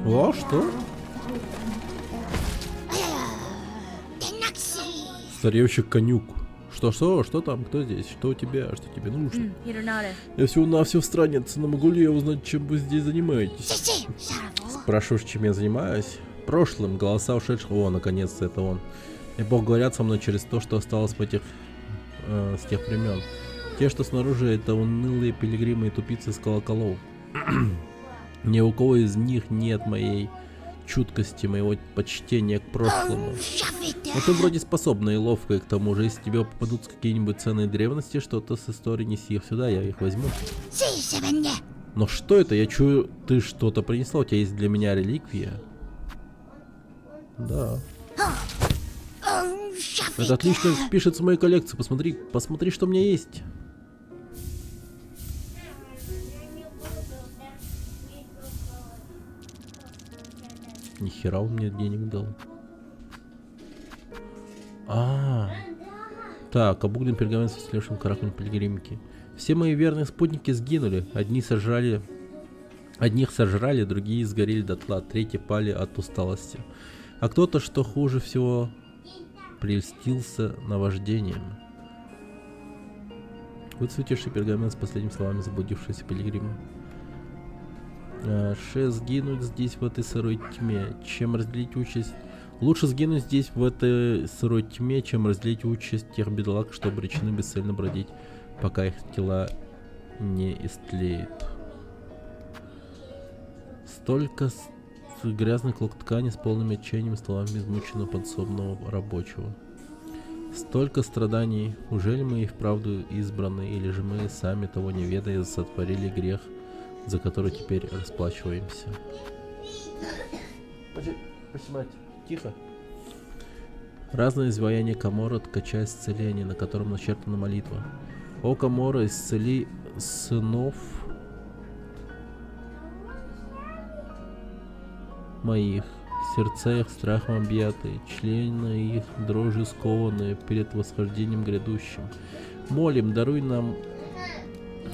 О, что? Стареющий конюк. Что там? Кто здесь? Что у тебя? Что тебе нужно? Я всего-навсего странец, но могу ли я узнать, чем вы здесь занимаетесь? Спрашиваешь, чем я занимаюсь? Прошлым, голоса ушедшего. О, наконец-то это он. И Бог говорят со мной через то, что осталось с тех времен. Те, что снаружи, это унылые пилигримы и тупицы с колоколов. Ни у кого из них нет моей чуткости, моего почтения к прошлому. Но ты вроде способна и ловкая, к тому же, если тебе попадутся какие-нибудь ценные древности, что-то с истории, неси их сюда, я их возьму. Но что это? Я чую, ты что-то принесла, у тебя есть для меня реликвия? Да. Это отлично впишется в мою коллекцию, посмотри, что у меня есть. Нихера он мне денег дал. Так, обугленный пергамент с истлевшим каракулем пилигримки. Все мои верные спутники сгинули. Одних сожрали, другие сгорели дотла, третьи пали от усталости. А кто-то, что хуже всего, прельстился наваждением. Выцветивший пергамент с последними словами заблудившегося пилигрима. Сгинуть здесь в этой сырой тьме, чем разделить участь Лучше сгинуть здесь, в этой сырой тьме, чем разделить участь тех бедолаг, что обречены бесцельно бродить, пока их тела не истлеют. Столько грязных клок ткани с полными отчаянием словами измученного подсобного рабочего. Столько страданий. Ужели мы и вправду избраны, или же мы, сами того не ведая, сотворили грех, за который теперь расплачиваемся? Тихо. Разное изваяние Камора, ткача исцеления, на котором начертана молитва. О, Камора, исцели сынов моих, сердца их страхом объятые, члены их дрожью скованные перед восхождением грядущим. Молим, даруй нам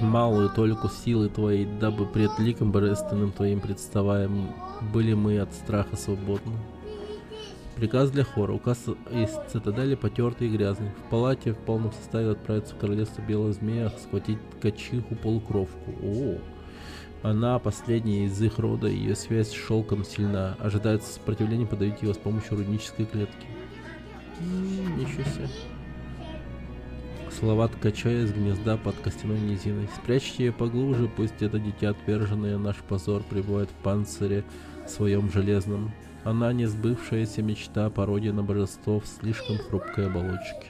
малую толику силы Твоей, дабы пред ликом божественным Твоим представаем, были мы от страха свободны. Приказ для хора. Указ из цитадели потертый и грязный. В палате в полном составе отправиться в королевство белого змея, схватить ткачиху полукровку. О, она последняя из их рода, ее связь с шелком сильна. Ожидается сопротивление, подавить его с помощью рунической клетки. Ничего себе. Слова ткача из гнезда под костяной низиной. Спрячьте ее поглубже, пусть это дитя отверженное, наш позор, пребывает в панцире своем железном. Она не сбывшаяся мечта, пародия на божество в слишком хрупкой оболочке.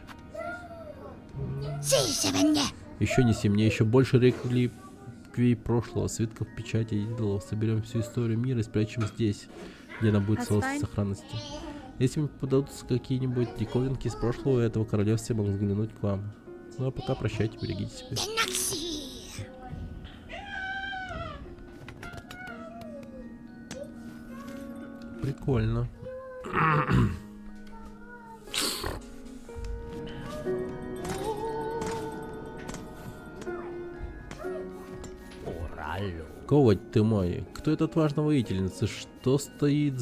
Еще неси мне, еще больше реликвий прошлого, свитков печати идолов. Соберем всю историю мира и спрячем здесь, где она будет в сохранности. Если мне попадутся какие-нибудь диковинки из прошлого этого королевства, я могу взглянуть к вам. Ну а пока прощайте, берегите себя. Прикольно. Ковать ты мой, кто эта отважная воительница? Что стоит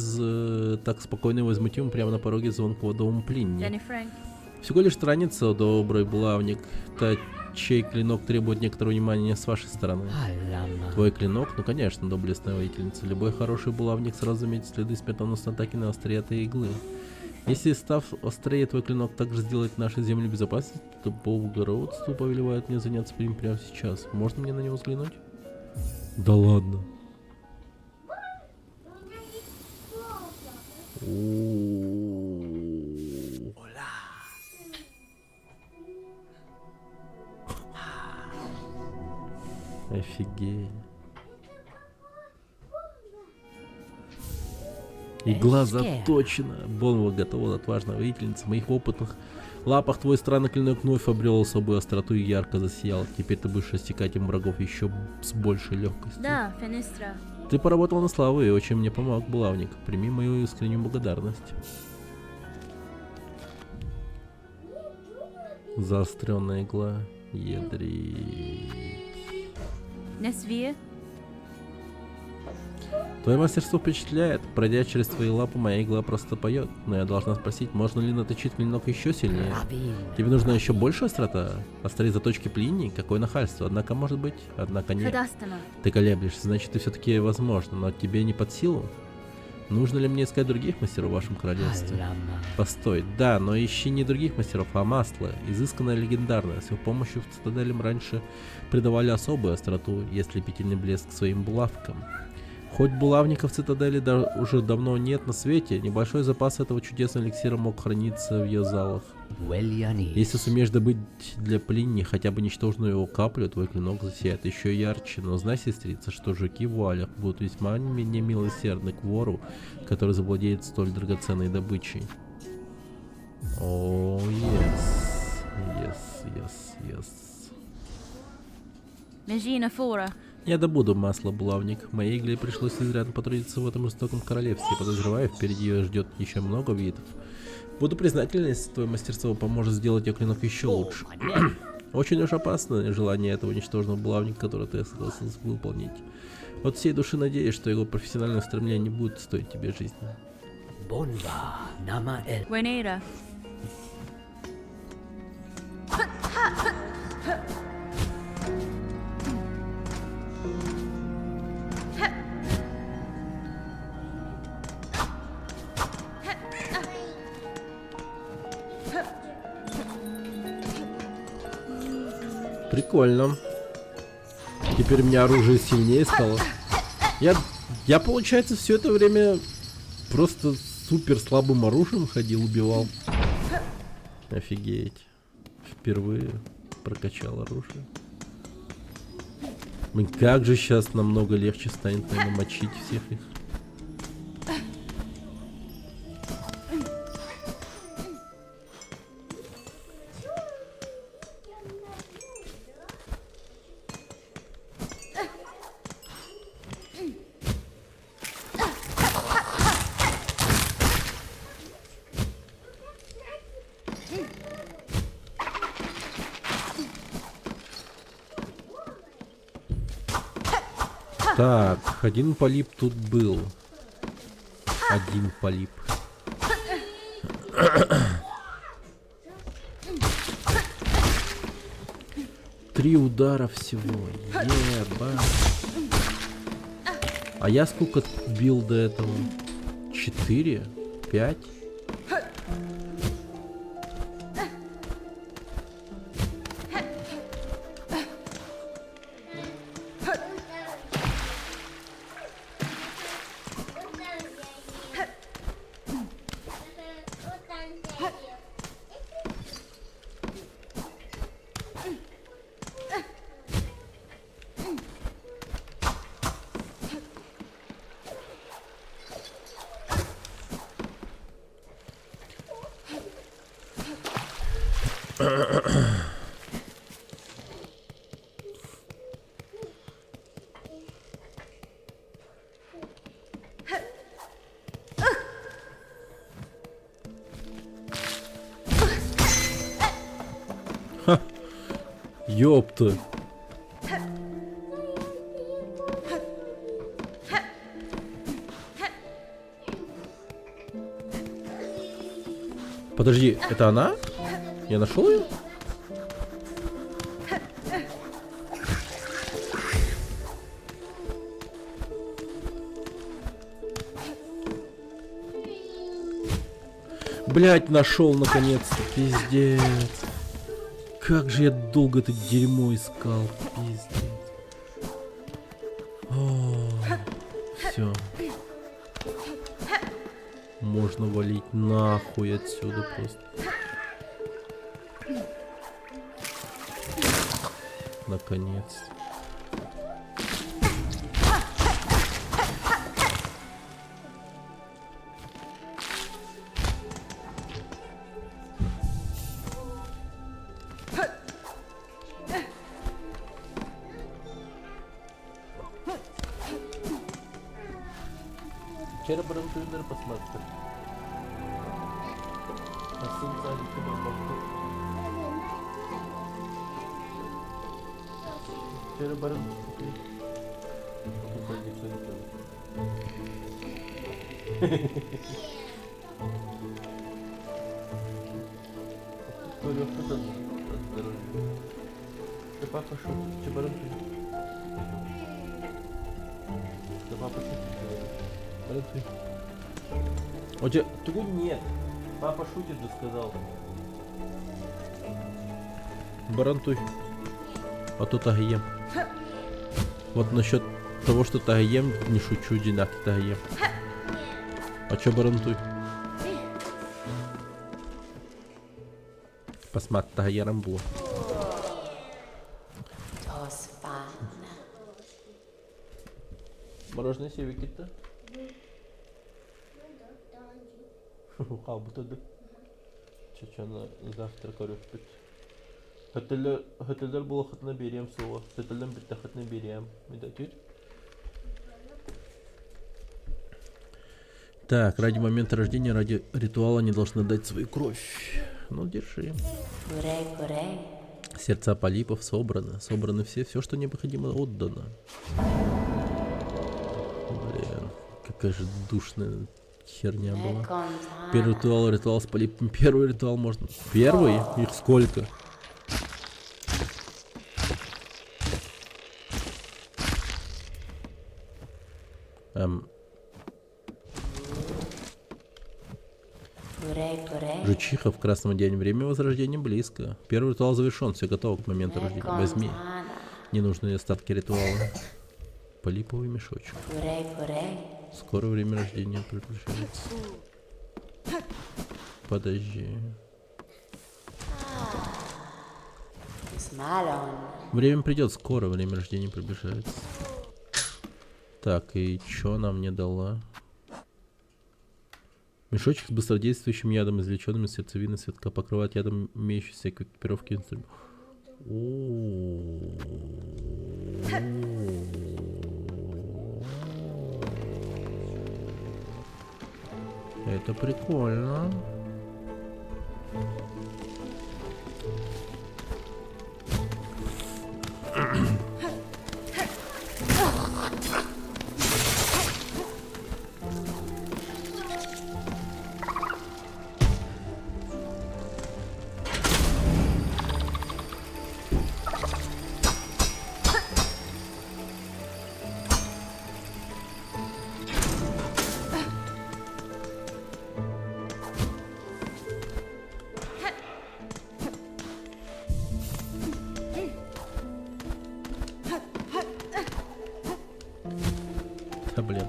так спокойно и возмутимо прямо на пороге звонкого дома Плинни? Всего лишь страница, добрый булавник. Чей клинок требует некоторого внимания с вашей стороны? Твой клинок? Ну конечно, доблестная воительница. Любой хороший булавник сразу заметит следы смертоносной атаки на острие этой иглы. Если, став острее, твой клинок также сделает наши земли безопасности, то благородство повелевает мне заняться им прямо сейчас. Можно мне на него взглянуть? Да ладно. Офигеть. Игла заточена. Бонва готова, отважная воительница. В моих опытных лапах твой странный клинок вновь обрел особую остроту и ярко засиял. Теперь ты будешь рассекать им врагов еще с большей легкостью. Да, Фенистра. Ты поработал на славу и очень мне помог, булавник. Прими мою искреннюю благодарность. Заостренная игла. Ядрить. Несвия. Твое мастерство впечатляет. Пройдя через твои лапы, моя игла просто поет. Но я должна спросить, можно ли наточить клинок еще сильнее? Тебе нужна еще больше острота? Острые заточки Плинни? Какое нахальство. Однако, может быть, однако нет. Ты колеблешься, значит, ты все-таки возможно, но тебе не под силу? Нужно ли мне искать других мастеров в вашем королевстве? Постой, да, но ищи не других мастеров, а масло, изысканное, легендарное. С их помощью в цитаделям раньше придавали особую остроту и ослепительный блеск своим булавкам. Хоть булавников в цитадели уже давно нет на свете, небольшой запас этого чудесного эликсира мог храниться в ее залах. Если сумеешь добыть для Плинни хотя бы ничтожную его каплю, твой клинок засияет еще ярче. Но знай, сестрица, что жуки в вуалях будут весьма немилосердны к вору, который завладеет столь драгоценной добычей. О, yes. Я добуду масло, булавник. Моей игле пришлось изрядно потрудиться в этом жестоком королевстве. Подозреваю, впереди ее ждет еще много видов. Буду признателен, если твое мастерство поможет сделать ее клинок еще лучше. Очень уж опасно желание этого ничтожного булавника, которое ты согласился выполнить. От всей души надеюсь, что его профессиональное стремление не будет стоить тебе жизни. Прикольно. Теперь у меня оружие сильнее стало. Я получается, все это время просто супер слабым оружием ходил, убивал. Офигеть. Впервые прокачал оружие. Блин, как же сейчас намного легче станет, наверное, мочить всех их. Так, один полип тут был. Один полип. Три удара всего. Еба. А я сколько бил до этого? 4? 5? Ёпта. Подожди, это она? Я нашел ее? Блять, нашел наконец-то, пиздец. Как же я долго это дерьмо искал, пиздец. Все. Можно валить нахуй отсюда просто. Наконец. Вчера барантуинер посмотрел. Вчера барантуинер. Да папа шутит, че барантуинер? Да папа шутит. У тебя... Ту нет. Папа шутит же, сказал. Барантуй. А то тагаем. Вот насчет того, что тагаем, не шучу, динак тагаем. А чё барантуй? Посмотри, тагаером было. Мороженое севикита? Al bu tadı. Çeçenle завтра körüptük. Höteller bu vakitine beriyem soğuk. Hötellerden bir takitine beriyem. Медатür. Так, ради момента рождения, ради ритуала не должны дать свою кровь. Ну, держи. Сердца полипов собраны. Собраны все, что необходимо, отдано. Блин, какая же душная херня была. Первый ритуал с полипами. Первый ритуал можно... Первый? Их сколько? Жучиха в красном день. Время возрождения близко. Первый ритуал завершен. Все готово к моменту рождения. Возьми ненужные остатки ритуала. Полиповый мешочек. Скоро время рождения приближается. Подожди. Время придет скоро, время рождения приближается. Так, и чё она мне дала? Мешочек с быстродействующим ядом, извлеченным из сердцевины цветка, покрывает ядом имеющиеся экипировки инструментов. Это прикольно. Да блин.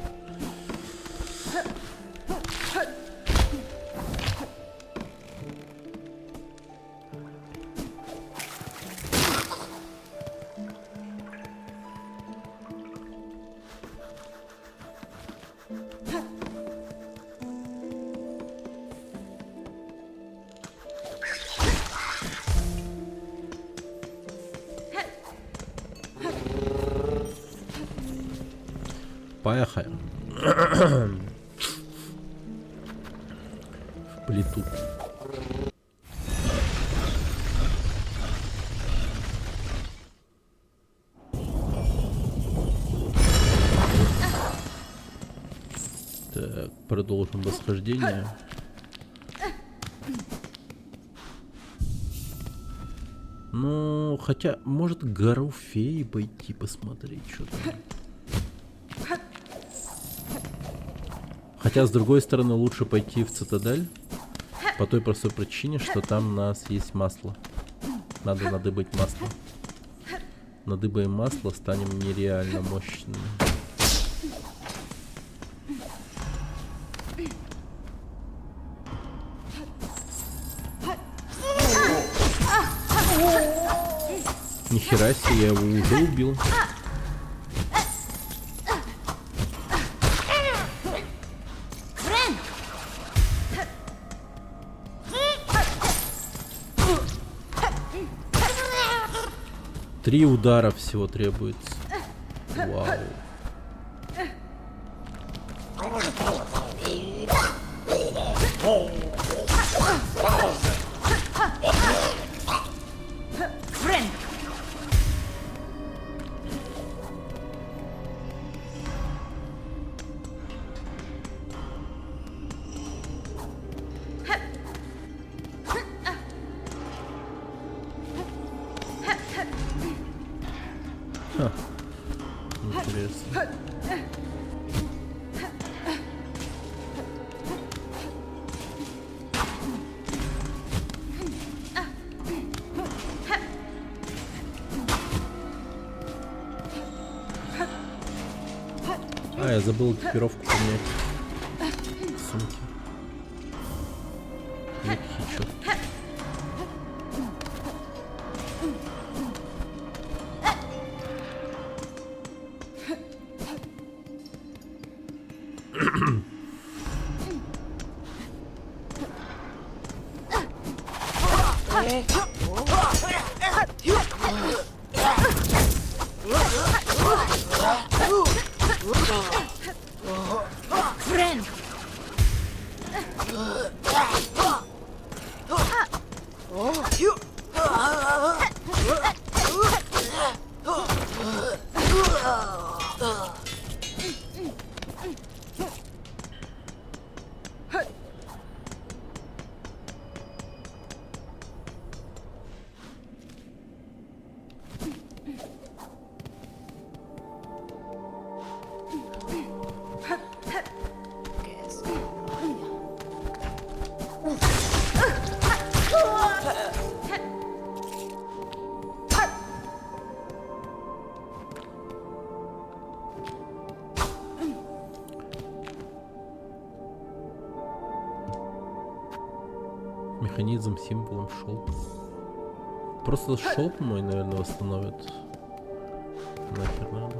Поехали. В плиту. Так, продолжим восхождение. Ну, хотя, может, гору феи пойти посмотреть, что там. Хотя, с другой стороны, лучше пойти в цитадель. По той простой причине, что там у нас есть масло. Надо надыбать масло. Надыбаем масло, станем нереально мощными. Нихера себе, я его уже убил. Три удара всего требуется. Вау. Ха. Интересно. А, я забыл экипировку поменять. Сумки. Хичок. Механизм символом шелк. Просто шелк мой, наверное, восстановит. Нахер надо.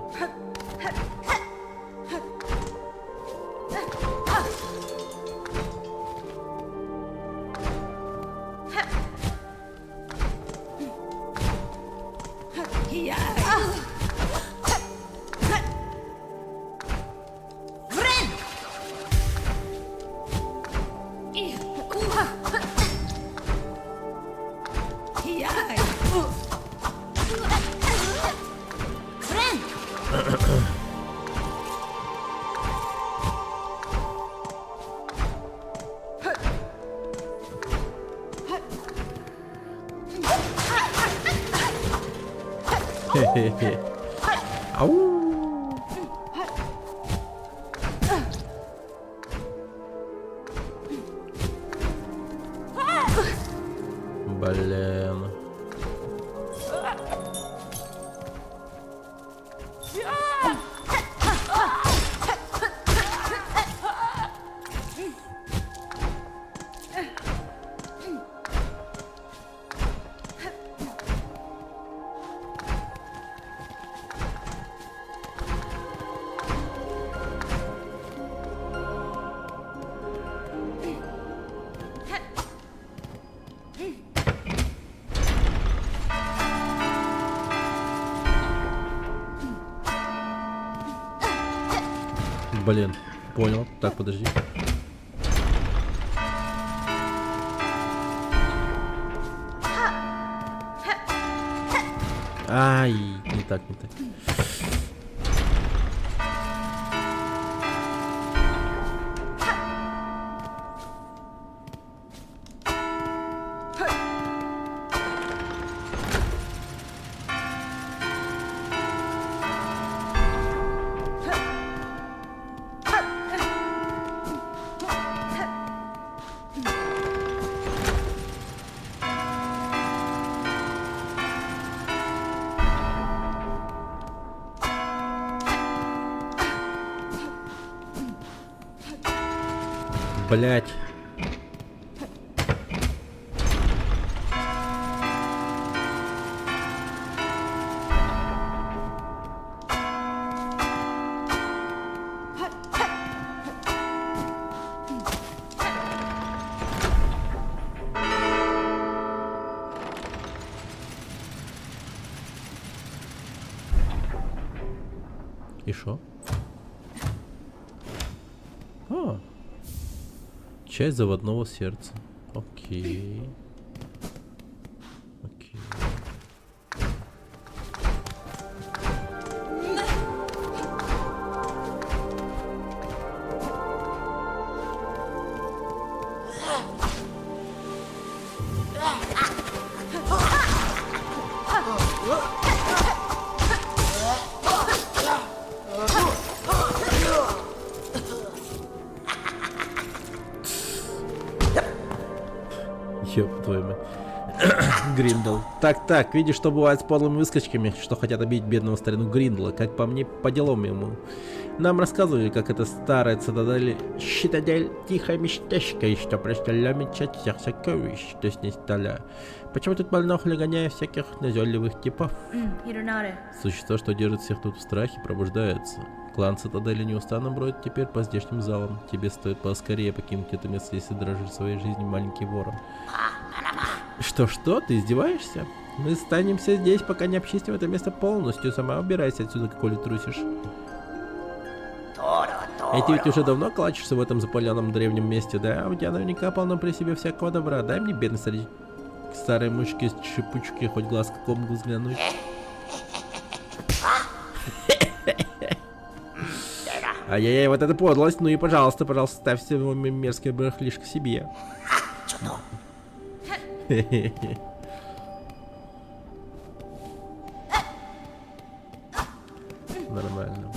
Хе-хе-хе. Ау! Блин. Блин, понял. Так, подожди. Ай, не так, не так. Блять. И шо? А. Часть заводного сердца. Окей. Окей. Ёб твою мать. Гриндл. Так, видишь, что бывает с подлыми выскочками, что хотят обидеть бедного старину Гриндла. Как по мне, по делам ему. Нам рассказывали, как эта старая цитадель тихое местечко, и что представляет мечать всех сокровищ, то есть не сталя. Почему тут больно хулиганяя всяких назойливых типов? Существо, что держит всех тут в страхе, пробуждается. Клан цитадели неустанно бродит теперь по здешним залам. Тебе стоит поскорее покинуть это место, если дрожишь своей жизнью, маленький ворон. Что, ты издеваешься? Мы останемся здесь, пока не обчистим это место полностью. Сама убирайся отсюда, коли трусишь. И ты ведь уже давно клачешься в этом запаленном древнем месте, да? У тебя наверняка полно при себе всякого добра. Дай мне, бедный старой мышки с шипучки, хоть глаз какому взглянуть. Ай-яй-яй, вот это подлость. Ну и пожалуйста, ставь все мерзкие барахлишко себе. Нормально.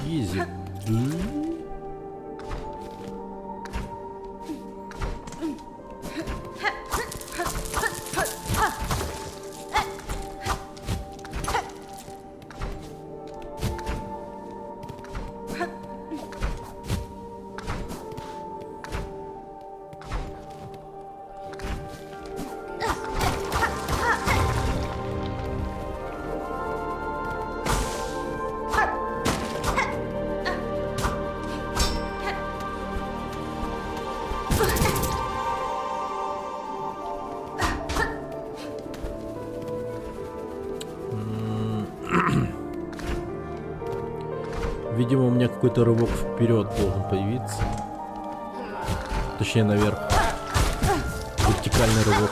Изи. Видимо, у меня какой-то рывок вперед должен появиться. Точнее, наверх. Вертикальный рывок.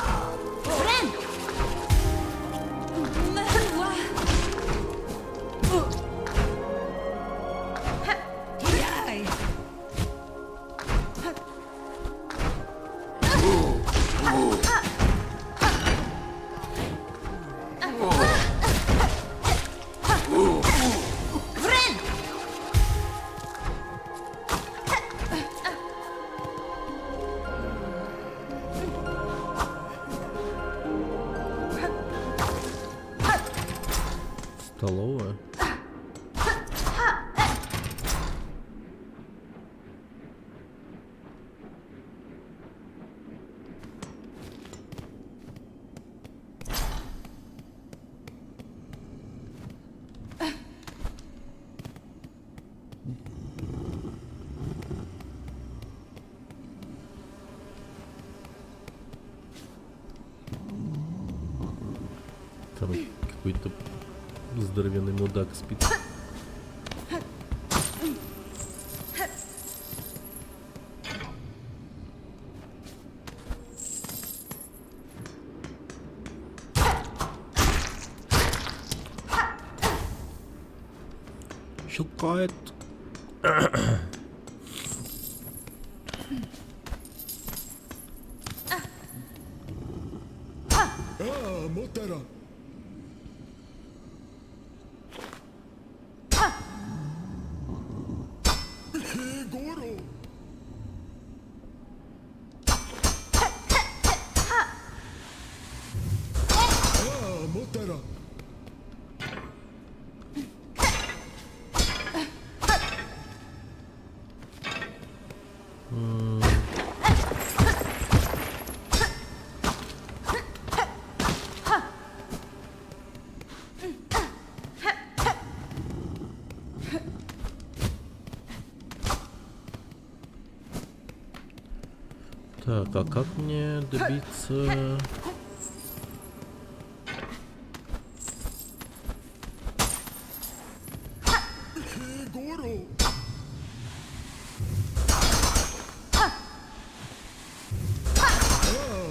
Столовая. Там какой-то здоровенный мудак спит. Щелкает. Мотора. Гору. Мотора. Так, а как мне добиться... Гору.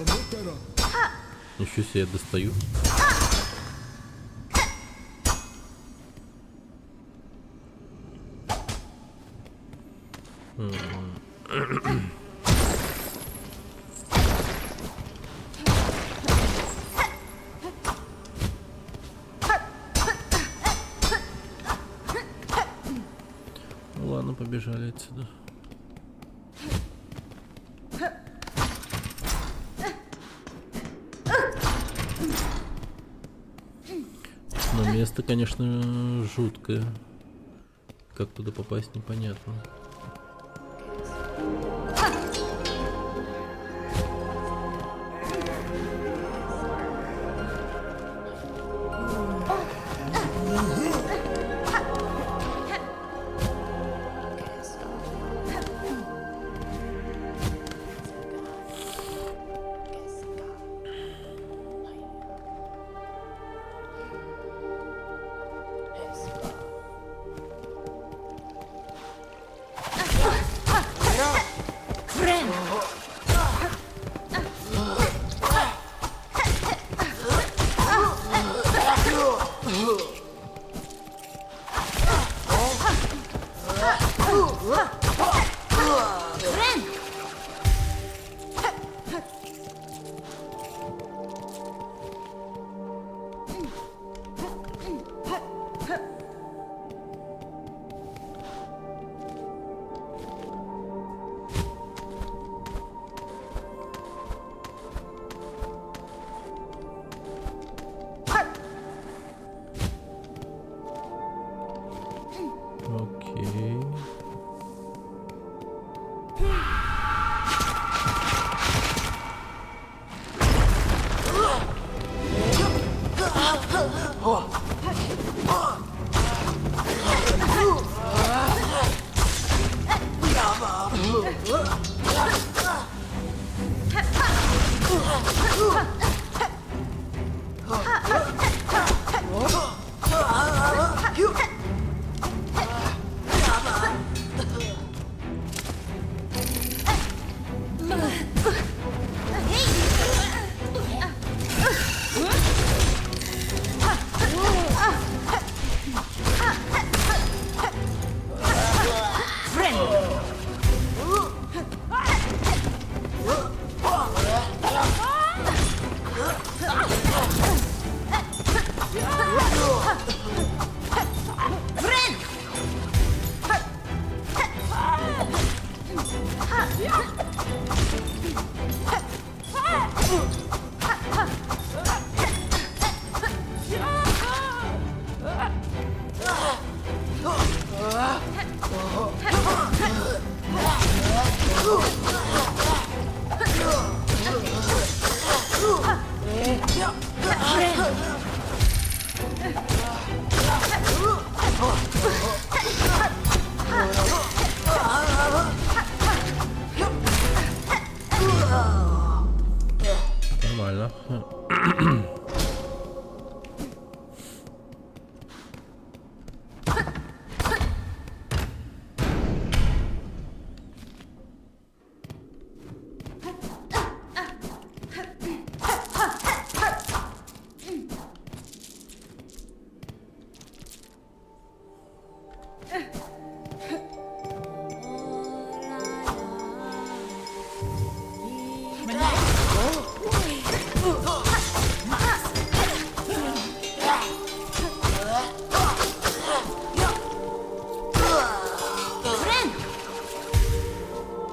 Мотора. Ничего себе, я достаю. Ну ладно, побежали отсюда. Но место, конечно, жуткое. Как туда попасть, непонятно. Нормально.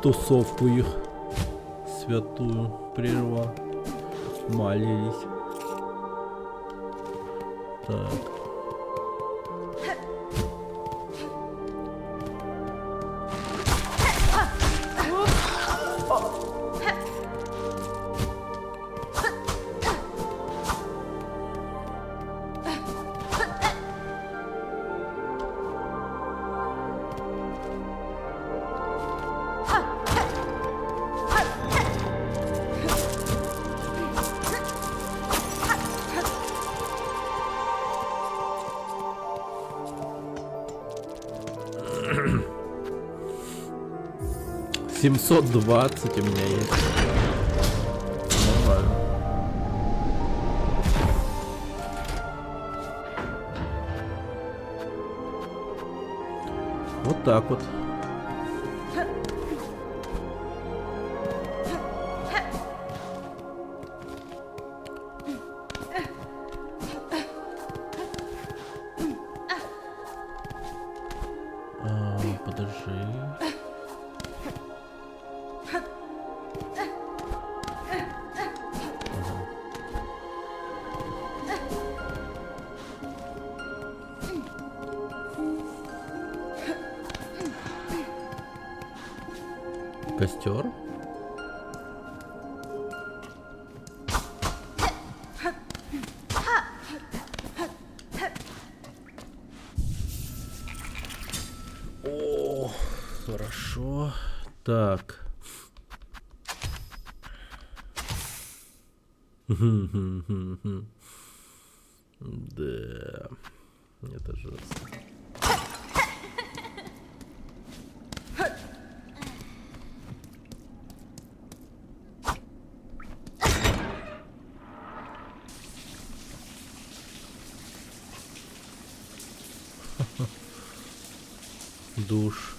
Тусовку их святую прервал. Молились. Так. $720 у меня есть. Нормально. Вот так вот. Подожди. Костер? О, хорошо. Так. Да. Это жестко. Душ.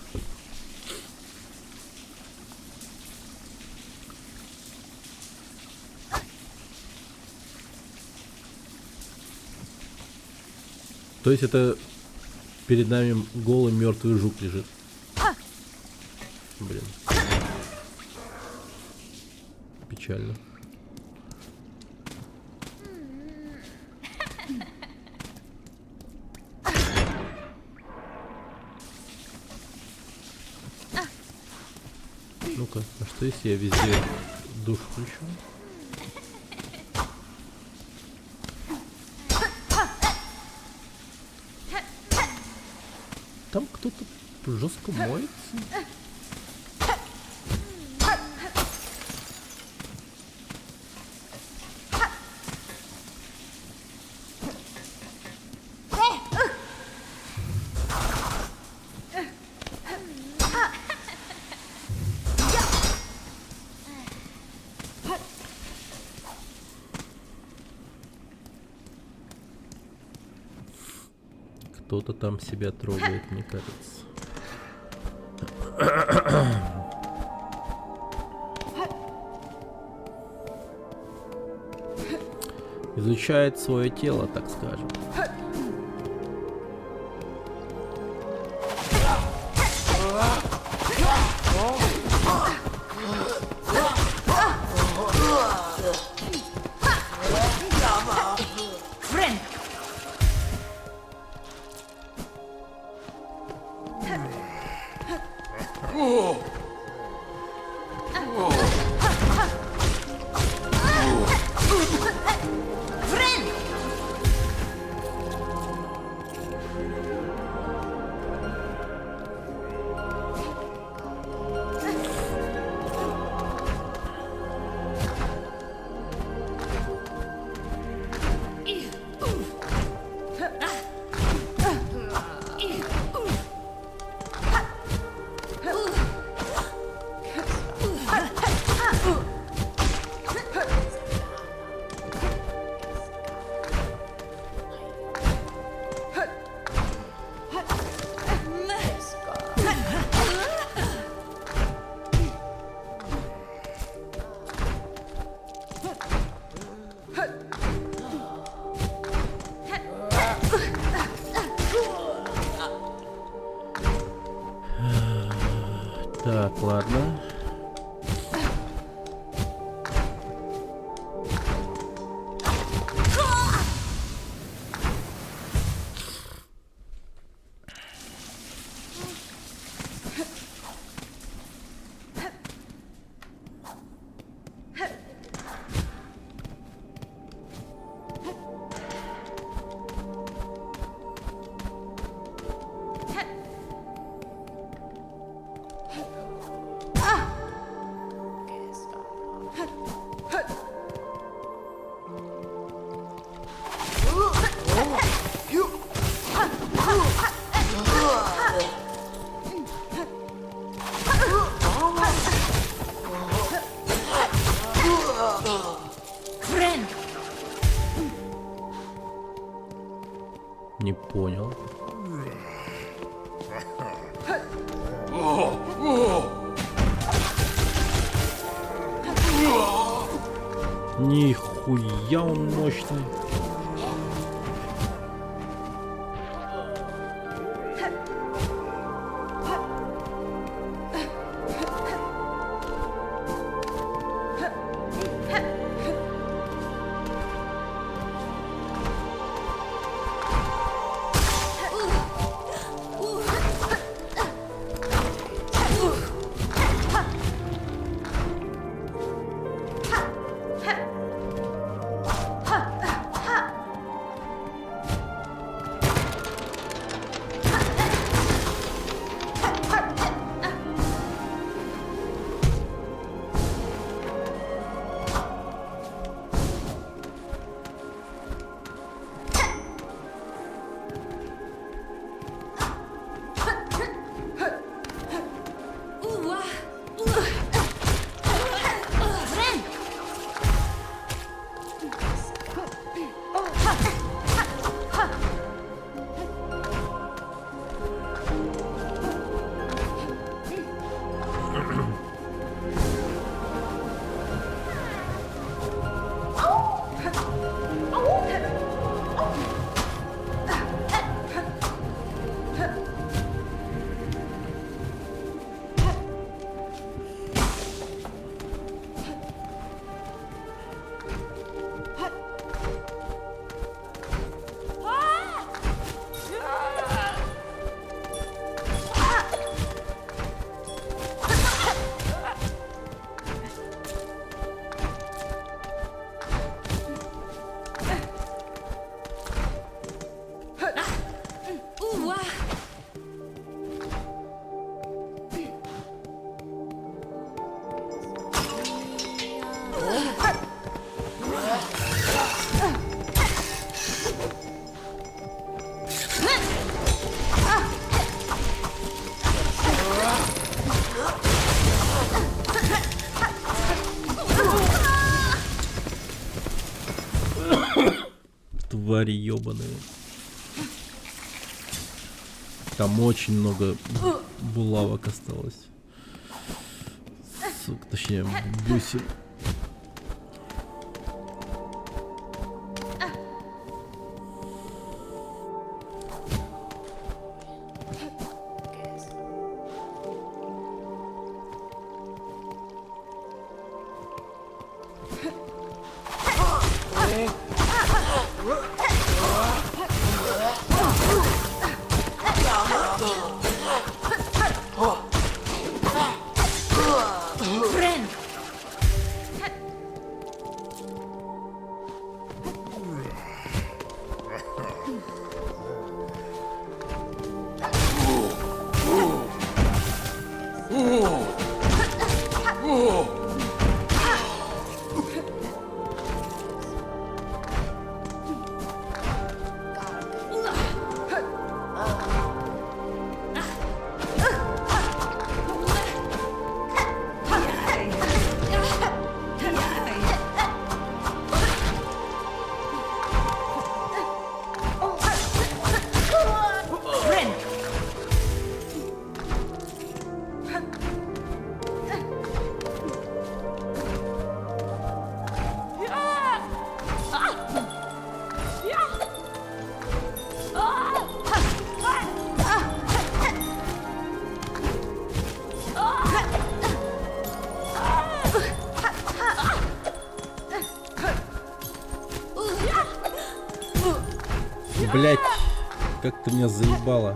То есть это перед нами голый мертвый жук лежит. Блин. Печально. Ну-ка, а что если я везде душ включу? Там кто-то жестко моется. Кто-то там себя трогает, мне кажется. Изучает свое тело, так скажем. Так, ладно. Не понял. Нихуя он мощный. Твари ёбаные. Там очень много булавок осталось. Сука, точнее, бусин. Блять, как ты меня заебала.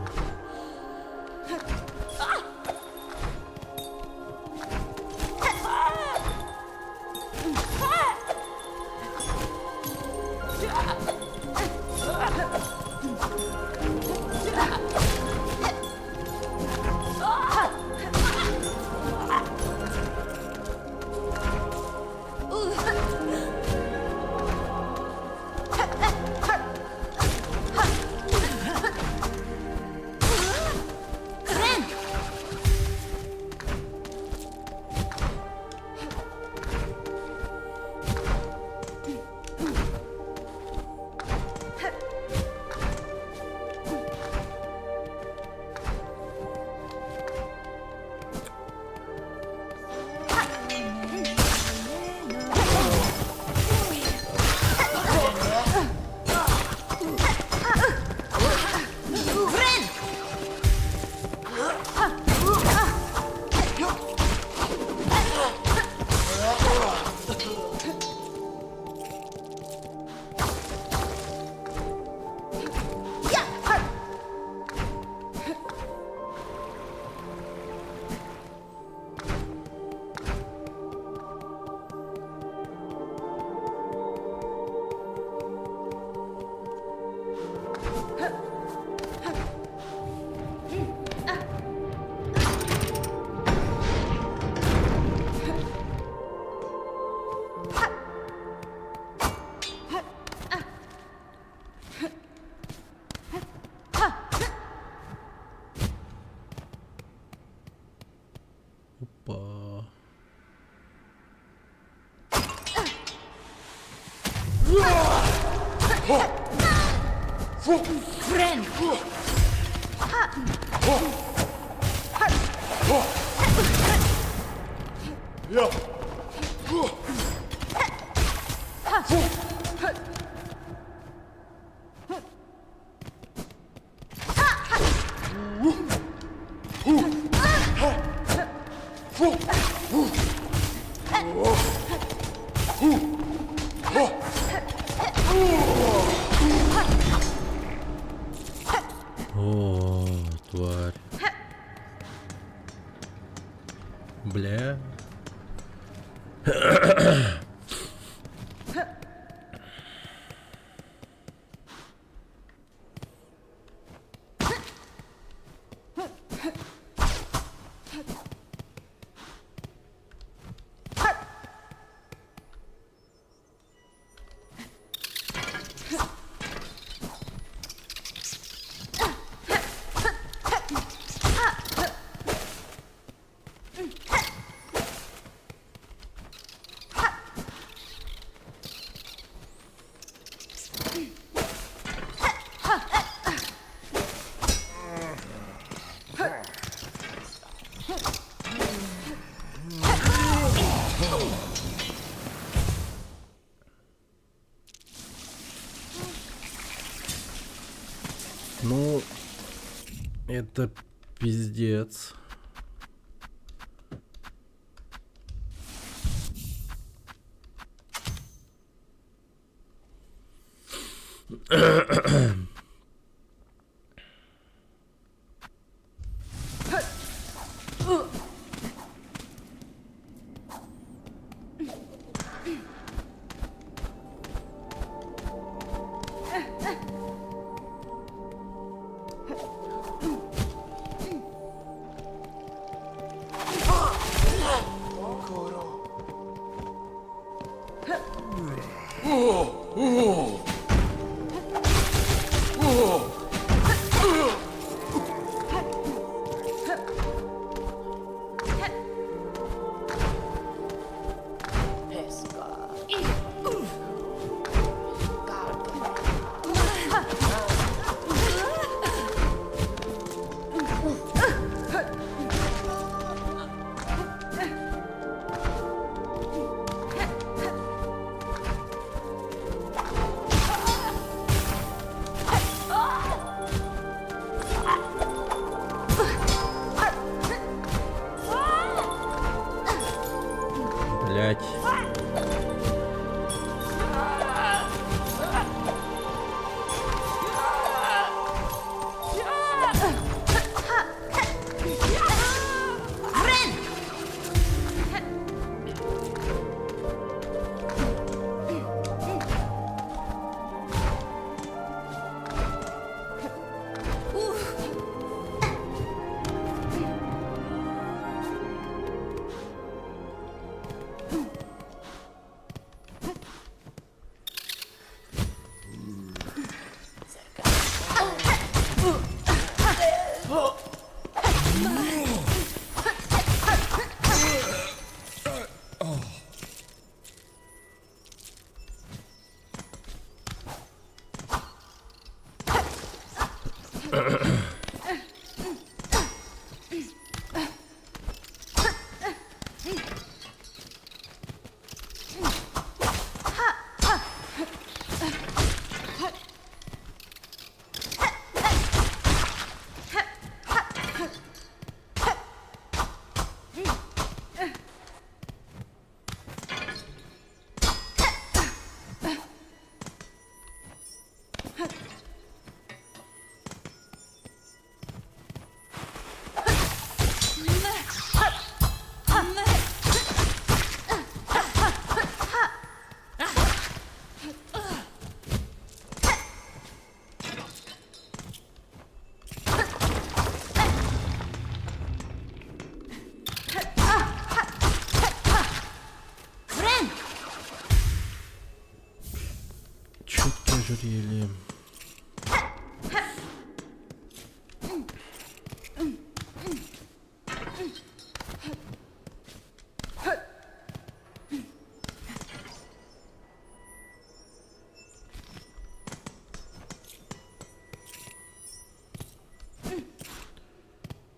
Опа. О, тварь. Бля. Ну, это пиздец. Блять. Чё-то ожерелье.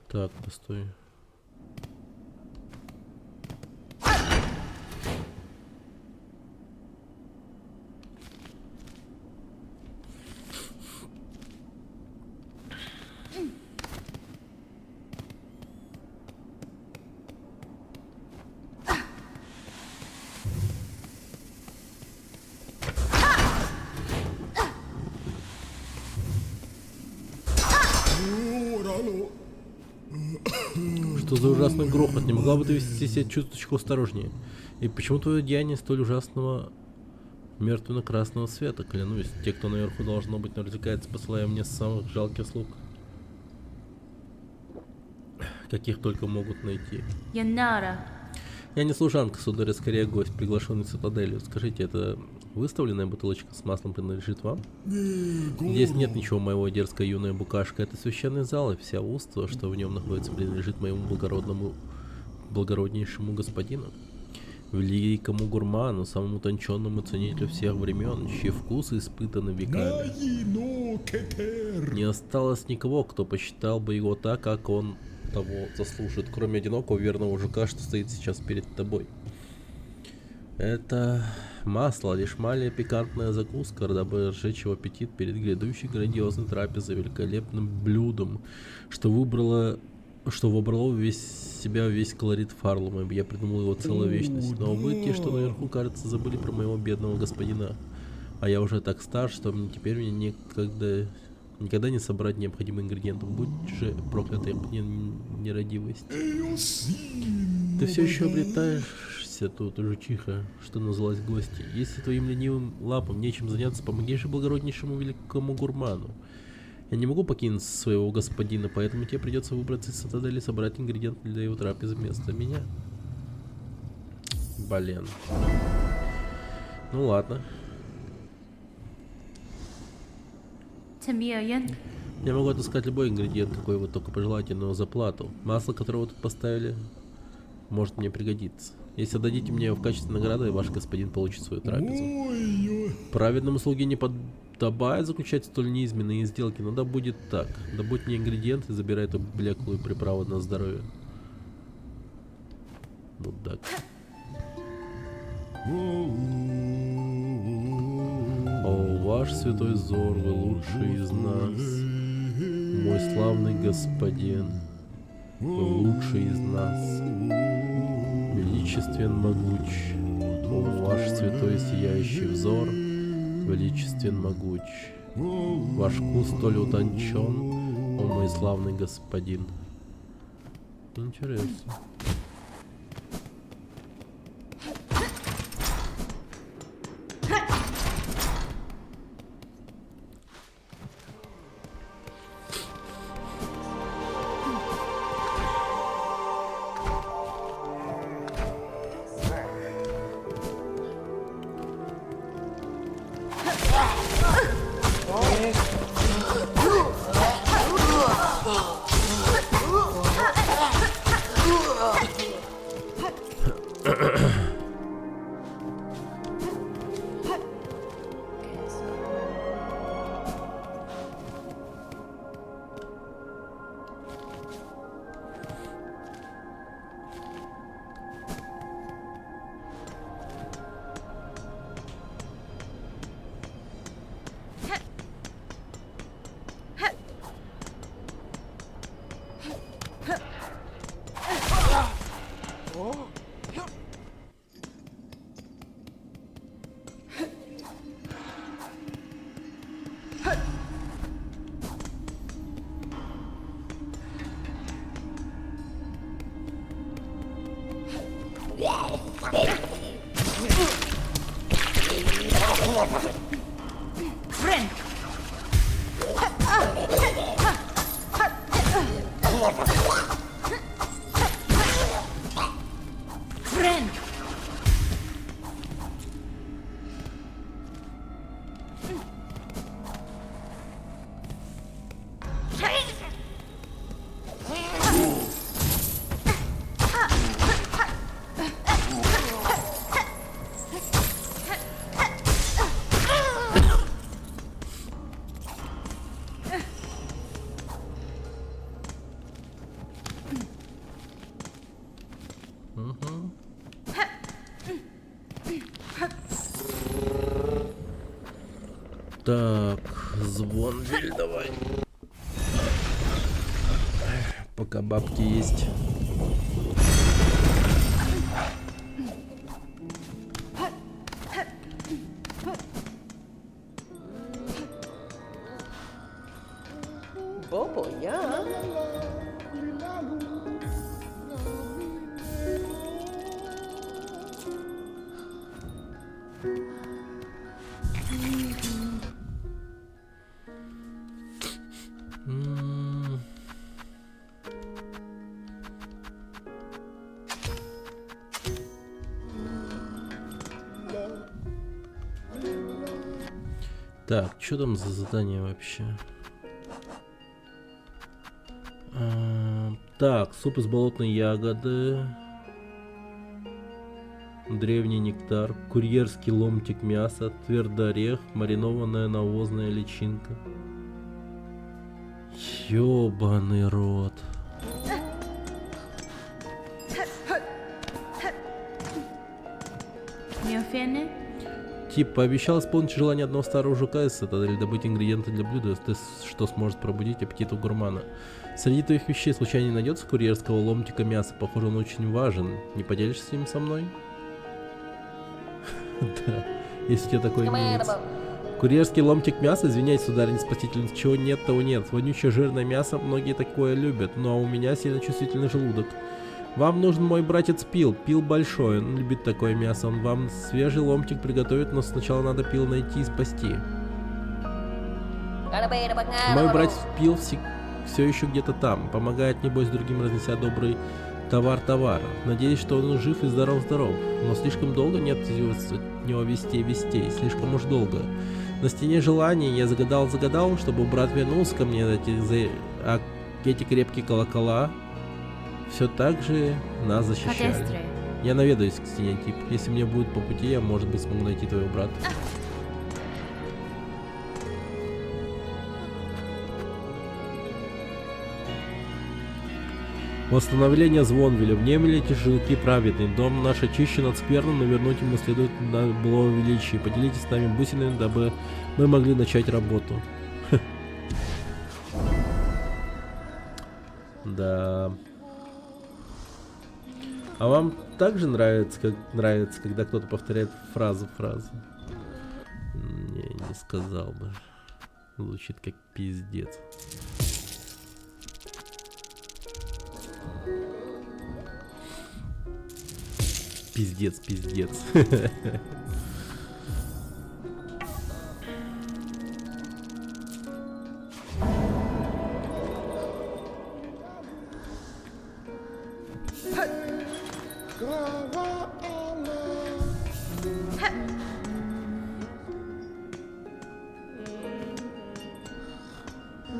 Так, постой. Что за ужасный грохот? Не могла бы ты вести себя чуточку осторожнее? И почему твое деяние столь ужасного мертвенно-красного света? Клянусь, те, кто наверху, должно быть, развлекается, посылая мне самых жалких слуг, каких только могут найти. Я не служанка, сударь, а скорее гость, приглашенный цитаделью. Скажите, это выставленная бутылочка с маслом принадлежит вам? Здесь нет ничего моего, дерзкая юная букашка. Это священный зал, и вся уста, что в нем находится, принадлежит моему благороднейшему господину. Великому гурману, самому утонченному ценителю всех времен, чьи вкусы испытаны веками. Не осталось никого, кто посчитал бы его так, как он того заслужит, кроме одинокого верного жука, что стоит сейчас перед тобой. Это Масло — лишь малая пикантная закуска, дабы разжечь его аппетит перед грядущей грандиозной трапезой, великолепным блюдом, что вобрало в себя весь колорит Фарлума. Я придумал его целую вечность. Но вы, те, что наверху, кажется, забыли про моего бедного господина. А я уже так стар, что теперь мне никогда не собрать необходимые ингредиенты. Будь же проклятая нерадивость. Ты все еще облетаешься тут, жучиха, что назвалась гости. Если твоим ленивым лапам нечем заняться, помоги же благороднейшему великому гурману. Я не могу покинуть своего господина, поэтому тебе придется выбраться из цитадели и собрать ингредиенты для его трапезы вместо меня. Блин. Ну ладно. Я могу отыскать любой ингредиент, какой вы только пожелаете, но за плату. Масло, которое вы тут поставили, может мне пригодиться. Если отдадите мне его в качестве награды, ваш господин получит свою трапезу. Праведному слуге не подобает заключать столь неизменные сделки, но да будет так. Добудь мне ингредиенты и забирай эту блеклую приправу на здоровье. Мудак. О, ваш святой взор, вы лучший из нас. Мой славный господин, вы лучший из нас. Величествен могуч. О, ваш святой сияющий взор, величествен могуч. Ваш вкус столь утончен, о мой славный господин. Интересно. Так, Звонвиль давай. Пока бабки есть. Бобо, я. Так, что там за задание вообще? Так, суп из болотной ягоды, древний нектар, курьерский ломтик мяса, твердый орех, маринованная навозная личинка. Ёбаный рот. Тип пообещал исполнить желание одного старого жука из цитадели, добыть ингредиенты для блюда, что сможет пробудить аппетит у гурмана. Среди твоих вещей случайно не найдется курьерского ломтика мяса? Похоже, он очень важен. Не поделишься им со мной? Да, если у тебя такое имеется. Курьерский ломтик мяса, извиняюсь, сударыня спасительница, чего нет, того нет. Вонючее жирное мясо, многие такое любят, но у меня сильно чувствительный желудок. Вам нужен мой братец Пил. Пил большой, он любит такое мясо. Он вам свежий ломтик приготовит, но сначала надо Пил найти и спасти. Мой братец Пил все еще где-то там. Помогает, небось, другим, разнеся добрый товар. Надеюсь, что он жив и здоров. Но слишком долго нет от него вестей. Слишком уж долго. На стене желаний я загадал, чтобы брат вернулся ко мне, эти крепкие колокола все так же нас защищали. Я наведаюсь к стене, тип. Если мне будет по пути, я, может быть, смогу найти твоего брата. Восстановление Звонвиля. В нем ли тяжелки праведный. Дом наш очищен от скверны, но вернуть ему следует на былое величие. Поделитесь с нами бусинами, дабы мы могли начать работу. Да. А вам также нравится, когда кто-то повторяет фразу? Не сказал бы. Звучит как пиздец. Пиздец.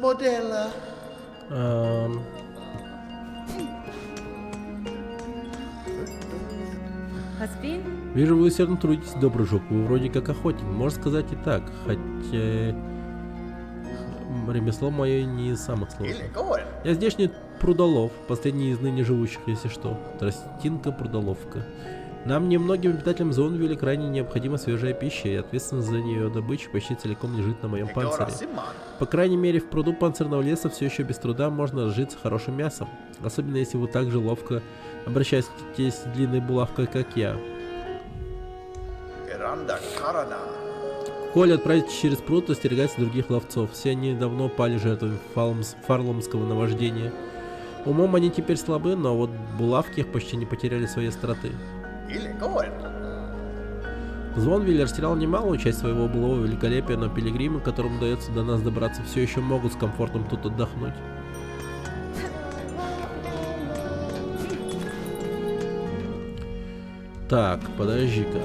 Модела. Вижу, вы усердно трудитесь, добрый жук. Вы вроде как охотник. Можно сказать и так. Хотя ремесло мое не из самых сложных. Я здешний прудолов. Последний из ныне живущих, если что. Тростинка-прудоловка. Нам, немногим обитателям Звонвиля, крайне необходима свежая пища, и ответственность за нее добычу почти целиком лежит на моем панцире. По крайней мере, в пруду панцирного леса все еще без труда можно разжиться хорошим мясом. Особенно, если вы так же ловко обращаетесь с длинной булавкой, как я. Коли отправитесь через пруд, остерегайтесь других ловцов. Все они давно пали жертвами фарломского наваждения. Умом они теперь слабы, но вот булавки их почти не потеряли своей остроты. Звонвиль растерял немалую часть своего былого великолепия, но пилигримы, которым удается до нас добраться, все еще могут с комфортом тут отдохнуть. Так, подожди-ка.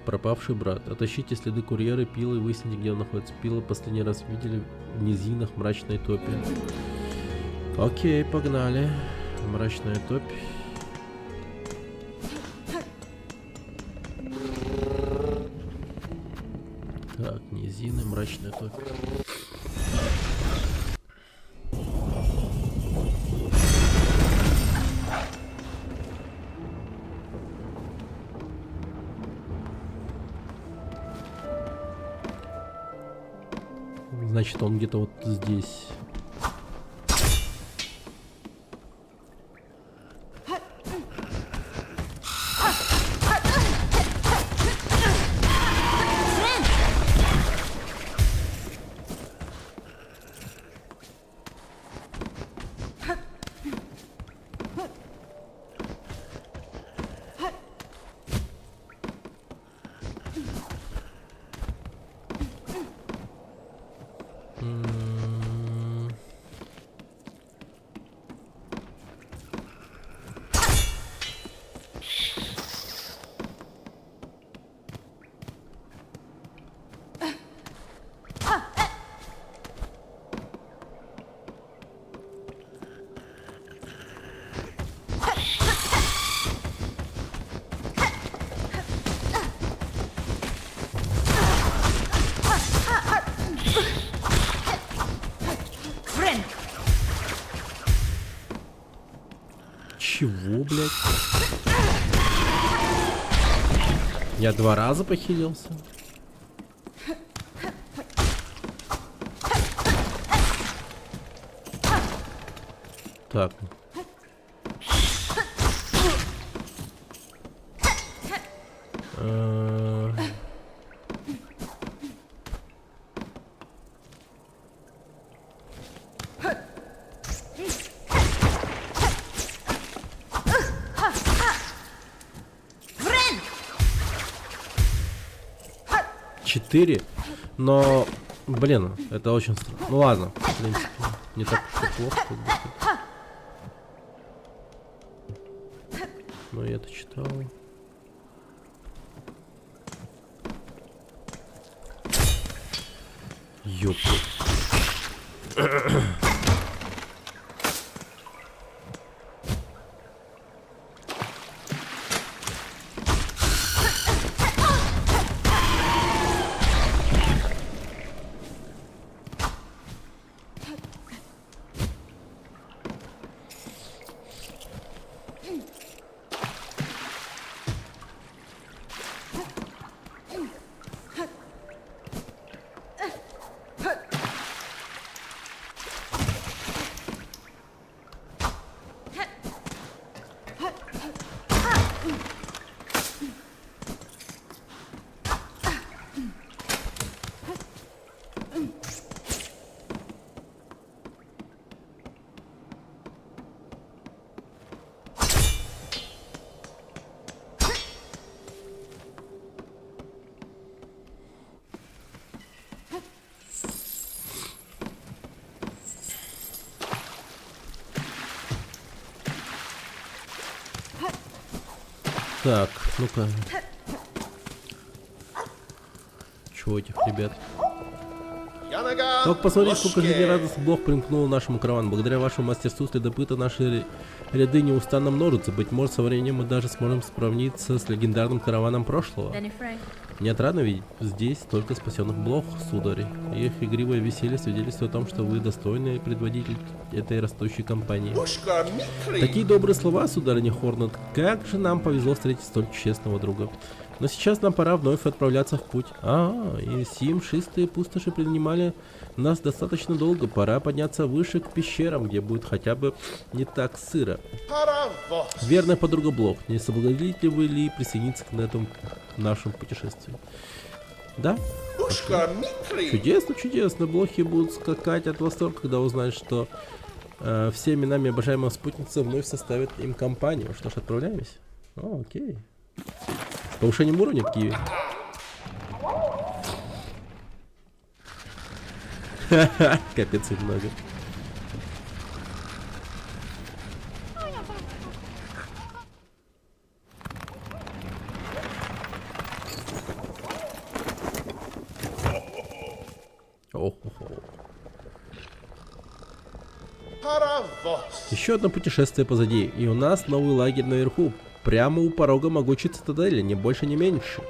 Пропавший брат. Отащите следы курьера Пила и выясните, где он находится. Пила последний раз видели в низинах мрачной топи. Окей, погнали. Мрачная топь. Так, низины, мрачная топь. Значит, он где-то вот здесь. Чего, блядь? Я 2 раза похилился. Так. Четыре, но, блин, это очень странно. Ну ладно, в принципе, не так уж и плохо. Как бы. Но я это читал. Ёпта. Так, ну-ка. Чего этих ребят? Только посмотрите, сколько жизнерадостных блох примкнуло нашему каравану. Благодаря вашему мастерству следопыта наши ряды неустанно множатся. Быть может, со временем мы даже сможем сравниться с легендарным караваном прошлого. Мне отрадно видеть здесь столько спасенных блох, сударь. Их игривое веселье свидетельствует о том, что вы достойный предводитель этой растущей компании. Такие добрые слова, сударыня Хорнет. Как же нам повезло встретить столь честного друга. Но сейчас нам пора вновь отправляться в путь. И сии мшистые пустоши принимали нас достаточно долго. Пора подняться выше к пещерам, где будет хотя бы не так сыро. Верная подруга Блох, не соблаговолите вы ли присоединиться к этому нашему путешествию? Да? Чудесно, чудесно. Блохи будут скакать от восторга, когда узнают, что всеми нами обожаемая спутница вновь составит им компанию. Что ж, отправляемся? Окей. Повышением уровня в Киеве. Капец, их много. Еще одно путешествие позади, и у нас новый лагерь наверху. Прямо у порога могучей цитадели, ни больше, ни меньше.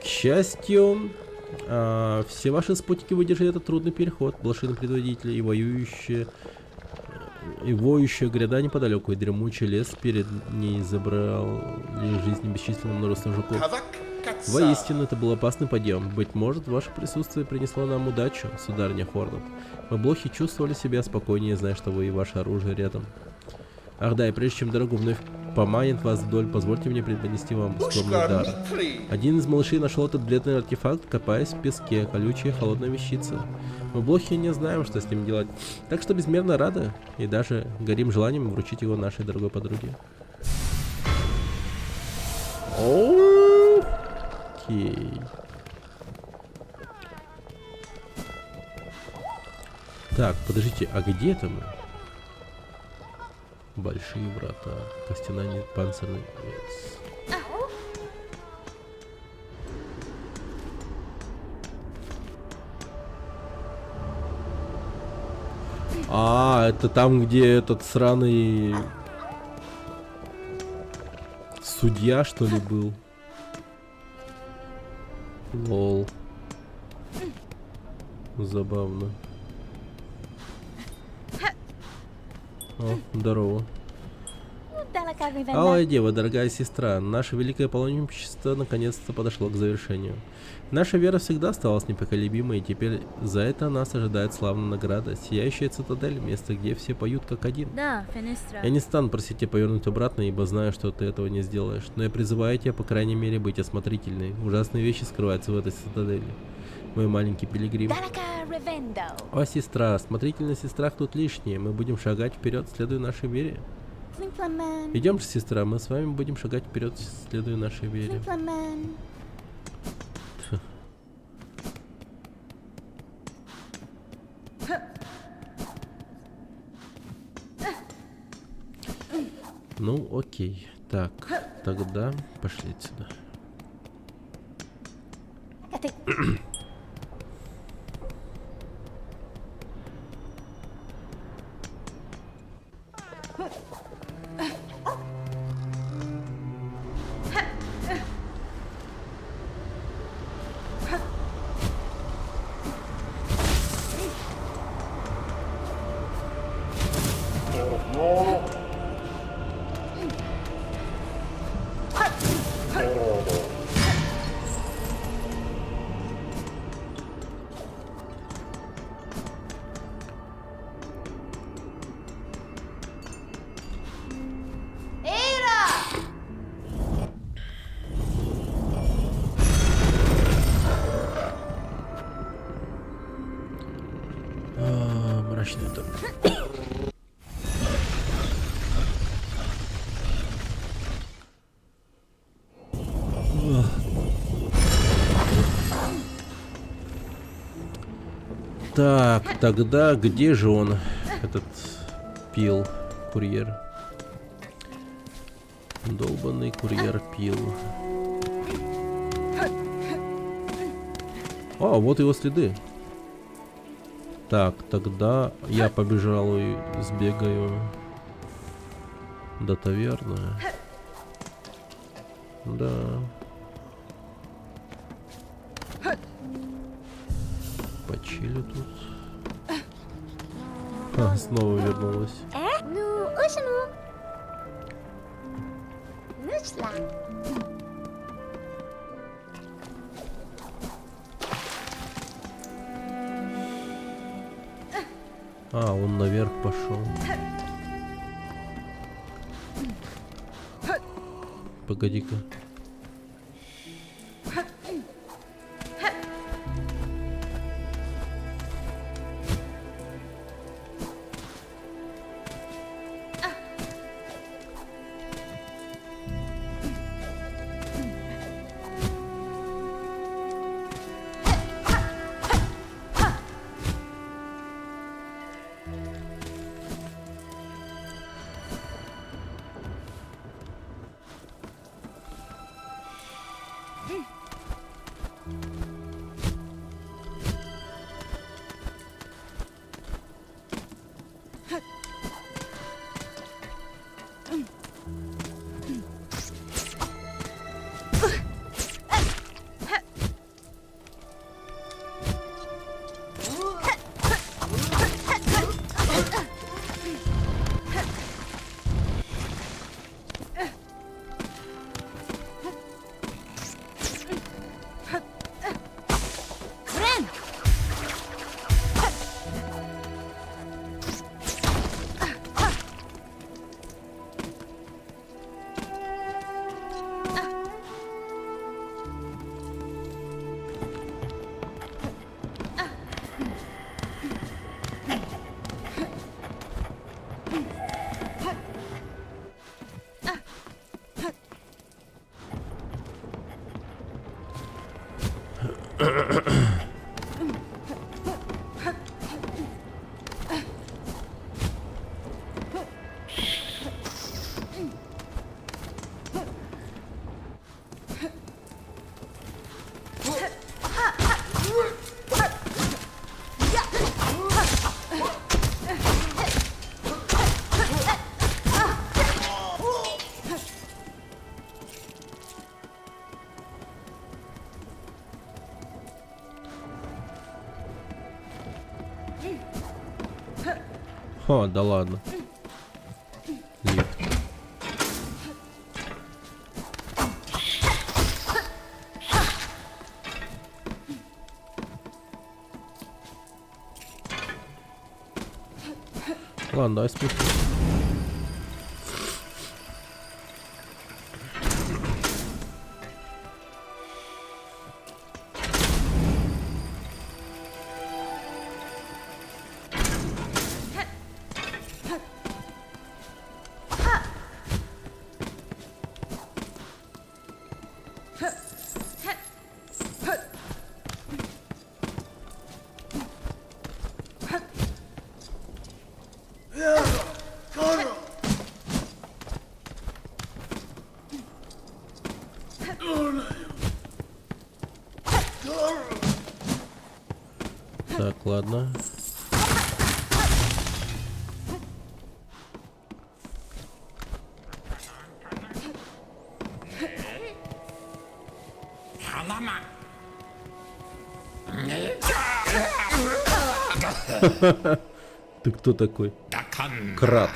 К счастью, все ваши спутники выдержали этот трудный переход. Блошиные предводители и воющая гряда неподалеку, и дремучий лес перед ней забрал жизни бесчисленного множества жуков. Воистину, это был опасный подъем. Быть может, ваше присутствие принесло нам удачу, сударыня Хорнет. Мы, блохи, чувствовали себя спокойнее, зная, что вы и ваше оружие рядом. Ах да, и прежде чем дорогу вновь поманит вас вдоль, позвольте мне преподнести вам скромный дар. Один из малышей нашел этот бледный артефакт, копаясь в песке, колючая холодная вещица. Мы, блохи, не знаем, что с ним делать, так что безмерно рады и даже горим желанием вручить его нашей дорогой подруге. Окей. Так, подождите, а где это мы? Большие врата, костяной панцирный вес. Это там, где этот сраный судья, что ли, был? Лол. Забавно. О, здорово. Алая Дева, дорогая сестра, наше великое паломничество наконец-то подошло к завершению. Наша вера всегда оставалась непоколебимой, и теперь за это нас ожидает славная награда. Сияющая цитадель, место, где все поют как один. Да, Фенестра. Я не стану просить тебя повернуть обратно, ибо знаю, что ты этого не сделаешь. Но я призываю тебя, по крайней мере, быть осмотрительной. Ужасные вещи скрываются в этой цитадели. Мой маленький пилигрим. О, сестра, осмотрительность в сестрах тут лишнее. Мы будем шагать вперед, следуя нашей вере. Идем же, сестра, мы с вами будем шагать вперед, следуя нашей вере. Ну, окей. Так, тогда пошли отсюда. Мрачный дом. Так, тогда где же он, этот Пил, курьер? Долбанный курьер Пил. О, вот его следы. Так, тогда я побежал и сбегаю до таверны. Да. Почили тут. А, снова вернулась. Ну, ужину. Нашла. А, он наверх пошел. Погоди-ка. О, да ладно. Лифт. Ладно, давай спустимся. Так, ладно. Ты кто такой? Крат.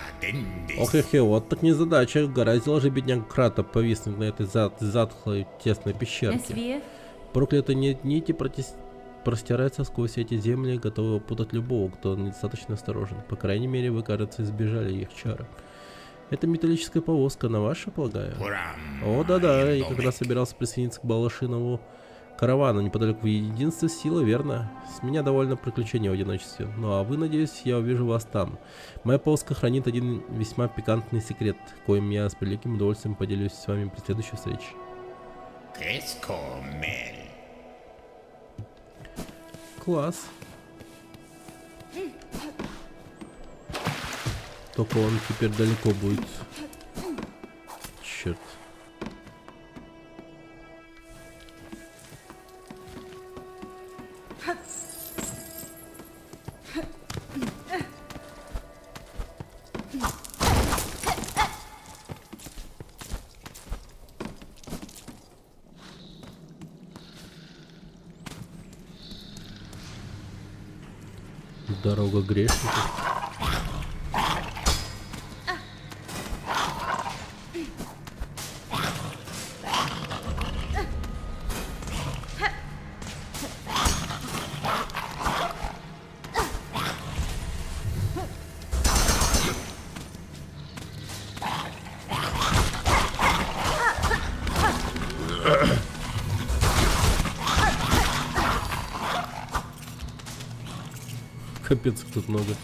Ох, вот так незадача. Гораздо же бедняк Крата повиснуть на этой затхлой тесной пещерке. Проклятые нити простираются сквозь эти земли, готовы опутать любого, кто недостаточно осторожен. По крайней мере, вы, кажется, избежали их чар. Это металлическая повозка, на ваша, полагаю? О, да-да, я как раз собирался присоединиться к Балашинову каравану неподалеку. Единство сила, верно? С меня довольно приключение в одиночестве. Ну а вы, надеюсь, я увижу вас там. Моя повозка хранит один весьма пикантный секрет, коим я с превеликим удовольствием поделюсь с вами при следующей встрече. Класс. Только он теперь далеко будет. Черт. Дорога грешников. Капец, их тут много.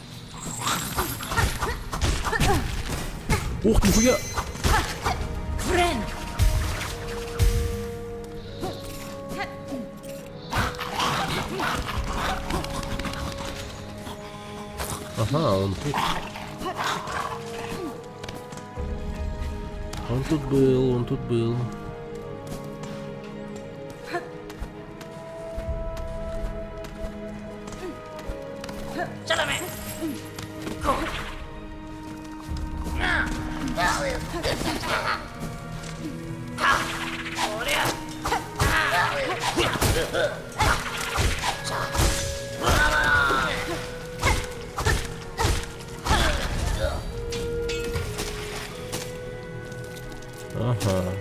Ух, нихуя! Ага, он тут. Он тут был, он тут был. Ага.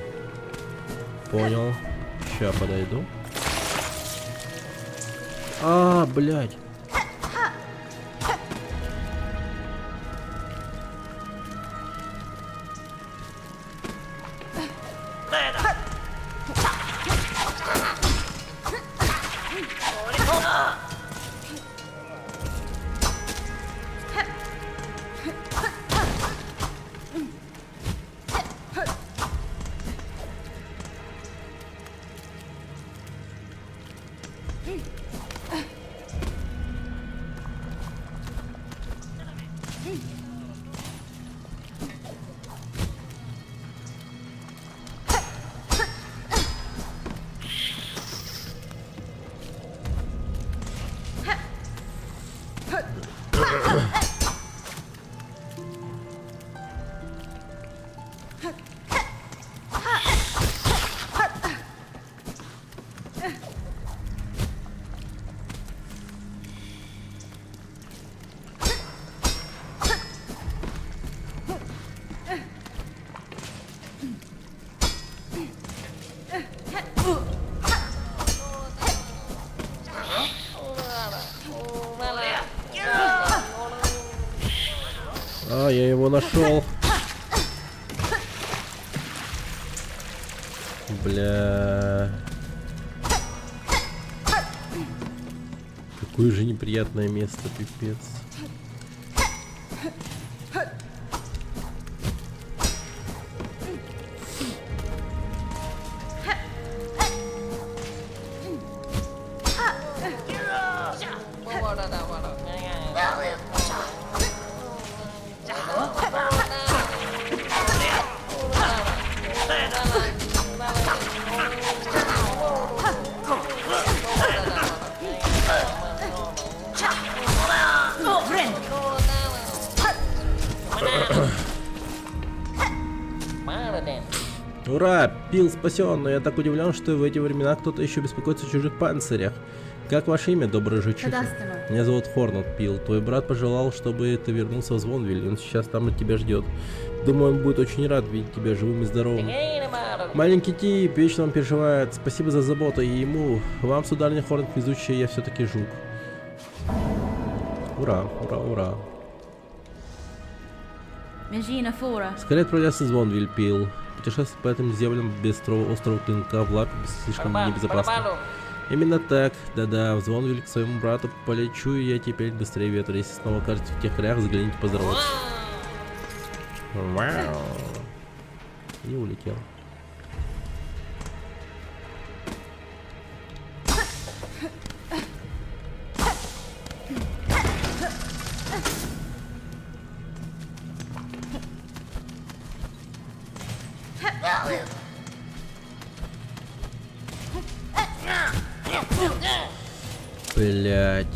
Понял. Ща подойду. А, блядь. я его нашел. Бля. Какое же неприятное место, пипец. Ура! Пил спасен, но я так удивлен, что в эти времена кто-то еще беспокоится о чужих панцирях. Как ваше имя, добрый жичиха? Меня зовут Хорнет, Пил. Твой брат пожелал, чтобы ты вернулся в Звонвиль. Он сейчас там от тебя ждет. Думаю, он будет очень рад видеть тебя живым и здоровым. Маленький тип вечно вам переживает. Спасибо за заботу и ему. Вам, сударыня Хорнет, везучая, я все-таки жук. Ура, ура, ура. Скорее отправляйся в Звонвиль, Пил. Путешествовать по этим землям без острого клинка в лапе слишком небезопасно. Именно так. Да-да, в Звонвиль к своему брату полечу, и я теперь быстрее ветра. Если снова окажетесь в тех краях, загляните поздороваться. Вау. И улетел. Блять.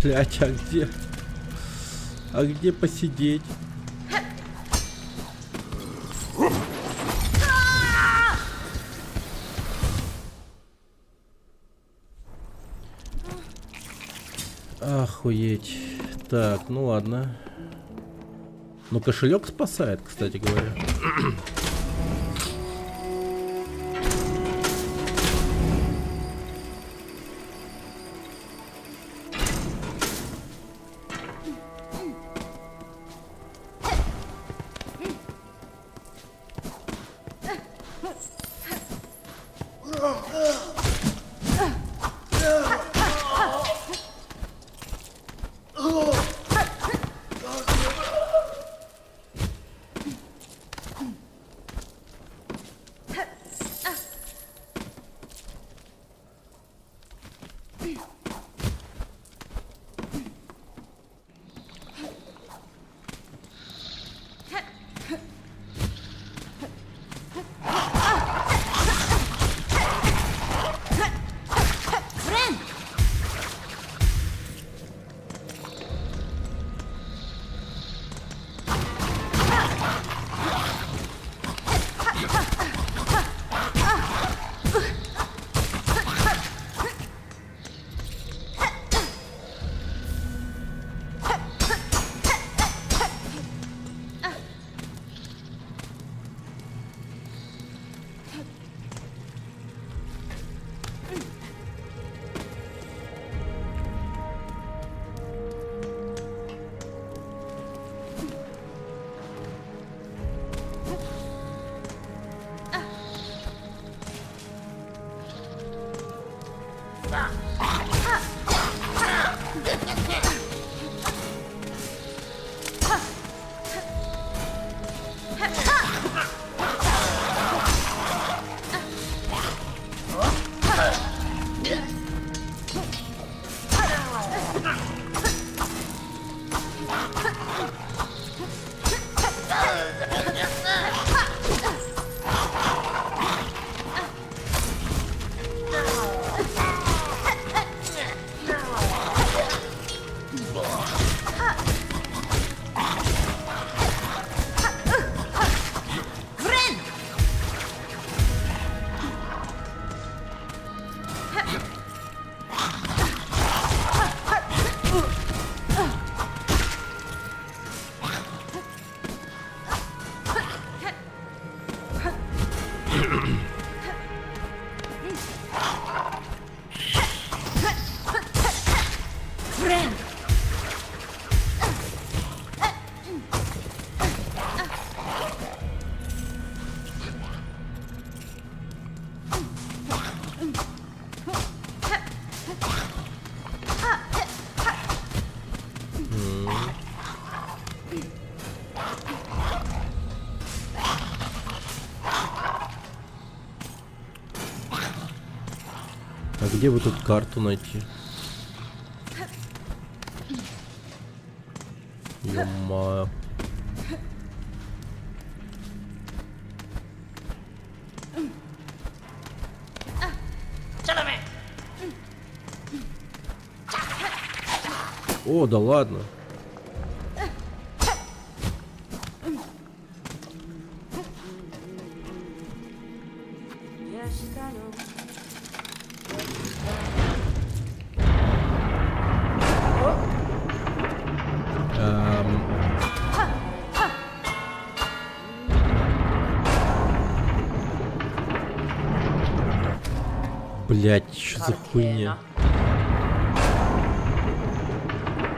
Блять, а где? А где посидеть? Охуеть. Так, ну ладно. Ну кошелек спасает, кстати говоря. А где бы тут карту найти? Ё-моё. О, да ладно. Блять, что за хуйня?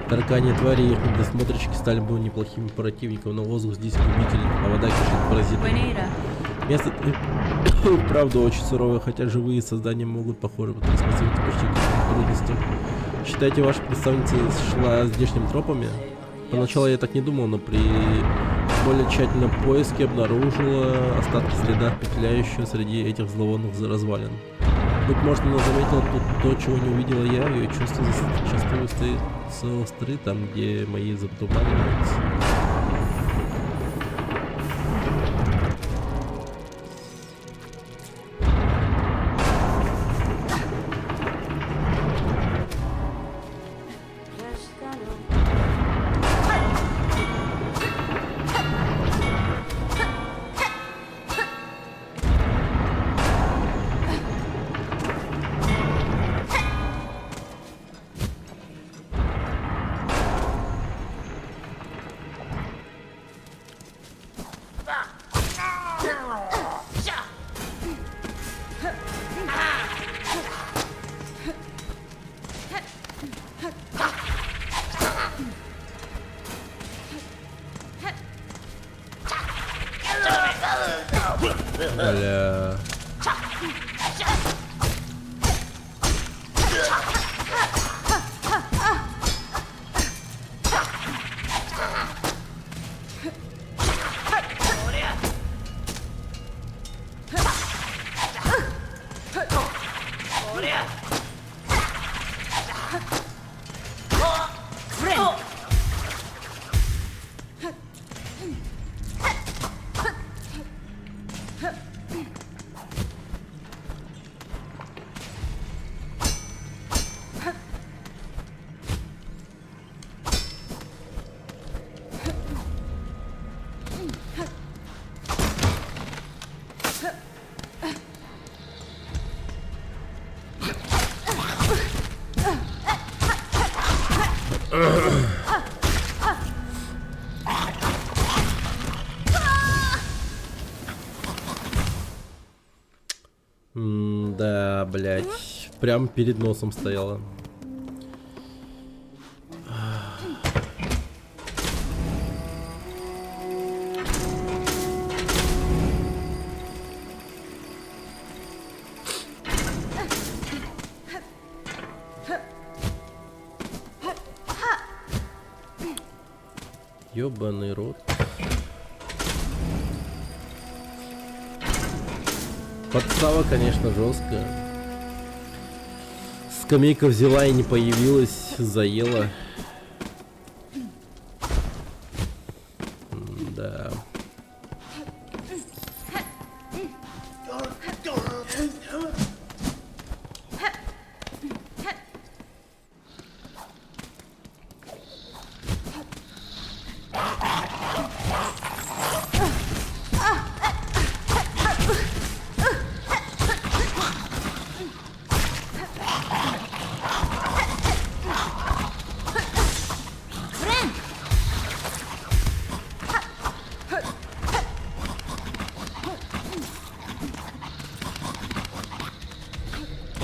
Таракани твари и их недосмотрщики стали бы неплохими противниками, но воздух здесь губителен, а вода кишит паразитами. Место правда очень суровое, хотя живые создания могут, похоже, противостоять почти каким трудностям. Считаете, ваша представительница шла здешними тропами? Поначалу я так не думал, но при более тщательном поиске обнаружила остатки следа, петляющего среди этих зловонных развалин. Быть может, она заметила то, чего не увидела я, ее чувства зачастую остаются остры там, где мои затуманиваются. Бля. Да, блять, прям перед носом стояла. Ёбаный рот. Подстава, конечно, жесткая. Скамейка взяла и не появилась, заела. Да.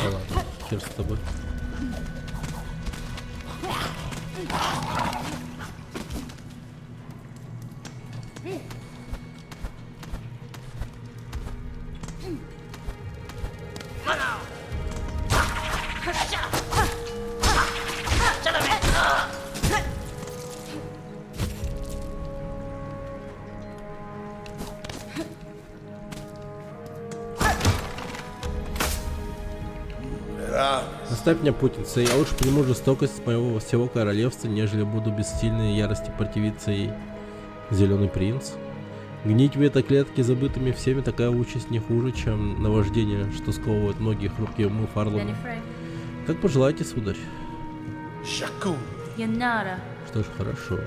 Ладно, хер с тобой. Оставь меня, путница, я лучше приму жестокость моего всего королевства, нежели буду без сильной ярости противиться ей. Зеленый принц. Гнить в этой клетке забытыми всеми, такая участь не хуже, чем наваждение, что сковывает многие хрупкие умы Фарлома. Как пожелаете, сударь. Что ж, хорошо.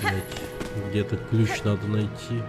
Блять, где-то ключ надо найти.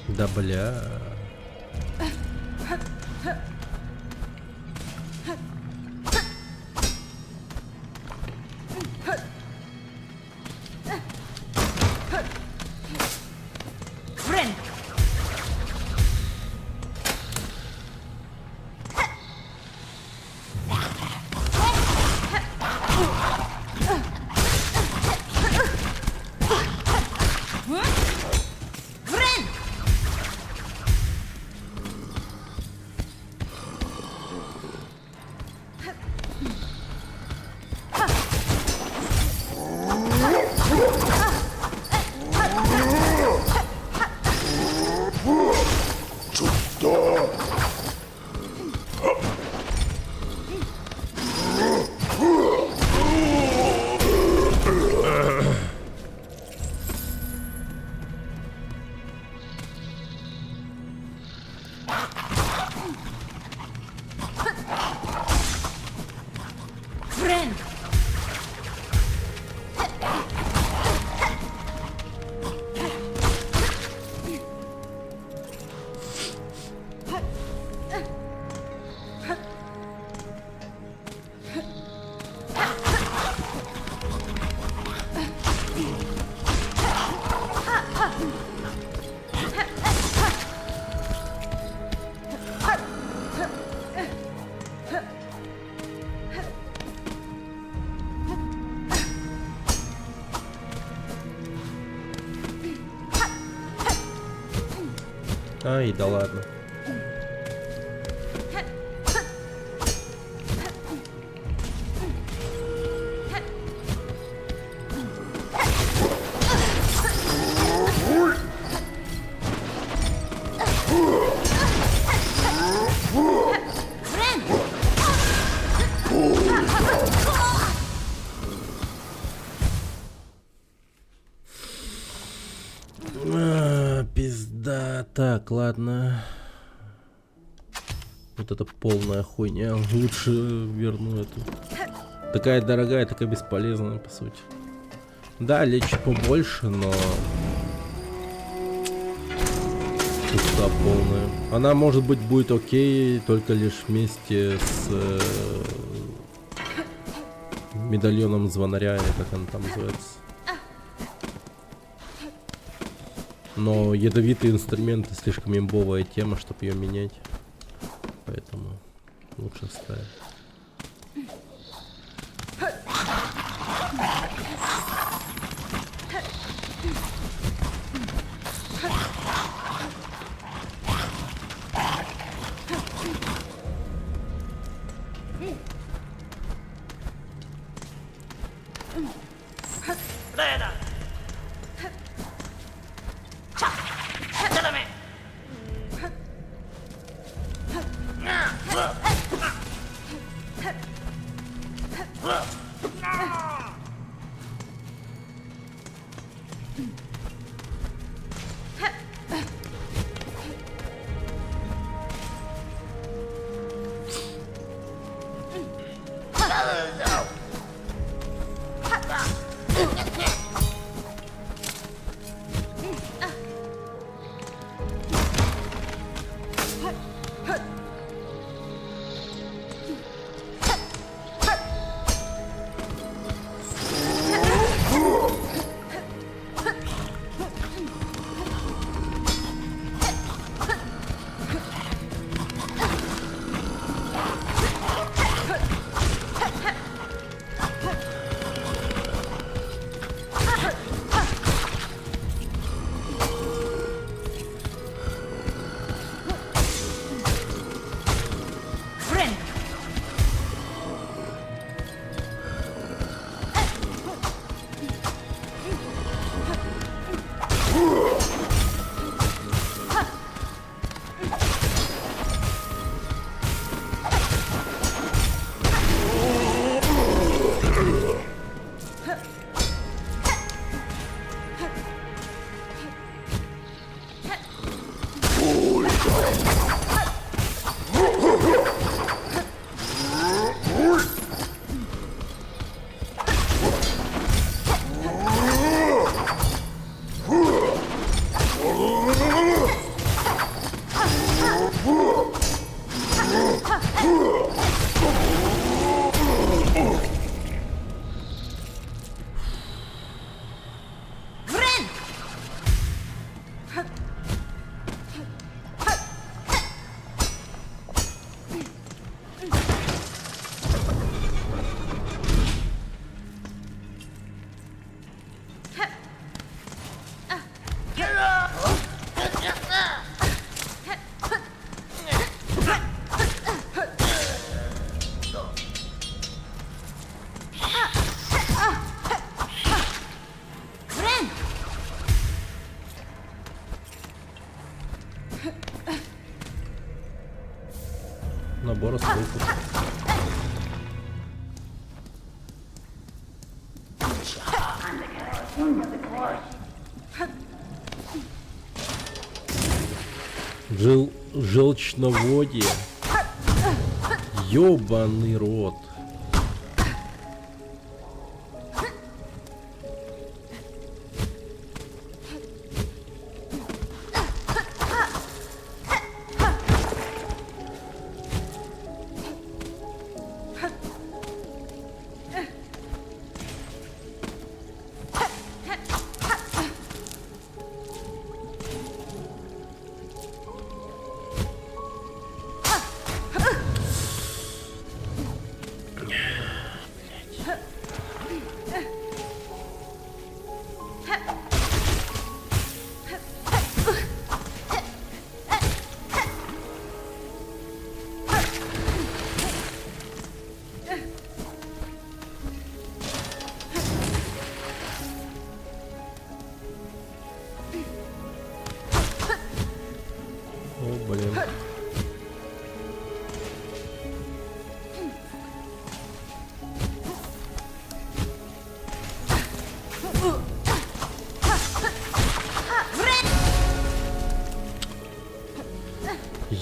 Да бля. Ай, да ладно. Пизда. Так, ладно. Вот это полная хуйня. Лучше верну эту. Такая дорогая, такая бесполезная, по сути. Да, лечит побольше, но... туфта полная. Она, может быть, будет окей только лишь вместе с медальоном звонаря, или как он там называется. Но ядовитые инструменты слишком имбовая тема, чтобы ее менять. Поэтому лучше ставить. Набор осколков. Желчноводье. Ёбаный рот.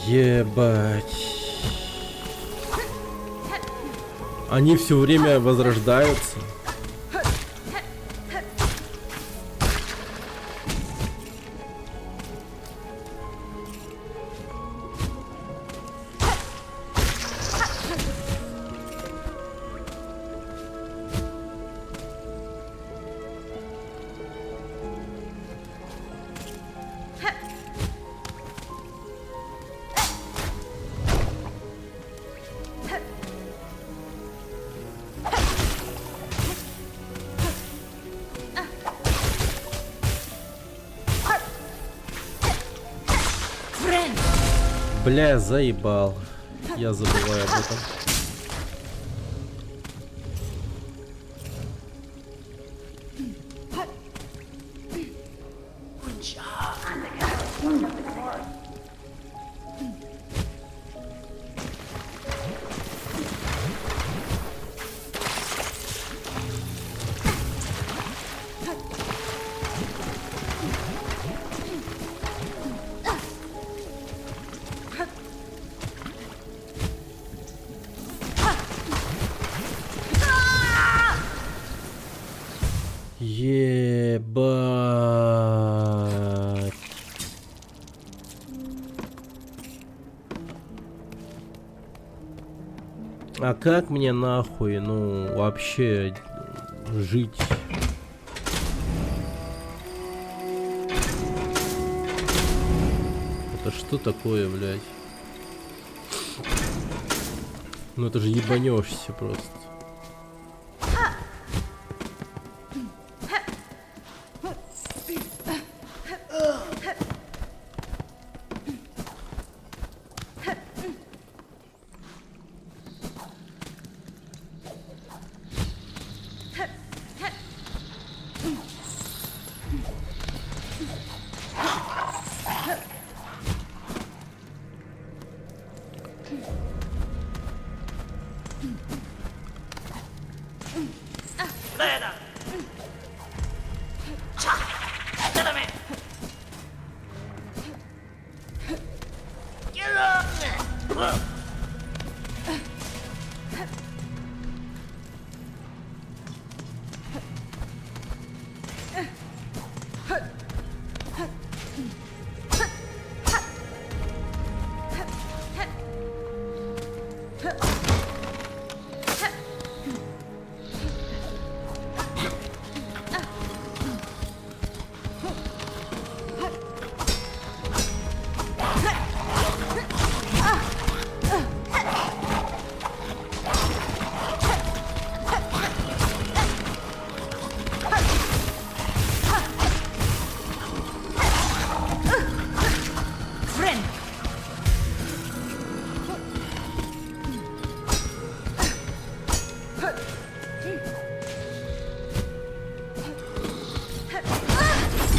Ебать. Они все время возрождаются. Бля, заебал. Я забываю об этом. Ебать. А как мне нахуй, ну, вообще жить? Это что такое, блядь? Ну это же ебанешься просто.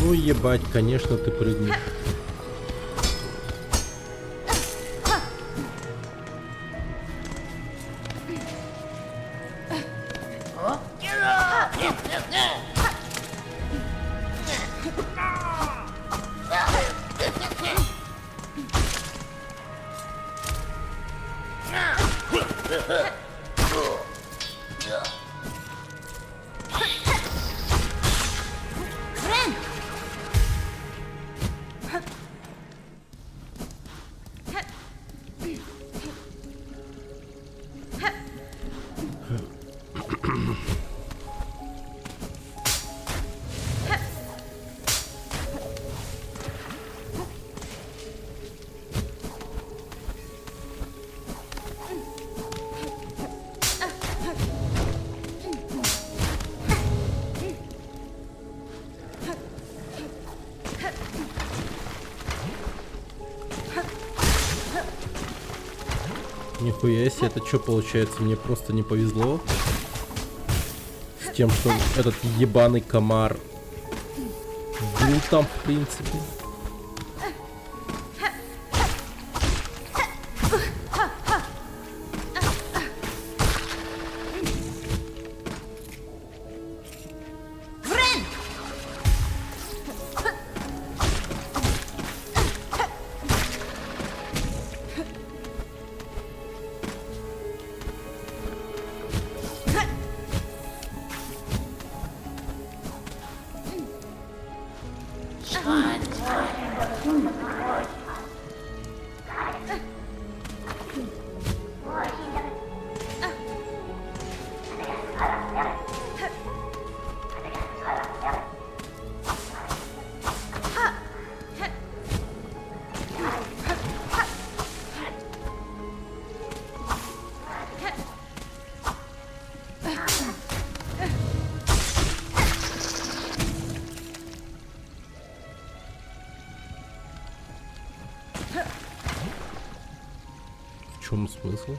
Ну ебать, конечно ты прыгнешь. Нихуя себе, это что получается? Мне просто не повезло с тем, что этот ебаный комар был там, в принципе. В чем смысл?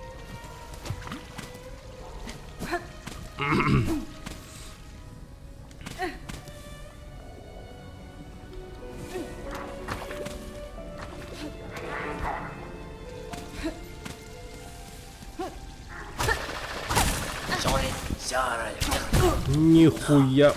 Нихуя.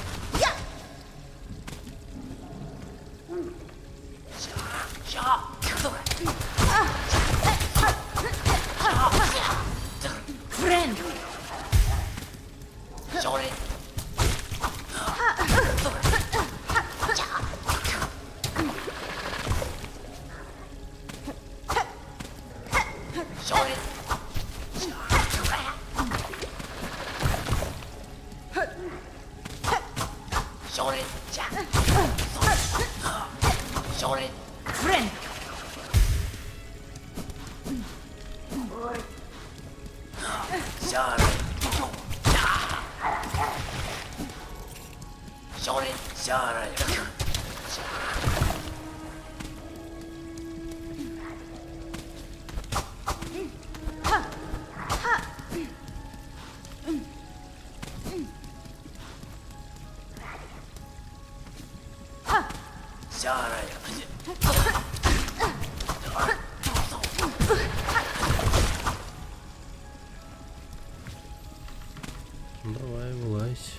Давай, вылазь.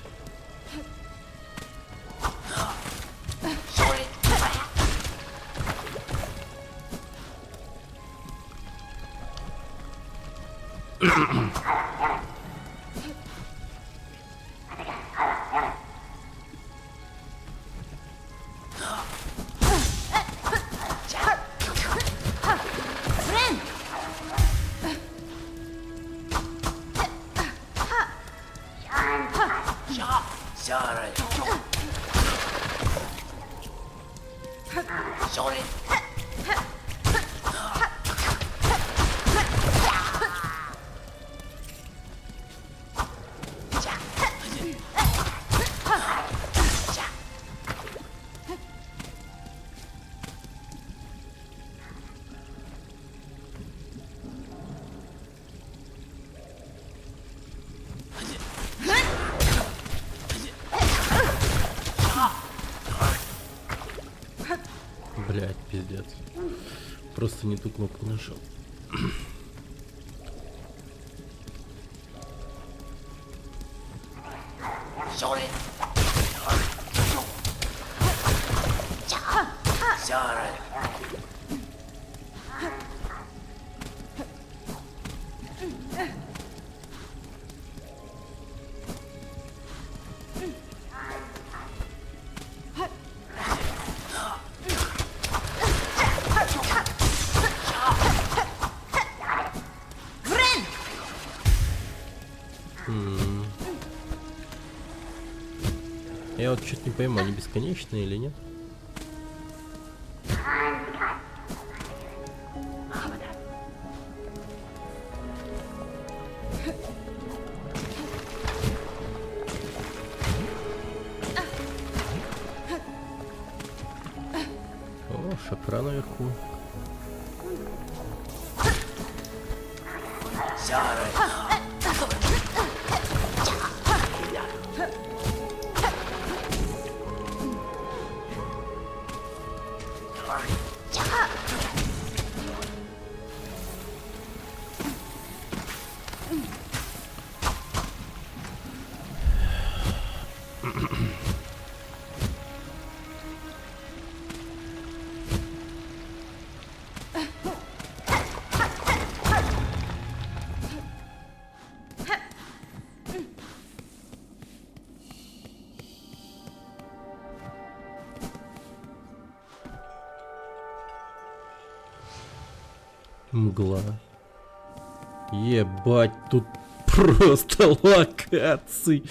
Блять, пиздец. Просто не ту кнопку нажал. Я вот чуть не пойму, они бесконечные или нет? О, шакра наверху. Мгла. Ебать, тут просто локации.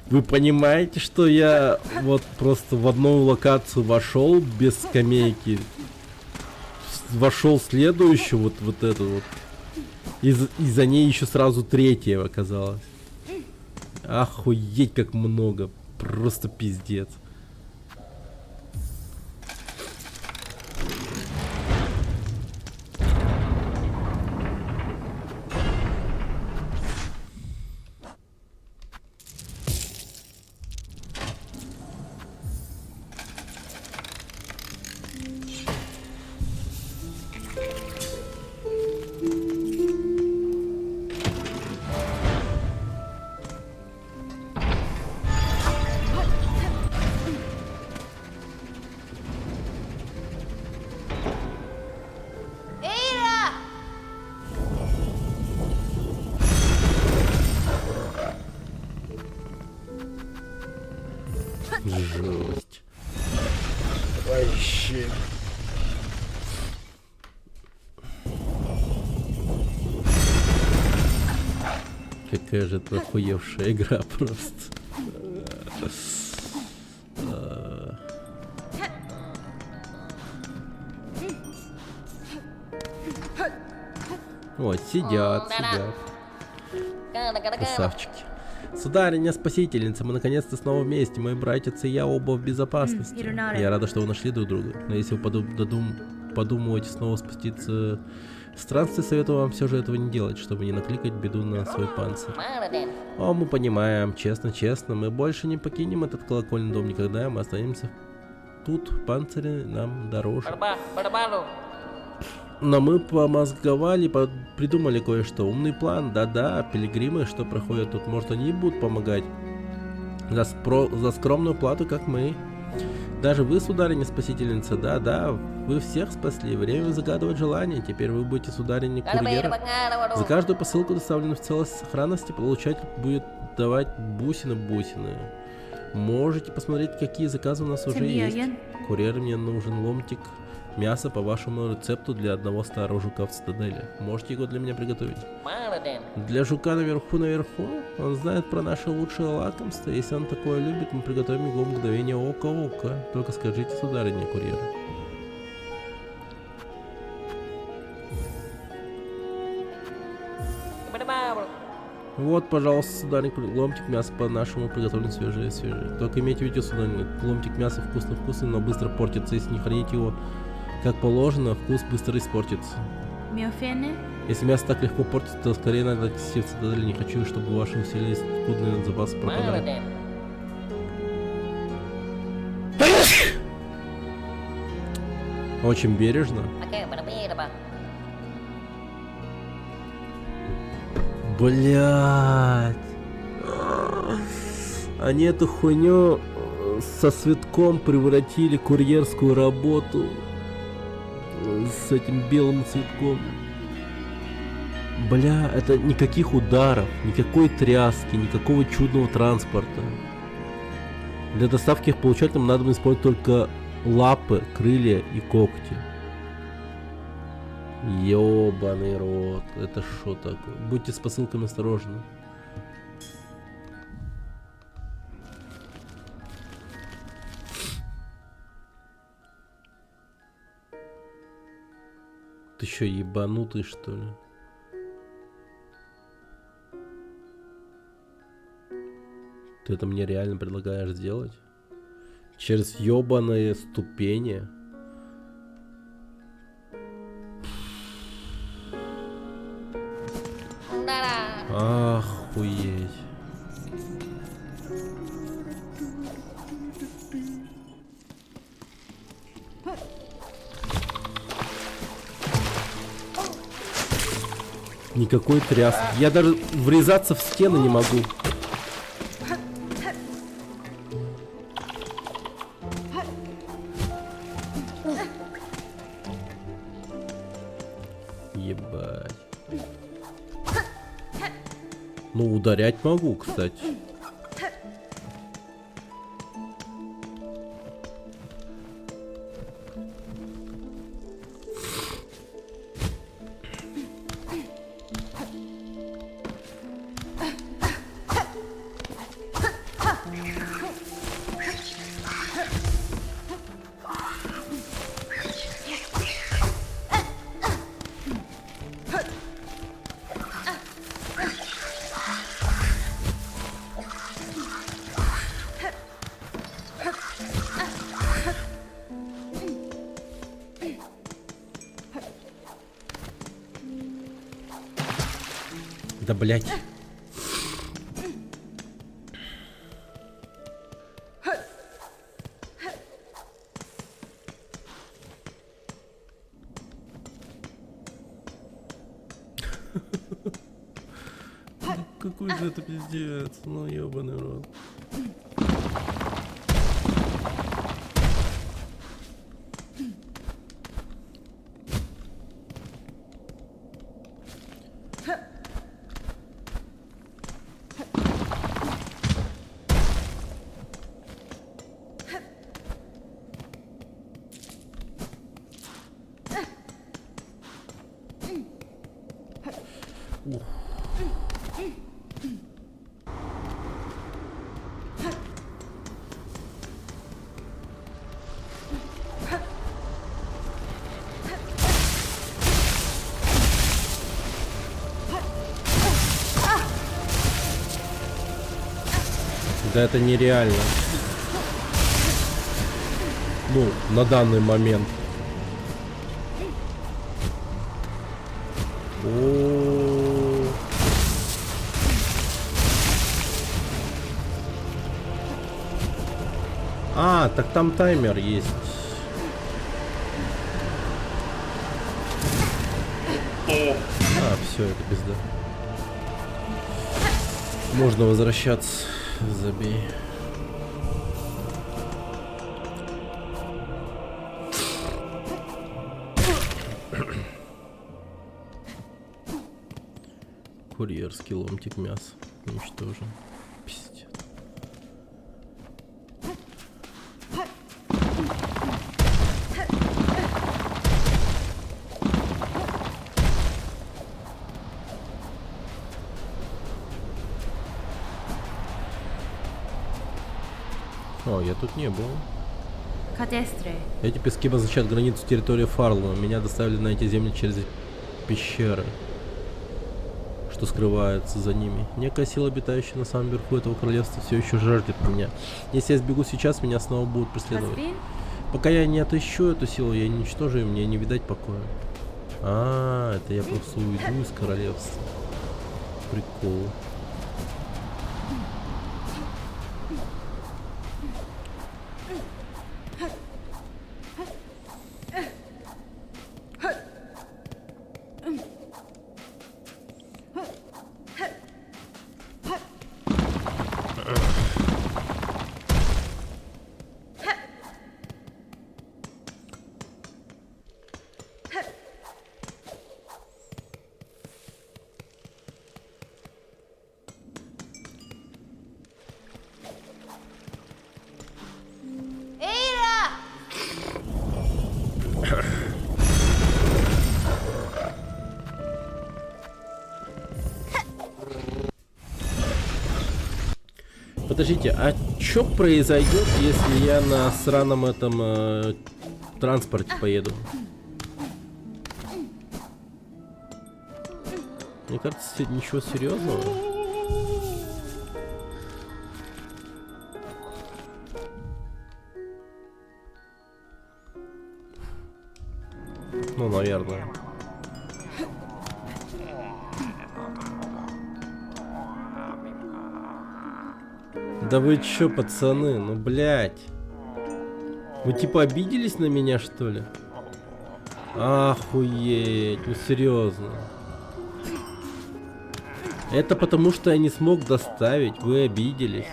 Вы понимаете, что я вот просто в одну локацию вошел без скамейки, вошел в следующую, вот эту вот, и за ней еще сразу третья оказалась. Охуеть как много, просто пиздец. Жесть. Вообще. Какая же это охуевшая игра просто. Вот, сидят. Красавчики. Сударыня-спасительница, мы наконец-то снова вместе. Мой братец и я оба в безопасности. Я рада, что вы нашли друг друга. Но если вы подумываете снова спуститься в странстве, советую вам все же этого не делать, чтобы не накликать беду на свой панцирь. О, мы понимаем, честно, мы больше не покинем этот колокольный дом никогда, мы останемся тут, панцири нам дороже. Но мы помозговали, придумали кое-что. Умный план, да-да, пилигримы, что проходят тут, может, они и будут помогать. За скромную плату, как мы. Даже вы, сударыня-спасительница, да-да, вы всех спасли. Время загадывать желание. Теперь вы будете сударыня-курьером. За каждую посылку, доставленную в целости и сохранности, получатель будет давать бусины. Можете посмотреть, какие заказы у нас уже есть. Курьер, мне нужен ломтик мясо по вашему рецепту для одного старого жука в цитадели. Можете его для меня приготовить? Для жука наверху. Он знает про наше лучшее лакомство. Если он такое любит, мы приготовим его в мгновение ока. Только скажите, сударыня курьер. Вот, пожалуйста, сударыня, ломтик мяса по-нашему приготовлен свежий. Только имейте в виду, сударыня, ломтик мяса вкусный, но быстро портится. Если не хранить его как положено, вкус быстро испортится. Если мясо так легко портится, то скорее надо отнести в цитадель. Не хочу, чтобы ваши усилия скудные запасы пропадали. Очень бережно. Блять. Они эту хуйню со цветком превратили курьерскую работу. С этим белым цветком. Бля, это никаких ударов, никакой тряски, никакого чудного транспорта. Для доставки их получателям надо использовать только лапы, крылья и когти. Ёбаный рот, это шо такое? Будьте с посылками осторожны. Ты что, ебанутый, что ли? Ты это мне реально предлагаешь сделать? Через ёбаные ступени? Охуеть. Никакой тряски. Я даже врезаться в стены не могу. Ебать. Ну, ударять могу, кстати. Да блять. Какой же это пиздец, ну ебаный рот. Да это нереально. Ну, на данный момент. О-о-о. А, так там таймер есть. А, все, это пизда. Можно возвращаться. Забей. Курьерский ломтик мяса уничтожен. Пиздец. О, я тут не был. Эти пески обозначают границу территории Фарлума. Меня доставили на эти земли через пещеры, что скрывается за ними. Некая сила, обитающая на самом верху этого королевства, все еще жаждет меня. Если я сбегу сейчас, меня снова будут преследовать. Пока я не отыщу эту силу, я не уничтожу ее, мне не видать покоя. А, это я просто уйду из королевства. Прикол. Подождите, а что произойдет, если я на сраном этом транспорте поеду? Мне кажется, ничего серьезного. Ну, наверное. Да вы чё, пацаны, ну блять. Вы типа обиделись на меня, что ли? Охуеть, ну серьезно. Это потому, что я не смог доставить, вы обиделись.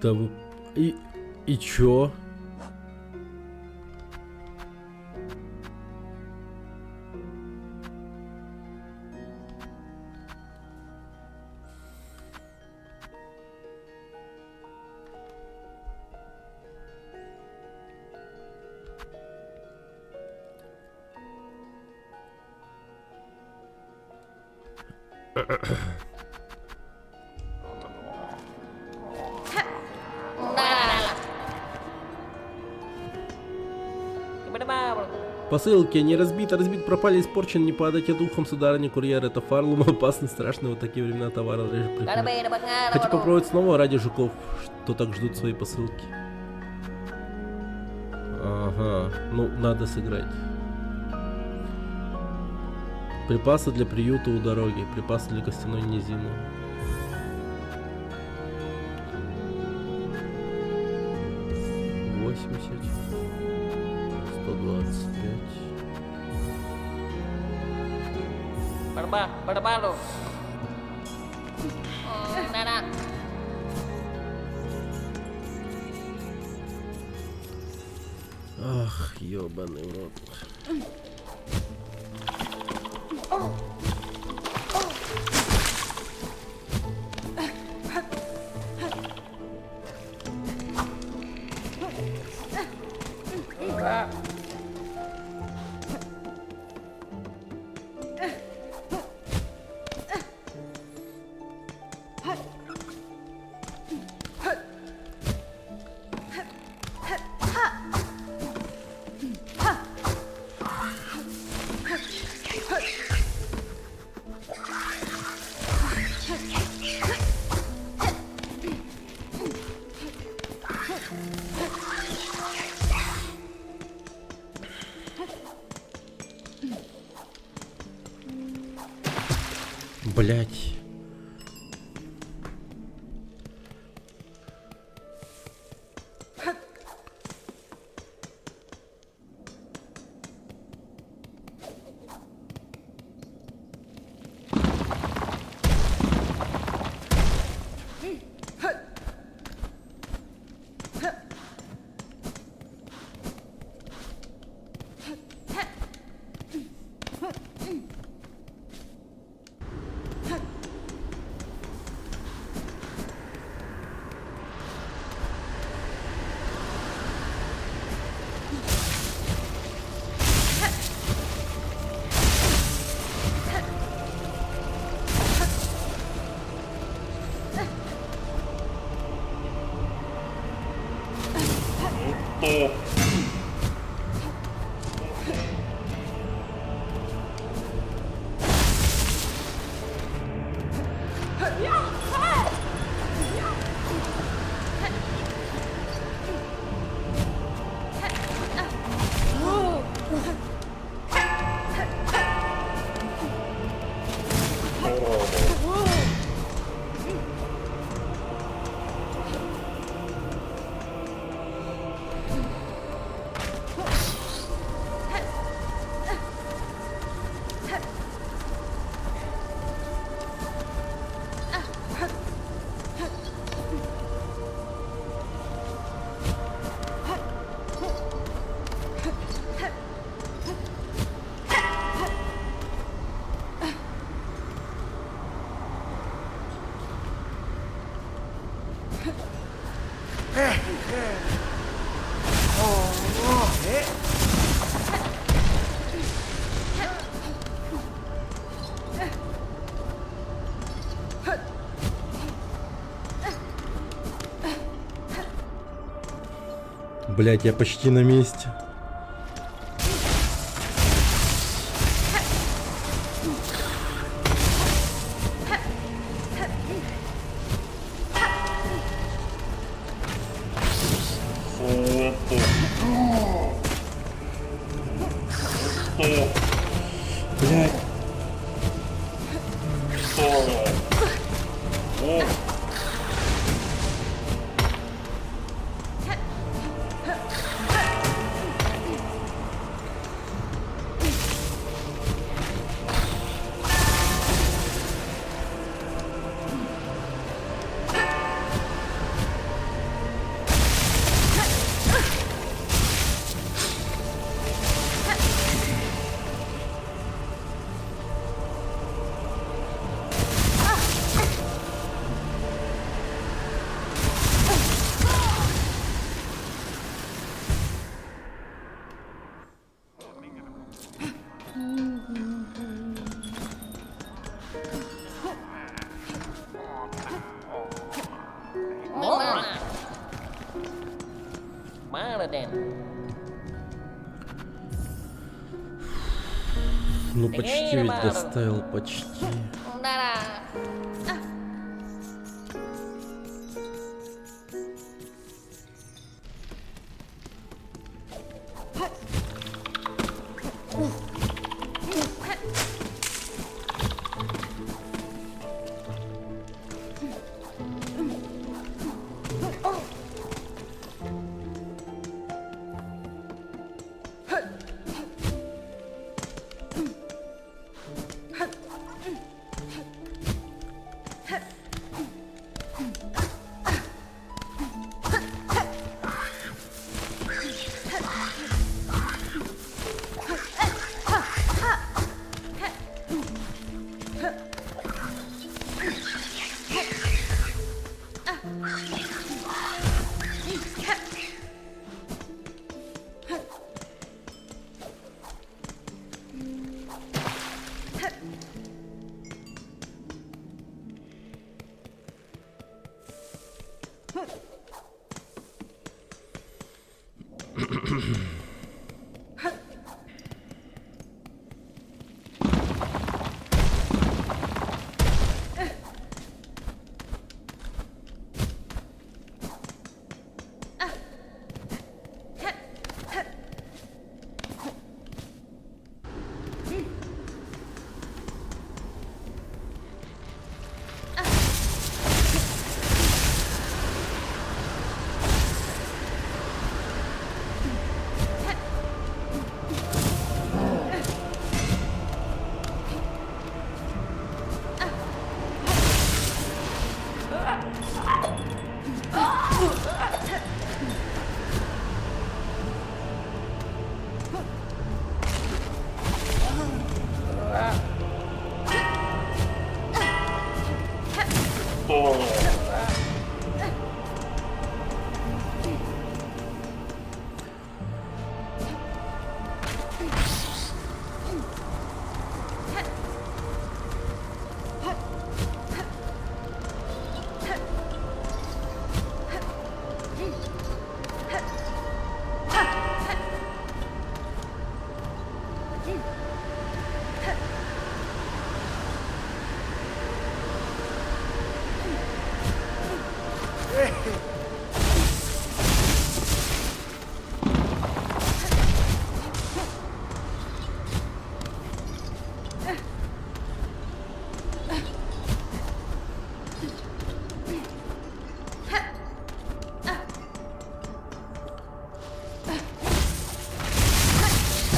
Да вы... И чё? Посылки не разбит, пропали, испорчен, не падайте духом, сударыня, курьер, это Фарлум, опасный, страшный, вот такие времена товара реже приходит. Хочу попробовать снова ради жуков, что так ждут свои посылки. Ага, ну надо сыграть. Припасы для приюта у дороги, припасы для костяной низины. Барбару. Ах, ёбаный в рот. Блять. Блять, я почти на месте. Блять. Ну почти ведь доставил, почти.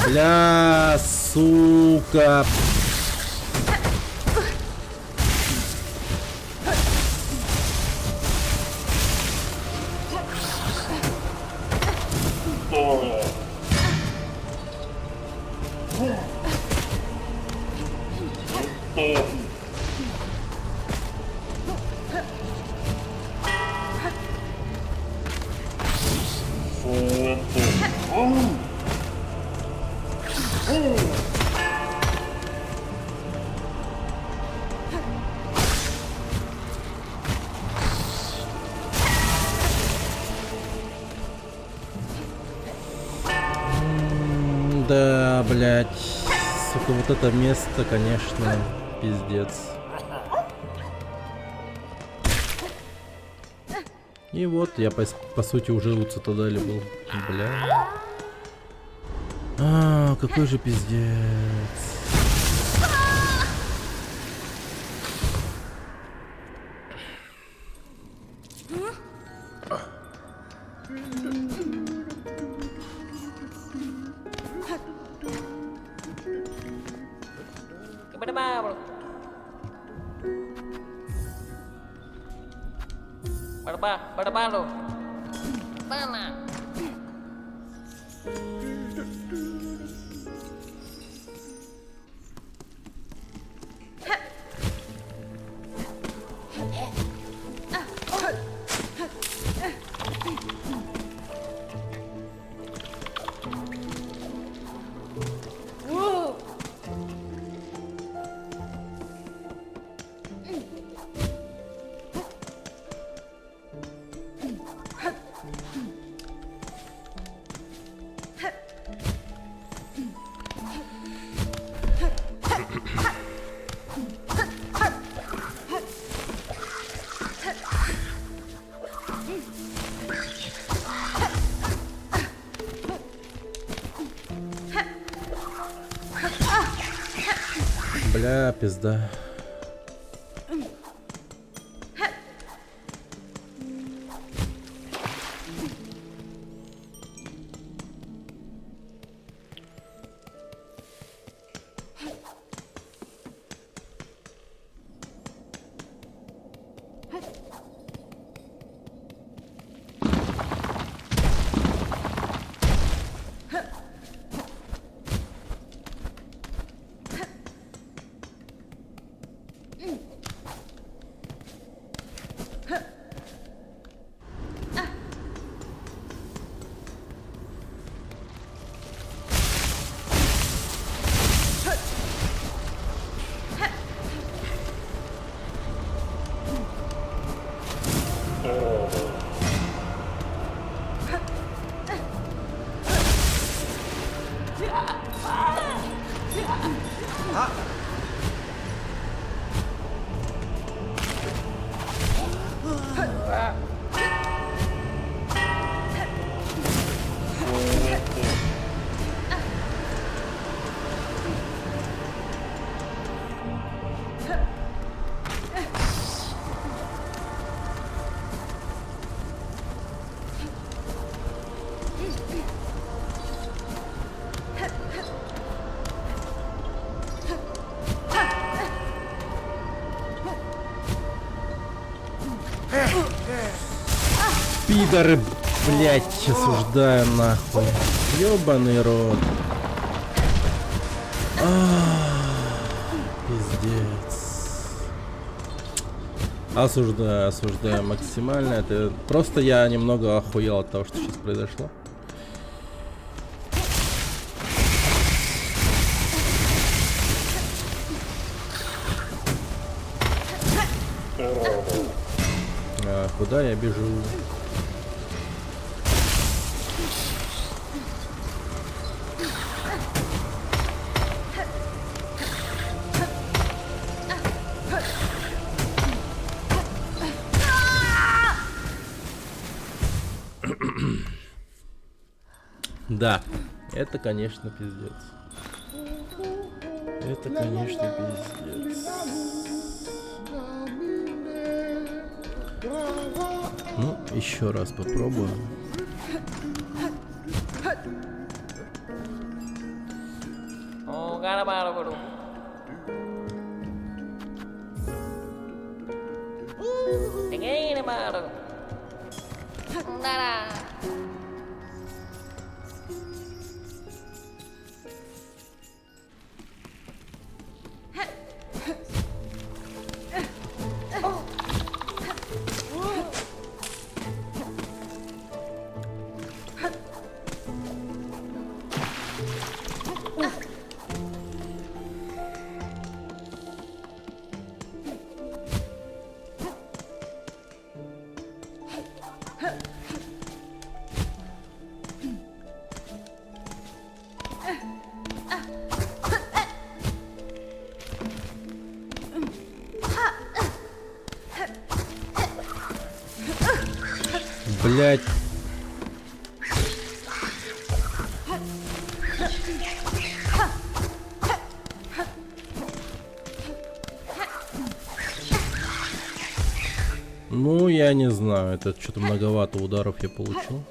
Бля, сука. Да, блядь. Сука, вот это место, конечно, пиздец. И вот я по сути уже у цитадели был. Бля. Какой же пиздец. Barabalo. Barabalo. Bala. Бля, пизда. Пидоры, блять, осуждаю нахуй. Ёбаный рот. Пиздец. Осуждаю, осуждаю максимально. Это просто я немного охуел от того, что сейчас произошло. А куда я бежу? Да, это, конечно, пиздец. Это, конечно, пиздец. Ну, еще раз попробуем. Oh, gara-gara bro. Tingin baru. Dara. Блять. Ну, я не знаю, это что-то многовато ударов я получил.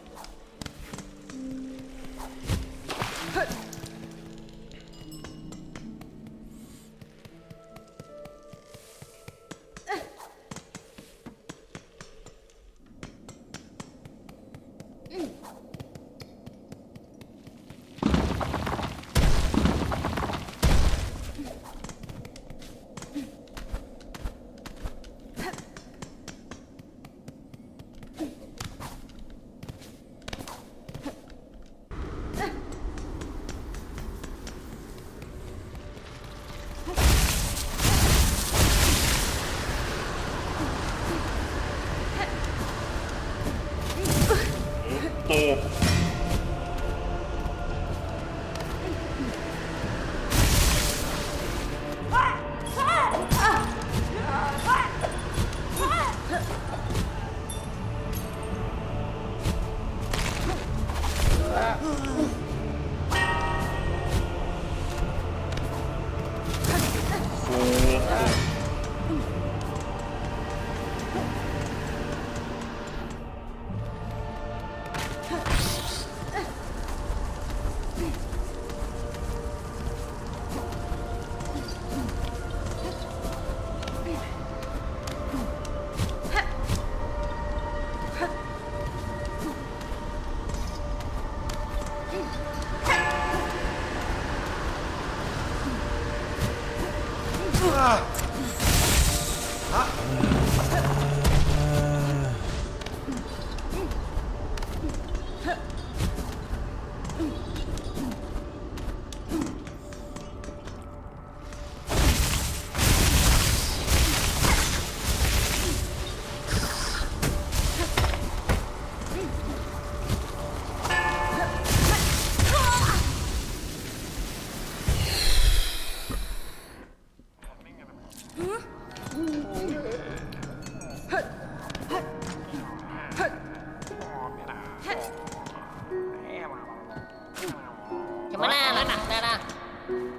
Gimana lah, Dara?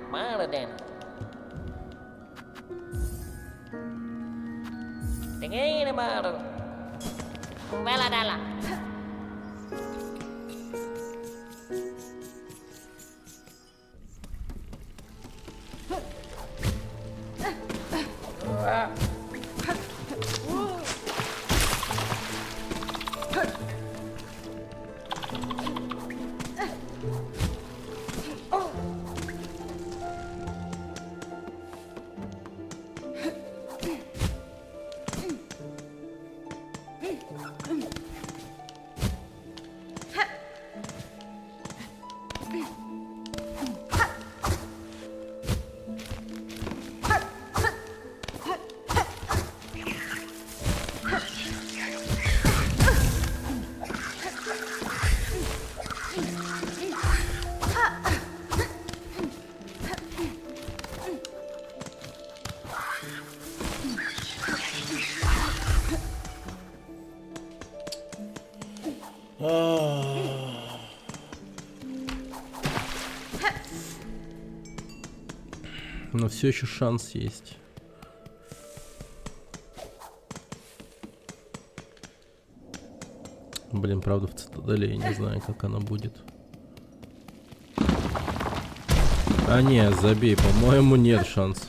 Mana Den? Tingin baru. Bela dalam. Но все еще шанс есть. Блин, правда, в цитадели я не знаю, как она будет. А не, забей, по-моему, нет шансов.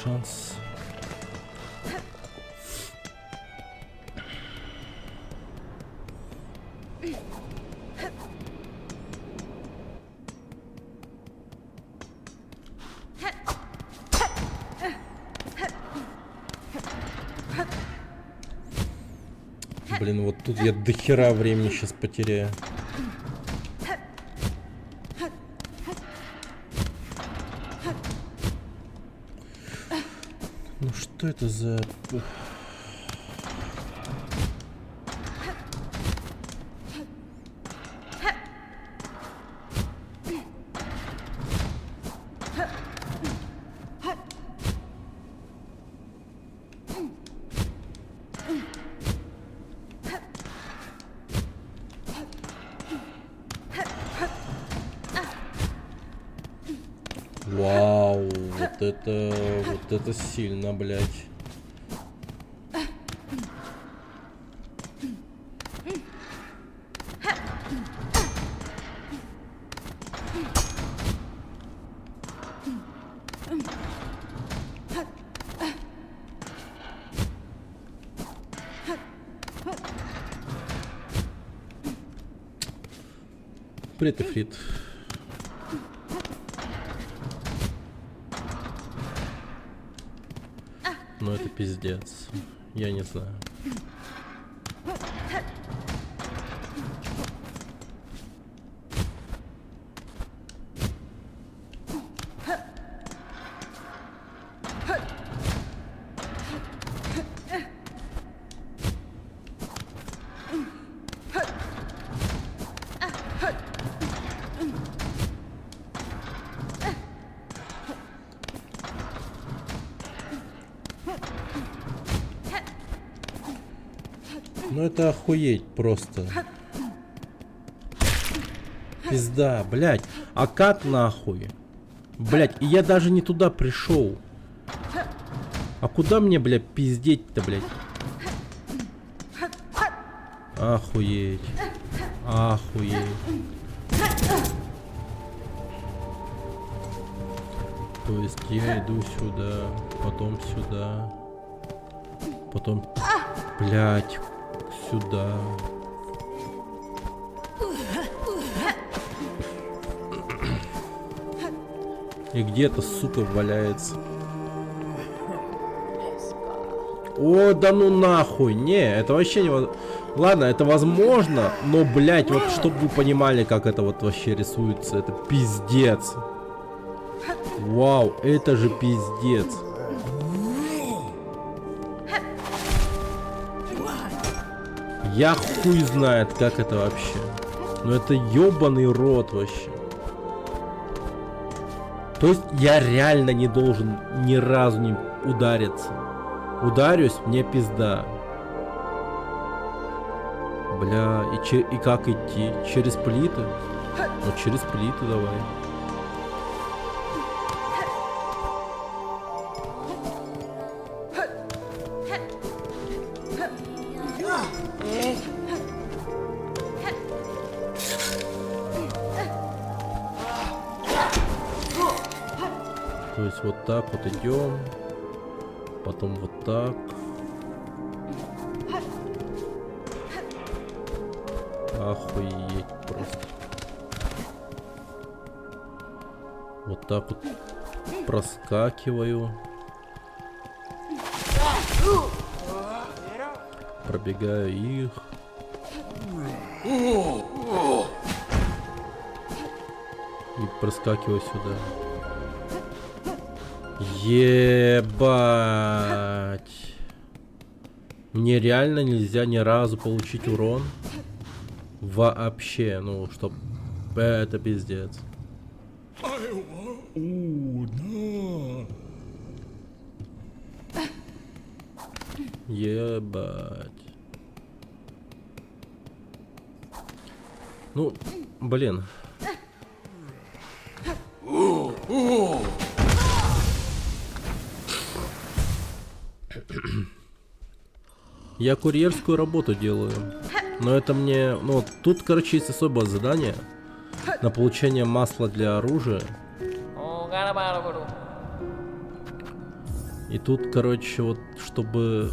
Шанс. Блин, вот тут я до хера времени сейчас потеряю. Ну что это за... Вау, вот это сильно, блядь. Привет, Эфрит. Ну это пиздец. Я не знаю. Ну это охуеть просто. Пизда, блядь. А как нахуй? Блядь, и я даже не туда пришел. А куда мне, блядь, пиздеть-то, блядь? Охуеть. Охуеть. То есть я иду сюда, потом сюда, потом... Блядь. сюда. И где-то, сука, валяется. О, да ну нахуй. Не, это вообще не возможно. Ладно, это возможно, но, блядь, вот чтобы вы понимали, как это вот вообще рисуется. Это пиздец. Вау, это же пиздец. Я хуй знает, как это вообще. Но это ёбаный рот вообще. То есть я реально не должен ни разу не удариться. Ударюсь, мне пизда. Бля, и как идти? Через плиты? Ну, через плиты давай. То есть вот так вот идем, потом вот так. Охуеть просто. Вот так вот проскакиваю. Пробегаю их. И проскакиваю сюда. Ебать. Мне реально нельзя ни разу получить урон. Вообще, ну, чтоб... Это пиздец. Ебать. Ну, блин. Я курьерскую работу делаю. Но это мне... Ну, тут, короче, есть особое задание на получение масла для оружия. И тут, короче, вот, чтобы...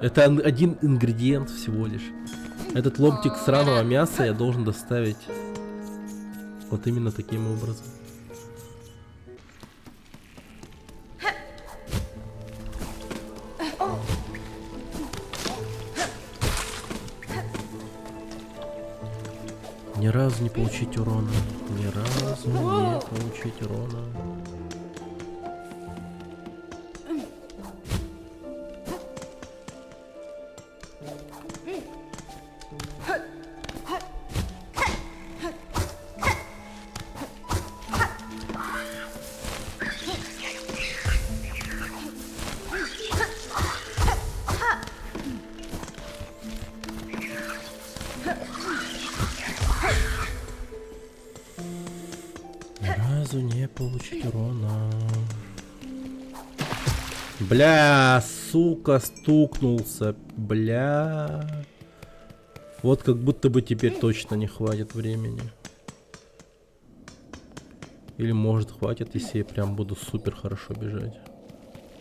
Это один ингредиент всего лишь. Этот ломтик сраного мяса я должен доставить вот именно таким образом. Ни разу не получить урона. Ни разу не получить урона. Не получить урона. Бля, сука, стукнулся. Бля. Вот как будто бы теперь точно не хватит времени. Или может хватит, если я прям буду супер хорошо бежать.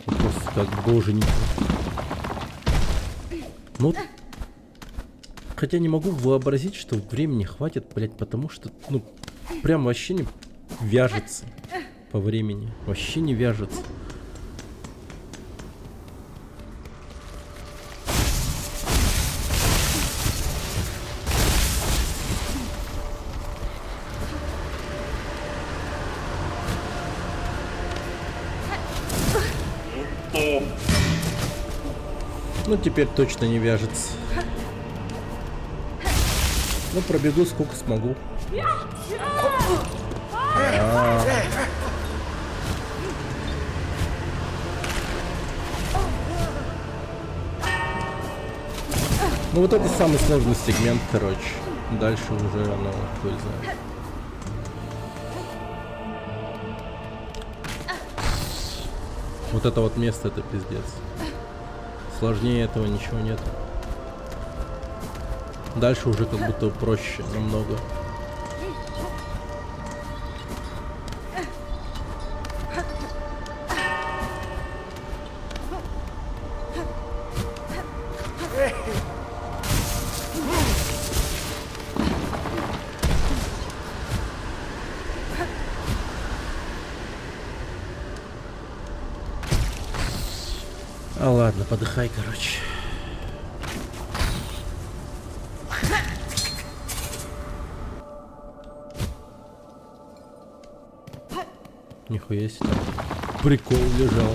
Просто как боженька. Ну, хотя не могу вообразить, что времени хватит, блять, потому что, ну, прям вообще не вяжется по времени. Вообще не вяжется. Ну, теперь точно не вяжется. Ну, пробегу сколько смогу. Ну вот это самый сложный сегмент, короче. Дальше уже оно хуй знает. Вот это вот место, это пиздец. Сложнее этого ничего нет. Дальше уже как будто проще намного. А ладно, подыхай, короче. Нихуя себе. Прикол лежал.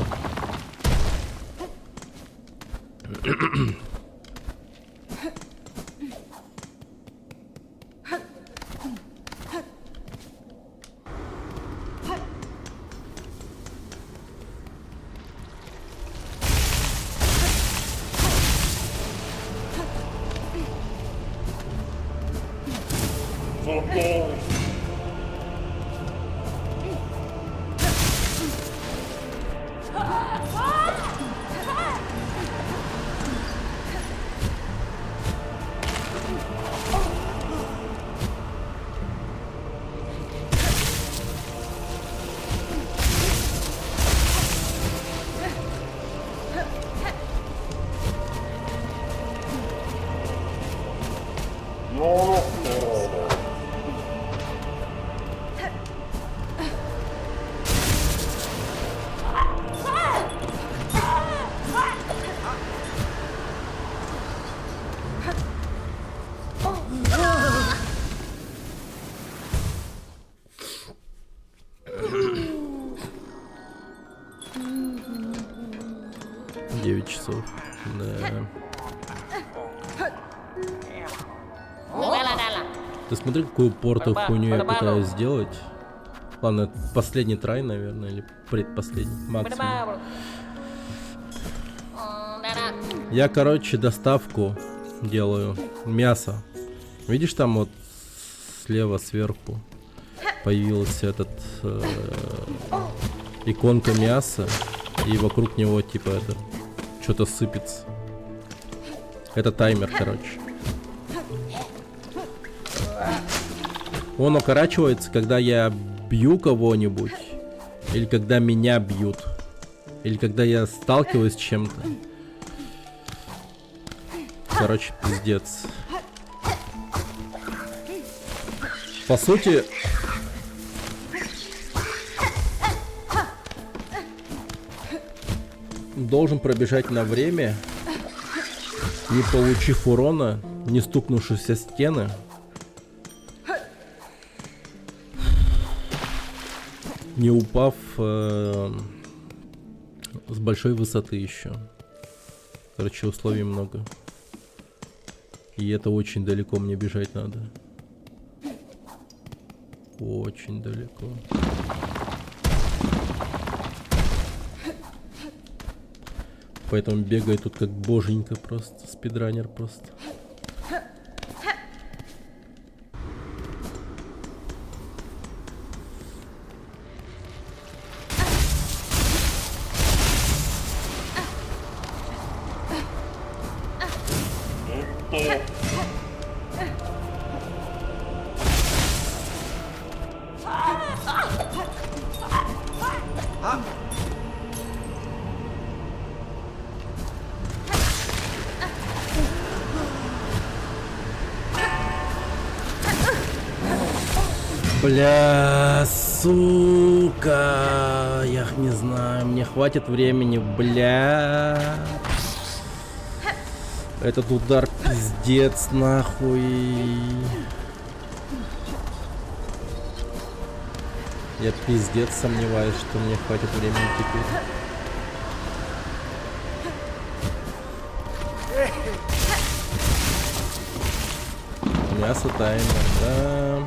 Часов. Да. Ты смотри, какую порту хуйню я пытаюсь сделать. Ладно, это последний трай, наверное, или предпоследний, максимум. Я, короче, доставку делаю. Мясо. Видишь, там вот слева сверху появилась этот иконка мяса, и вокруг него типа это что-то сыпется. Это таймер, короче. Он укорачивается, когда я бью кого-нибудь, или когда меня бьют, или когда я сталкиваюсь с чем-то. Короче, пиздец. По сути, должен пробежать на время, не получив урона, не стукнувшись о стены. Не упав с большой высоты еще. Короче, условий много. И это очень далеко мне бежать надо. Очень далеко. Поэтому бегаю тут как боженька просто. Спидранер просто. Бля, сука, я не знаю, мне хватит времени, бля. Этот удар пиздец, нахуй. Я пиздец сомневаюсь, что мне хватит времени теперь. Мясо таймер, да.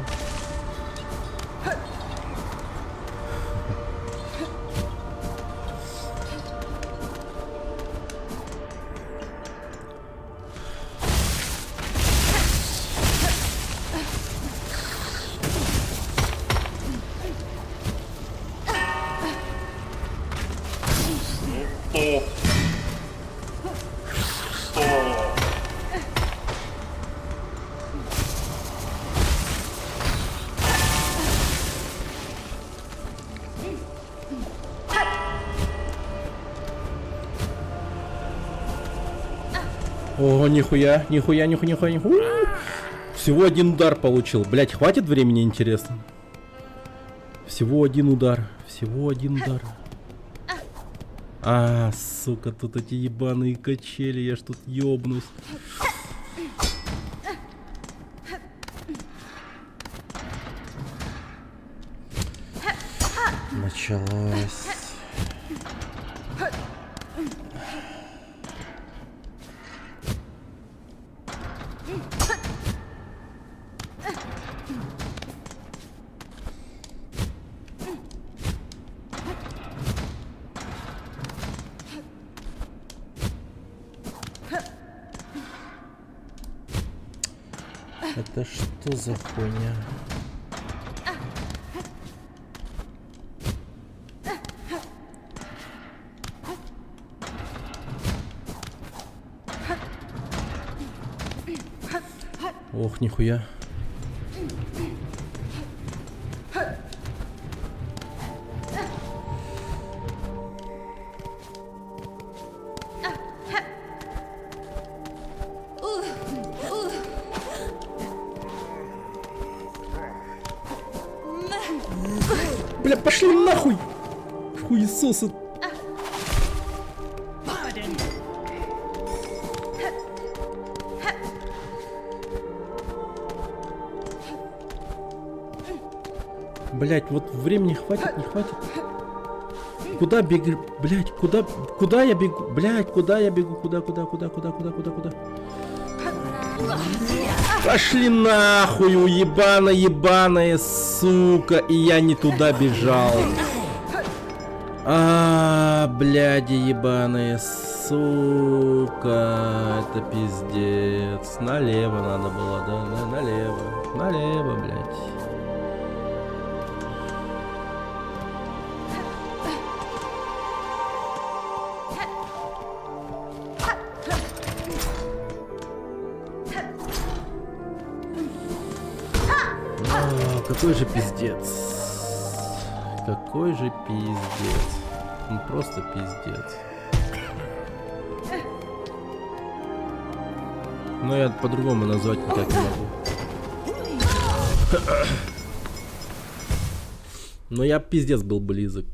О, нихуя, нихуя, нихуя, нихуя, нихуя. Всего один удар получил. Блять, хватит времени, интересно? Всего один удар. Всего один удар. А, сука, тут эти ебаные качели, я ж тут ёбнусь. Началось. Это что за хуйня? Ох, нихуя. Бля, пошли нахуй! Хуесосы! Блять, вот времени хватит, не хватит. Куда бегу? Блять, куда я бегу? Блять, куда я бегу? Куда? Пошли нахуй, ебаная, сука, и я не туда бежал. Бляди ебаная, сука, это пиздец. Налево надо было, да, налево, блядь. Какой же пиздец. Какой же пиздец. Ну просто пиздец. Но я по-другому назвать никак не могу. Но я пиздец был близок.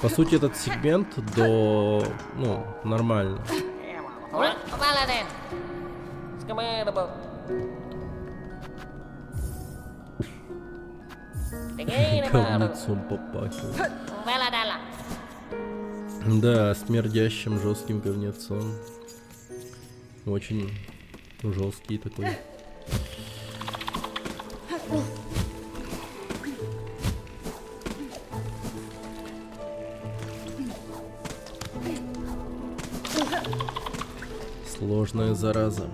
По сути этот сегмент до... ну, нормально. Paladin. Scammerable. Говнецом попахивает. Да, смердящим жестким говнецом. Очень жесткий такой. Сложная зараза.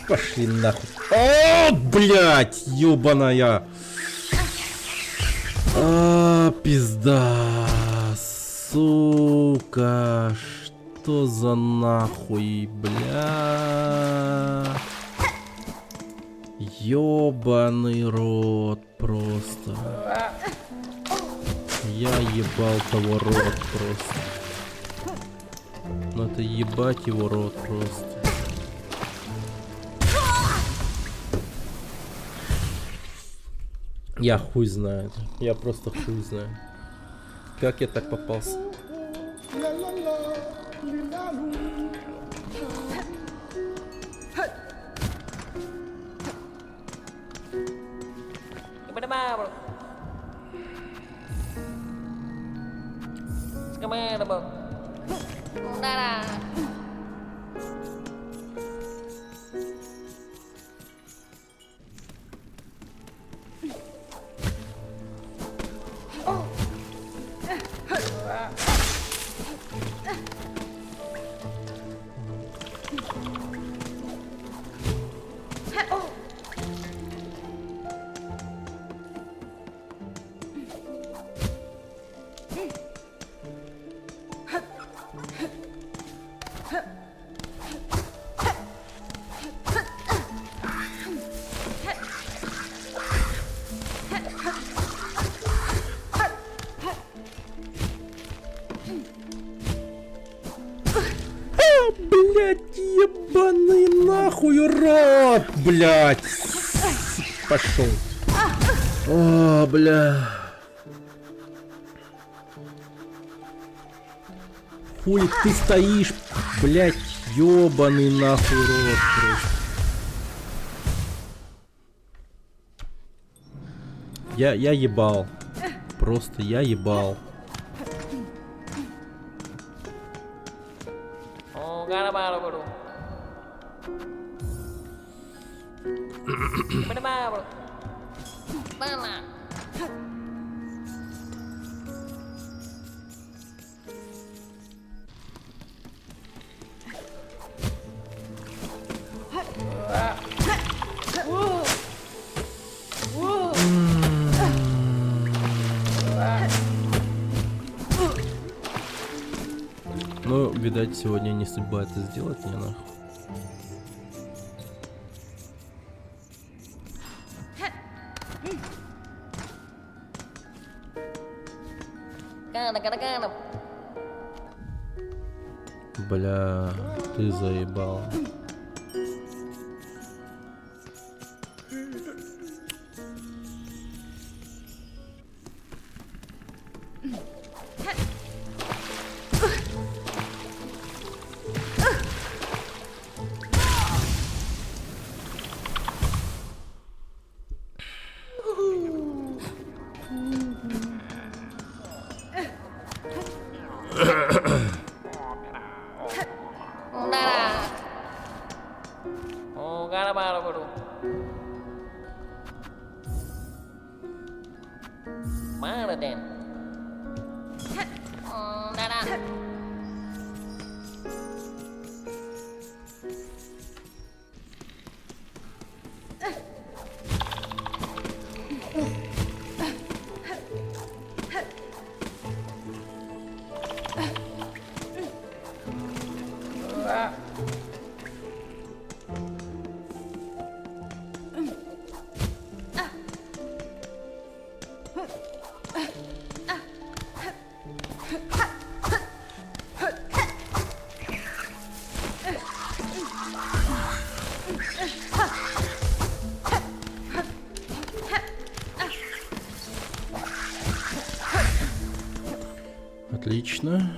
Пошли нахуй. О, блять, ёбаная. Пизда. Сука. Что за нахуй, бля. Ёбаный рот просто. Я ебал того рот просто. Надо ебать его рот просто. Я хуй знаю. Я просто хуй знаю. Как я так попался? Scammerable. Da-da. Ёбаный нахуй рот, блядь. Пошел. О, бля. Хули ты стоишь, блядь, ёбаный нахуй рот просто. Я ебал. Просто я ебал. Oh, gara-bara bro. Gara-bara bro. Mana? Ну, видать, сегодня не судьба это сделать, мне нахуй. Гана. Бля, ты заебал. Oh, gara-bara bro. Mana Den? Nada. Отлично.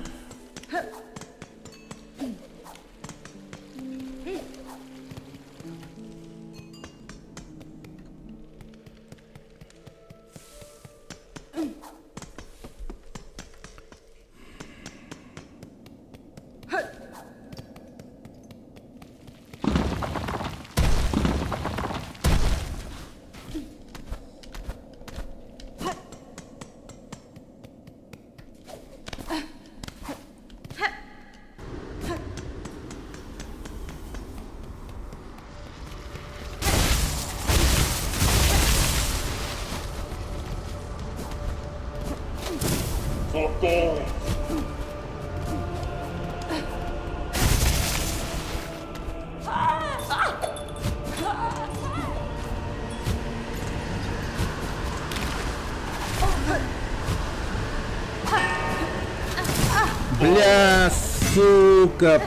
Бля, сука.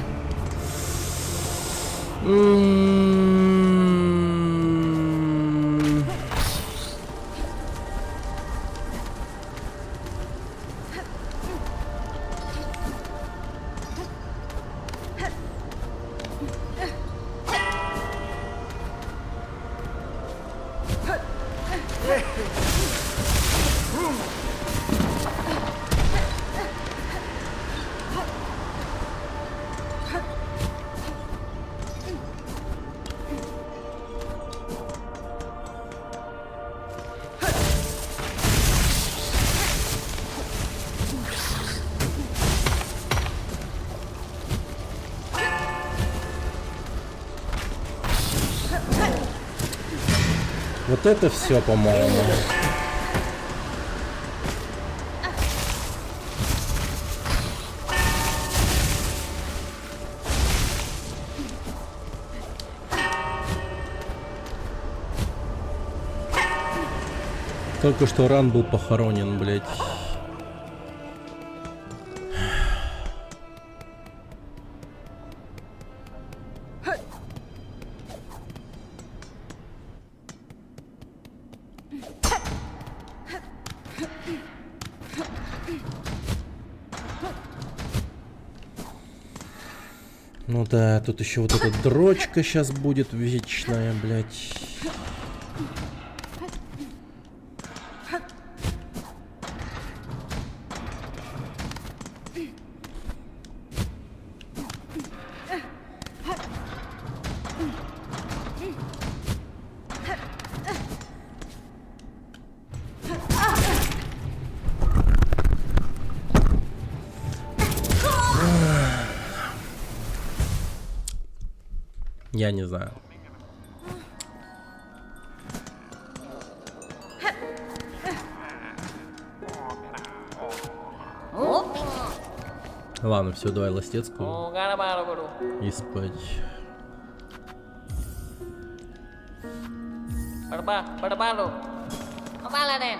Вот это все, по-моему. Только что Ран был похоронен, блядь. Ну да, тут еще вот эта дрочка сейчас будет вечная, блядь. Я не знаю. Ладно, все, давай ластецкую и спать. Berbalo. Kepala, Den.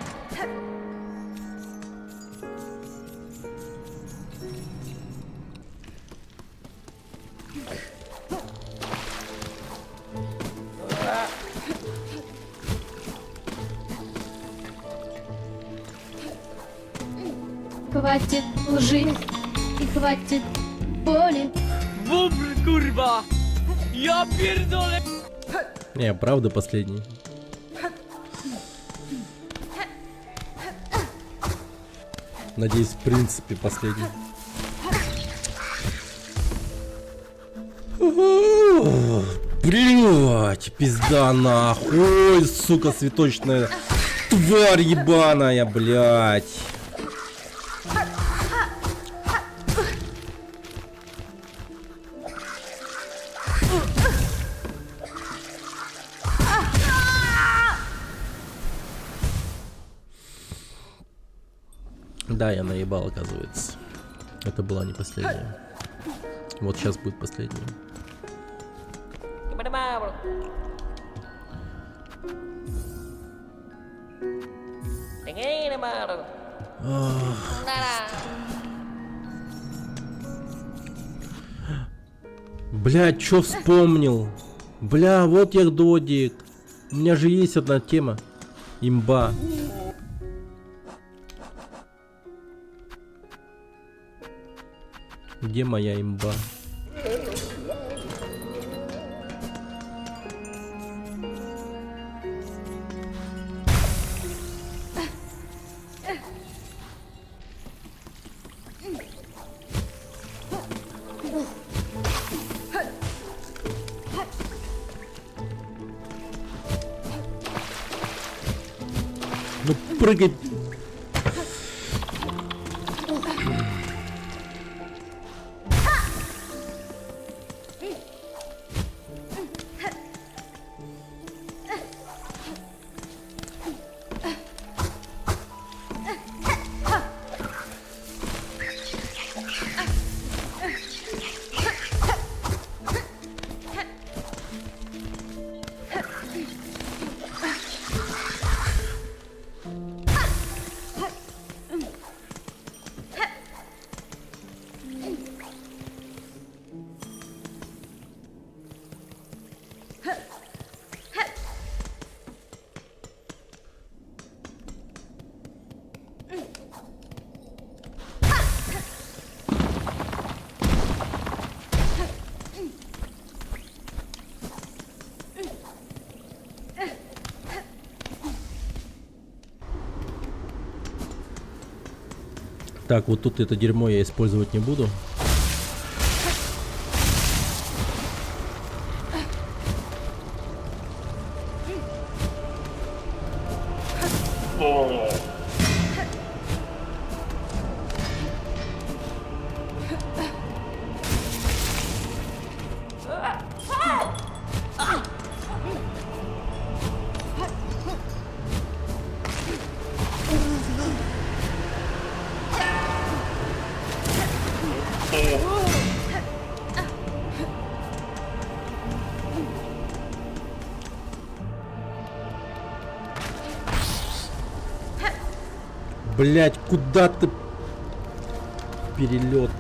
Хватит лжи и хватит боли. Не, правда последний. Надеюсь, в принципе, последний. Блять, пизда нахуй. Ой, сука, цветочная тварь ебаная, блять. Да, я наебал, оказывается. Это была не последняя. Вот сейчас будет последняя. Berbalo. Tinggi, baru. Бля, чё вспомнил? Бля, вот я додик. У меня же есть одна тема. Имба. Где моя имба? Ну прыгай. Так, вот тут это дерьмо я использовать не буду. Блять, куда ты? Перелет.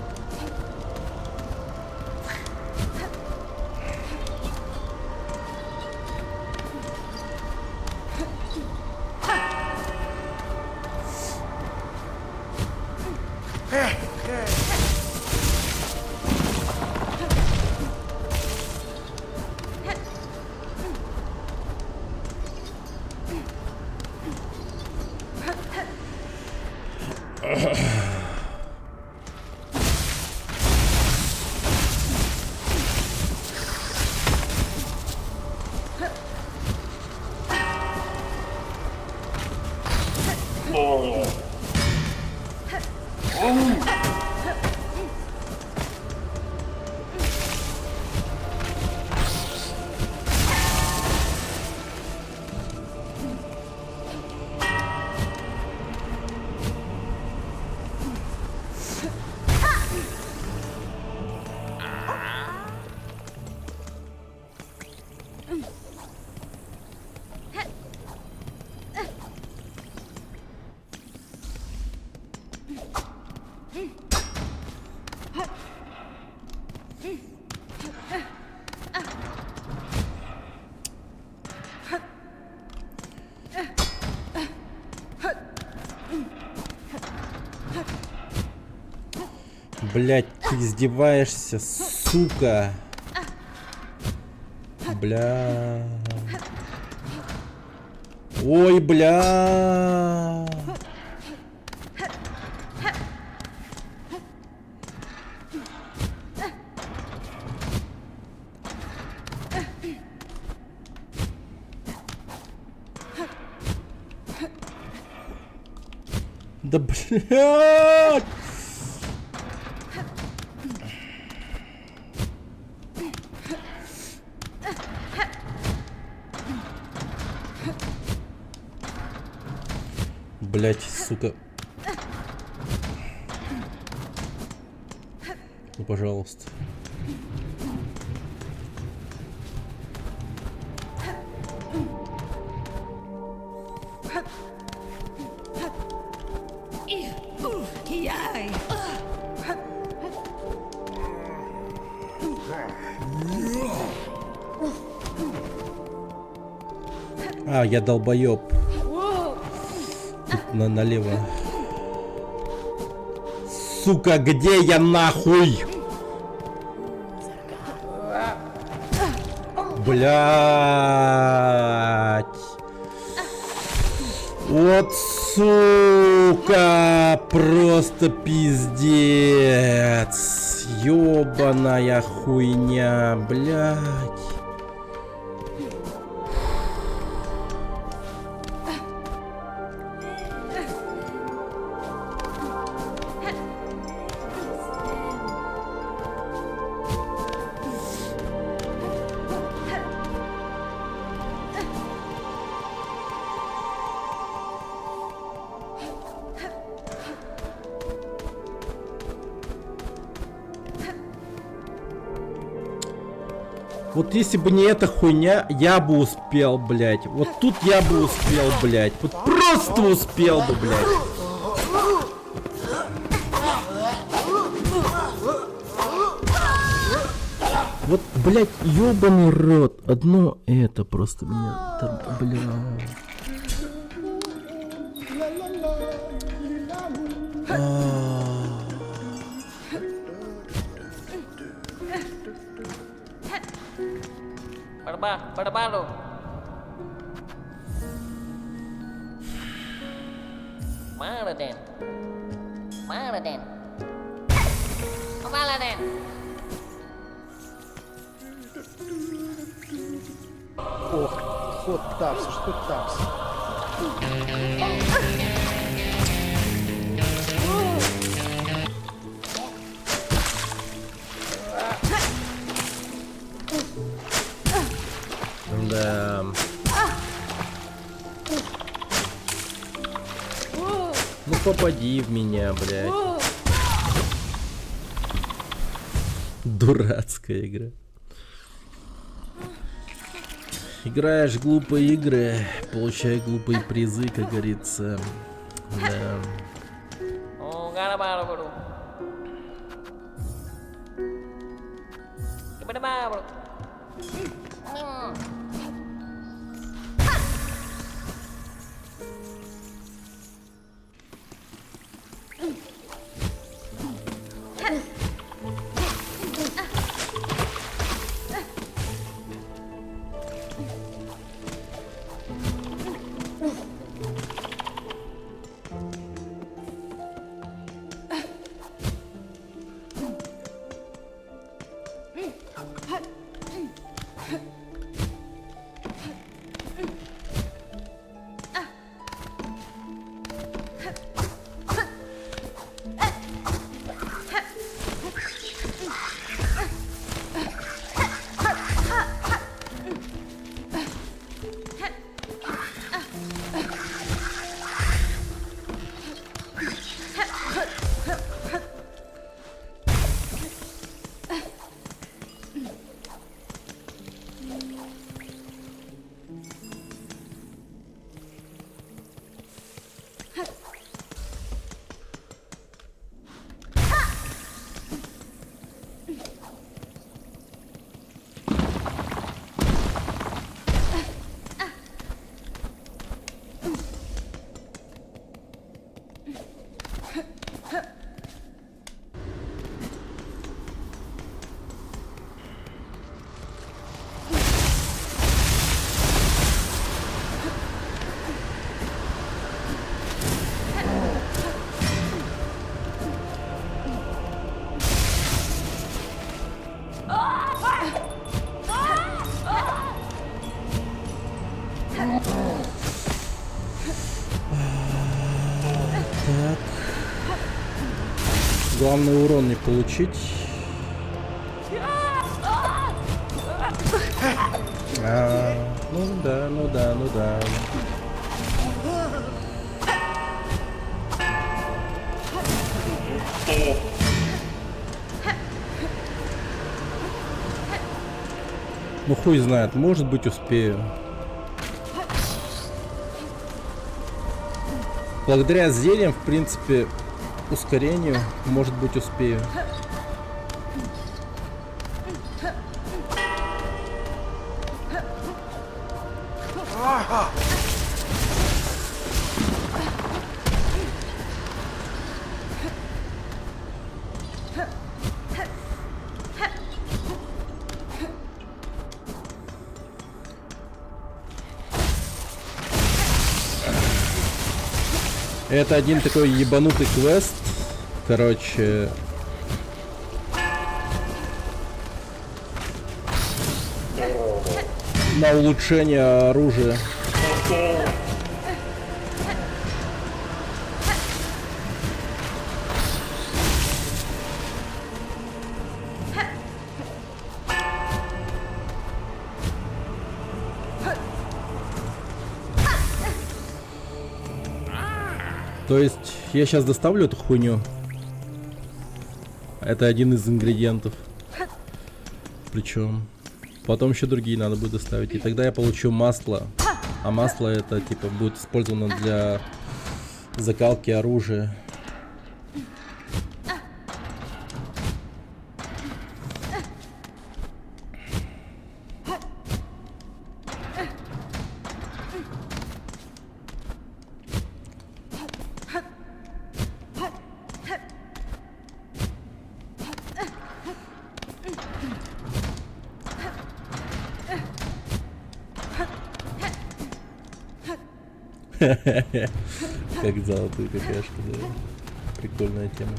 Блять, ты издеваешься, сука. Бля. Ой, бля. Да блядь! Блять, сука. Ну, пожалуйста. А, я долбоёб. Тут налево. Сука, где я нахуй? Блять. Вот сука. Просто пиздец. Ёбаная хуйня, блять. Вот если бы не эта хуйня, я бы успел, блядь. Вот тут я бы успел, блядь. Вот просто успел бы, блядь. Вот, блядь, ёбаный рот. Одно это просто меня... Да, блядь. Berbalo. Maraden. Maraden. Maraden. Ох, ход тапс, что тапс? Да. Ну попади в меня, блядь. Дурацкая игра. Играешь в глупые игры, получай глупые призы, как говорится. Да. Oh, gara-gara bro. Gimana bro? Так. Главное урон не получить. Ну да, ну да, ну да. Ну хуй знает, может быть успею. Благодаря зельям, в принципе, ускорению, может быть успею. Это один такой ебанутый квест. Короче. На улучшение оружия. То есть я сейчас доставлю эту хуйню. Это один из ингредиентов. Причем потом еще другие надо будет доставить. И тогда я получу масло. А масло это типа будет использовано для закалки оружия. Как золотые какашки, да. Прикольная тема.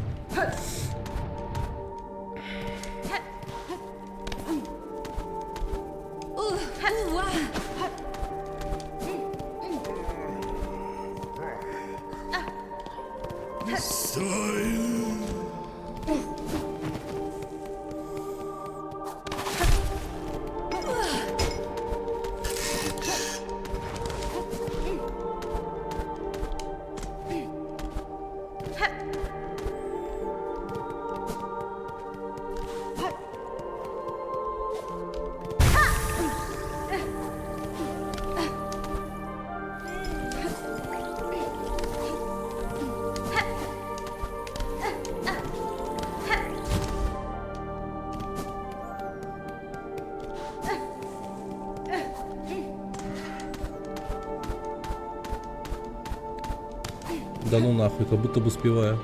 Да ну нахуй, как будто бы успеваю.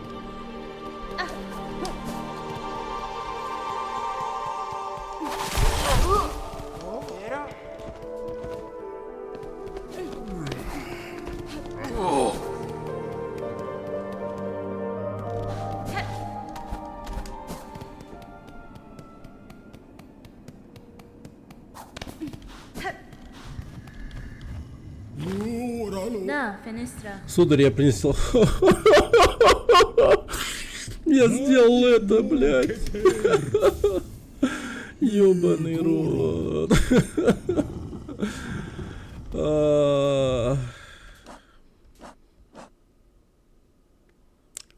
Да, Фенестра. Сударь, я принесел. Я сделал это, блядь. Ёбаный рот.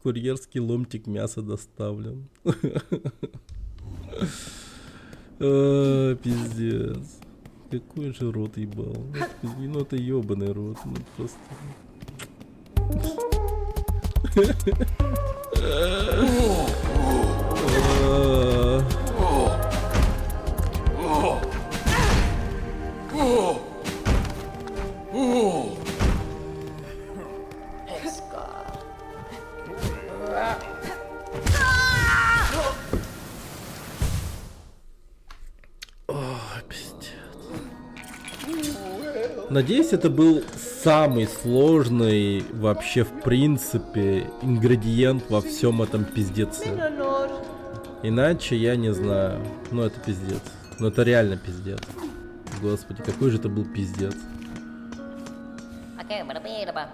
Курьерский ломтик мяса доставлен. Пиздец. Какой же рот ебал. Господи, ну это ёбаный рот. Ну просто. Надеюсь, это был самый сложный вообще в принципе ингредиент во всем этом пиздеце. Иначе я не знаю. Ну это пиздец. Ну это реально пиздец. Господи, какой же это был пиздец. Окей, барабиба.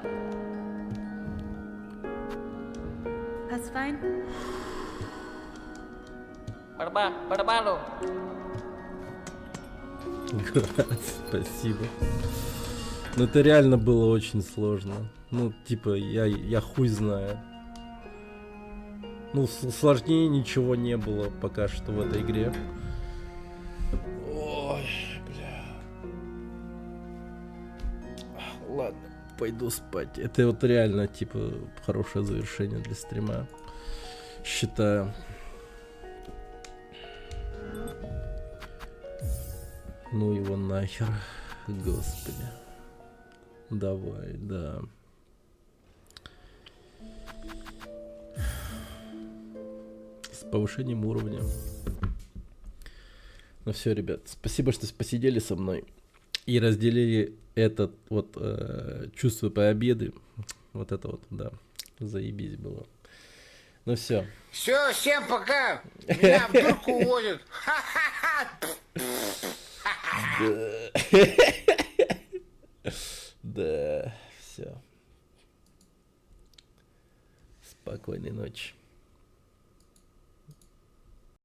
That's fine. Барабалу. Спасибо. Но это реально было очень сложно. Ну, типа, я хуй знаю. Ну, сложнее ничего не было пока что в этой игре. Ой, бля. Ладно, пойду спать. Это вот реально, типа, хорошее завершение для стрима. Считаю. Ну его нахер, господи. Давай, да. С повышением уровня. Ну все, ребят, спасибо, что посидели со мной и разделили этот вот чувство победы. Вот это вот, да, заебись было. Ну все. Все, всем пока. Меня в дурку уводят. Да, все. Спокойной ночи.